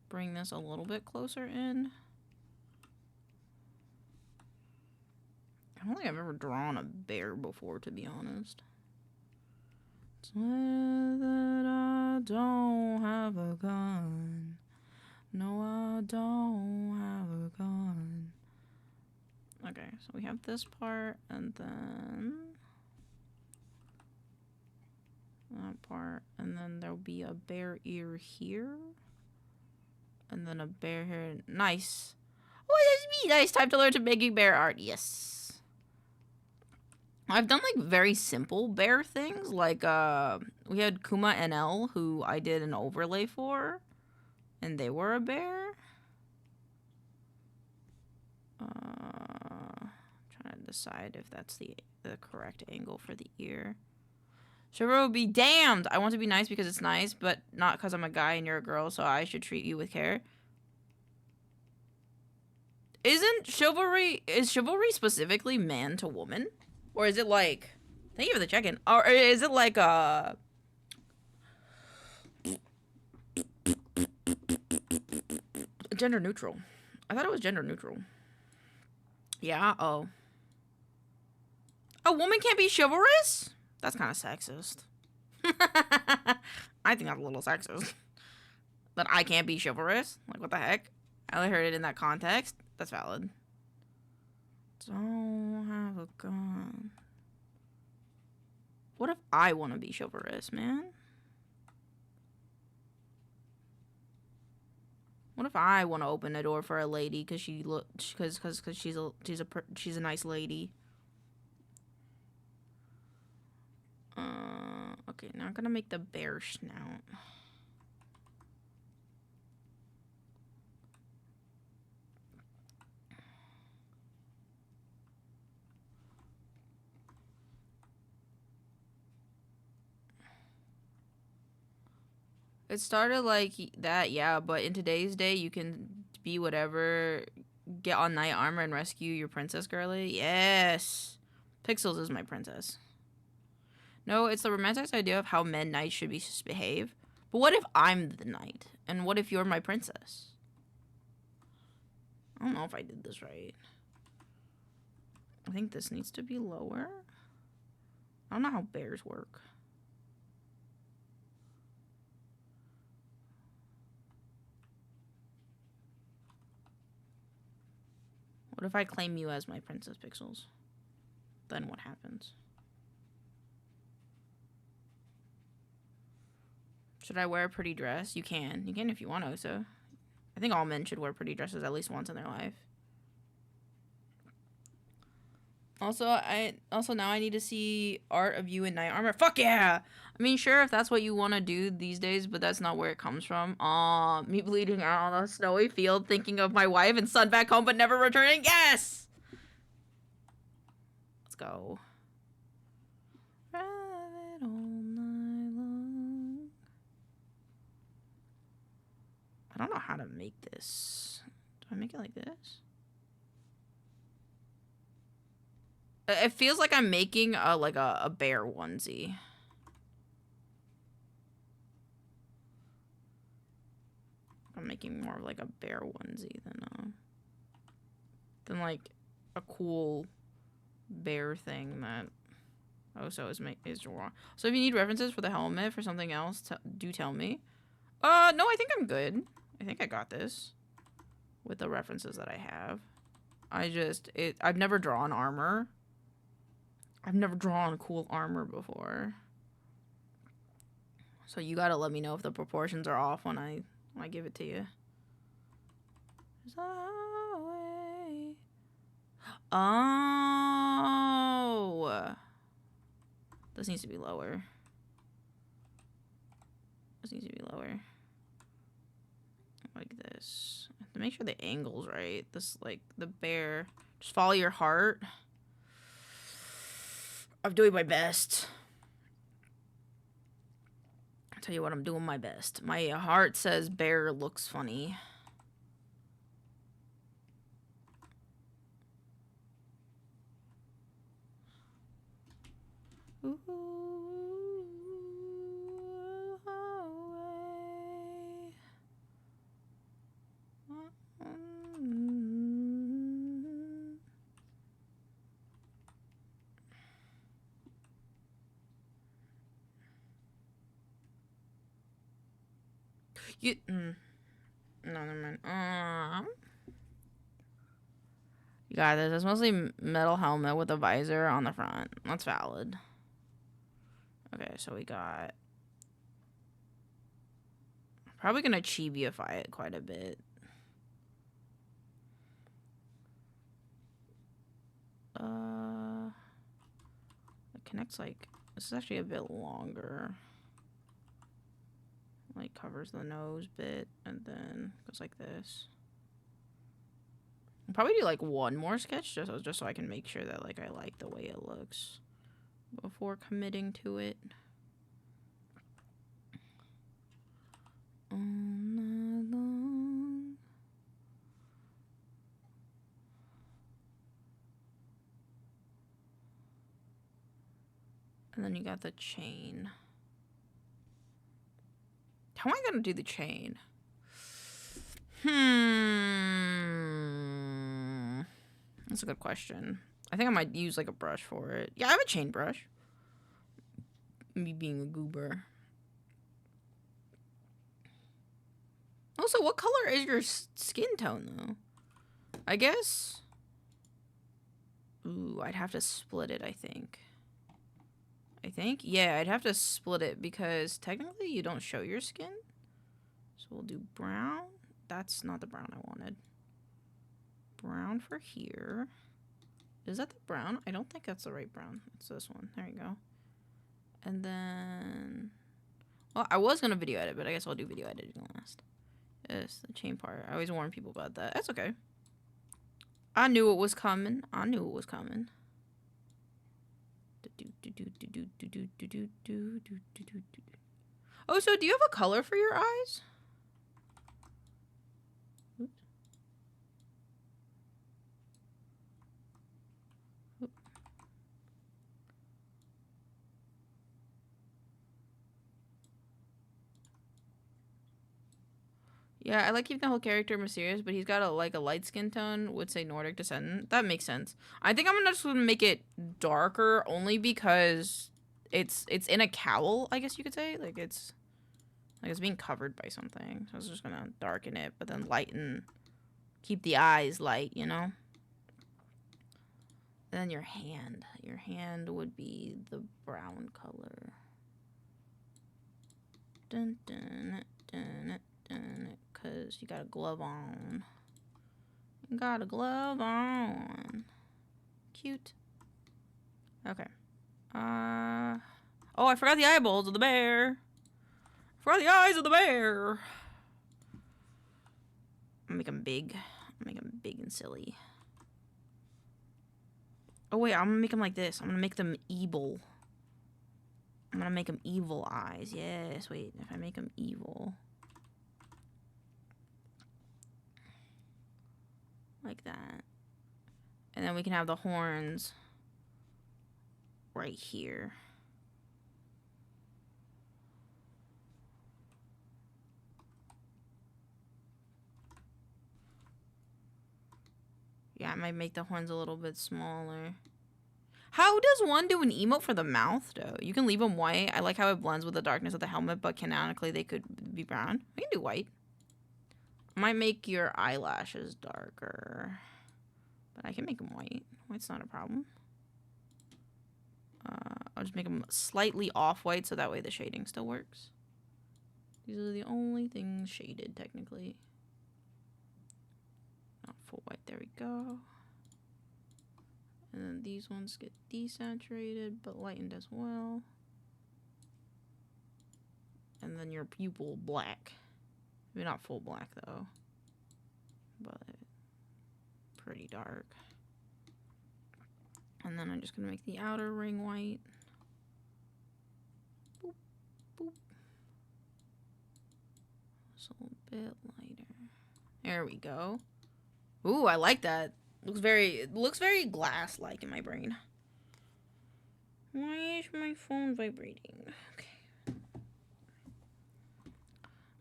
bring this a little bit closer in. I don't think I've ever drawn a bear before, to be honest. It's that I don't have a gun. No, I don't have a gun. Okay, so we have this part, and then that part, and then there'll be a bear ear here, and then a bear here. Nice. Oh, that's me. Nice. Time to learn to making bear art. Yes. I've done like very simple bear things, like we had Kuma NL, who I did an overlay for, and they were a bear. Trying to decide if that's the correct angle for the ear. Shiro be damned! I want to be nice because it's nice, but not because I'm a guy and you're a girl, so I should treat you with care. Is chivalry specifically man to woman? Or is it like, thank you for the check-in, or is it like gender neutral? I thought it was gender neutral. Yeah, oh. A woman can't be chivalrous? That's kind of sexist. I think that's a little sexist. That I can't be chivalrous? Like, what the heck? I only heard it in that context. That's valid. Don't have a gun. What if I want to be chivalrous, man? What if I want to open a door for a lady because she's a nice lady? Okay, now I'm gonna make the bear snout. It started like that, yeah, but in today's day, you can be whatever, get on knight armor and rescue your princess girly. Yes! Pixels is my princess. No, it's the romantic idea of how men knights should behave. But what if I'm the knight? And what if you're my princess? I don't know if I did this right. I think this needs to be lower. I don't know how bears work. What if I claim you as my princess, Pixels? Then what happens? Should I wear a pretty dress? You can. You can if you want to, so. I think all men should wear pretty dresses at least once in their life. Also, now I need to see art of you in knight armor. Fuck yeah! I mean, sure, if that's what you want to do these days, but that's not where it comes from. Aw, me bleeding out on a snowy field, thinking of my wife and son back home, but never returning. Yes! Let's go. Ride it all night long. I don't know how to make this. Do I make it like this? It feels like I'm making a bear onesie. I'm making more of like a bear onesie than like a cool bear thing that Oso is wrong. So if you need references for the helmet for something else, do tell me. No, I think I'm good. I think I got this with the references that I have. I've never drawn armor. I've never drawn cool armor before. So you gotta let me know if the proportions are off when I give it to you. So Oh. This needs to be lower. This needs to be lower. Like this. I have to make sure the angle's right. This, like, the bear. Just follow your heart. I'm doing my best. I'll tell you what, I'm doing my best. My heart says bear looks funny. Ooh, you no, never mind. You got this. It's mostly metal helmet with a visor on the front. That's valid. Okay, so we got. Probably gonna chibiify it quite a bit. It connects like this is actually a bit longer. Like covers the nose bit and then goes like this. I'll probably do like one more sketch just so I can make sure that like I like the way it looks before committing to it. All night long. And then you got the chain. How am I gonna do the chain? That's a good question. I think I might use like a brush for it. Yeah, I have a chain brush. Me being a goober. Also, what color is your skin tone though? I guess. Ooh, I'd have to split it, I think. Yeah, I'd have to split it because technically you don't show your skin. So we'll do brown. That's not the brown I wanted. Brown for here. Is that the brown? I don't think that's the right brown. It's this one. There you go. And then... Well, I was going to video edit, but I guess I'll do video editing last. Yes, the chain part. I always warn people about that. That's okay. I knew it was coming. Oh, so do you have a color for your eyes? Yeah, I like keeping the whole character mysterious, but he's got a light skin tone, would say Nordic descendant. That makes sense. I think I'm just gonna make it darker only because it's in a cowl, I guess you could say. Like it's being covered by something. So I was just gonna darken it, but then lighten, keep the eyes light, you know? And then your hand. Your hand would be the brown color. Dun dun dun dun. Because you got a glove on. You got a glove on. Cute. Okay. Oh, I forgot the eyeballs of the bear. Forgot the eyes of the bear. I'll make them big. I'll make them big and silly. Oh, wait. I'm going to make them like this. I'm going to make them evil. I'm going to make them evil eyes. Yes. Wait. If I make them evil... like that. And then we can have the horns right here. Yeah, I might make the horns a little bit smaller. How does one do an emote for the mouth, though? You can leave them white. I like how it blends with the darkness of the helmet, but canonically they could be brown. We can do white. I might make your eyelashes darker. But I can make them white. White's not a problem. I'll just make them slightly off-white so that way the shading still works. These are the only things shaded, technically. Not full white. There we go. And then these ones get desaturated but lightened as well. And then your pupil black. Maybe not full black though, but pretty dark. And then I'm just gonna make the outer ring white. Boop, boop. Just a little bit lighter. There we go. Ooh, I like that. It looks very glass-like in my brain. Why is my phone vibrating? Okay.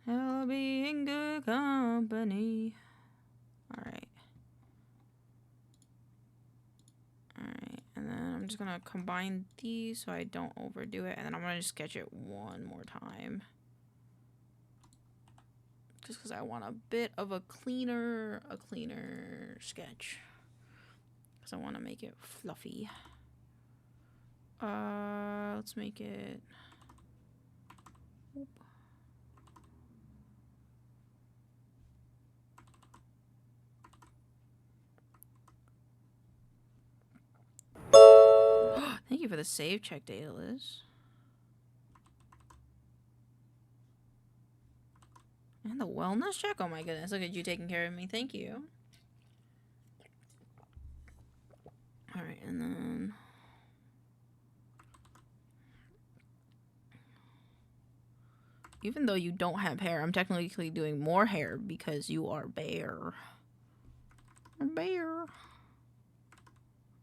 I'll be in good company. Alright. Alright, and then I'm just gonna combine these so I don't overdo it, and then I'm gonna just sketch it one more time. Just because I want a bit of a cleaner sketch. Because I want to make it fluffy. Let's make it... Oop. Thank you for the save check data, Liz. And the wellness check? Oh my goodness, look at you taking care of me. Thank you. Alright, and then... Even though you don't have hair, I'm technically doing more hair because you are bare. A bear.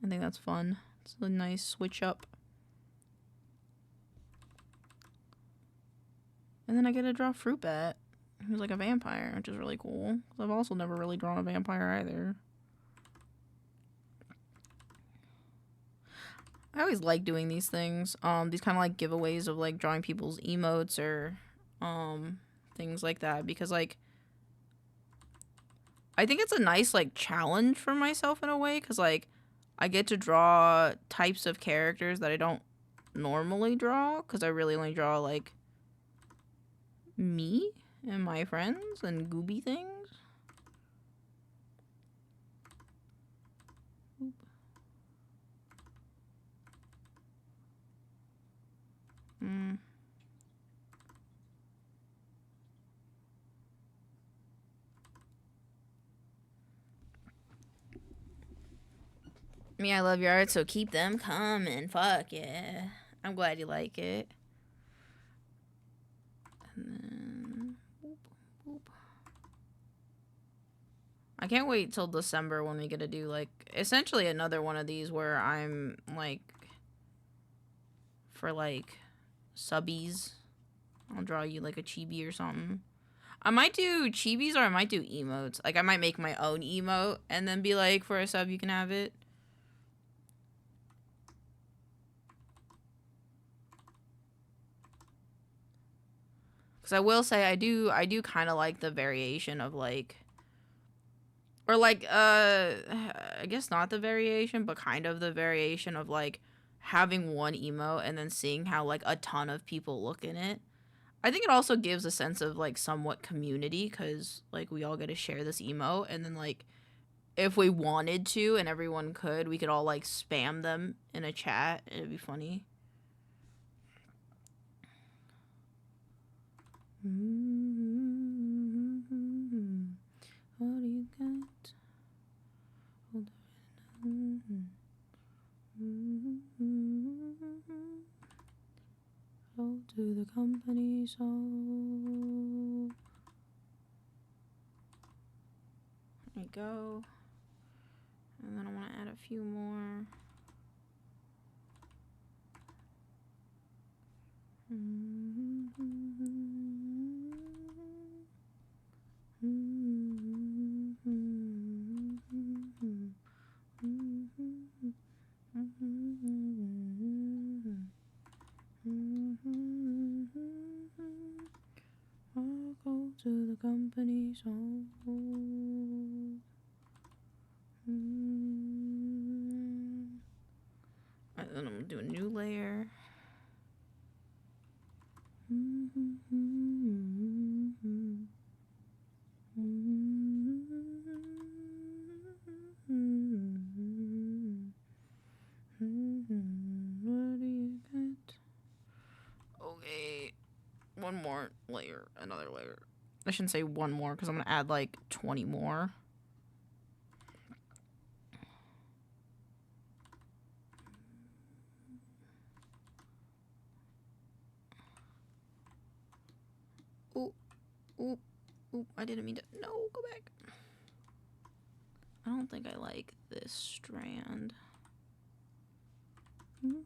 I think that's fun. It's a nice switch up. And then I get to draw Fruit Bat, who's like a vampire, which is really cool. I've also never really drawn a vampire either. I always like doing these things. These kind of like giveaways of like drawing people's emotes or things like that, because like I think it's a nice like challenge for myself in a way, because like I get to draw types of characters that I don't normally draw, because I really only draw like me and my friends and gooby things. Oop. Me, I love your art, so keep them coming. Fuck yeah. I'm glad you like it. And then... Boop, boop. I can't wait till December when we get to do, like, essentially another one of these where I'm, like, for, like, subbies. I'll draw you, like, a chibi or something. I might do chibis or I might do emotes. Like, I might make my own emote and then be like, for a sub, you can have it. Because I will say, I do kind of like the variation of, like... Or, like, I guess not the variation, but kind of the variation of, like, having one emote and then seeing how, like, a ton of people look in it. I think it also gives a sense of, like, somewhat community, because, like, we all get to share this emote, and then, like, if we wanted to and everyone could, we could all, like, spam them in a chat. It'd be funny. What do you got? Hold on. Go to the company, so there you go. And then I want to add a few more. I'll go to the company, so and then I'm gonna do a new layer. one more layer, another layer. I shouldn't say one more because I'm gonna add like 20 more. Ooh, ooh, ooh, I didn't mean to. No, go back. I don't think I like this strand. Guns.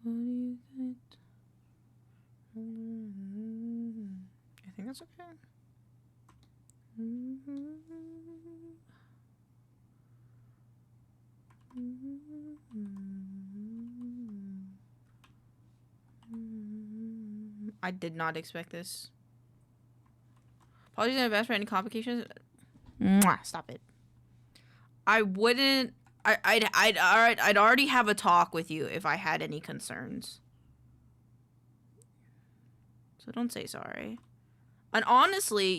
What do you think? I think that's okay. I did not expect this. Apologies in advance for any complications. Mwah, stop it. I wouldn't. I'd already have a talk with you if I had any concerns. So don't say sorry. And honestly,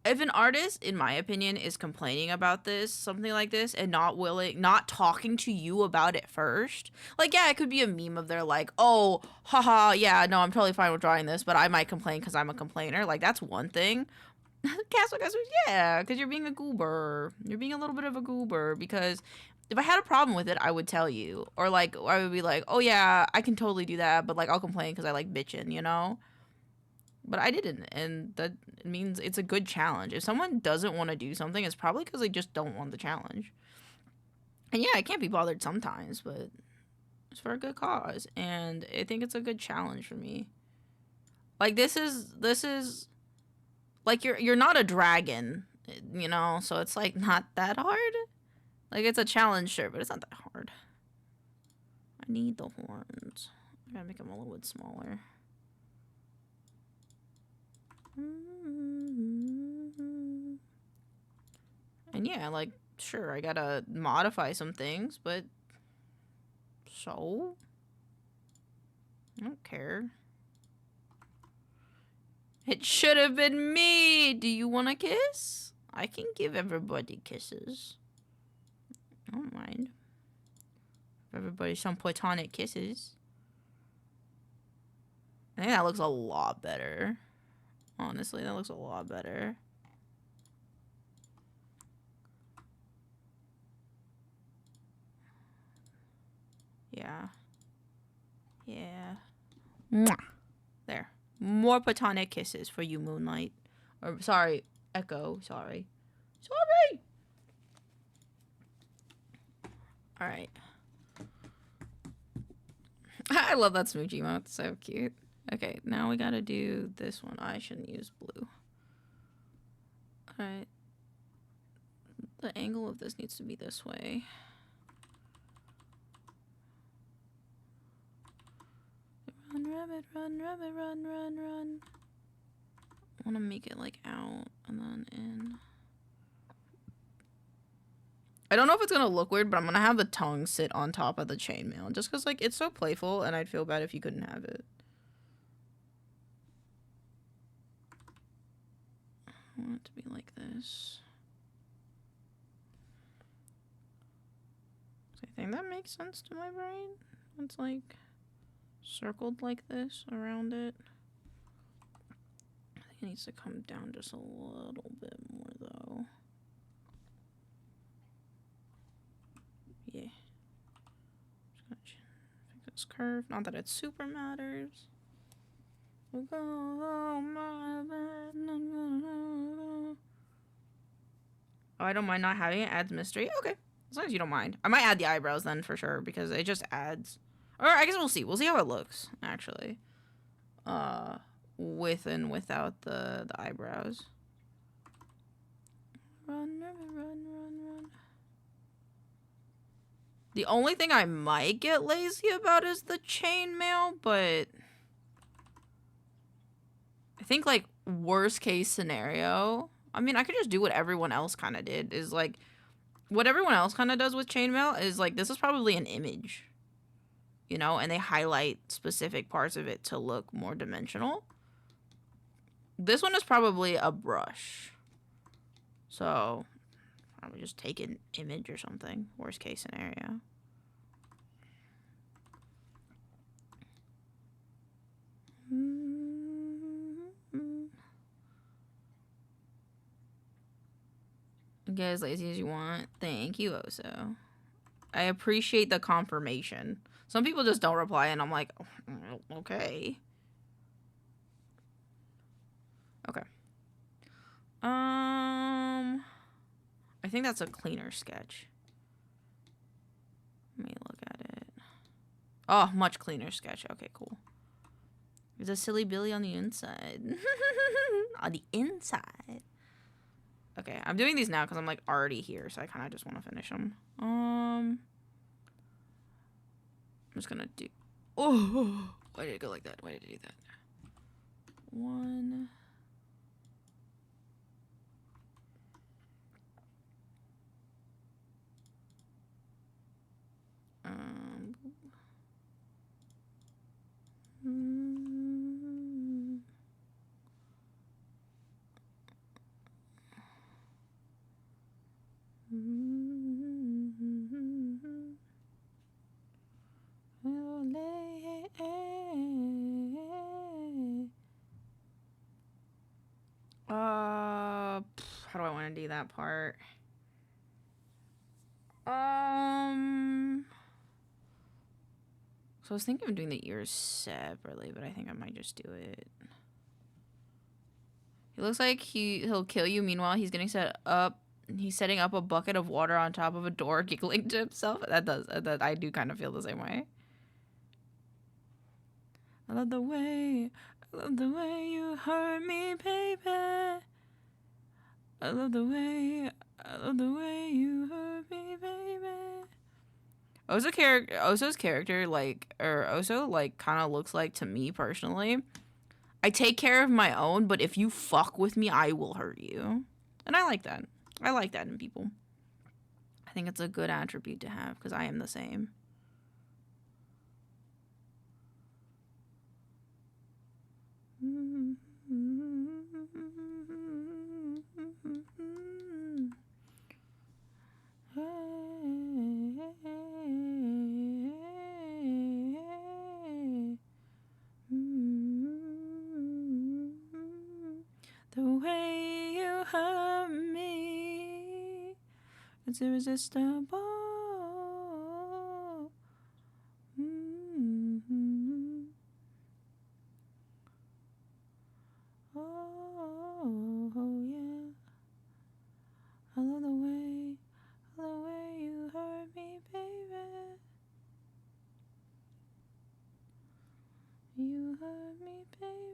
if an artist, in my opinion, is complaining about this, something like this, and not talking to you about it first, like, yeah, it could be a meme of their like, oh, haha, yeah, no, I'm totally fine with drawing this, but I might complain because I'm a complainer. Like, that's one thing. Castle, yeah, because you're being a goober. You're being a little bit of a goober, because if I had a problem with it, I would tell you. Or, like, I would be like, oh, yeah, I can totally do that, but, like, I'll complain because I like bitching, you know? But I didn't, and that means it's a good challenge. If someone doesn't want to do something, it's probably because they just don't want the challenge. And yeah, I can't be bothered sometimes, but it's for a good cause, and I think it's a good challenge for me. Like, this is like, you're not a dragon, you know, so it's like not that hard. Like, it's a challenge, sure, but it's not that hard. I need the horns. I gotta make them a little bit smaller. And yeah, like, sure, I gotta modify some things, but so I don't care. It should have been me. Do you want a kiss? I can give everybody kisses. I don't mind. Give everybody some platonic kisses. I think that looks a lot better. Honestly, that looks a lot better. Yeah. Yeah. Mwah. There. More platonic kisses for you, Moonlight. Or, sorry, Echo. Sorry. Sorry! Alright. I love that smoochie emote. It's so cute. Okay, now we gotta do this one. I shouldn't use blue. Alright. The angle of this needs to be this way. Run, rabbit, run, rabbit, run, run, run. I want to make it like out and then in. I don't know if it's gonna look weird, but I'm gonna have the tongue sit on top of the chainmail just because, like, it's so playful, and I'd feel bad if you couldn't have it. I want it to be like this. I think that makes sense to my brain. It's like circled like this around it. I think it needs to come down just a little bit more though. Yeah. Just gonna fix this curve. Not that it super matters. Oh, I don't mind not having it. Adds mystery. Okay. As long as you don't mind. I might add the eyebrows then for sure because it just adds. Or I guess we'll see. We'll see how it looks, actually. With and without the eyebrows. Run, run, run, run, run. The only thing I might get lazy about is the chainmail, but I think, like, worst case scenario, I mean, I could just do what everyone else kind of did, is like, what everyone else kind of does with chainmail is like, this is probably an image, you know, and they highlight specific parts of it to look more dimensional. This one is probably a brush. So, I would just take an image or something, worst case scenario. Get as lazy as you want. Thank you, Oso. I appreciate the confirmation. Some people just don't reply, and I'm like, oh, okay. Okay. I think that's a cleaner sketch. Let me look at it. Oh, much cleaner sketch. Okay, cool. There's a silly Billy on the inside. On the inside. Okay, I'm doing these now because I'm like already here, so I kind of just want to finish them. I'm just gonna do. Oh, why did it go like that? Why did it do that? One. How do I want to do that part? So I was thinking of doing the ears separately, but I think I might just do it. He looks like he'll kill you. Meanwhile, he's getting set up. He's setting up a bucket of water on top of a door, giggling to himself. That I do kind of feel the same way. I love the way you hurt me, baby. I love the way you hurt me, baby. Oso's character, Oso, like, kind of looks like, to me personally, I take care of my own, but if you fuck with me, I will hurt you. And I like that. I like that in people. I think it's a good attribute to have, because I am the same. The way you hurt me, it's irresistible. Oh yeah, I love the way you hurt me, baby. You hurt me, baby.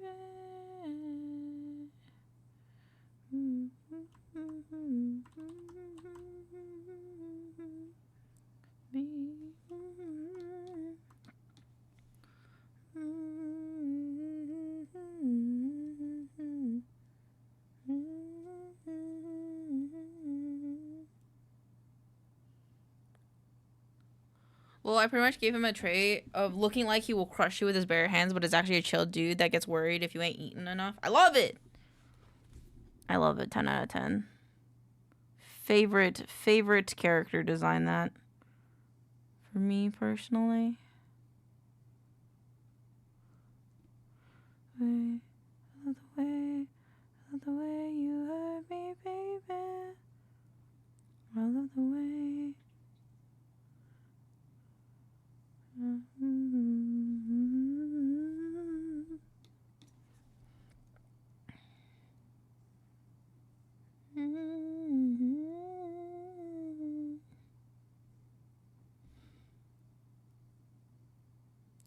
Well, I pretty much gave him a trait of looking like he will crush you with his bare hands, but is actually a chill dude that gets worried if you ain't eaten enough. I love it! I love it. 10 out of 10. Favorite character design, that. For me, personally. I love the way you hurt me, baby. I love the way.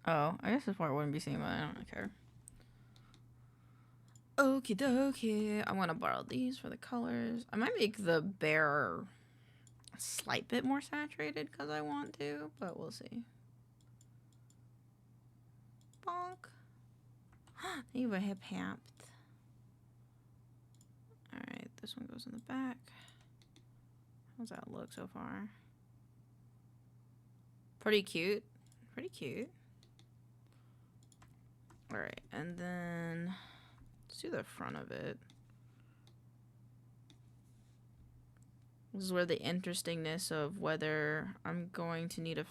Oh, I guess this part wouldn't be seen, but I don't care. Okie dokie. I'm gonna borrow these for the colors. I might make the bear a slight bit more saturated because I want to, but we'll see. Bonk. You were hip happed. Alright, this one goes in the back. How's that look so far? Pretty cute. Pretty cute. Alright, and then let's do the front of it. This is where the interestingness of whether I'm going to need a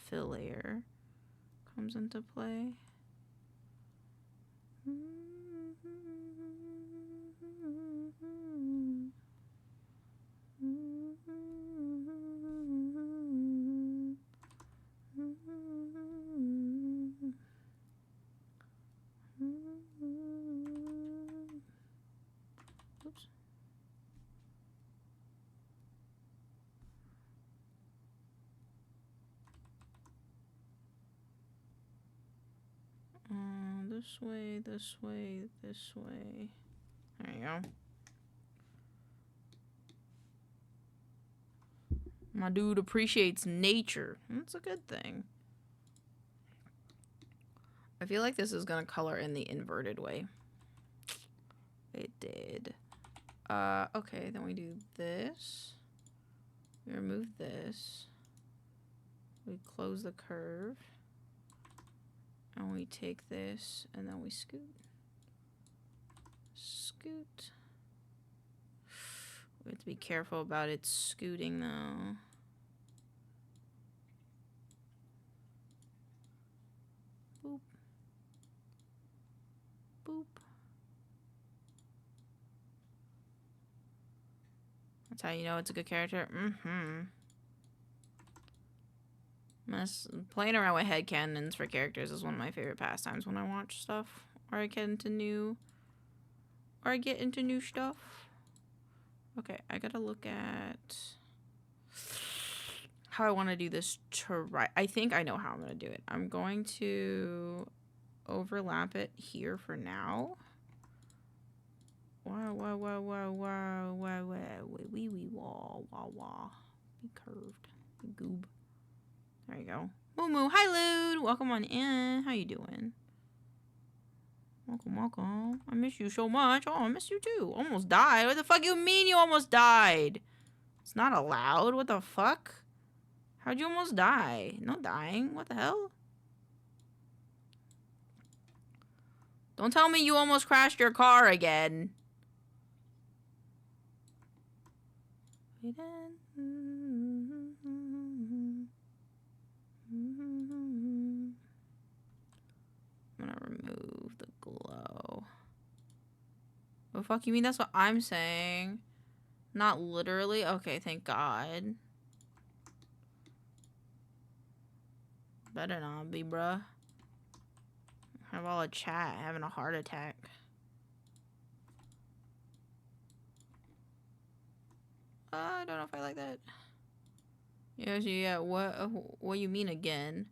fill layer comes into play. this way, this way, this way. There you go. My dude appreciates nature. That's a good thing. I feel like this is gonna color in the inverted way. It did. Okay, then we do this. We remove this. We close the curve. And we take this, and then we scoot. Scoot. We have to be careful about it scooting, though. Boop. Boop. That's how you know it's a good character. Playing around with headcanons for characters is one of my favorite pastimes when I watch stuff. Or I get into new stuff. Okay, I gotta look at how I want to do this to right. I think I know how I'm gonna do it. I'm going to overlap it here for now. Wow, be curved, be goob. There you go. Moo, hi Lude, welcome on in. How you doing? Welcome. I miss you so much. Oh, I miss you too. Almost died. What the fuck you mean you almost died? It's not allowed. What the fuck? How'd you almost die? No dying. What the hell? Don't tell me you almost crashed your car again. I'm gonna remove the glow. Oh, fuck, you mean that's what I'm saying? Not literally? Okay, thank God. Better not be, bruh. Have all a chat having a heart attack. I don't know if I like that. Yeah, what you mean again?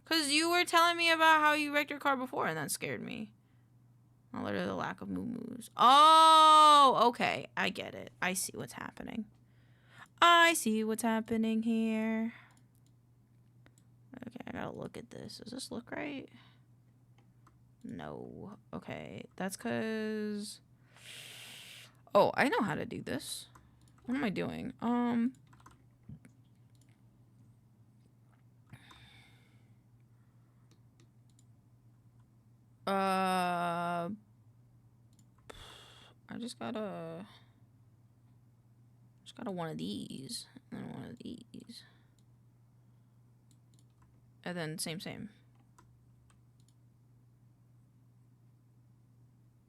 Cause you were telling me about how you wrecked your car before and that scared me. Not literally the lack of moo-moos. Oh, okay. I get it. I see what's happening. I see what's happening here. Okay, I gotta look at this. Does this look right? No. Okay, that's cause... Oh, I know how to do this. What am I doing? I just gotta one of these, and then one of these. And then same.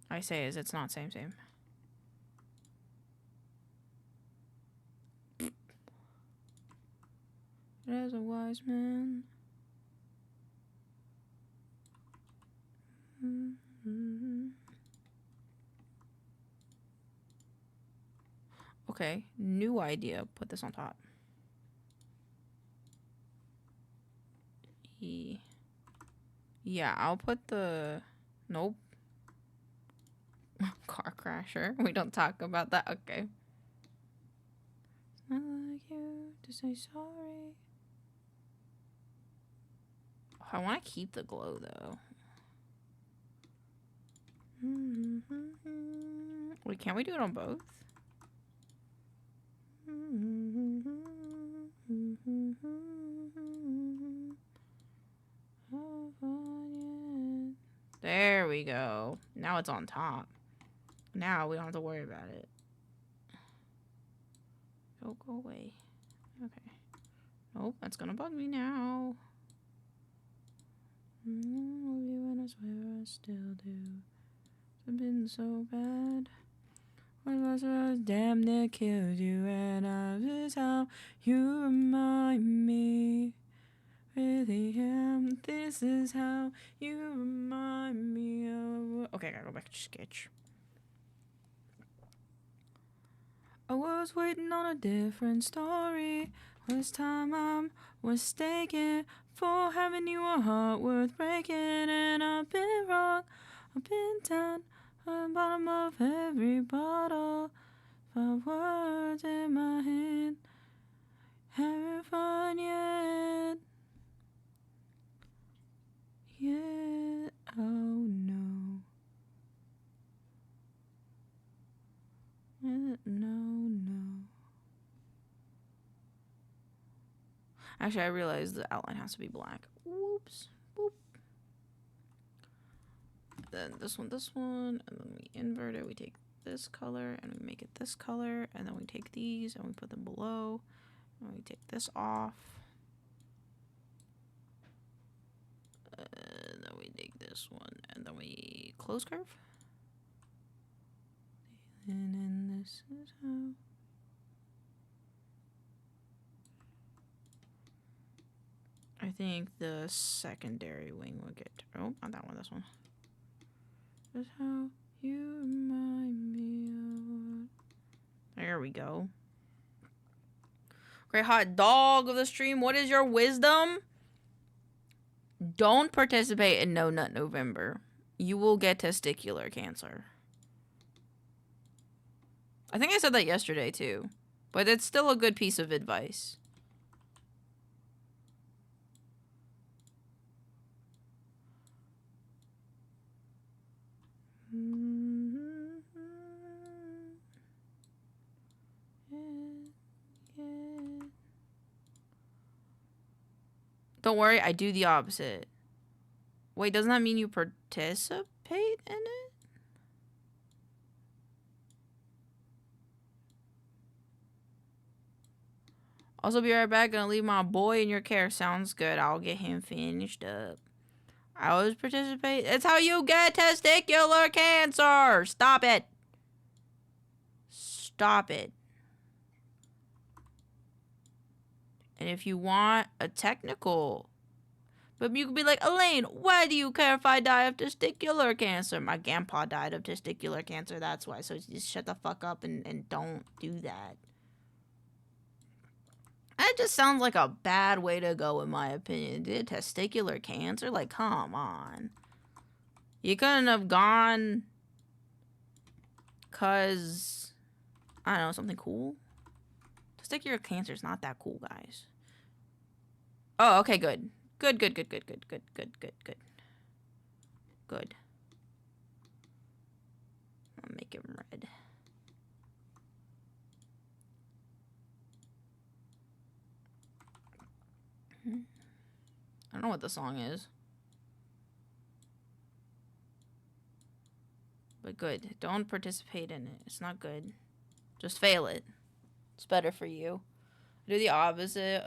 I say is it's not same. As a wise man. Okay, new idea. Put this on top. Yeah, I'll put the... Nope. Car crasher. We don't talk about that. Okay. It's not like you to say sorry. Oh, I want to keep the glow, though. Wait, can't we do it on both? There we go. Now it's on top. Now we don't have to worry about it. Go away. Okay. Nope, that's gonna bug me now. Love you and I swear I still do. It's been so bad. What was damn near killed you, and this is how you remind me. Really am. This is how you remind me of. Okay, I gotta go back to sketch. I was waiting on a different story. This time I'm mistaken for having you a heart worth breaking. And I've been wrong, I've been down at the bottom of every bottle. 5 words in my hand, having fun yet. Yeah, oh no. No. Actually, I realized the outline has to be black. Whoops. Boop. Then this one, and then we invert it. We take this color and we make it this color, and then we take these and we put them below, and we take this off. And then we take this one, and then we close curve. And then this is how. I think the secondary wing will get. Oh, not that one, this one. That's how you remind me of. There we go. Great hot dog of the stream, what is your wisdom? Don't participate in No Nut November. You will get testicular cancer. I think I said that yesterday too, but it's still a good piece of advice. Don't worry, I do the opposite. Wait, doesn't that mean you participate in it? Also, be right back. Gonna leave my boy in your care. Sounds good. I'll get him finished up. I always participate. It's how you get testicular cancer. Stop it. Stop it. And if you want a technical, but you could be like, Elaine, why do you care if I die of testicular cancer? My grandpa died of testicular cancer. That's why. So just shut the fuck up and don't do that. That just sounds like a bad way to go, in my opinion. Dude, testicular cancer? Like, come on. You couldn't have gone because, I don't know, something cool? Testicular cancer is not that cool, guys. Oh, okay, good. Good. Good. I'll make him red. I don't know what the song is. But good. Don't participate in it. It's not good. Just fail it. It's better for you. Do the opposite.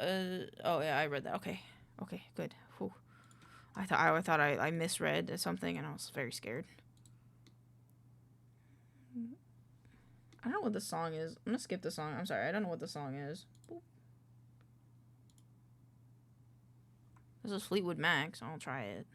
Oh yeah, I read that. Okay. Okay, good. Whew. I thought I misread something and I was very scared. I don't know what the song is. I'm gonna skip the song. I'm sorry. I don't know what the song is. Boop. This is Fleetwood Mac, so I'll try it.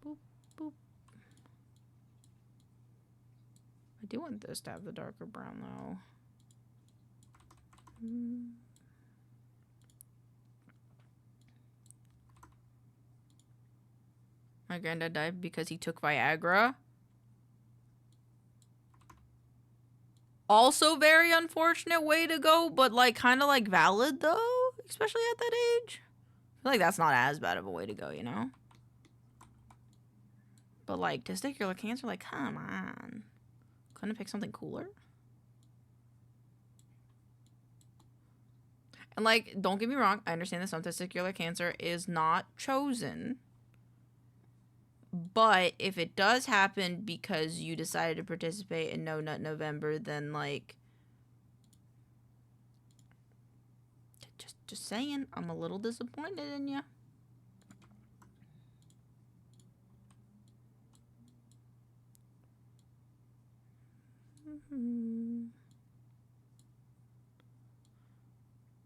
Boop, boop. I do want this to have the darker brown, though. My granddad died because he took Viagra. Also very unfortunate way to go, but like kind of like valid though, especially at that age. I feel like that's not as bad of a way to go, you know? But like testicular cancer, like come on. Couldn't pick something cooler? And like, don't get me wrong, I understand that some testicular cancer is not chosen. But if it does happen because you decided to participate in No Nut November, then like, just saying, I'm a little disappointed in you.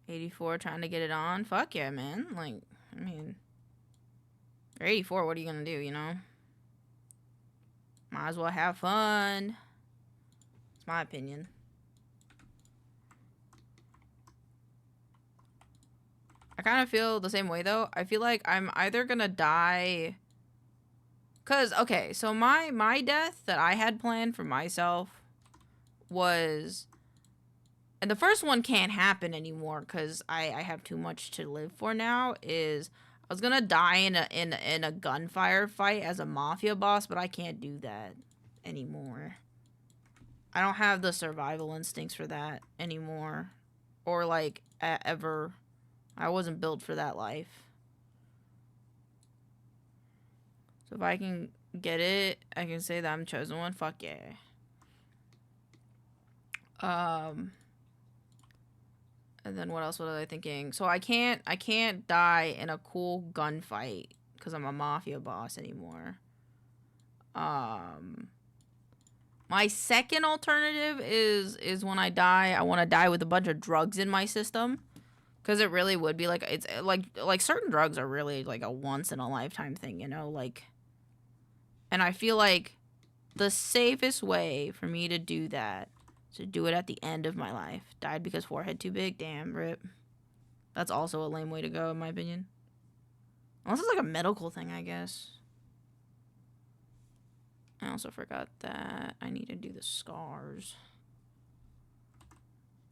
$84 trying to get it on. Fuck yeah, man. Like, I mean, you're 84, what are you gonna do, you know? Might as well have fun. It's my opinion. I kind of feel the same way, though. I feel like I'm either gonna die... Because, okay, so my death that I had planned for myself was... And the first one can't happen anymore because I have too much to live for now, is I was gonna die in a gunfire fight as a mafia boss, but I can't do that anymore. I don't have the survival instincts for that anymore. Or, like, ever. I wasn't built for that life. So if I can get it, I can say that I'm chosen one. Fuck yeah. And then what else was I thinking? So I can't die in a cool gunfight because I'm a mafia boss anymore. My second alternative is when I die, I want to die with a bunch of drugs in my system. Because it really would be like, it's like certain drugs are really like a once in a lifetime thing, you know, like, and I feel like the safest way for me to do that is to do it at the end of my life. Died because forehead too big, damn, rip. That's also a lame way to go, in my opinion. Unless it's like a medical thing, I guess. I also forgot that I need to do the scars.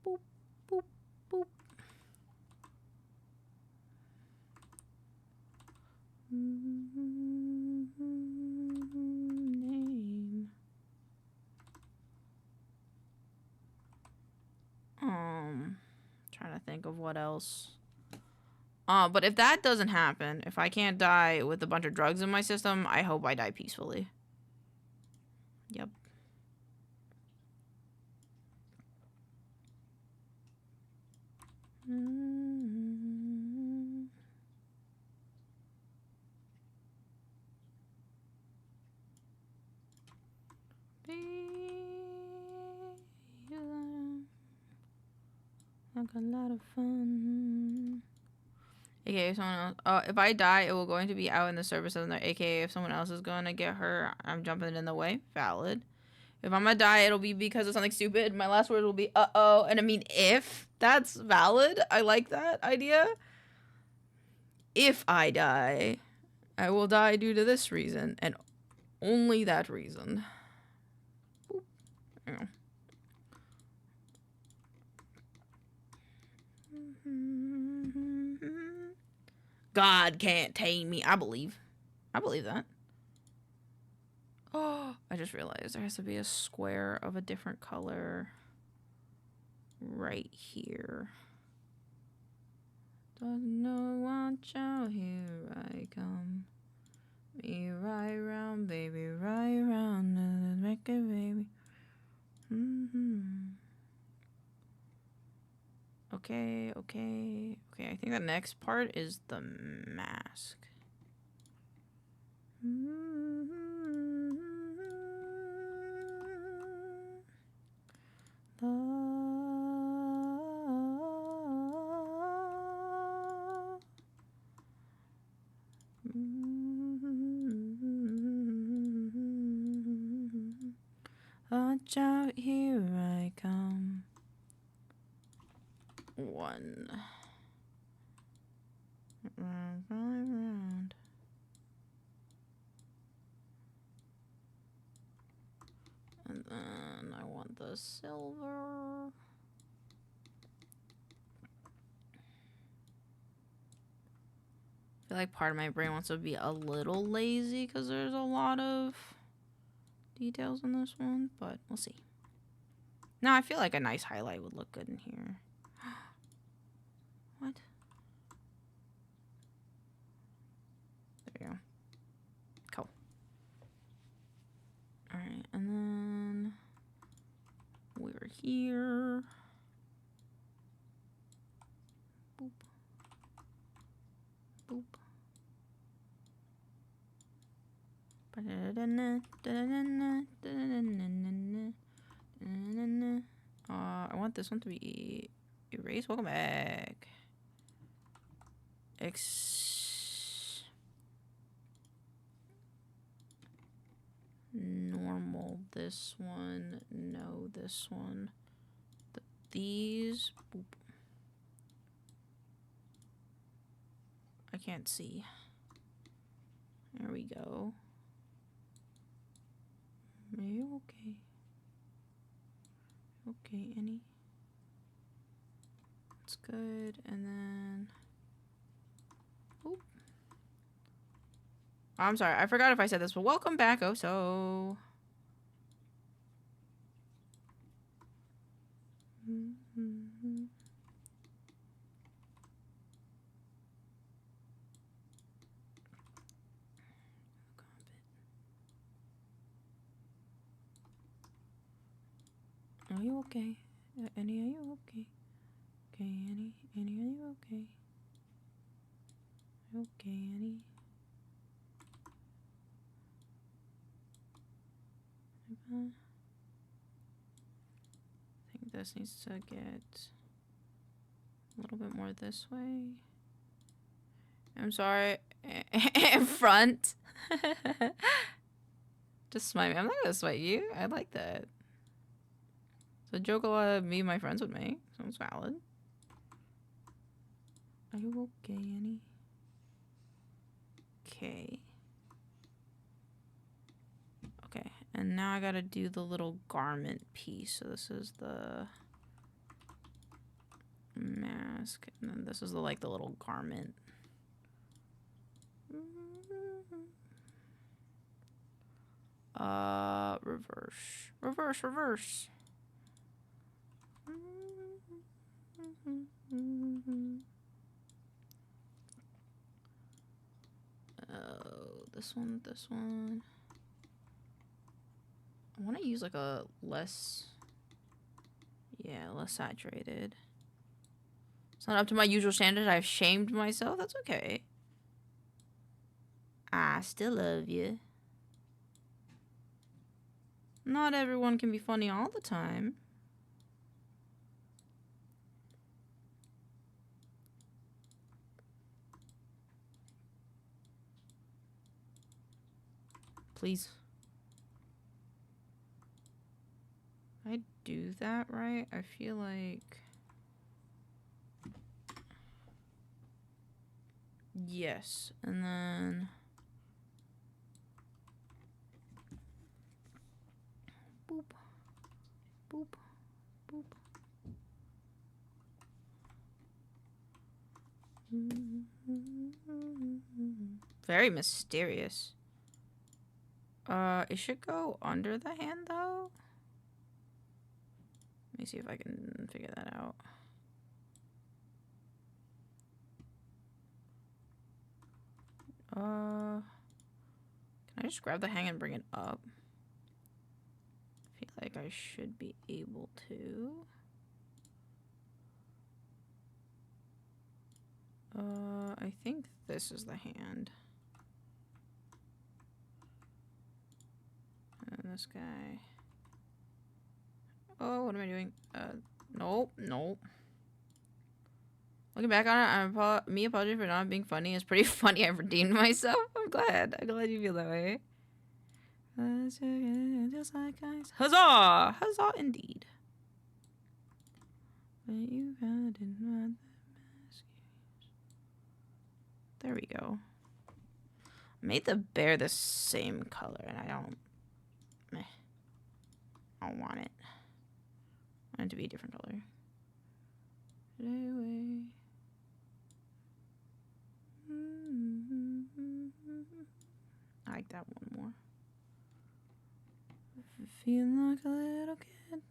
Boop, boop, boop. Name. Trying to think of what else. But if that doesn't happen, if I can't die with a bunch of drugs in my system, I hope I die peacefully. Yep. Like a lot of fun. AKA if someone else, if I die, it will going to be out in the service of another. AKA if someone else is going to get hurt, I'm jumping in the way. Valid. If I'm gonna die, it'll be because of something stupid. My last word will be uh-oh. And I mean, if that's valid, I like that idea. If I die, I will die due to this reason and only that reason. Boop. There you go. God can't tame me. I believe that. Oh, I just realized there has to be a square of a different color right here. Doesn't know, watch out, here I come. Me right round, baby, right round, make it, baby. Okay. I think the next part is the mask. Watch out, here I come. One. Round. And then I want the silver. I feel like part of my brain wants to be a little lazy because there's a lot of details in this one, but we'll see. No, I feel like a nice highlight would look good in here. What? There we go. Cool. Alright, and then we're here. Boop. Boop. want this one to be erased. Welcome back. Normal. This one. No, this one. These. Boop. I can't see. There we go. Are you okay? Okay, any? That's good. And then. Oop. I'm sorry, I forgot if I said this, but welcome back, oh so. Are you okay? Annie, are you okay? Okay, Annie, are you okay? Okay, Annie. I think this needs to get a little bit more this way. I'm sorry. Front. Just smite me. I'm not gonna smite you. I like that. It's a joke a lot of me and my friends would make. Sounds valid. Are you okay, Annie? Okay. Okay, and now I gotta do the little garment piece. So this is the mask, and then this is the like the little garment. Reverse. Oh, this one. I want to use like a less saturated. It's not up to my usual standard. I've shamed myself. That's okay. I still love you. Not everyone can be funny all the time. Please. I do that right? I feel like... Yes. And then... Boop. Boop. Boop. Very mysterious. It should go under the hand though. Let me see if I can figure that out. Can I just grab the hang and bring it up? I feel like I should be able to. I think this is the hand. And this guy. Oh, what am I doing? Nope. Looking back on it, me apologizing for not being funny. It's pretty funny. I've redeemed myself. I'm glad you feel that way. Just like ice. Huzzah! Huzzah indeed. But you got it, not there we go. I made the bear the same color, and I don't want it. I want it to be a different color. Anyway. I like that one more. Feeling like a little kid.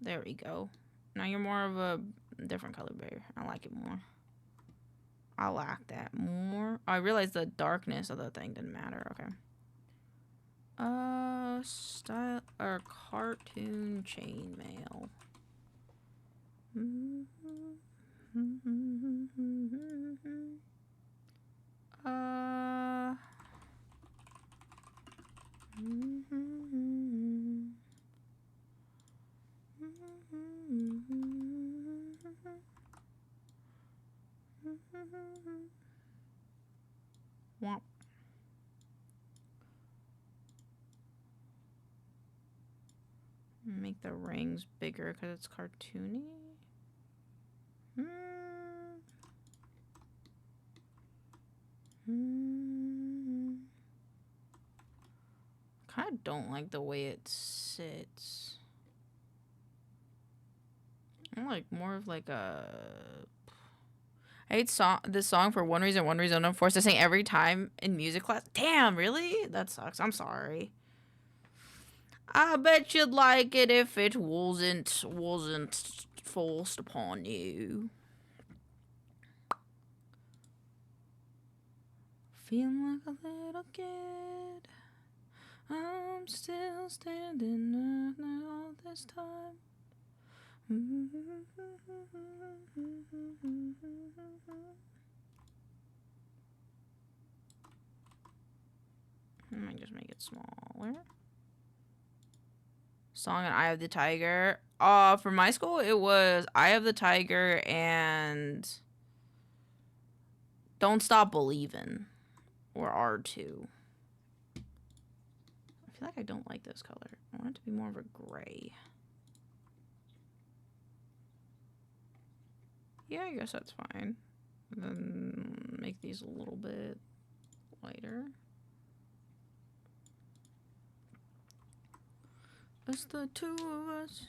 There we go. Now you're more of a different color bear. I like it more. I like that more. I realized the darkness of the thing didn't matter. Okay. Style or cartoon chainmail. Womp. Make the rings bigger because it's cartoony. Kind of don't like the way it sits. I'm like more of like a. I hate this song for one reason. I'm forced to sing every time in music class. Damn, really? That sucks. I'm sorry. I bet you'd like it if it wasn't forced upon you. Feeling like a little kid. I'm still standing all this time. I might just make it smaller. Song and Eye of the Tiger. For my school, it was Eye of the Tiger and Don't Stop Believin', or R2. I feel like I don't like this color. I want it to be more of a gray. Yeah, I guess that's fine. And then make these a little bit lighter. It's the two of us.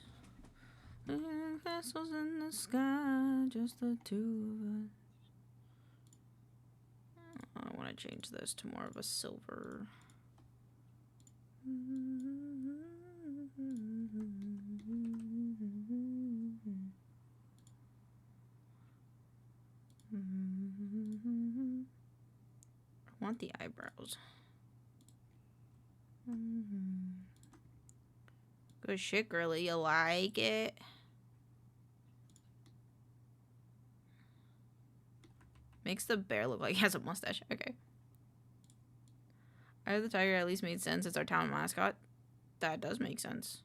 Castles in the sky. Just the two of us. I want to change this to more of a silver. I want the eyebrows. Good shit, girly. You like it? Makes the bear look like he has a mustache. Okay. Eye of the Tiger at least made sense. It's our town mascot. That does make sense.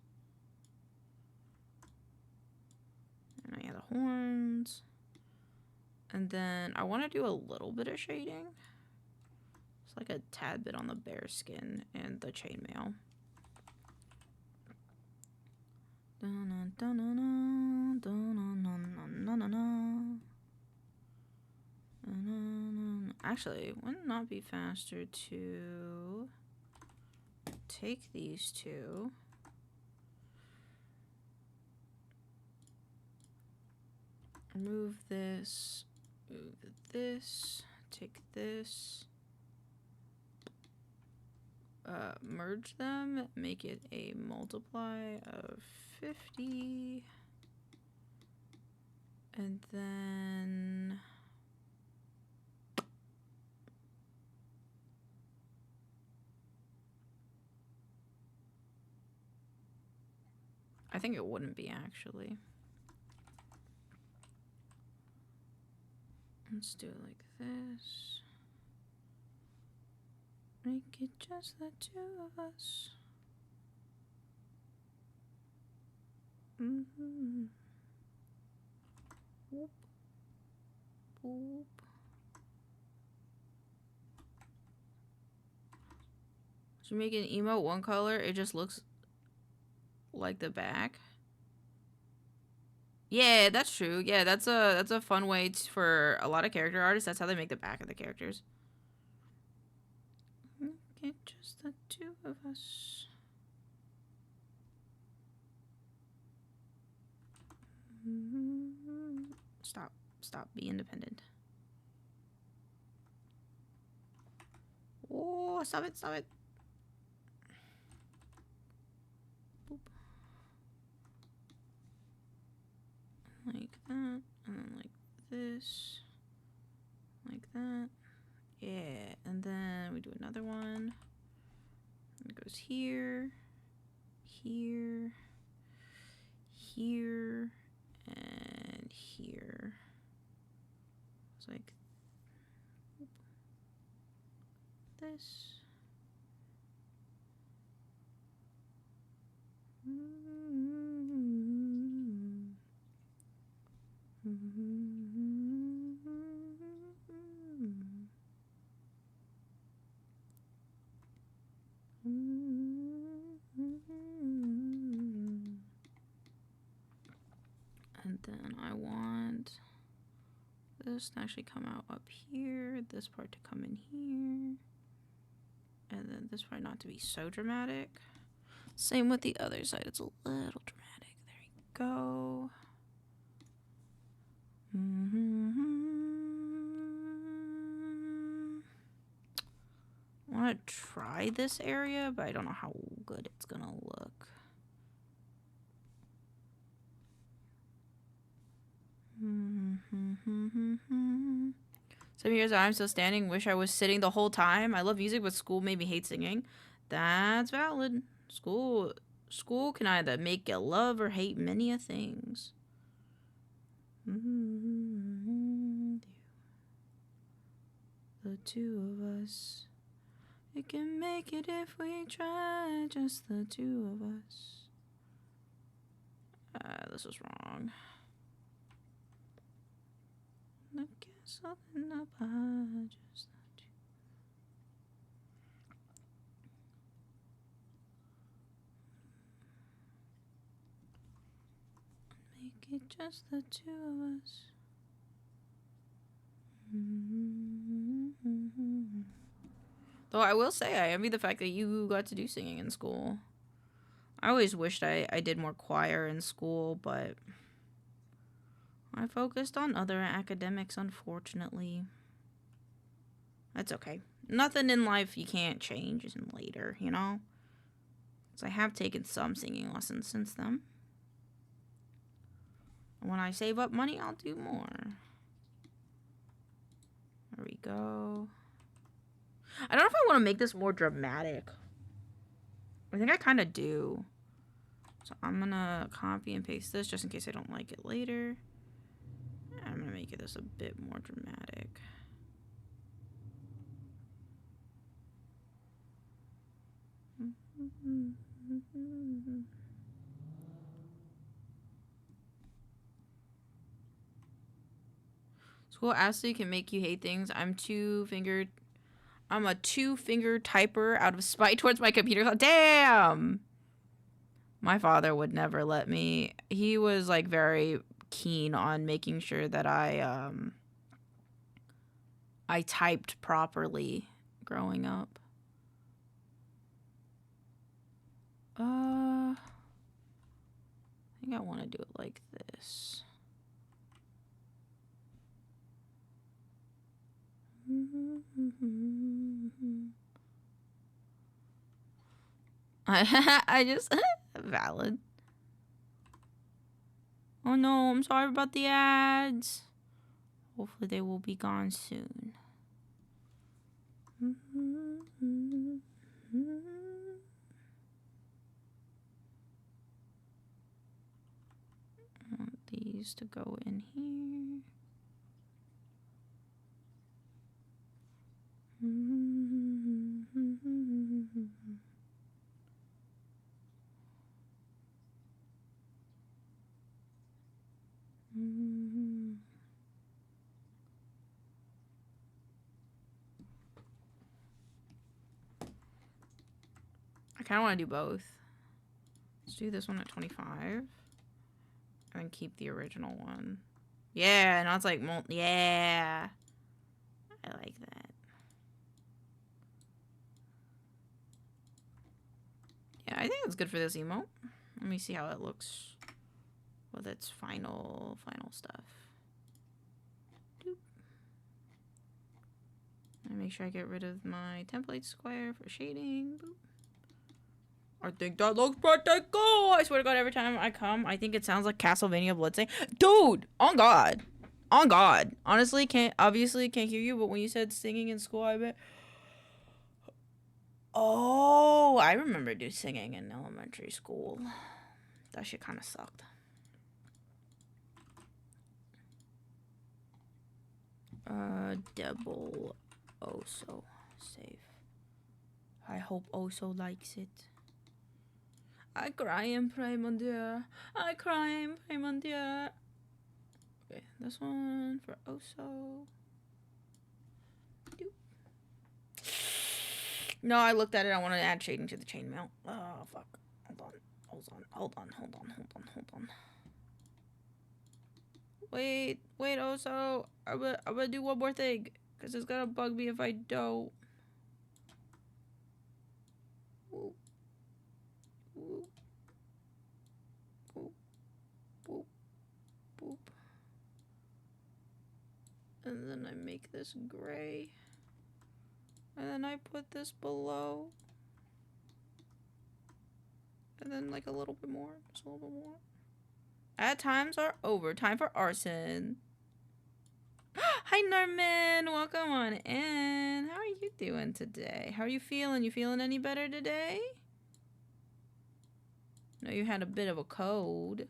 And I have the horns. And then I want to do a little bit of shading. It's like a tad bit on the bear skin and the chainmail. Actually, wouldn't it not be faster to take these two? Move this, take this, merge them, make it a multiply of 50, and then I think it wouldn't be actually. Let's do it like this. Make it just the two of us. Whoop. Whoop. Should we make an emote one color? It just looks like the back. Yeah, that's true. Yeah, that's a fun way for a lot of character artists. That's how they make the back of the characters. Okay, just the two of us. Stop. Be independent. Oh, stop it. Boop. Like that, and then like this, like that. Yeah, and then we do another one. It goes here, here, here, and here. It's like this. this to actually come out up here, this part to come in here, and then this part not to be so dramatic. Same with the other side, it's a little dramatic. There you go. I want to try this area, but I don't know how good it's gonna look. Some years I'm still standing. Wish I was sitting the whole time. I love music, but school made me hate singing. That's valid. School can either make you love or hate many a things. The two of us. We can make it if we try. Just the two of us. This was wrong. Look at something about just the two. Make it just the two of us. Though I will say, I envy the fact that you got to do singing in school. I always wished I did more choir in school, but I focused on other academics, unfortunately. That's okay. Nothing in life you can't change later, you know? So I have taken some singing lessons since then. When I save up money, I'll do more. There we go. I don't know if I want to make this more dramatic. I think I kind of do. So I'm going to copy and paste this just in case I don't like it later. I'm going to make this a bit more dramatic. School absolutely can make you hate things. I'm a two-finger typer out of spite towards my computer. Damn! My father would never let me. He was like very keen on making sure that I typed properly growing up. I think I want to do it like this. I just valid. Oh no, I'm sorry about the ads. Hopefully they will be gone soon. I want these to go in here. I kind of want to do both. Let's do this one at 25 and keep the original one. Yeah, now it's like, yeah. I like that. Yeah, I think it's good for this emote. Let me see how it looks with its final stuff. Doop. And make sure I get rid of my template square for shading. Boop. I think that looks pretty cool. I swear to God, every time I come, I think it sounds like Castlevania Bloodstained. Dude, on God. On God. Honestly, obviously can't hear you, but when you said singing in school, I bet. Oh, I remember doing singing in elementary school. That shit kind of sucked. Double Oso save. I hope Oso likes it. I cry and pray, mon Dieu. I cry and pray, mon Dieu. Okay, this one for Oso. Doop. No, I looked at it. I want to add shading to the chainmail. Oh, fuck. Hold on. Wait, also, I'm gonna do one more thing, because it's gonna bug me if I don't. Whoop. Whoop. Whoop. Whoop. Whoop. And then I make this gray. And then I put this below. And then like a little bit more, just a little bit more. At times are over. Time for arson. Hi Norman, welcome on in. How are you doing today? How are you feeling? You feeling any better today? No, you had a bit of a cold.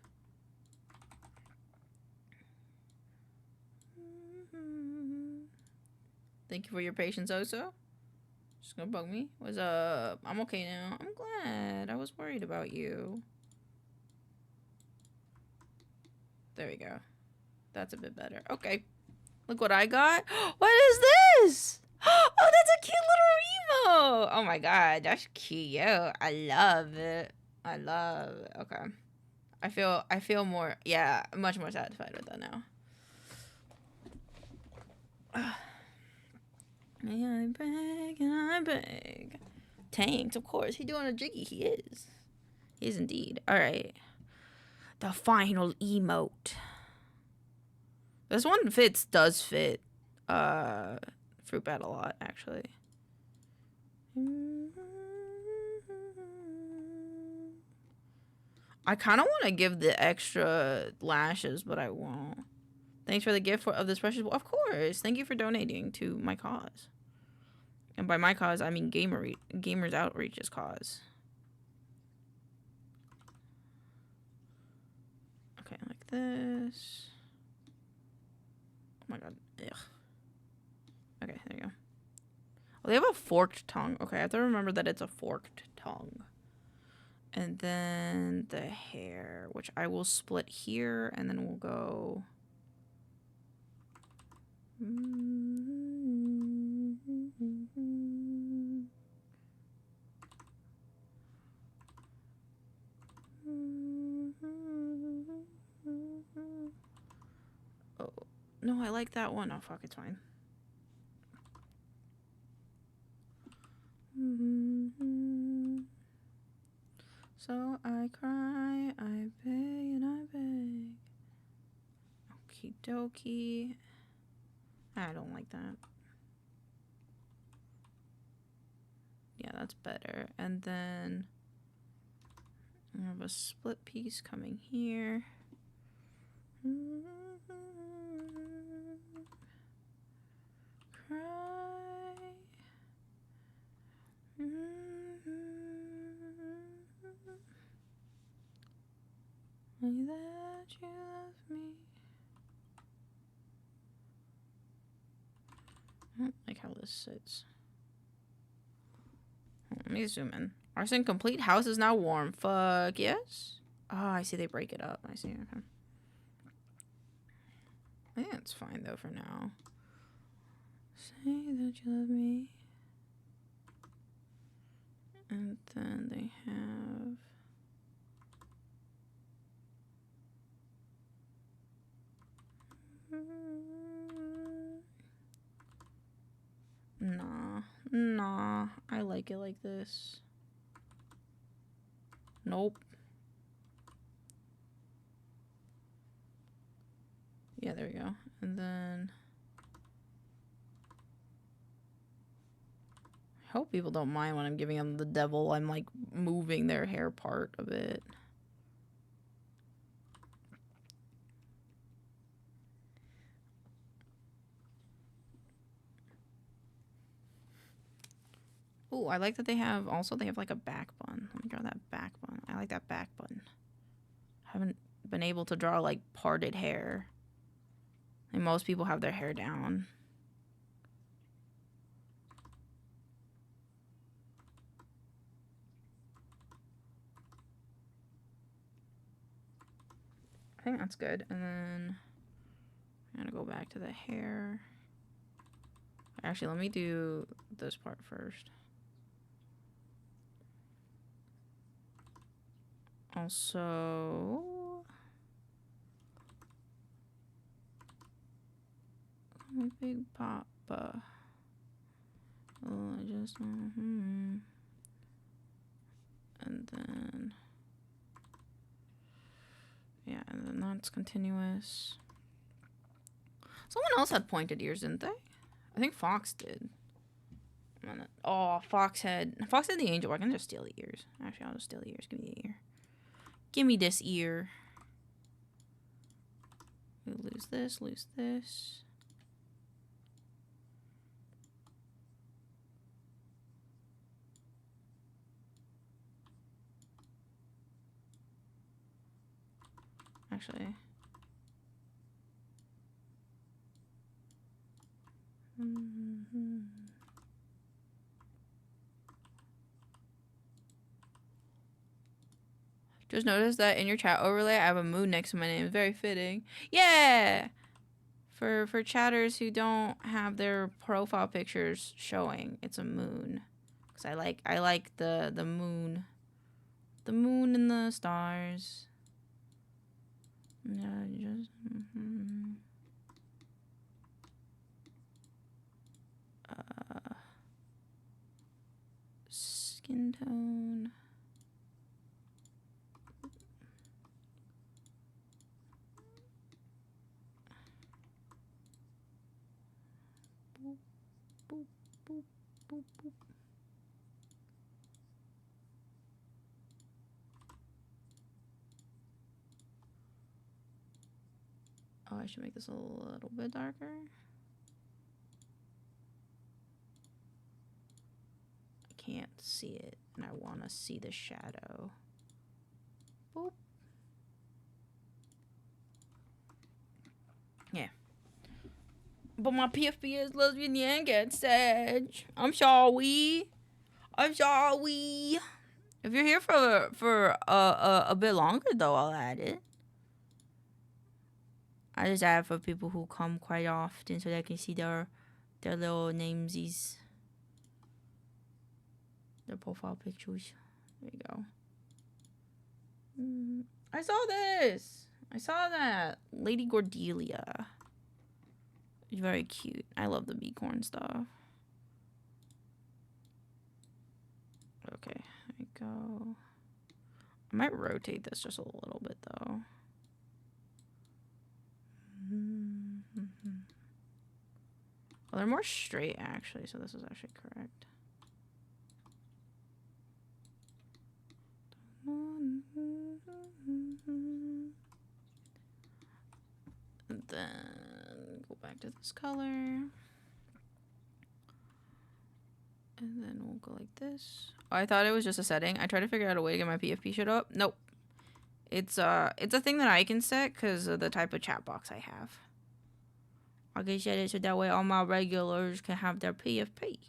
Thank you for your patience, Oso. Just gonna bug me. What's up? I'm okay now. I'm glad. I was worried about you. There we go. That's a bit better. Okay. Look what I got. What is this? Oh, that's a cute little emo. Oh my god, that's cute. I love it. I love it. Okay. I feel more, yeah, much more satisfied with that now. May I beg and I beg. Tanks, of course. He doing a jiggy. He is. He is indeed. Alright. The final emote. This one does fit Fruit Bat a lot, actually. I kind of want to give the extra lashes, but I won't. Thanks for the gift of this precious. Of course. Thank you for donating to my cause. And by my cause, I mean Gamers Outreach's cause. Okay, like this. Oh my god. Ugh. Okay, there you go. Oh, they have a forked tongue. Okay, I have to remember that it's a forked tongue. And then the hair, which I will split here, and then we'll go... Oh, no, I like that one. Oh, fuck, it's fine. So I cry, I pay, and I beg. Okie dokie. I don't like that. Yeah, that's better. And then I have a split piece coming here. Cry. Like that you love me. I don't like how this sits. Let me zoom in. Arson complete. House is now warm. Fuck yes. Oh, I see they break it up. I see. Okay. I think that's fine though for now. Say that you love me. And then they have... Nah, I like it like this. Nope. Yeah, there we go. And then... I hope people don't mind when I'm giving them the devil. I'm like moving their hair part a bit. Oh, I like that they have like a back bun. Let me draw that back bun. I like that back bun. Haven't been able to draw like parted hair. Like most people have their hair down. I think that's good. And then I'm gonna go back to the hair. Actually, let me do this part first. Also, My big papa. Oh, I just. And then. Yeah, and then that's continuous. Someone else had pointed ears, didn't they? I think Fox did. Oh, Fox had the angel. I can just steal the ears. Actually, I'll just steal the ears. Give me the ear. Give me this ear. We'll lose this, lose this. Actually. Just noticed that in your chat overlay, I have a moon next to my name. Very fitting. Yeah! For chatters who don't have their profile pictures showing, it's a moon. Cause I like the moon. The moon and the stars. Yeah, just skin tone. Boop, boop, boop, boop, boop. Oh, I should make this a little bit darker. I can't see it, and I want to see the shadow. Boop. Yeah. But my PFP is lesbian yank Sage. I'm sorry. I'm sorry. If you're here for a bit longer though, I'll add it. I just add for people who come quite often so they can see their little namesies. Their profile pictures. There you go. I saw this. I saw that. Lady Cordelia. It's very cute. I love the beacorn stuff. Okay, there we go. I might rotate this just a little bit though. Well, they're more straight actually, so this is actually correct. And then go back to this color. And then we'll go like this. Oh, I thought it was just a setting. I tried to figure out a way to get my PFP shut up. Nope. It's a thing that I can set because of the type of chat box I have. I can set it so that way all my regulars can have their PFP.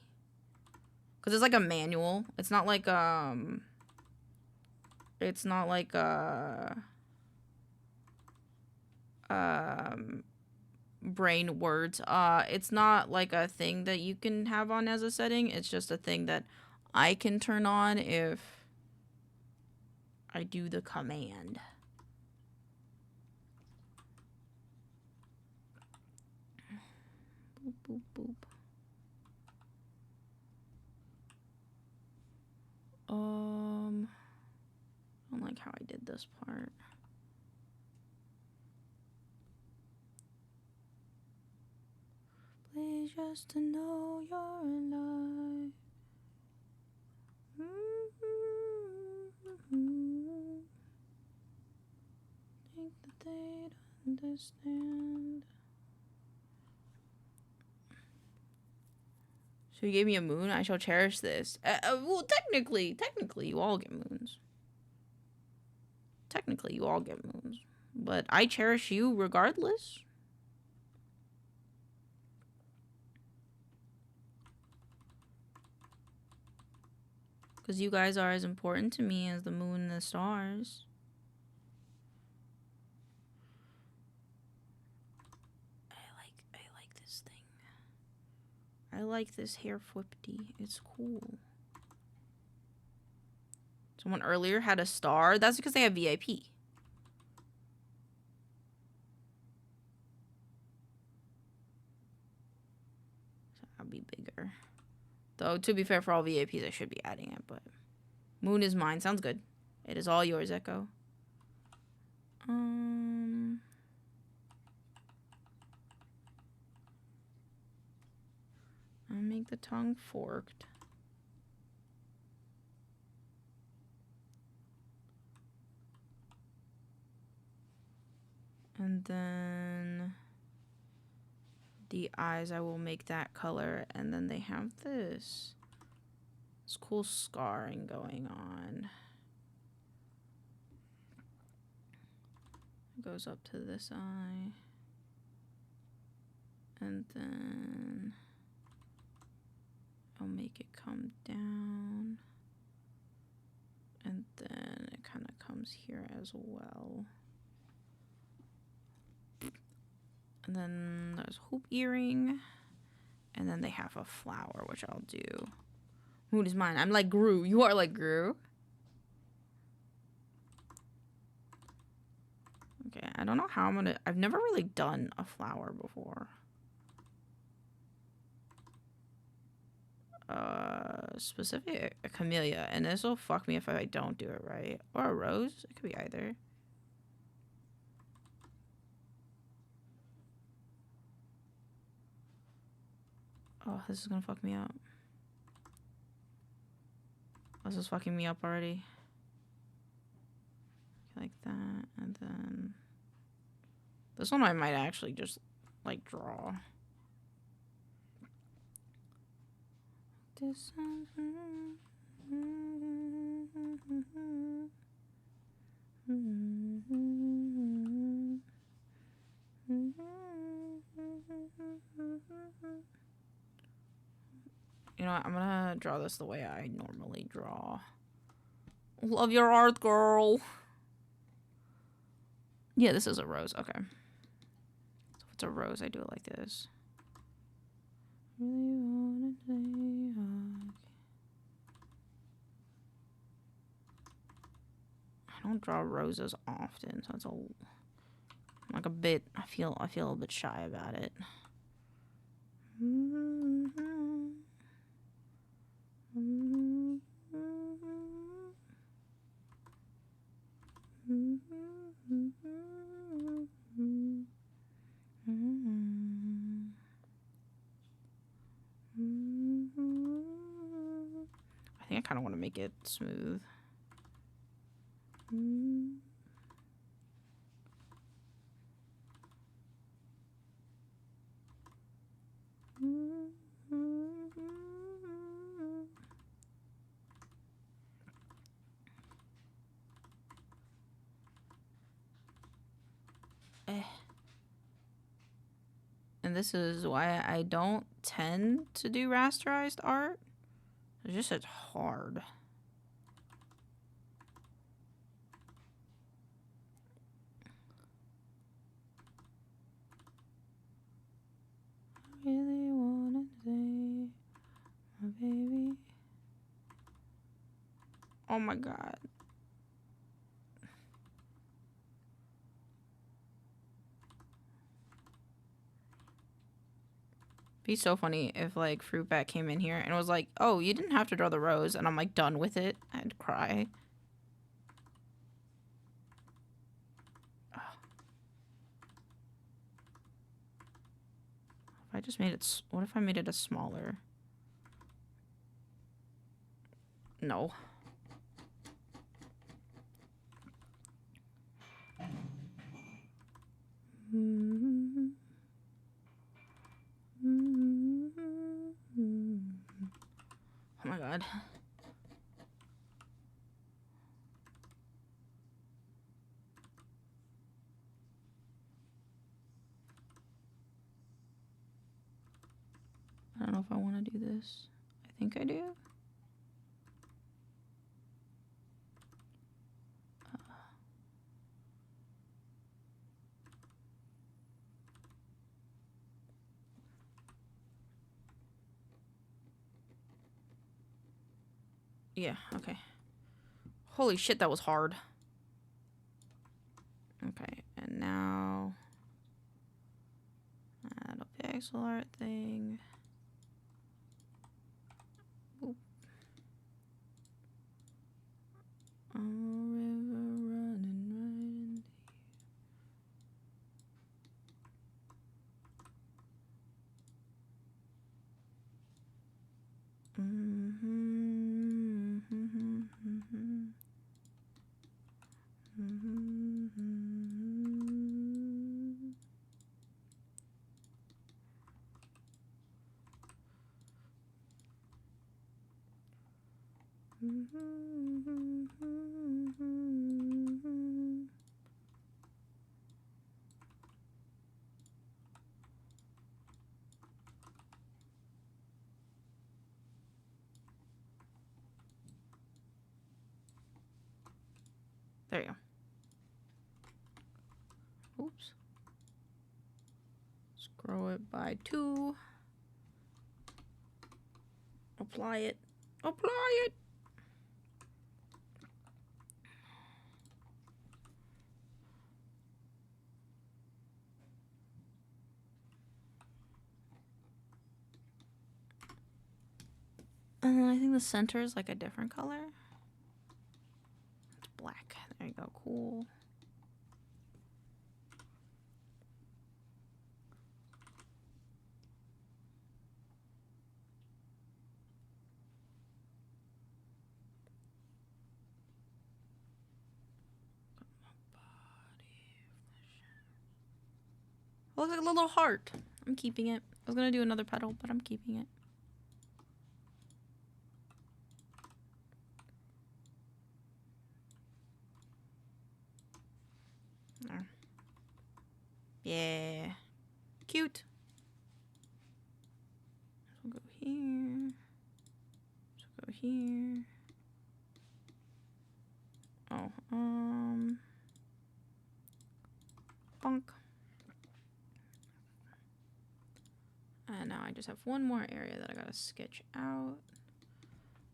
Because it's like a manual. It's not like brain words. It's not like a thing that you can have on as a setting. It's just a thing that I can turn on if I do the command. Boop, boop, boop. I don't like how I did this part. Please just to know you're alive. Think that they'd understand. So you gave me a moon. I shall cherish this. Well, technically, you all get moons. Technically, you all get moons. But I cherish you regardless. Because you guys are as important to me as the moon and the stars. I like this thing. I like this hair flippity. It's cool. Someone earlier had a star. That's because they have VIP. bigger. Though, to be fair, for all VAPs, I should be adding it, but... Moon is mine. Sounds good. It is all yours, Echo. I'll make the tongue forked. And then the eyes, I will make that color. And then they have this cool scarring going on. It goes up to this eye. And then I'll make it come down. And then it kind of comes here as well. And then there's a hoop earring. And then they have a flower, which I'll do. Moon is mine. I'm like Gru. You are like Gru. Okay, I don't know how I'm gonna... I've never really done a flower before. Specific a camellia. And this will fuck me if I don't do it right. Or a rose. It could be either. Oh, this is gonna fuck me up. This is fucking me up already. Like that, and then... This one I might actually just, like, draw. This... You know what? I'm gonna draw this the way I normally draw. Love your art, girl. Yeah, this is a rose. Okay. So if it's a rose, I do it like this. Really wanna say I don't draw roses often, so it's like a bit. I feel a little bit shy about it. I think I kind of want to make it smooth. And this is why I don't tend to do rasterized art. It's hard. I really wanna say, my baby. Oh my god. Be so funny if like Fruit Bat came in here and was like, "Oh, you didn't have to draw the rose," and I'm like done with it. I'd cry. Ugh. If I just made it, what if I made it a smaller? No. Oh my god. I don't know if I want to do this. I think I do. Yeah, okay. Holy shit, that was hard. Okay, and now add a pixel art thing. There you go. Oops. Let's grow it by 2. Apply it. Apply it! And then I think the center is like a different color. It's black. There you go. Cool. It looks like a little heart. I'm keeping it. I was gonna do another petal, but I'm keeping it. There. Yeah. Cute. We'll go here. We'll go here. Oh, bonk. And now I just have one more area that I gotta sketch out,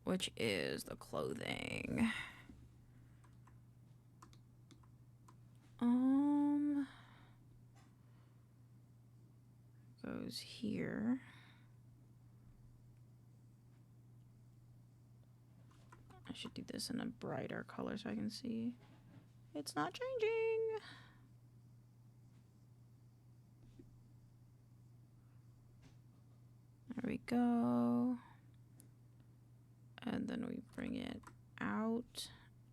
which is the clothing. Goes here. I should do this in a brighter color so I can see. It's not changing. There we go. And then we bring it out,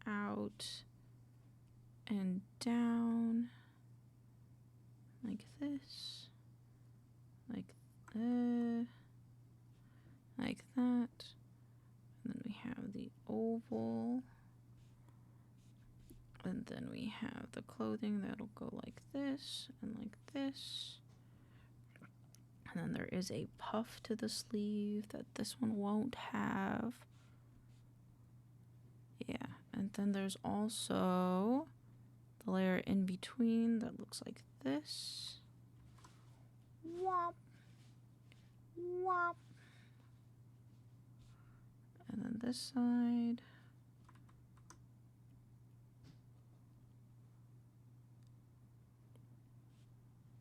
out, and down. Like this. Like that. And then we have the oval. And then we have the clothing that'll go like this and like this. And then there is a puff to the sleeve that this one won't have. Yeah, and then there's also the layer in between that looks like this. Wop. Wop. And then this side.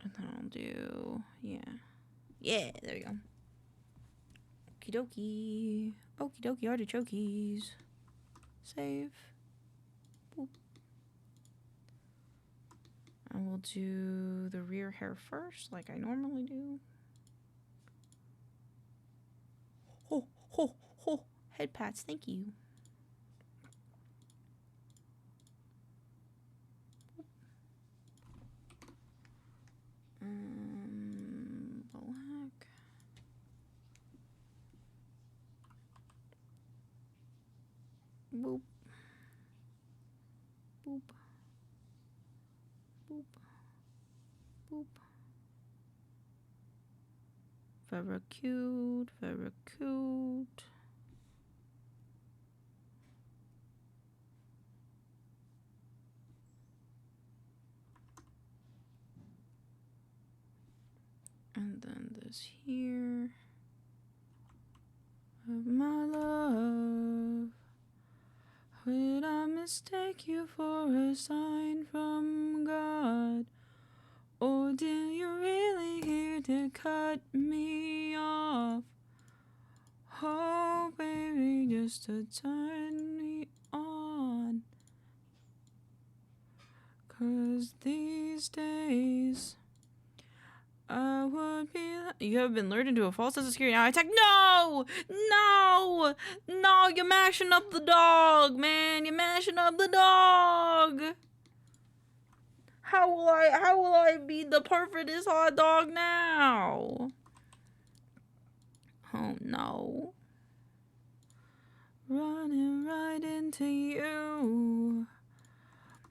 And then I'll do, yeah. Yeah, there we go. Okie dokie. Okie dokie artichokes. Save. Boop. I will do the rear hair first, like I normally do. Ho, ho, ho. Head pats, thank you. Black. Boop. Boop. Boop. Boop. Very cute, very cute. And then this here. Of my love, would I mistake you for a sign from God? Or did you really here to cut me off? Oh, baby, just to turn me on. 'Cause these days I would be. You have been lured into a false sense of security. Now I attack. No! No! No! No, you're mashing up the dog, man. You're mashing up the dog. How will I be the perfectest hot dog now? Oh no. Running right into you.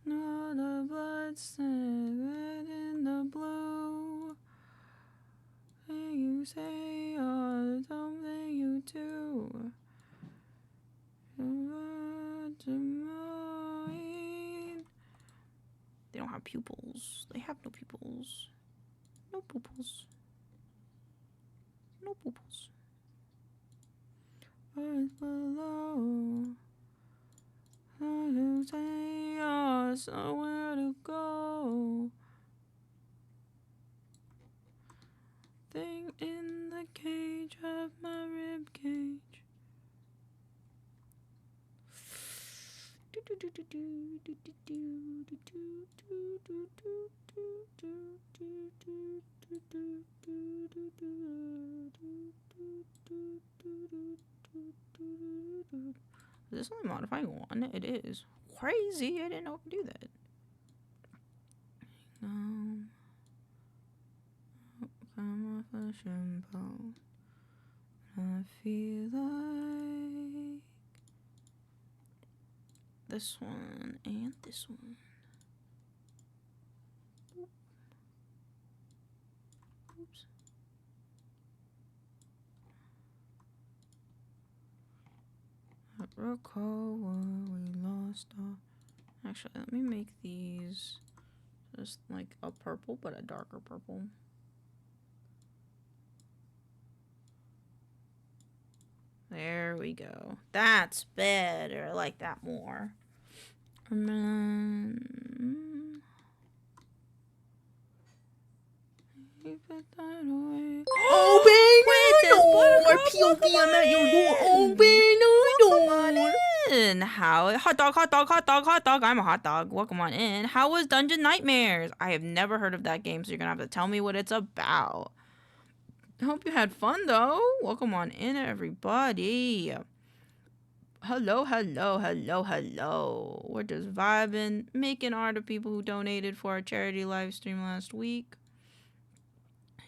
No, the blood's red in the blue. Thing you say or something you do. They don't have pupils. They have no pupils. No pupils. No pupils. Earth below. You say or somewhere to go. Thing in the cage of my rib cage. Is this only modifying one? It is. Crazy, I didn't know it could do that. Come off a shampoo. I feel like this one and this one. Oops. I recall what we lost. Actually, let me make these just like a purple, but a darker purple. There we go. That's better. I like that more. And then put that away. More POV on that. Welcome on in. How hot dog, hot dog, hot dog, hot dog. I'm a hot dog. Welcome on in. How was Dungeon Nightmares? I have never heard of that game, so you're gonna have to tell me what it's about. I hope you had fun though. Welcome on in, everybody. Hello, hello, hello, hello. We're just vibing, making art of people who donated for our charity live stream last week.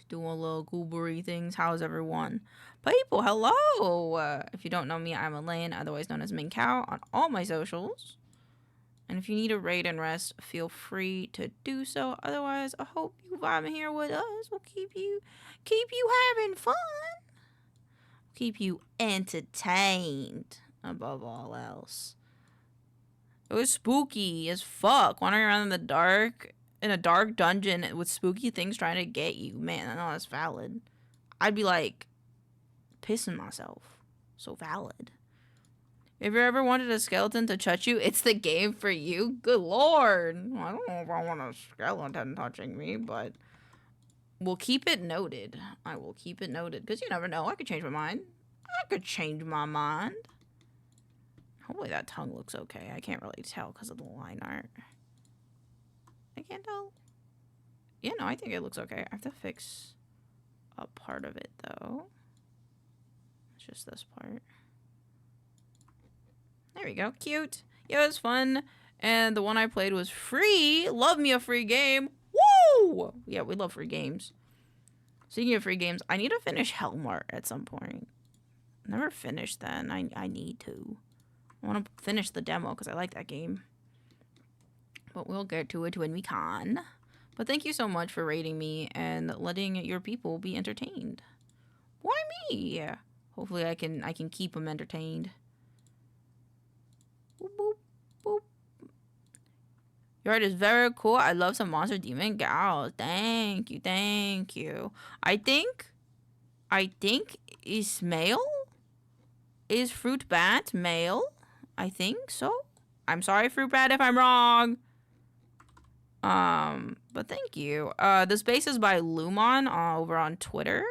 Doing little goobery things. How's everyone? People, hello. If you don't know me, I'm Elaine, otherwise known as maincoow on all my socials. And if you need a raid and rest, feel free to do so. Otherwise, I hope you vibing here with us. We'll keep you having fun. Keep you entertained above all else. It was spooky as fuck. Wandering around in the dark, in a dark dungeon with spooky things trying to get you. Man, I know that's valid. I'd be like pissing myself. So valid. If you ever wanted a skeleton to touch you, it's the game for you. Good lord. I don't know if I want a skeleton touching me, but we'll keep it noted. I will keep it noted. Because you never know. I could change my mind. I could change my mind. Hopefully that tongue looks okay. I can't really tell because of the line art. I can't tell. Yeah, no, I think it looks okay. I have to fix a part of it, though. It's just this part. There we go. Cute. Yeah, it was fun. And the one I played was free. Love me a free game. Woo! Yeah, we love free games. Speaking of free games, I need to finish Hellmart at some point. Never finished that, and I need to. I want to finish the demo because I like that game. But we'll get to it when we can. But thank you so much for rating me and letting your people be entertained. Why me? Hopefully I can keep them entertained. Boop, boop, boop. Your art is very cool. I love some monster demon gals. Thank you, thank you. I think is male? Is Fruit Bat male? I think so. I'm sorry, Fruit Bat, if I'm wrong. But thank you. The space is by Lumon over on Twitter.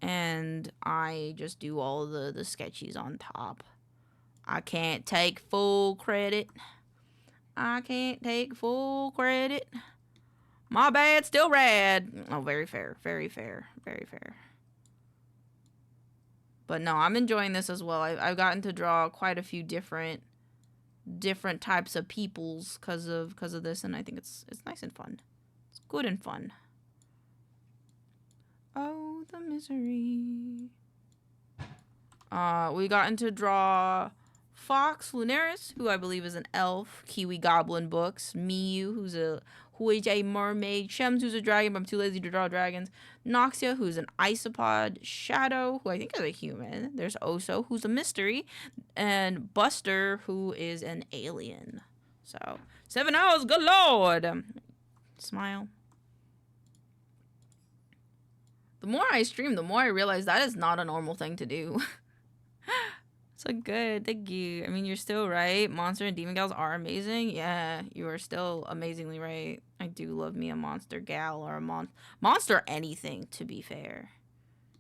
And I just do all the sketchies on top. I can't take full credit. I can't take full credit. My bad, still rad. Oh, very fair, very fair, very fair. But no, I'm enjoying this as well. I've gotten to draw quite a few different types of peoples because of this, and I think it's nice and fun. It's good and fun. Oh, the misery. We gotten to draw Fox Lunaris, who I believe is an elf, Kiwi Goblin Books, Miyu, who is a mermaid, Shems, who's a dragon, but I'm too lazy to draw dragons, Noxia, who's an isopod, Shadow, who I think is a human, there's Oso, who's a mystery, and Buster, who is an alien. So, 7 hours, good lord! Smile. The more I stream, the more I realize that is not a normal thing to do. So good, thank you. I mean, you're still right. Monster and Demon Gals are amazing. Yeah, you are still amazingly right. I do love me a monster gal or a monster anything, to be fair.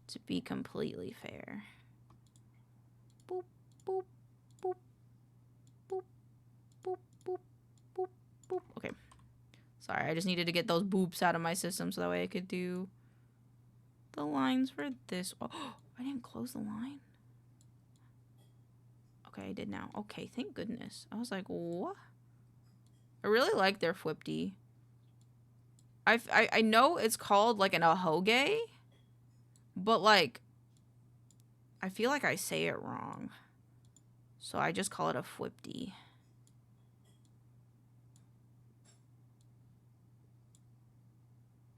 To be completely fair. Boop, boop, boop, boop, boop, boop, boop, boop. Okay. Sorry, I just needed to get those boops out of my system so that way I could do the lines for this. Oh, I didn't close the line. Okay, I did now. Okay, thank goodness. I was like, what? I really like their Fwipty. I know it's called like an ahoge, but like, I feel like I say it wrong. So I just call it a Fwipty.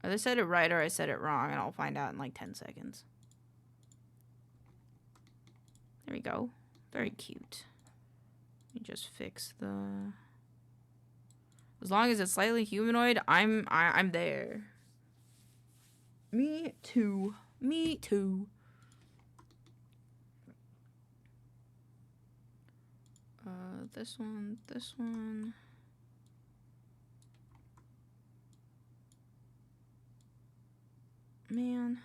Either I said it right or I said it wrong, and I'll find out in like 10 seconds. There we go. Very cute. Let me just fix the... As long as it's slightly humanoid, I'm there. Me too. Me too. This one, this one. Man.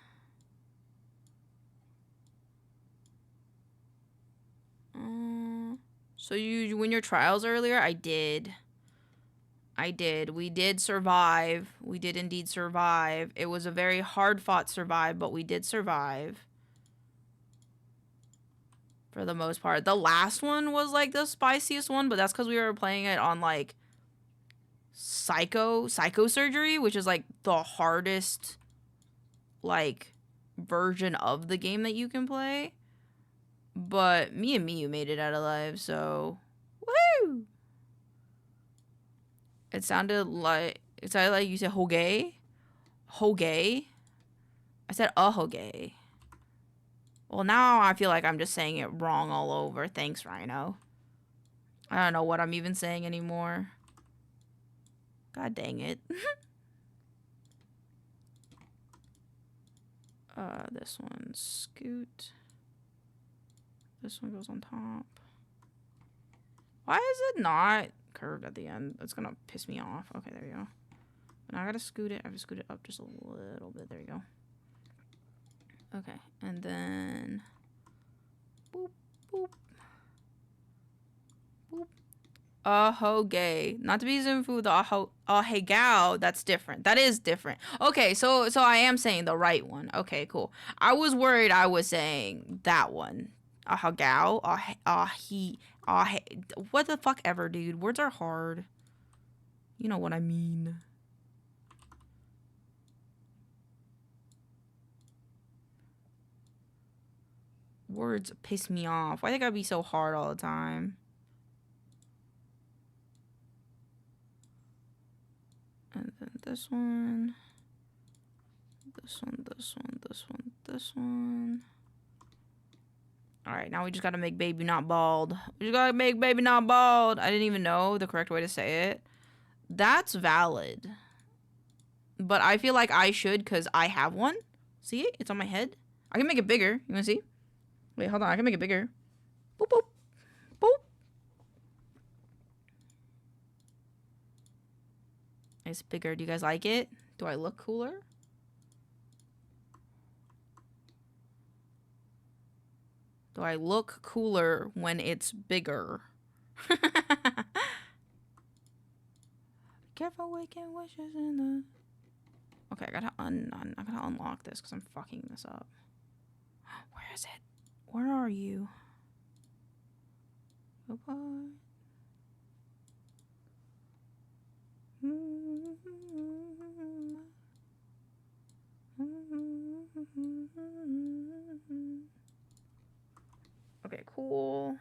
So you win your trials earlier? I did. We did survive. We did indeed survive. It was a very hard fought survive, but we did survive. For the most part. The last one was like the spiciest one, but that's because we were playing it on like Psycho Surgery, which is like the hardest like version of the game that you can play. But me and Miyu made it out alive, so woo! It sounded like you said hoge. Hoge. I said a hoge. Well, now I feel like I'm just saying it wrong all over. Thanks, Rhino. I don't know what I'm even saying anymore. God dang it. This one, scoot. This one goes on top. Why is it not curved at the end? It's gonna piss me off. Okay, there we go. But now I gotta scoot it. I have to scoot it up just a little bit. There we go. Okay, and then boop, boop, boop. Ahoge. Not to be Zinfu, the ahegao, that's different. That is different. Okay, so I am saying the right one. Okay, cool. I was worried I was saying that one. Ahagao, what the fuck ever, dude. Words are hard. You know what I mean. Words piss me off. Why they gotta be so hard all the time? And then this one. This one, this one, this one, this one. Alright, now we just gotta make baby not bald. We just gotta make baby not bald. I didn't even know the correct way to say it. That's valid. But I feel like I should because I have one. See? It's on my head. I can make it bigger. You wanna see? Wait, hold on. I can make it bigger. Boop, boop. Boop. It's bigger. Do you guys like it? Do I look cooler? Do I look cooler when it's bigger? Careful waking wishes in the... Okay, I gotta unlock this because I'm fucking this up. Where is it? Where are you? Bye-bye. Okay, cool.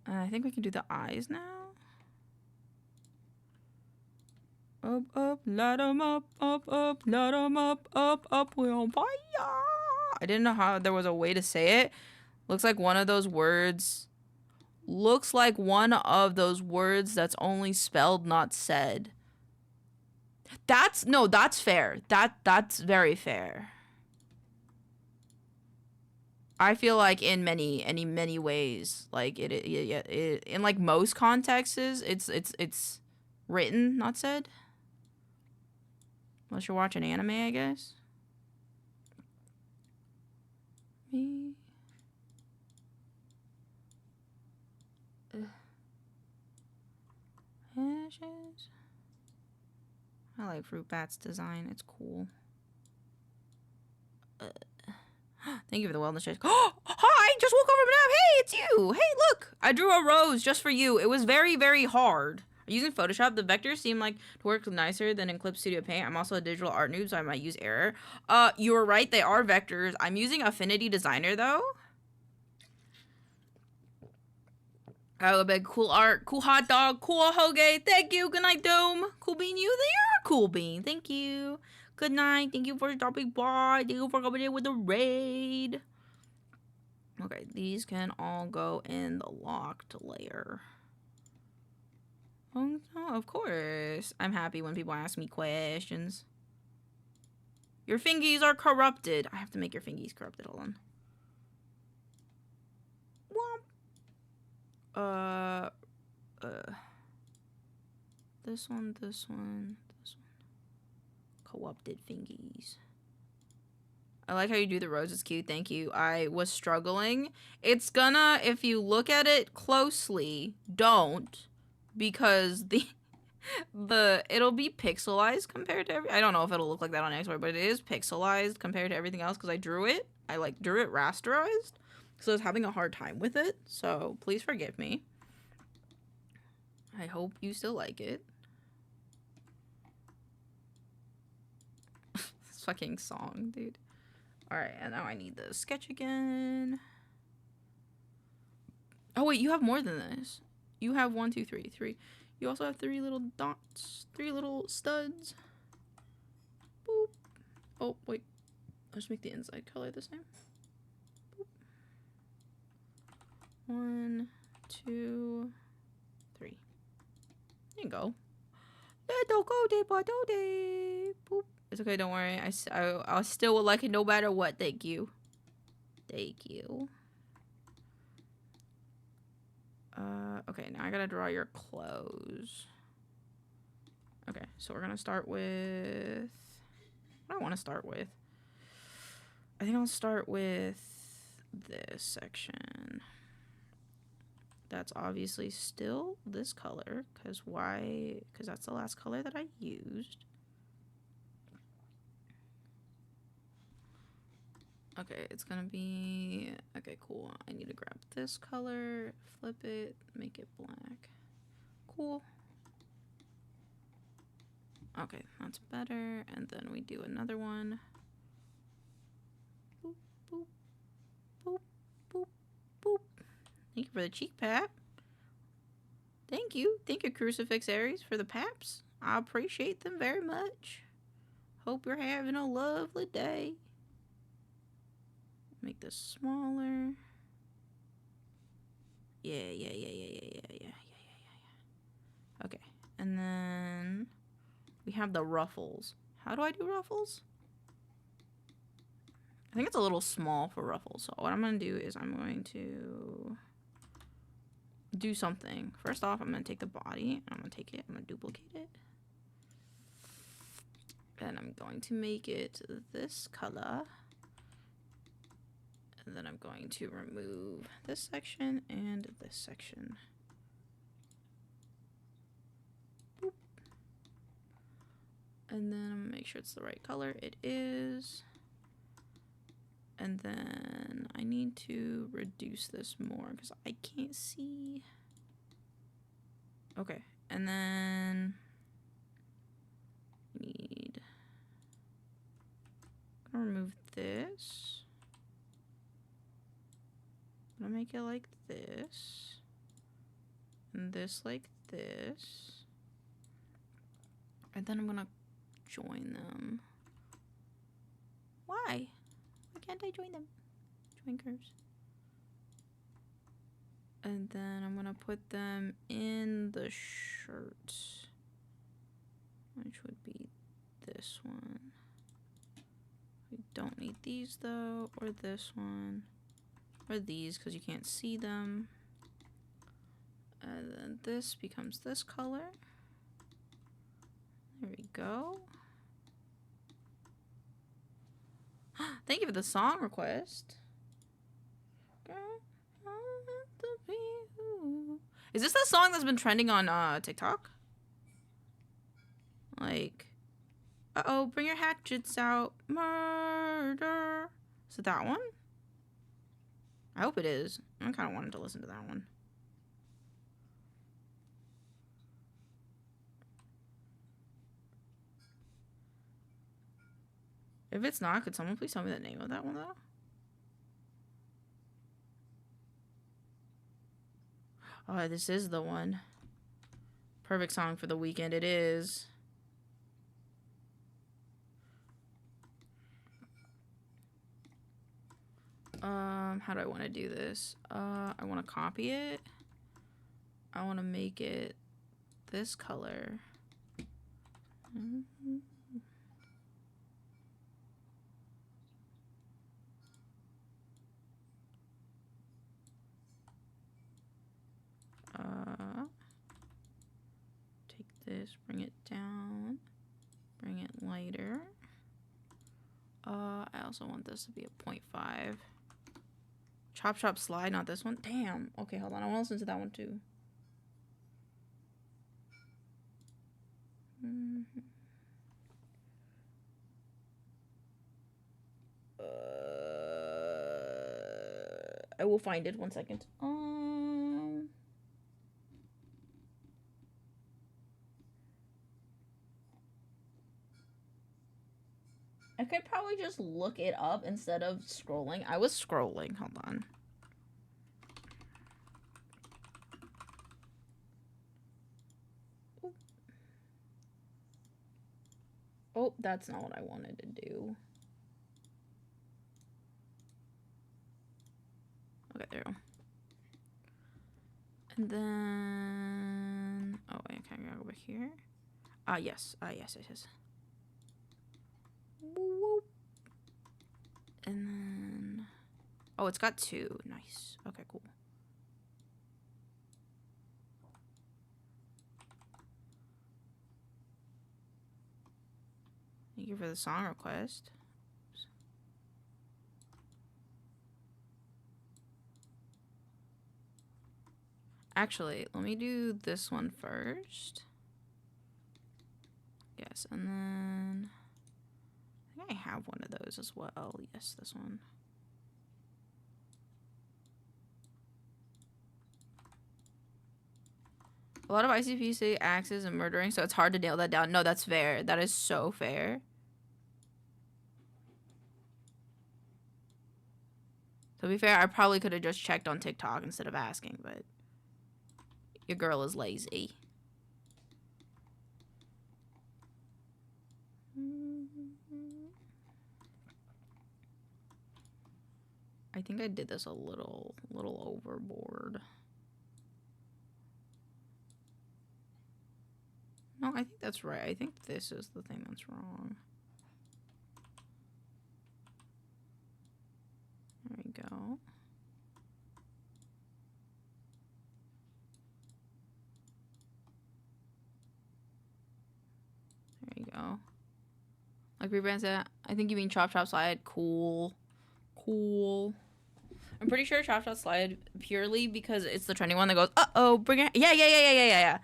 I think we can do the eyes now. Up, up, light 'em up, light 'em up, we're on fire. I didn't know how there was a way to say it. Looks like one of those words. Looks like one of those words that's only spelled, not said. That's fair. That's very fair. I feel like in many ways, like it in like most contexts, it's written, not said. Unless you're watching anime, I guess. Me. Ashes. I like Fruit Bat's design. It's cool. Thank you for the wellness check. Oh, hi! Just woke up from a nap. Hey, it's you. Hey, look! I drew a rose just for you. It was very, very hard. Using Photoshop, the vectors seem like to work nicer than in Clip Studio Paint. I'm also a digital art noob, so I might use error. You were right. They are vectors. I'm using Affinity Designer, though. Oh, big cool art, cool hot dog, cool hoagie. Thank you. Good night, Doom. Cool bean, you there? Cool bean. Thank you. Good night. Thank you for stopping by. Thank you for coming in with the raid. Okay, these can all go in the locked layer. Oh, of course. I'm happy when people ask me questions. Your fingies are corrupted. I have to make your fingies corrupted. Hold on. Womp. This one, this one, this one. Co-opted fingies. I like how you do the rose. It's cute. Thank you. I was struggling. It's gonna, if you look at it closely, don't, because it'll be pixelized compared to I don't know if it'll look like that on Xbox, but it is pixelized compared to everything else because I drew it. I like drew it rasterized, so I was having a hard time with it. So please forgive me. I hope you still like it. This fucking song, dude. Alright, and now I need the sketch again. Oh wait, you have more than this. You have 1, 2, 3, 3. You also have 3 little dots, 3 little studs. Boop. Oh wait, I'll just make the inside color the same. Boop. 1, 2, 3. There you go. Boop. It's okay, don't worry. I still would like it no matter what. Thank you. Thank you. Okay, now I gotta draw your clothes. Okay, so we're gonna start with... What do I want to start with? I think I'll start with this section. That's obviously still this color, because why? Because that's the last color that I used. Okay, it's gonna be... Okay, cool. I need to grab this color, flip it, make it black. Cool. Okay, that's better. And then we do another one. Boop, boop, boop, boop, boop. Thank you for the cheek pat. Thank you. Thank you, Crucifix Aries, for the paps. I appreciate them very much. Hope you're having a lovely day. Make this smaller. Yeah. Okay, and then we have the ruffles. How do I do ruffles? I think it's a little small for ruffles. So what I'm gonna do is I'm going to do something. First off, I'm gonna take the body. I'm gonna take it. I'm gonna duplicate it. And I'm going to make it this color. And then I'm going to remove this section and this section. Boop. And then I'm gonna make sure it's the right color. It is. And then I need to reduce this more because I can't see. Okay, and then need. I'm gonna remove this. I'm gonna make it like this, and this like this, and then I'm gonna join them. Why? Why can't I join them? Join curves. And then I'm gonna put them in the shirt, which would be this one. We don't need these though, or this one, or these because you can't see them. And then this becomes this color. There we go. Thank you for the song request. Is this the song that's been trending on TikTok? Like, uh-oh, bring your hatchets out, murder. Is it that one? I hope it is. I kind of wanted to listen to that one. If it's not, could someone please tell me the name of that one, though? Oh, this is the one. Perfect song for the weekend. It is. How do I want to do this? I want to copy it. I want to make it this color. Take this, bring it down, bring it lighter. I also want this to be a 0.5. Chop Chop Slide, not this one. Damn. Okay, hold on. I want to listen to that one too. I will find it. 1 second. I could probably just look it up instead of scrolling. I was scrolling. Hold on. Oh, that's not what I wanted to do. Okay, there we go. And then... Oh, wait, can I go over here? Yes. Yes. Whoop. And then... Oh, it's got 2. Nice. Okay, cool. Thank you for the song request. Oops. Actually, let me do this one first. Yes, and then... I think I have one of those as well. Yes, this one. A lot of ICP say axes and murdering, so it's hard to nail that down. No, that's fair. That is so fair. To be fair, I probably could have just checked on TikTok instead of asking, but your girl is lazy. I think I did this a little overboard. No, I think that's right. I think this is the thing that's wrong. There we go. There you go. Like Rebrand said, I think you mean Chop Chop Slide. Cool. Cool. I'm pretty sure Chop Chop Slide purely because it's the trending one that goes, uh-oh, bring it. Yeah.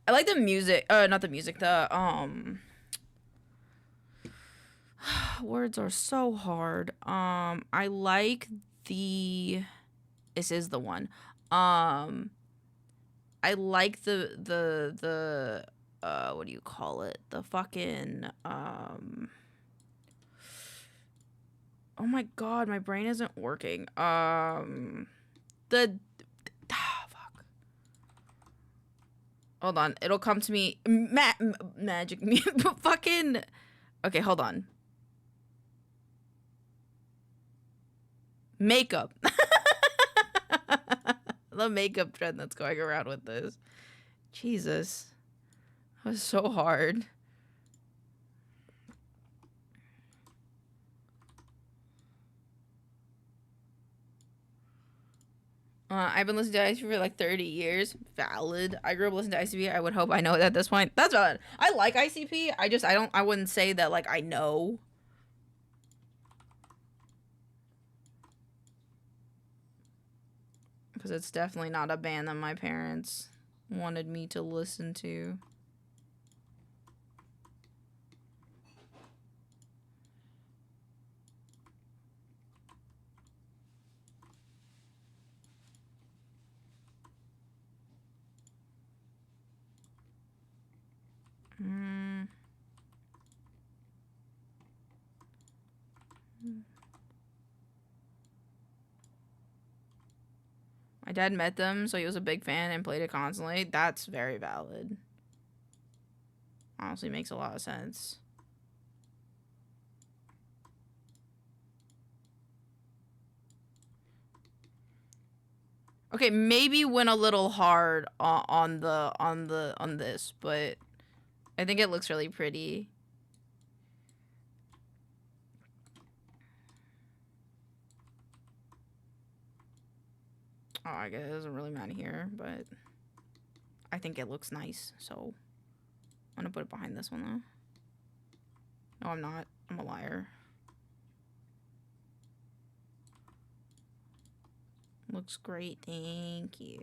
I like the music. Not the music. The, Words are so hard. I like the. This is the one. I like the what do you call it? The fucking Oh my god, my brain isn't working. Fuck. Hold on, it'll come to me. Magic fucking. Okay, hold on. Makeup. The makeup trend that's going around with this. Jesus. That was so hard. I've been listening to ICP for like 30 years. Valid. I grew up listening to ICP. I would hope I know it at this point. That's valid. I like ICP. I wouldn't say that like I know. Because it's definitely not a band that my parents wanted me to listen to. My dad met them, so he was a big fan and played it constantly. That's very valid. Honestly, makes a lot of sense. Okay, maybe went a little hard on this, but I think it looks really pretty. Oh, I guess it doesn't really matter here, but I think it looks nice, so I'm gonna put it behind this one, though. No, I'm not. I'm a liar. Looks great, thank you.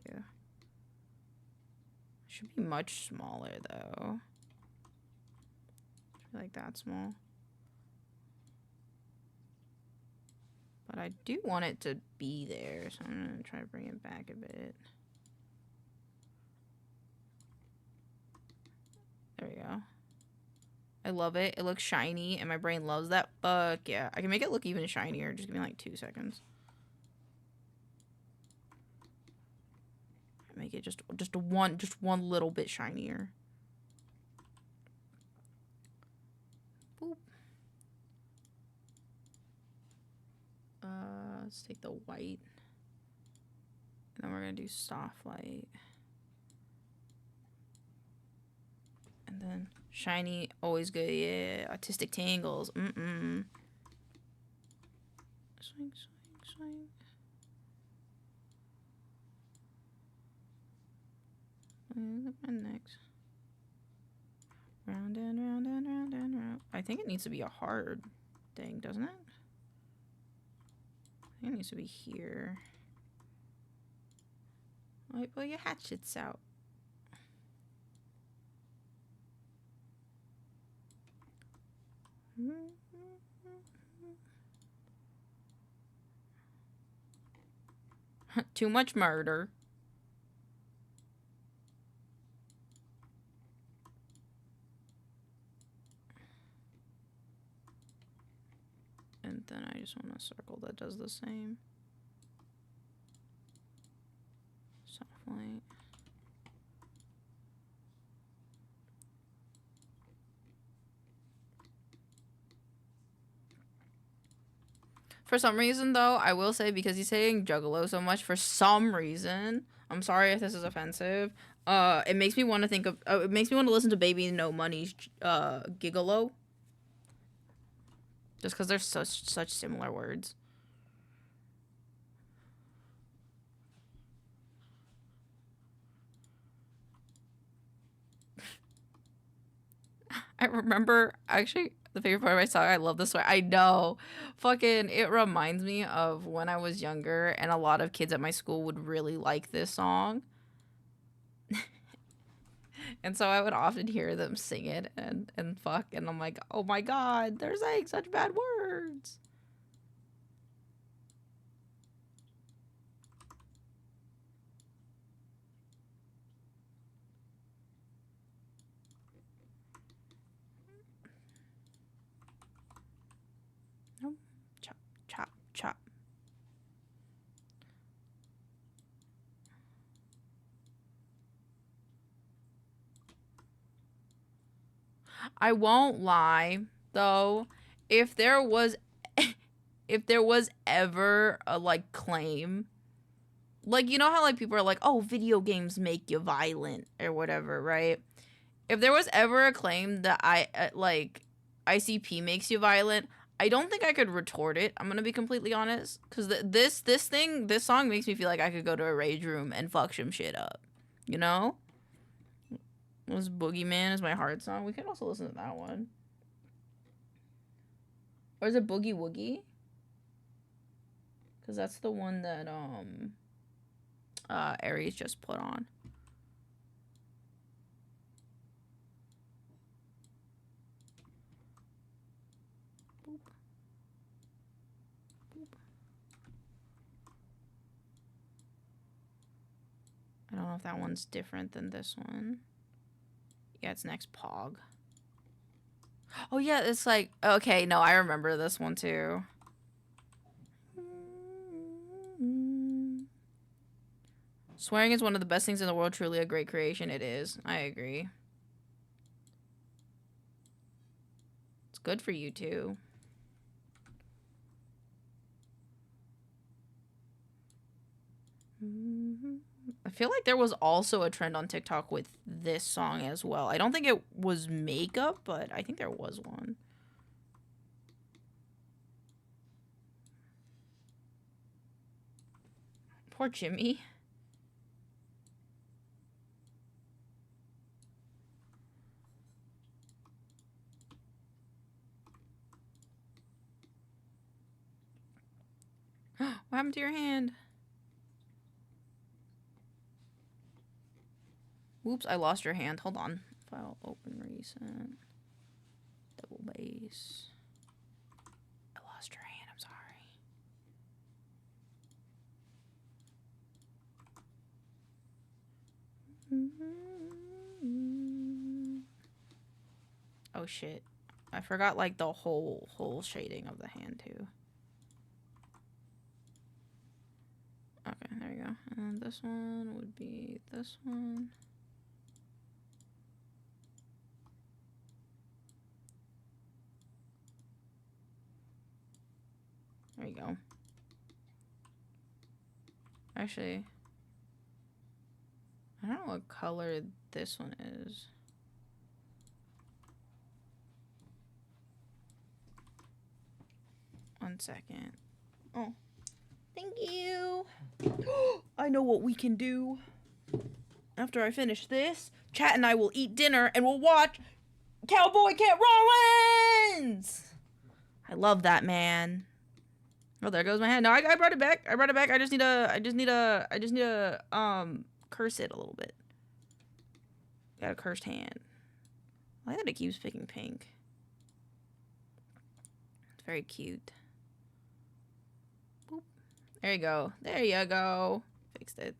Should be much smaller, though. I feel like that small. But I do want it to be there, so I'm gonna try to bring it back a bit. There we go. I love it. It looks shiny, and my brain loves that. Fuck yeah. I can make it look even shinier. Just give me like 2 seconds. Make it just one little bit shinier. Boop. Let's take the white. And then we're gonna do soft light. And then shiny, always good, yeah. Artistic tangles, Swing, swing, swing. Look at my next. Round and round and round and round. I think it needs to be a hard thing, doesn't it? I think it needs to be here. Alright, pull your hatchets out. Too much murder. And then I just want a circle that does the same. Soft light. For some reason, though, I will say, because he's saying juggalo so much, for some reason, I'm sorry if this is offensive, it makes me want to think of, it makes me want to listen to Baby No Money's, Gigolo. Just because they're such similar words. I remember, actually, the favorite part of my song, I love this song. I know. Fucking, it reminds me of when I was younger, and a lot of kids at my school would really like this song. And so I would often hear them sing it and fuck, and I'm like, oh my god, they're saying such bad sense. Nope. Chop, chop, chop. I won't lie, though, if there was ever a like claim, like, you know how like people are like, oh, video games make you violent or whatever, right? If there was ever a claim that like ICP makes you violent, I don't think I could retort it. I'm gonna be completely honest, because this song makes me feel like I could go to a rage room and fuck some shit up, you know? Was Boogeyman is my heart song. We could also listen to that one. Or is it Boogie Woogie? Because that's the one that Aries just put on. Boop. Boop. I don't know if that one's different than this one. Yeah, it's next Pog. Oh yeah, it's like, okay, no, I remember this one too. Swearing is one of the best things in the world, truly a great creation. It is. I agree. It's good for you too. I feel like there was also a trend on TikTok with this song as well. I don't think it was makeup, but I think there was one. Poor Jimmy. What happened to your hand? Whoops, I lost your hand. Hold on. File open recent. Double base. I lost your hand. I'm sorry. Oh shit. I forgot like the whole shading of the hand too. Okay, there you go. And this one would be this one. There you go. Actually, I don't know what color this one is. One second. Oh, thank you. I know what we can do. After I finish this, Chat and I will eat dinner and we'll watch Cowboy Can't Rollins. I love that, man. Oh, there goes my hand. No, I brought it back. I brought it back. I just need to curse it a little bit. Got a cursed hand. I like that it keeps picking pink. It's very cute. Boop. There you go. There you go. Fixed it.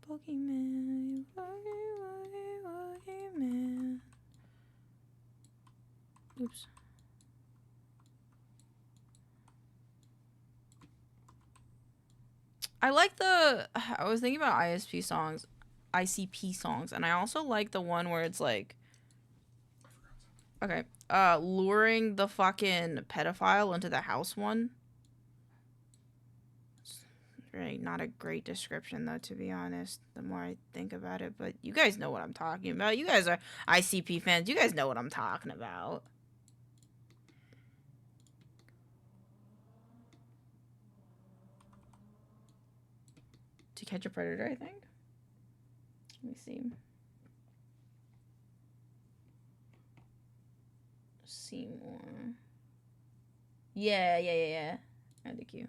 Pokemon, Pokemon. Oops. I like I was thinking about ICP songs, and I also like the one where it's like, okay, luring the fucking pedophile into the house one. It's really not a great description though, to be honest, the more I think about it, but you guys know what I'm talking about. You guys are ICP fans. You guys know what I'm talking about. To Catch a Predator, I think. Let me see. Seymour. Yeah. I think you.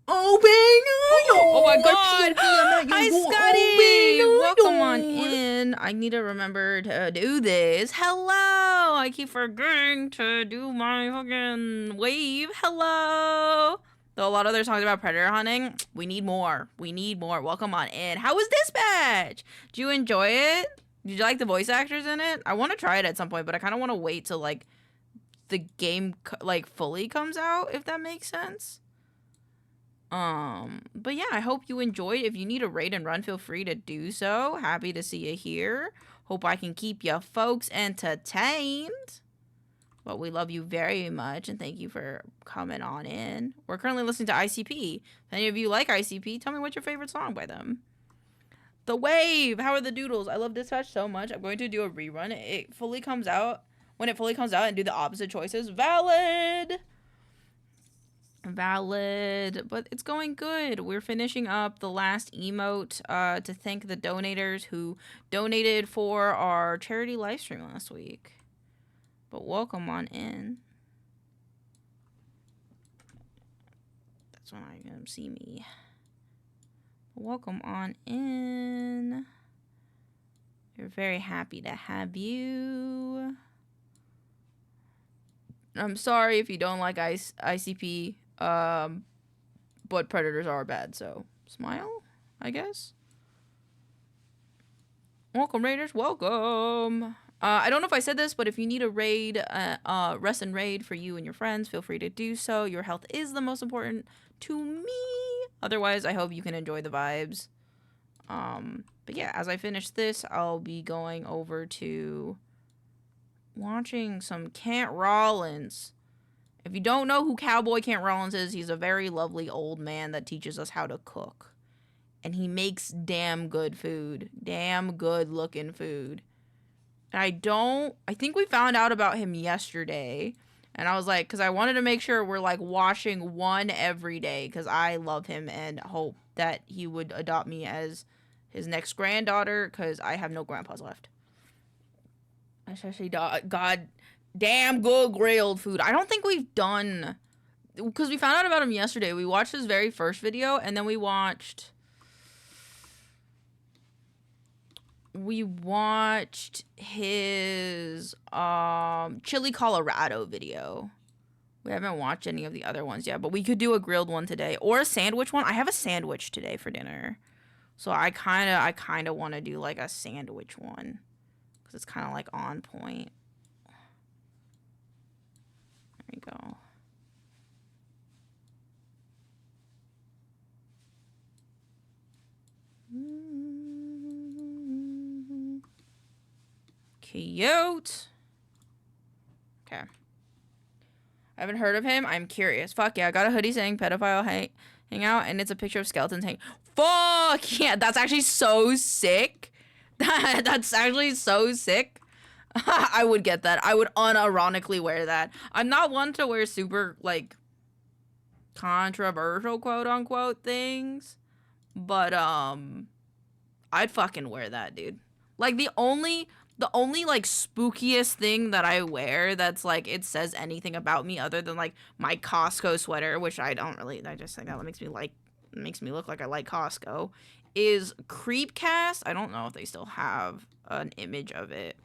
Oh, bang! Oh my I god! puked on that, Hi, you go Scotty! home, Welcome on no. in. I need to remember to do this. Hello! I keep forgetting to do my fucking wave. Hello! Though a lot of other songs about predator hunting, we need more. We need more. Welcome on in. How was Dispatch? Did you enjoy it? Did you like the voice actors in it? I want to try it at some point, but I kind of want to wait till, like, the game, like, fully comes out, if that makes sense. But yeah, I hope you enjoyed. If you need a raid and run, feel free to do so. Happy to see you here. Hope I can keep you folks entertained. But we love you very much, and thank you for coming on in. We're currently listening to ICP. If any of you like ICP, tell me what's your favorite song by them. The Wave! How are the doodles? I love Dispatch so much. I'm going to do a rerun. It fully comes out. When it fully comes out and do the opposite choices. Valid! Valid, but it's going good. We're finishing up the last emote to thank the donators who donated for our charity live stream last week. But welcome on in. That's when I can see me. Welcome on in. We're very happy to have you. I'm sorry if you don't like ICP. But predators are bad, so smile, I guess. Welcome, raiders. Welcome. I don't know if I said this, but if you need a raid, rest and raid for you and your friends, feel free to do so. Your health is the most important to me. Otherwise, I hope you can enjoy the vibes. But yeah, as I finish this, I'll be going over to watching some Kent Rollins. If you don't know who Cowboy Kent Rollins is, he's a very lovely old man that teaches us how to cook. And he makes damn good food. Damn good looking food. And I think we found out about him yesterday. And I was like, because I wanted to make sure we're like washing one every day. Because I love him and hope that he would adopt me as his next granddaughter. Because I have no grandpas left. Especially, God... damn good grilled food. I don't think we've done... Because we found out about him yesterday. We watched his very first video, and then we watched his Chili Colorado video. We haven't watched any of the other ones yet, but we could do a grilled one today. Or a sandwich one. I have a sandwich today for dinner. So I kind of want to do, like, a sandwich one. Because it's kind of, like, on point. There we go. Cute. Okay. I haven't heard of him. I'm curious. Fuck yeah, I got a hoodie saying pedophile hang out, and it's a picture of skeletons hang. Fuck yeah, that's actually so sick. That's actually so sick. I would get that. I would unironically wear that. I'm not one to wear super, like, controversial quote-unquote things. But, I'd fucking wear that, dude. Like, the only, like, spookiest thing that I wear that's, like, it says anything about me other than, like, my Costco sweater, which I don't really, I just think that makes me look like I like Costco, is Creepcast. I don't know if they still have an image of it.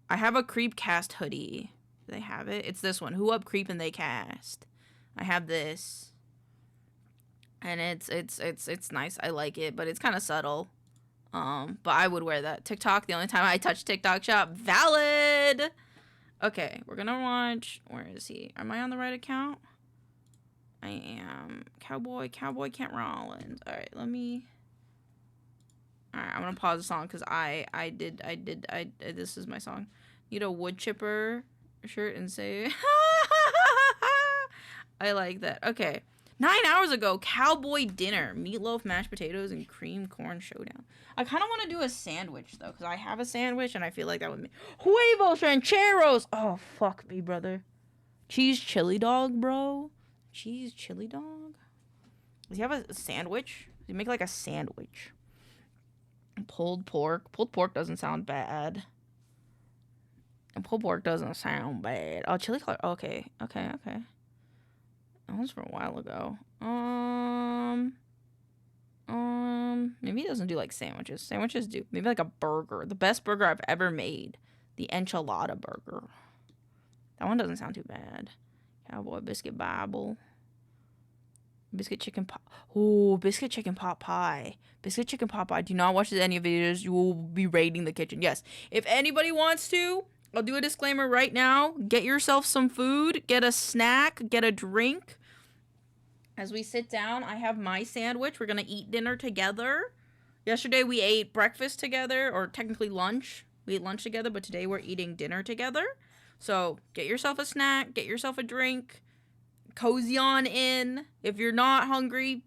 I have a Creepcast hoodie. Do they have it? It's this one. Who up creep and they cast. I have this. And it's nice. I like it, but it's kind of subtle. But I would wear that. TikTok, the only time I touch TikTok shop. Valid! Okay, we're gonna watch... Where is he? Am I on the right account? I am. Cowboy Kent Rollins. Alright, let me... Alright, I'm gonna pause the song because this is my song. Need a wood chipper shirt and say... I like that. Okay. 9 hours ago, cowboy dinner. Meatloaf, mashed potatoes, and cream corn showdown. I kind of want to do a sandwich, though, because I have a sandwich, and I feel like that would make... Huevos rancheros! Oh, fuck me, brother. Cheese chili dog, bro? Cheese chili dog? Does he have a sandwich? Does he make, like, a sandwich? Pulled pork. Pulled pork doesn't sound bad. And pulled pork doesn't sound bad. Oh, chili color. Okay. That was from a while ago. Maybe he doesn't do like sandwiches. Sandwiches do. Maybe like a burger. The best burger I've ever made. The enchilada burger. That one doesn't sound too bad. Cowboy biscuit Bible. Biscuit chicken pot. Oh, biscuit chicken pot pie. Biscuit chicken pot pie. Do not watch any videos. You will be raiding the kitchen. Yes. If anybody wants to, I'll do a disclaimer right now. Get yourself some food. Get a snack. Get a drink. As we sit down, I have my sandwich. We're going to eat dinner together. Yesterday we ate breakfast together, or technically lunch. We ate lunch together, but today we're eating dinner together. So get yourself a snack, get yourself a drink, cozy on in. If you're not hungry,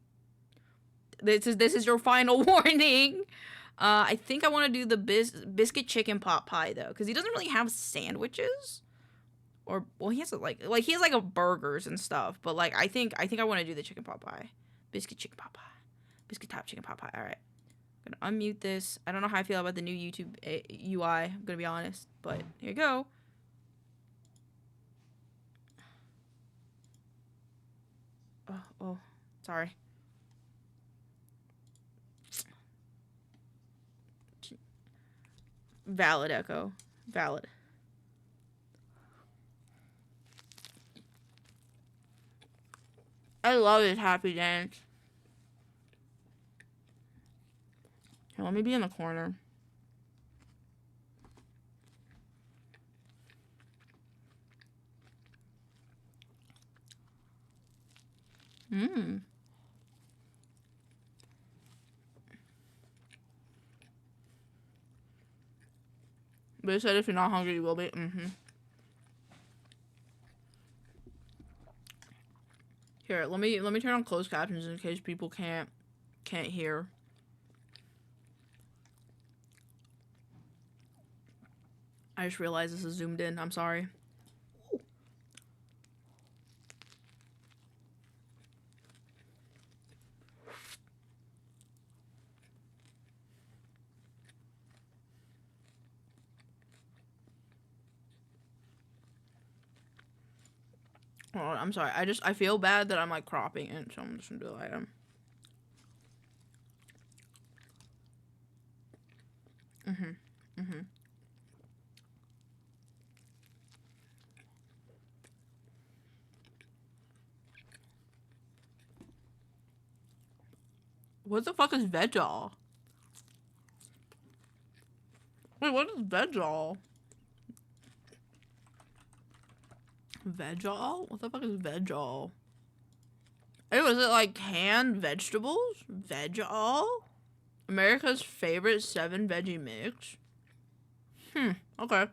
this is your final warning. I think I want to do the biscuit chicken pot pie though, because he doesn't really have sandwiches. Or, well, he has he has like a burgers and stuff, but like I think I want to do the chicken pot pie. Biscuit chicken pot pie. Biscuit top chicken pot pie. All right. I'm gonna unmute this. I don't know how I feel about the new YouTube UI. I'm gonna be honest, but here you go. Oh, sorry. Valid, Echo. Valid. I love this happy dance. Here, let me be in the corner. But it said if you're not hungry, you will be. Here, let me turn on closed captions in case people can't hear. I just realized this is zoomed in. I'm sorry. Oh, I'm sorry. I feel bad that I'm like cropping it, so I'm just gonna do it like What the fuck is vegall? Wait, what is vegall? Vegall? What the fuck is vegall? Hey, was it like canned vegetables? Vegall? America's favorite 7 veggie mix? Okay.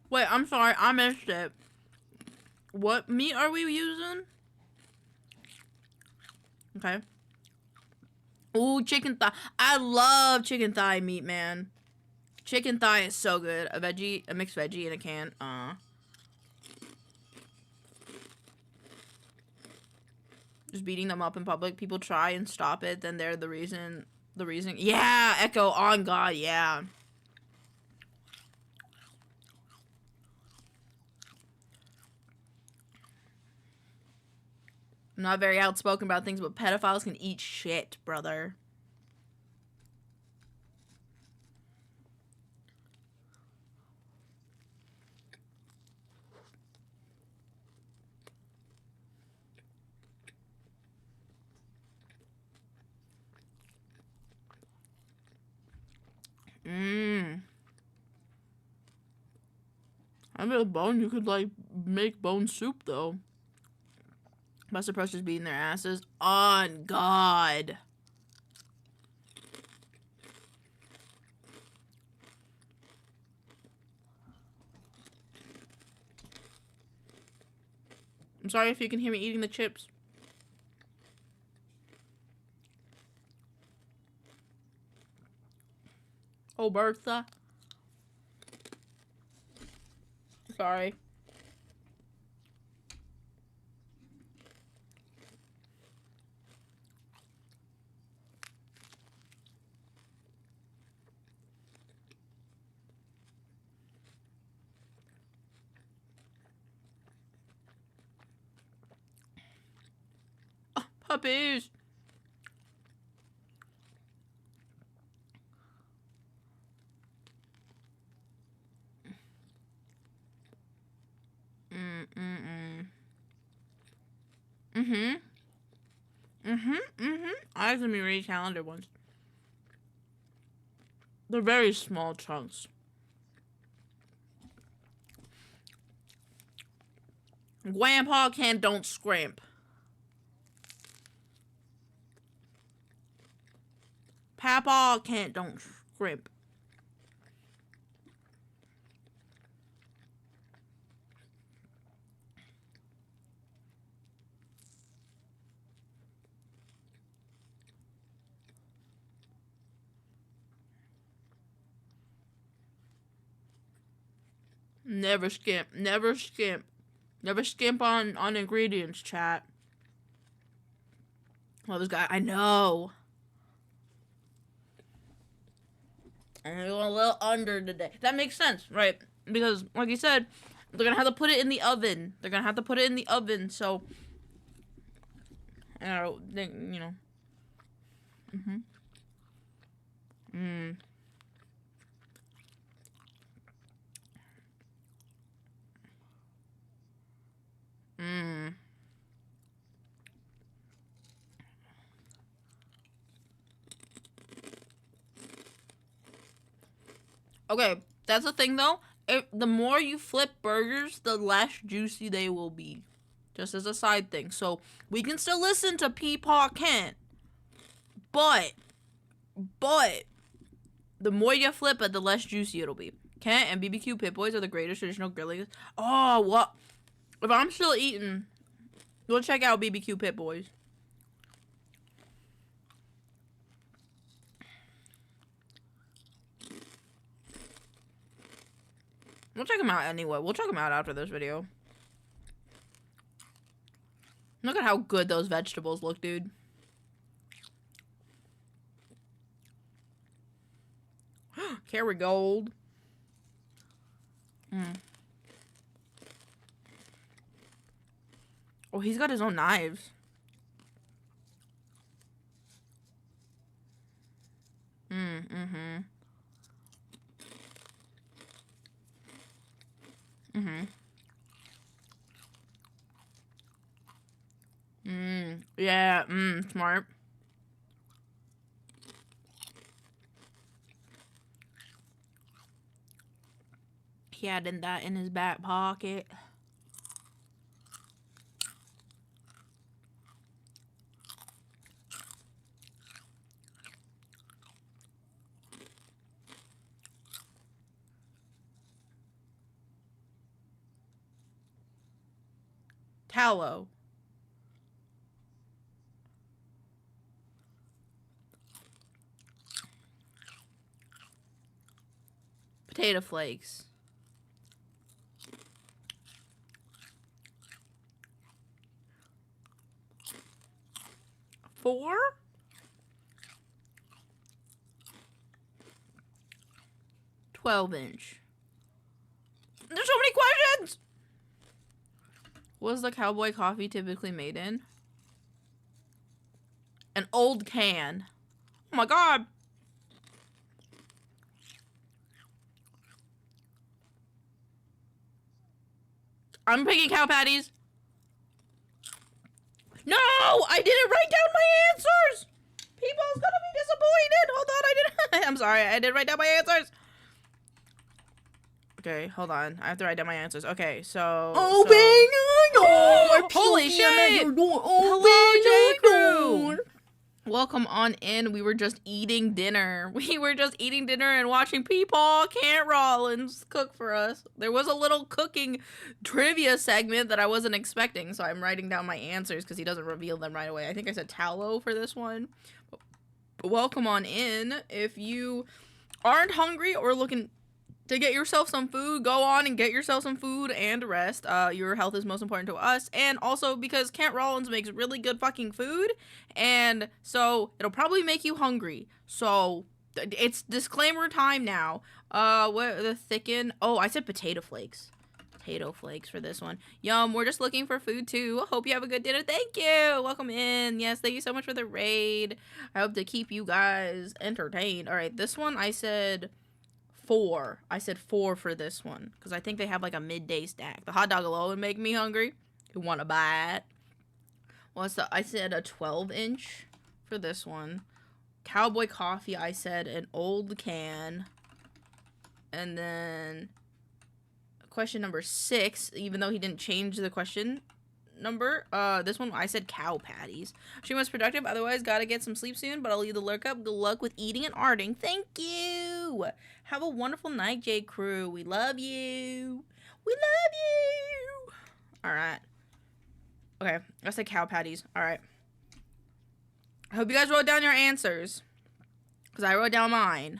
Wait, I'm sorry, I missed it. What meat are we using? Okay. Ooh, chicken thigh. I love chicken thigh meat, man. Chicken thigh is so good. A mixed veggie in a can. Just beating them up in public. People try and stop it, then they're the reason. Yeah, Echo, on God, yeah. I'm not very outspoken about things, but pedophiles can eat shit, brother. I made a bone. You could like make bone soup though. Buster Pros just beating their asses. On God. I'm sorry if you can hear me eating the chips. Oh, Bertha. Sorry. Puppies. I have to be really talented ones. They're very small chunks. Grandpa can't don't scrimp. Papa can't don't scrimp. Never skimp. Never skimp. Never skimp on ingredients, chat. Well, this guy, I know. I'm going a little under today. That makes sense, right? Because, like you said, they're gonna have to put it in the oven. They're gonna have to put it in the oven, so... I don't think, you know. Okay, that's the thing though. The more you flip burgers, the less juicy they will be. Just as a side thing. So, we can still listen to Peepaw Kent. But, the more you flip it, the less juicy it'll be. Kent and BBQ Pit Boys are the greatest traditional grilling. Oh, what? If I'm still eating, go check out BBQ Pit Boys. We'll check them out anyway. We'll check them out after this video. Look at how good those vegetables look, dude. Kerrygold. Oh, he's got his own knives. Yeah, smart. He had that in his back pocket. Tallow. Potato flakes. Four? $12-inch. There's so many questions! What is the cowboy coffee typically made in? An old can. Oh my god! I'm picking cow patties. No! I didn't write down my answers! People's gonna be disappointed! Hold on, I didn't. I'm sorry, I didn't write down my answers. Okay, hold on. I have to write down my answers. Okay, so... Holy shit! Hello, J-Crew! Welcome on in. We were just eating dinner. We were just eating dinner and watching Peepaw Kent Rollins cook for us. There was a little cooking trivia segment that I wasn't expecting, so I'm writing down my answers because he doesn't reveal them right away. I think I said tallow for this one. But welcome on in. If you aren't hungry or looking to get yourself some food, go on and get yourself some food and rest. Your health is most important to us, and also because Kent Rollins makes really good fucking food, and so it'll probably make you hungry. So it's disclaimer time now. What the thicken? Oh, I said potato flakes. potato flakes for this one. Yum, we're just looking for food too. Hope you have a good dinner. Thank you. Welcome in. Yes, thank you so much for the raid. I hope to keep you guys entertained. All right, this one I said 4. I said 4 for this one because I think they have like a midday stack. The hot dog alone would make me hungry. You want to buy it? What's the? I said a 12-inch for this one. Cowboy coffee, I said an old can. And then question number 6, even though he didn't change the question number, this one I said cow patties. Stream was productive, otherwise gotta get some sleep soon, but I'll leave the lurk up. Good luck with eating and arting. Thank you. Have a wonderful night, J Crew. We love you. We love you. All right. Okay, I said cow patties. All right. I hope you guys wrote down your answers, because I wrote down mine.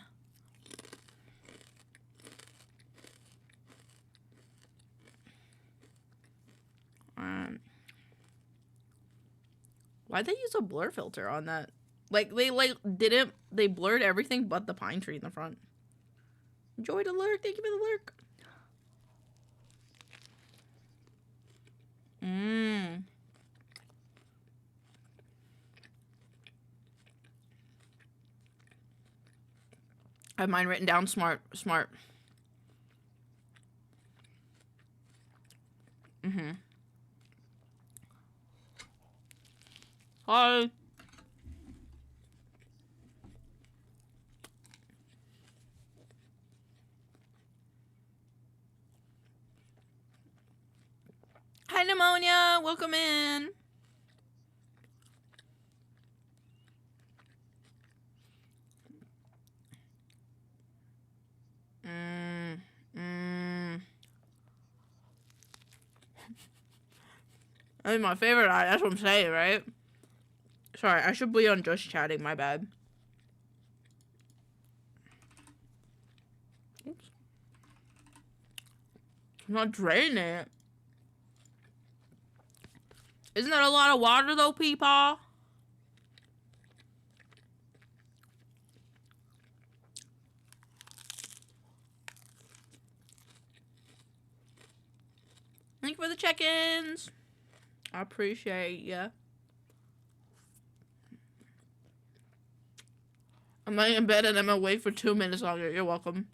Why'd they use a blur filter on that? Like, they blurred everything but the pine tree in the front. Enjoy the lurk. Thank you for the lurk. I have mine written down. Smart. Hi. Hi, Pneumonia. Welcome in. That's my favorite eye. That's what I'm saying, right? Sorry, I should be on just chatting. My bad. Oops. I'm not draining it. Isn't that a lot of water, though, Peepaw? Thank you for the check-ins. I appreciate ya. I'm laying in bed and I'm gonna wait for 2 minutes longer. You're welcome.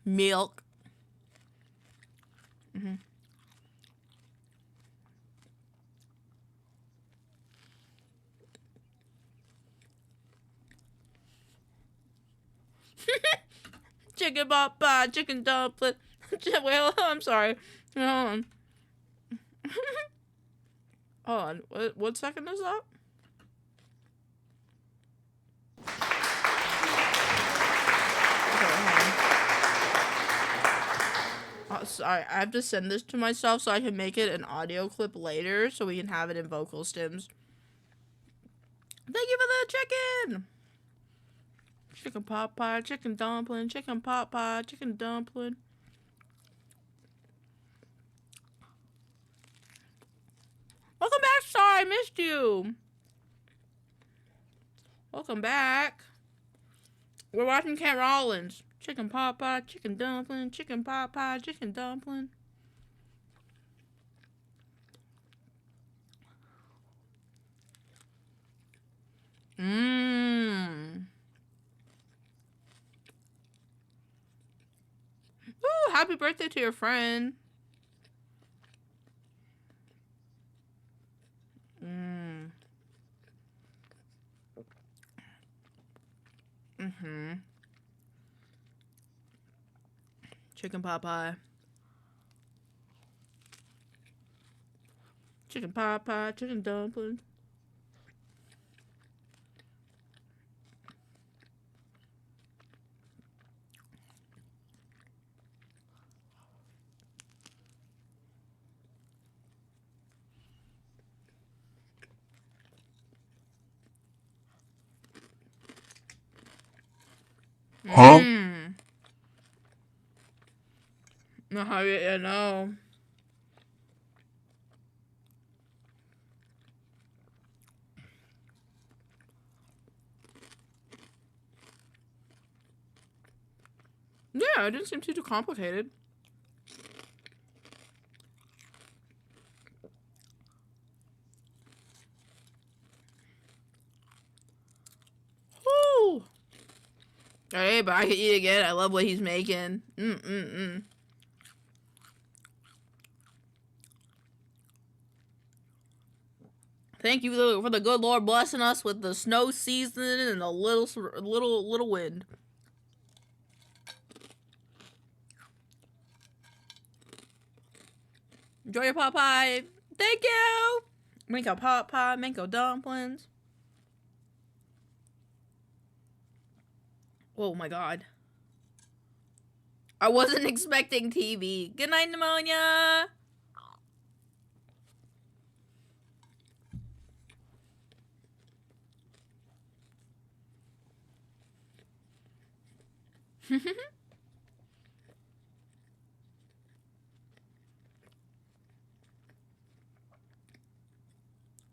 Milk. Chicken pot pie, chicken dumpling. Well, I'm sorry. Hold on. Hold on. What second is that? Sorry, I have to send this to myself so I can make it an audio clip later so we can have it in vocal stims. Thank you for the check-in! Chicken pot pie, chicken dumpling, chicken pot pie, chicken dumpling. Welcome back, Star. I missed you. Welcome back. We're watching Kent Rollins. Chicken pot pie, chicken dumpling, chicken pot pie, chicken dumpling. Ooh, happy birthday to your friend. Chicken pot pie. Chicken pot pie, chicken dumpling. Huh? No, yeah, no. Yeah, it didn't seem too complicated. Woo! Hey, but I can eat again. I love what he's making. Thank you for the good Lord blessing us with the snow season and a little wind. Enjoy your pot pie. Thank you. Mango pot pie, mango dumplings. Oh my god. I wasn't expecting TV. Good night, pneumonia.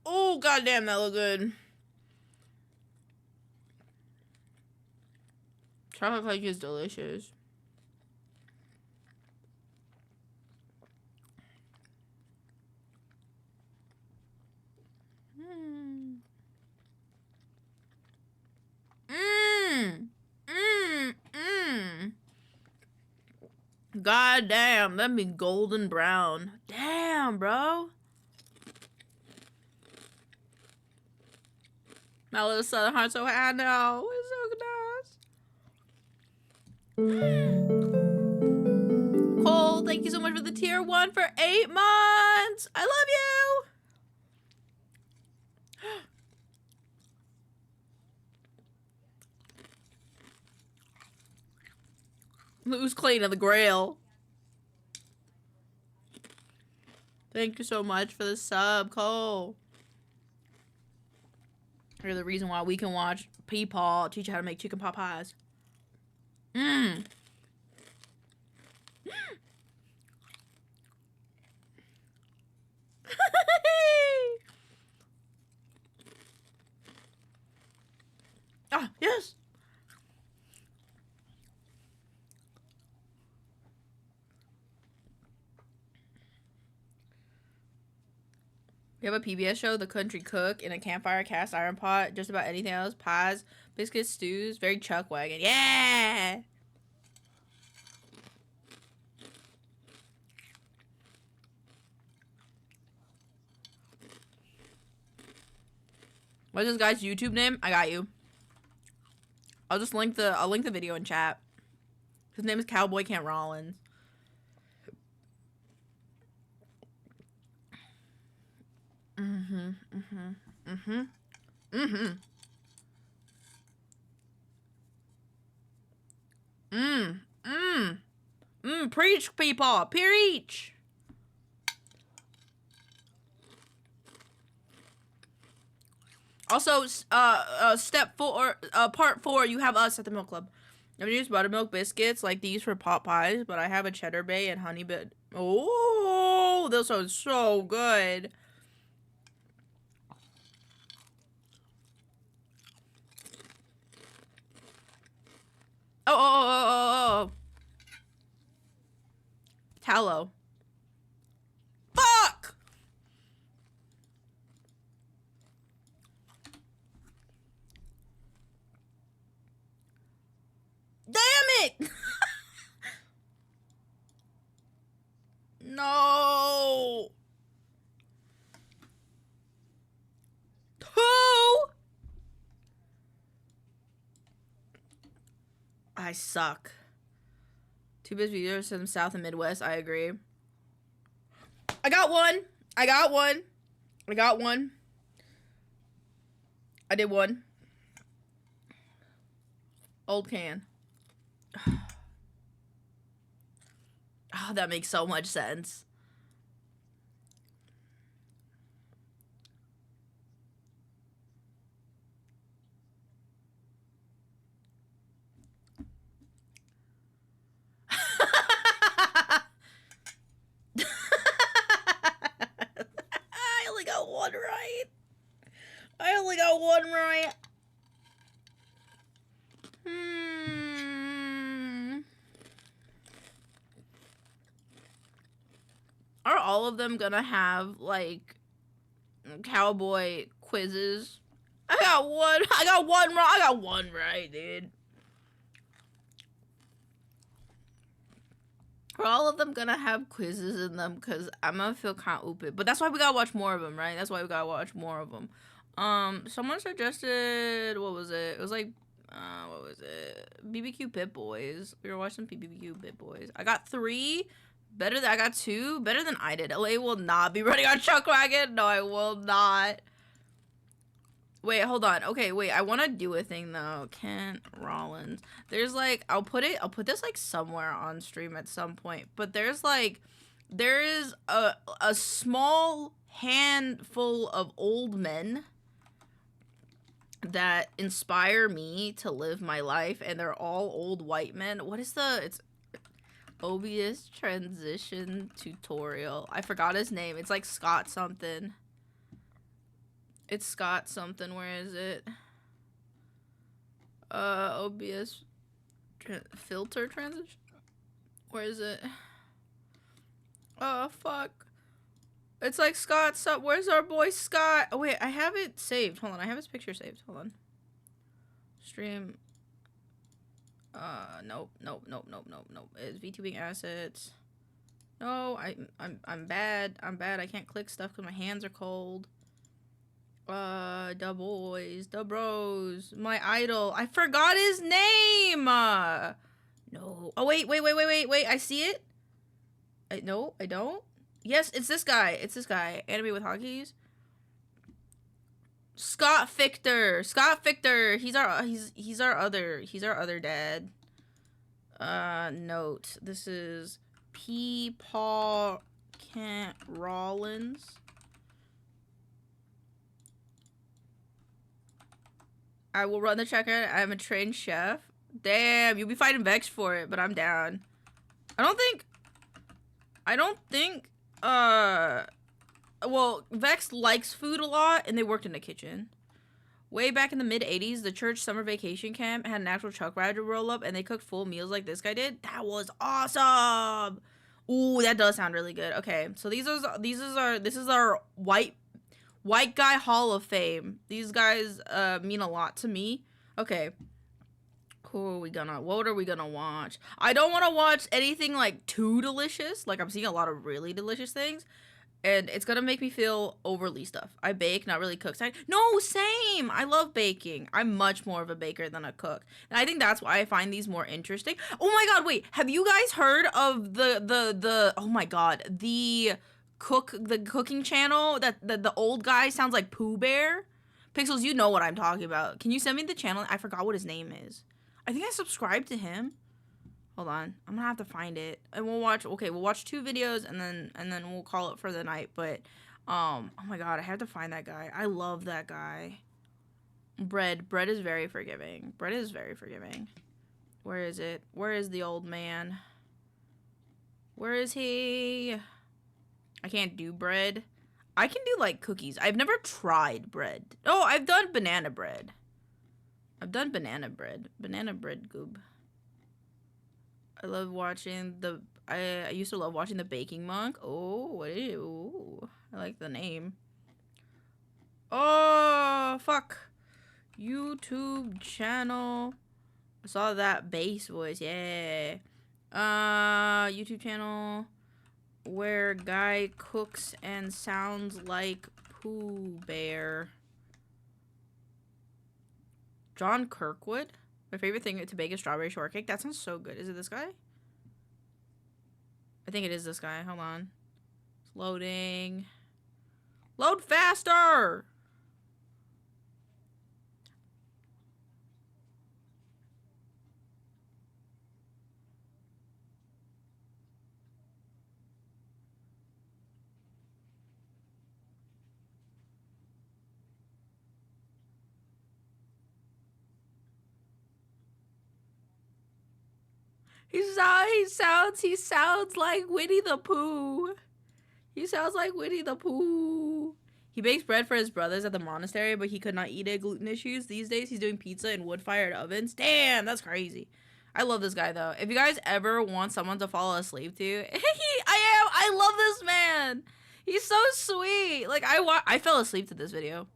Oh, goddamn, that look good. Chocolate cake is delicious. God damn, that'd be golden brown. Damn, bro. My little southern heart, so I know. It's so nice. Cole, thank you so much for the tier 1 for 8 months. I love you. Who's clean of the grail? Thank you so much for the sub, Cole. You're the reason why we can watch Peepaw teach you how to make chicken pot pies. Ah, yes. We have a PBS show, The Country Cook, in a campfire cast iron pot, just about anything else, pies, biscuits, stews, very chuck wagon. Yeah! What's this guy's YouTube name? I got you. I'll link the video in chat. His name is Cowboy Kent Rollins. Preach, people! Preach! Also, step 4, part 4, you have us at the milk club. I've used buttermilk biscuits like these for pot pies, but I have a cheddar bay and honey bit. Oh, those are so good. Oh. Tallow. Fuck! Damn it! No. 2. I suck. 2 best videos from South and Midwest. I agree. I got one. I did one. Old can. Oh, that makes so much sense. I only got one right. all of them gonna have like cowboy quizzes? I got one wrong. I got one right, dude. Are all of them gonna have quizzes in them? Cause I'm gonna feel kind of stupid. But that's why we gotta watch more of them, right? That's why we gotta watch more of them. Someone suggested, what was it? It was like, what was it? BBQ Pit Boys. We were watching BBQ Pit Boys. I got 3. I got 2. Better than I did. LA will not be running on Chuck Wagon. No, I will not. Wait, hold on. Okay, wait. I want to do a thing though. Kent Rollins. There's like, I'll put this like somewhere on stream at some point. But there is a small handful of old men that inspire me to live my life, and they're all old white men. What is it's OBS transition tutorial. I forgot his name. It's like Scott something. It's Scott something. Where is it? OBS filter transition. Where is it? Oh fuck. It's like Scott. Where's our boy Scott? Oh wait, I have it saved. Hold on, I have his picture saved. Hold on. Stream. Nope. It's VTubing assets. No, I'm bad. I can't click stuff because my hands are cold. The boys, the bros, my idol. I forgot his name. No. Oh wait. I see it. No, I don't. Yes, it's this guy. Anime with hotkeys. Scott Fichter. He's our other dad. Note. This is P. Paul Kent Rollins. I will run the checker. I'm a trained chef. Damn, you'll be fighting Vex for it, but I'm down. I don't think well, Vex likes food a lot, and they worked in the kitchen. Way back in the mid-'80s, the church summer vacation camp had an actual Chuck Rider roll-up, and they cooked full meals like this guy did. That was awesome! Ooh, that does sound really good. Okay, so this is our white guy hall of fame. These guys mean a lot to me. Okay. What are we gonna watch? I don't want to watch anything like too delicious. Like, I'm seeing a lot of really delicious things, and it's gonna make me feel overly stuffed. I bake, not really cook. No, same. I love baking. I'm much more of a baker than a cook, and I think that's why I find these more interesting. Oh my god, wait, have you guys heard of the oh my god, the cooking channel that the old guy sounds like Pooh Bear? Pixels, you know what I'm talking about. Can you send me the channel? I forgot what his name is. I think I subscribed to him. Hold on, I'm gonna have to find it, and we'll watch 2 videos, and then we'll call it for the night. But oh my god, I have to find that guy. I love that guy. Bread is very forgiving. Where is it? Where is the old man? Where is he? I can't do bread. I can do like cookies. I've never tried bread. Oh, I've done banana bread. Banana bread goob. I love watching I used to love watching the Baking Monk. Oh, what is it? Ooh, I like the name. Oh, fuck. YouTube channel. I saw that bass voice. Yeah. YouTube channel where guy cooks and sounds like Pooh Bear. John Kirkwood. My favorite thing to bake is strawberry shortcake. That sounds so good. Is it this guy? I think it is this guy. Hold on. It's loading. Load faster! He sounds like Winnie the Pooh. He sounds like Winnie the Pooh. He bakes bread for his brothers at the monastery, but he could not eat it. Gluten issues. These days, he's doing pizza in wood-fired ovens. Damn, that's crazy. I love this guy, though. If you guys ever want someone to fall asleep to, I love this man. man. He's so sweet. Like I fell asleep to this video.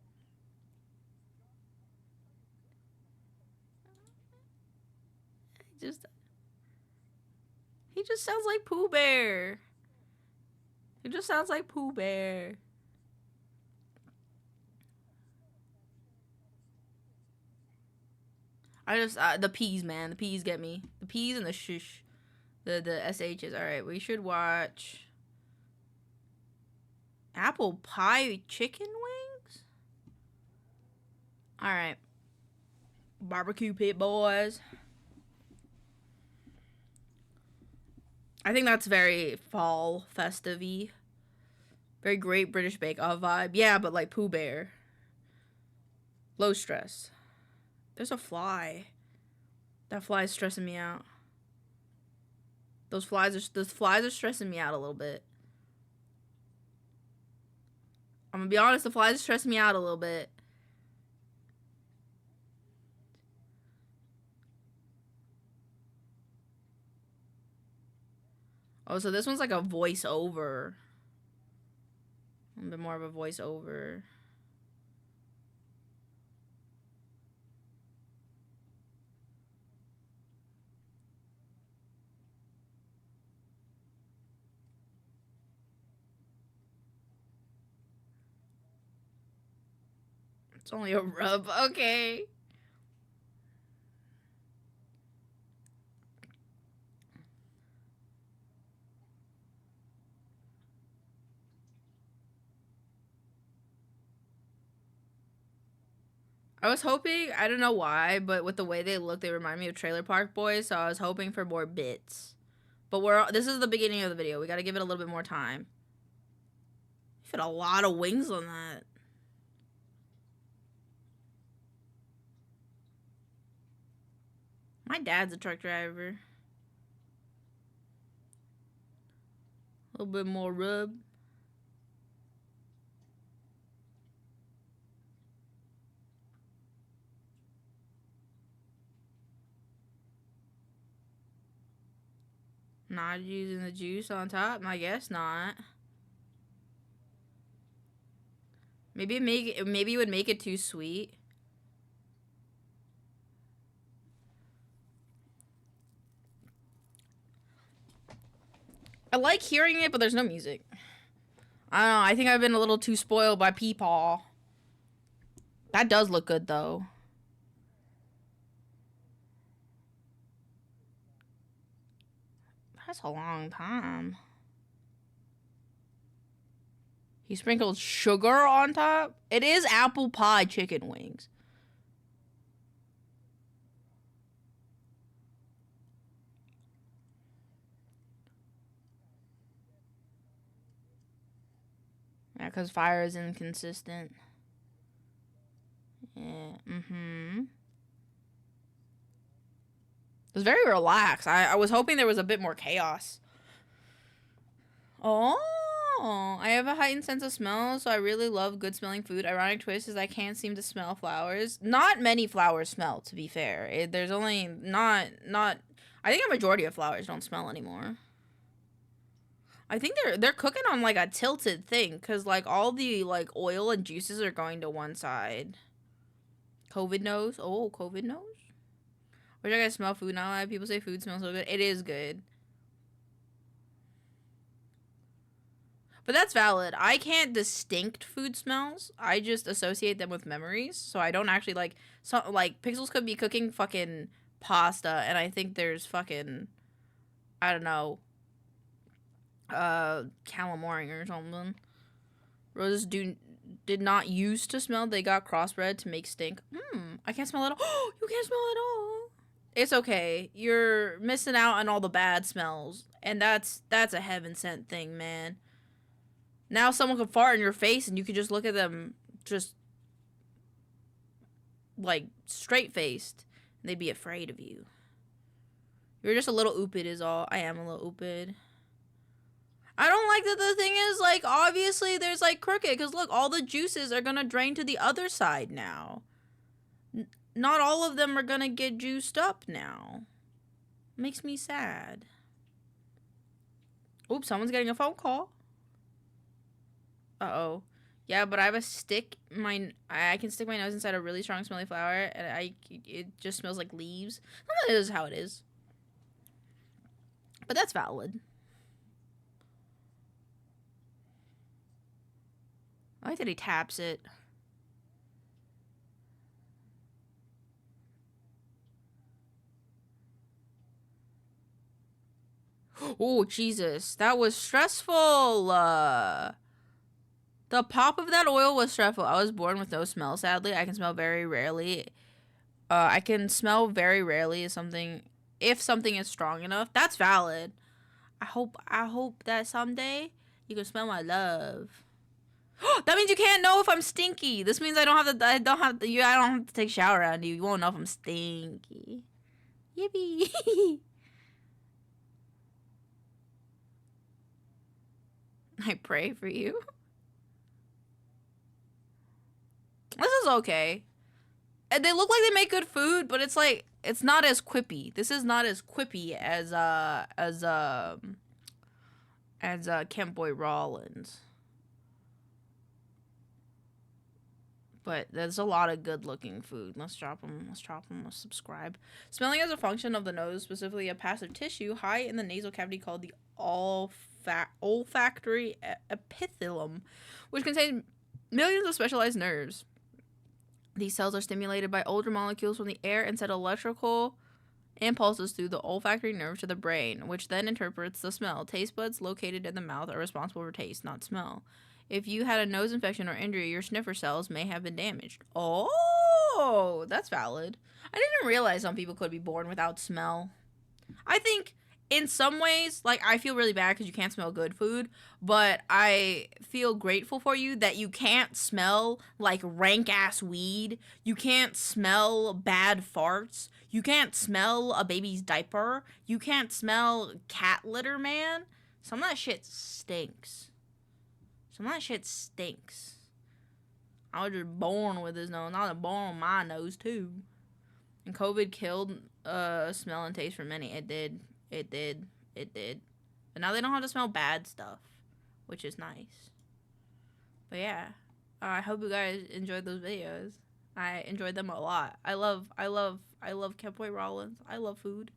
He just sounds like Pooh Bear. He just sounds like Pooh Bear. I just the P's, man. The P's get me. The P's and the shush. The SHs. All right, we should watch apple pie chicken wings. All right, barbecue pit boys. I think that's very fall festive-y. Very Great British Bake Off vibe. Yeah, but like Pooh Bear. Low stress. There's a fly. That fly is stressing me out. Those flies are stressing me out a little bit. I'm gonna be honest, the flies are stressing me out a little bit. Oh, so this one's like a voiceover. A little bit more of a voiceover. It's only a rub. Okay. I was hoping, I don't know why, but with the way they look, they remind me of Trailer Park Boys, so I was hoping for more bits. But this is the beginning of the video. We gotta give it a little bit more time. You fit a lot of wings on that. My dad's a truck driver. A little bit more rub. Not using the juice on top? I guess not. Maybe it would make it too sweet. I like hearing it, but there's no music. I don't know. I think I've been a little too spoiled by Peepaw. That does look good, though. That's a long time. He sprinkled sugar on top? It is apple pie chicken wings. Yeah, because fire is inconsistent. Yeah, It was very relaxed. I was hoping there was a bit more chaos. Oh, I have a heightened sense of smell, so I really love good smelling food. Ironic twist is I can't seem to smell flowers. Not many flowers smell, to be fair. There's only not. I think a majority of flowers don't smell anymore. I think they're cooking on like a tilted thing, cause like all the like oil and juices are going to one side. COVID knows. Oh, COVID knows. Wish I could smell food now. People say food smells so good. It is good. But that's valid. I can't distinct food smells. I just associate them with memories. So I don't actually like... So, like, Pixels could be cooking fucking pasta, and I think there's fucking... I don't know. Calamari or something. Roses did not used to smell. They got crossbred to make stink. I can't smell it at all. You can't smell it at all. It's okay. You're missing out on all the bad smells. And that's a heaven-sent thing, man. Now someone could fart in your face and you could just look at them just, like, straight-faced. And they'd be afraid of you. You're just a little oopid is all. I am a little oopid. I don't like that the thing is, like, obviously there's, like, crooked. Because, look, all the juices are going to drain to the other side now. Not all of them are gonna get juiced up now. Makes me sad. Oops, someone's getting a phone call. Uh-oh. Yeah, but I have a stick. I can stick my nose inside a really strong smelly flower, and it just smells like leaves. That is how it is. But that's valid. I like that he taps it. Oh, Jesus. That was stressful. The pop of that oil was stressful. I was born with no smell, sadly. I can smell very rarely. I can smell very rarely if something is strong enough. That's valid. I hope that someday you can smell my love. That means you can't know if I'm stinky. This means I don't have to take a shower around you. You won't know if I'm stinky. Yippee. I pray for you. This is okay. And they look like they make good food, but it's like it's not as quippy. This is not as quippy as Camp Boy Rollins. But there's a lot of good looking food. Let's drop them. Let's subscribe. Smelling is a function of the nose, specifically a passive tissue high in the nasal cavity called the olfactory epithelium, which contains millions of specialized nerves. These cells are stimulated by older molecules from the air and send electrical impulses through the olfactory nerve to the brain, which then interprets the smell. Taste buds located in the mouth are responsible for taste, not smell. If you had a nose infection or injury, your sniffer cells may have been damaged. Oh, that's valid. I didn't realize some people could be born without smell. I think in some ways, like, I feel really bad because you can't smell good food, but I feel grateful for you that you can't smell, like, rank-ass weed. You can't smell bad farts. You can't smell a baby's diaper. You can't smell cat litter, man. Some of that shit stinks. I was just born with his nose. I was born with my nose, too. And COVID killed smell and taste for many. It did. But now they don't have to smell bad stuff, which is nice. But yeah, I hope you guys enjoyed those videos. I enjoyed them a lot. I love Camp Boy Rollins. I love food.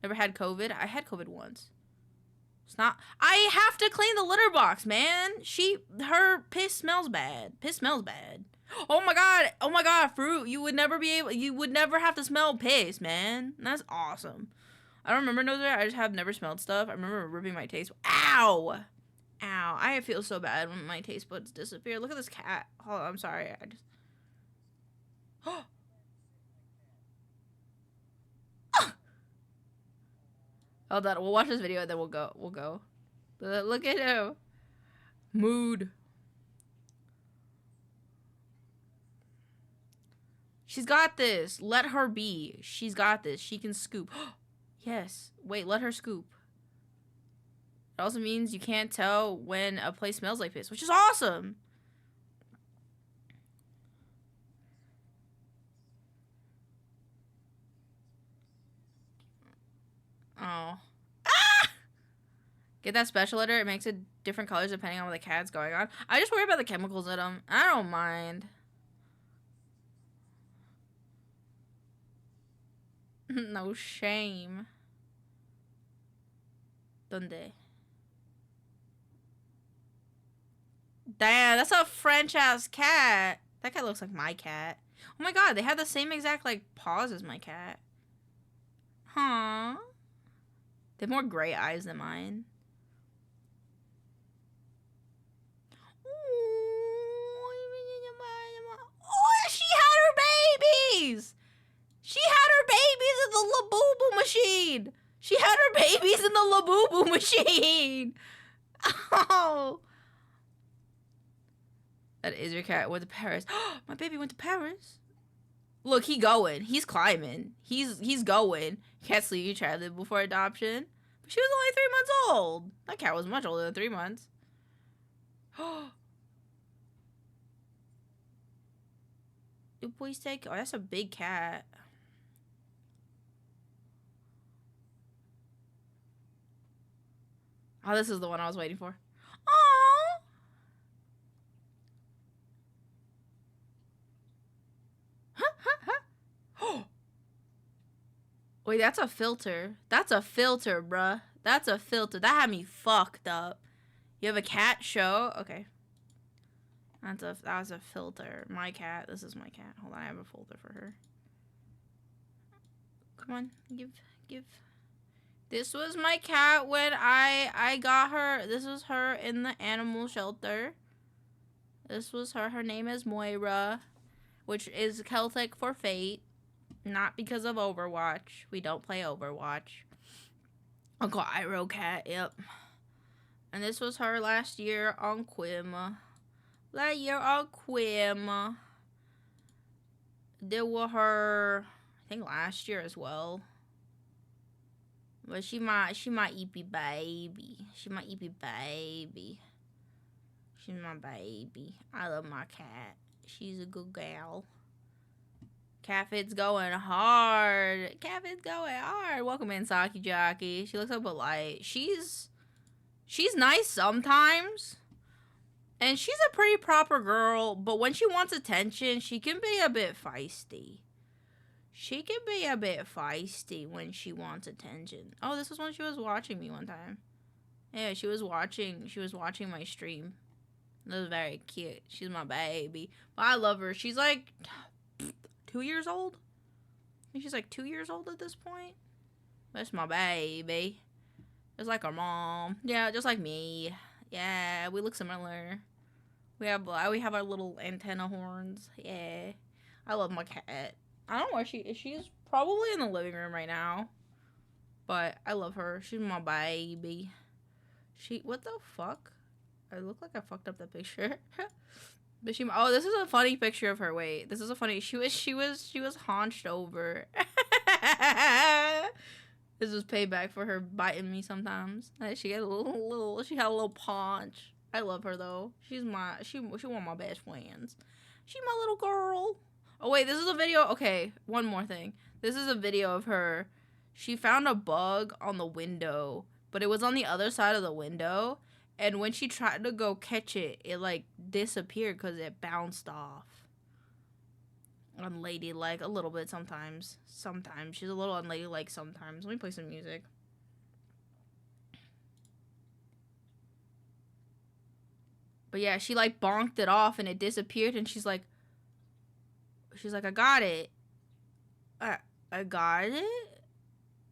Never had COVID. I had COVID once. It's not. I have to clean the litter box, man. Her piss smells bad. Oh my god, fruit. You would never have to smell piss, man. That's awesome. I don't remember nose I just have never smelled stuff. I remember ripping my taste. Ow! I feel so bad when my taste buds disappear. Look at this cat. Oh, I'm sorry. I just. Hold on. We'll watch this video and then we'll go. Look at him. Mood. She's got this. Let her be. She's got this. She can scoop. Yes. Wait, let her scoop. It also means you can't tell when a place smells like piss, which is awesome. Oh. Ah! Get that special litter. It makes it different colors depending on what the cat's going on. I just worry about the chemicals in them. I don't mind. No shame. Donde? Damn, that's a French-ass cat. That cat looks like my cat. Oh my god, they have the same exact, like, paws as my cat. Huh? They have more gray eyes than mine. Oh, she had her babies! She had her babies in the Labubu machine! She had her babies in the Labubu machine! Oh! That is your cat. Went to Paris. My baby went to Paris. Look, he going. He's climbing. He's going. Cat sleep childhood before adoption. But she was only 3 months old. That cat was much older than 3 months. Your boy's take. Oh, that's a big cat. Oh, this is the one I was waiting for. Aww. Wait, that's a filter. That's a filter, bruh. That's a filter. That had me fucked up. You have a cat show? Okay. That was a filter. My cat. This is my cat. Hold on, I have a folder for her. Come on, give. This was my cat when I got her. This was her in the animal shelter. This was her. Her name is Moira, which is Celtic for fate. Not because of Overwatch. We don't play Overwatch. Uncle Iroh Cat, yep. And this was her last year on Quim. Last year on Quim. There were her, I think last year as well. But she my eepy baby. She my eepy baby. She's my baby. I love my cat. She's a good gal. Catfit's going hard. Catfit's going hard. Welcome in, Saki Jockey. She looks so polite. She's nice sometimes. And she's a pretty proper girl, but when she wants attention, she can be a bit feisty. She can be a bit feisty when she wants attention. Oh, this was when she was watching me one time. Yeah, she was watching my stream. It was very cute. She's my baby. But I love her. She's like 2 years old? I think she's like 2 years old at this point. That's my baby. Just like our mom. Yeah, just like me. Yeah, we look similar. We have our little antenna horns. Yeah. I love my cat. I don't know where she is. She's probably in the living room right now. But I love her. She's my baby. What the fuck? I look like I fucked up that picture. But oh, this is a funny picture of her. Wait, this is a funny. She was haunched over. This was payback for her biting me sometimes. She had a little paunch. I love her though. She one of my best friends. She's my little girl. Oh wait, this is a video. Okay, one more thing. This is a video of her. She found a bug on the window, but it was on the other side of the window. And when she tried to go catch it, it like disappeared because it bounced off. Unladylike a little bit sometimes. Sometimes she's a little unladylike sometimes. Let me play some music. But yeah, she like bonked it off and it disappeared. And she's like, I got it. I got it.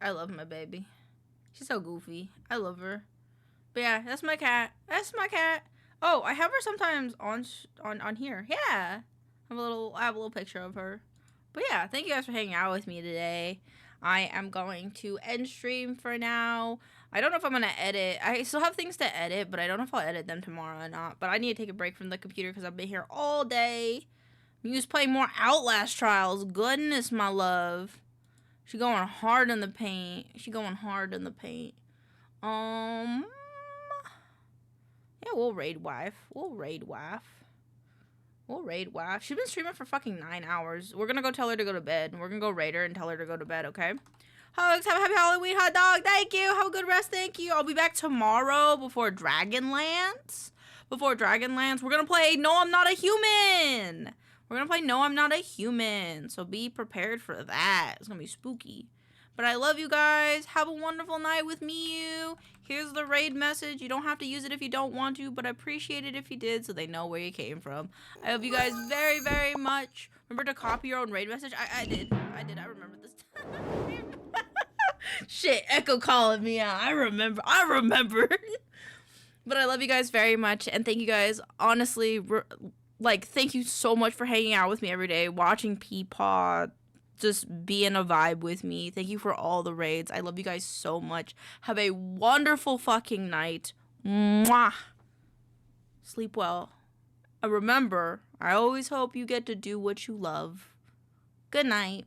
I love my baby. She's so goofy. I love her. But yeah, that's my cat. That's my cat. Oh, I have her sometimes on here. Yeah. I have a little picture of her. But yeah, thank you guys for hanging out with me today. I am going to end stream for now. I don't know if I'm going to edit. I still have things to edit, but I don't know if I'll edit them tomorrow or not. But I need to take a break from the computer because I've been here all day. Muse playing more Outlast Trials. Goodness, my love. She going hard in the paint. Yeah, we'll raid wife. She's been streaming for fucking 9 hours. We're gonna go tell her to go to bed. We're gonna go raid her and tell her to go to bed, okay? Hugs, have a happy Halloween, hot dog. Thank you. Have a good rest, thank you. I'll be back tomorrow before Dragonlance. We're gonna play No, I'm Not a Human. So be prepared for that. It's gonna be spooky. But I love you guys. Have a wonderful night with me. Here's the raid message. You don't have to use it if you don't want to, but I appreciate it if you did so they know where you came from. I love you guys very, very much. Remember to copy your own raid message? I did. I remember this time. Shit, Echo calling me out. I remember. But I love you guys very much. And thank you guys. Honestly, thank you so much for hanging out with me every day. Watching Peapod. Just be in a vibe with me. Thank you for all the raids. I love you guys so much. Have a wonderful fucking night. Mwah. Sleep well. And remember, I always hope you get to do what you love. Good night.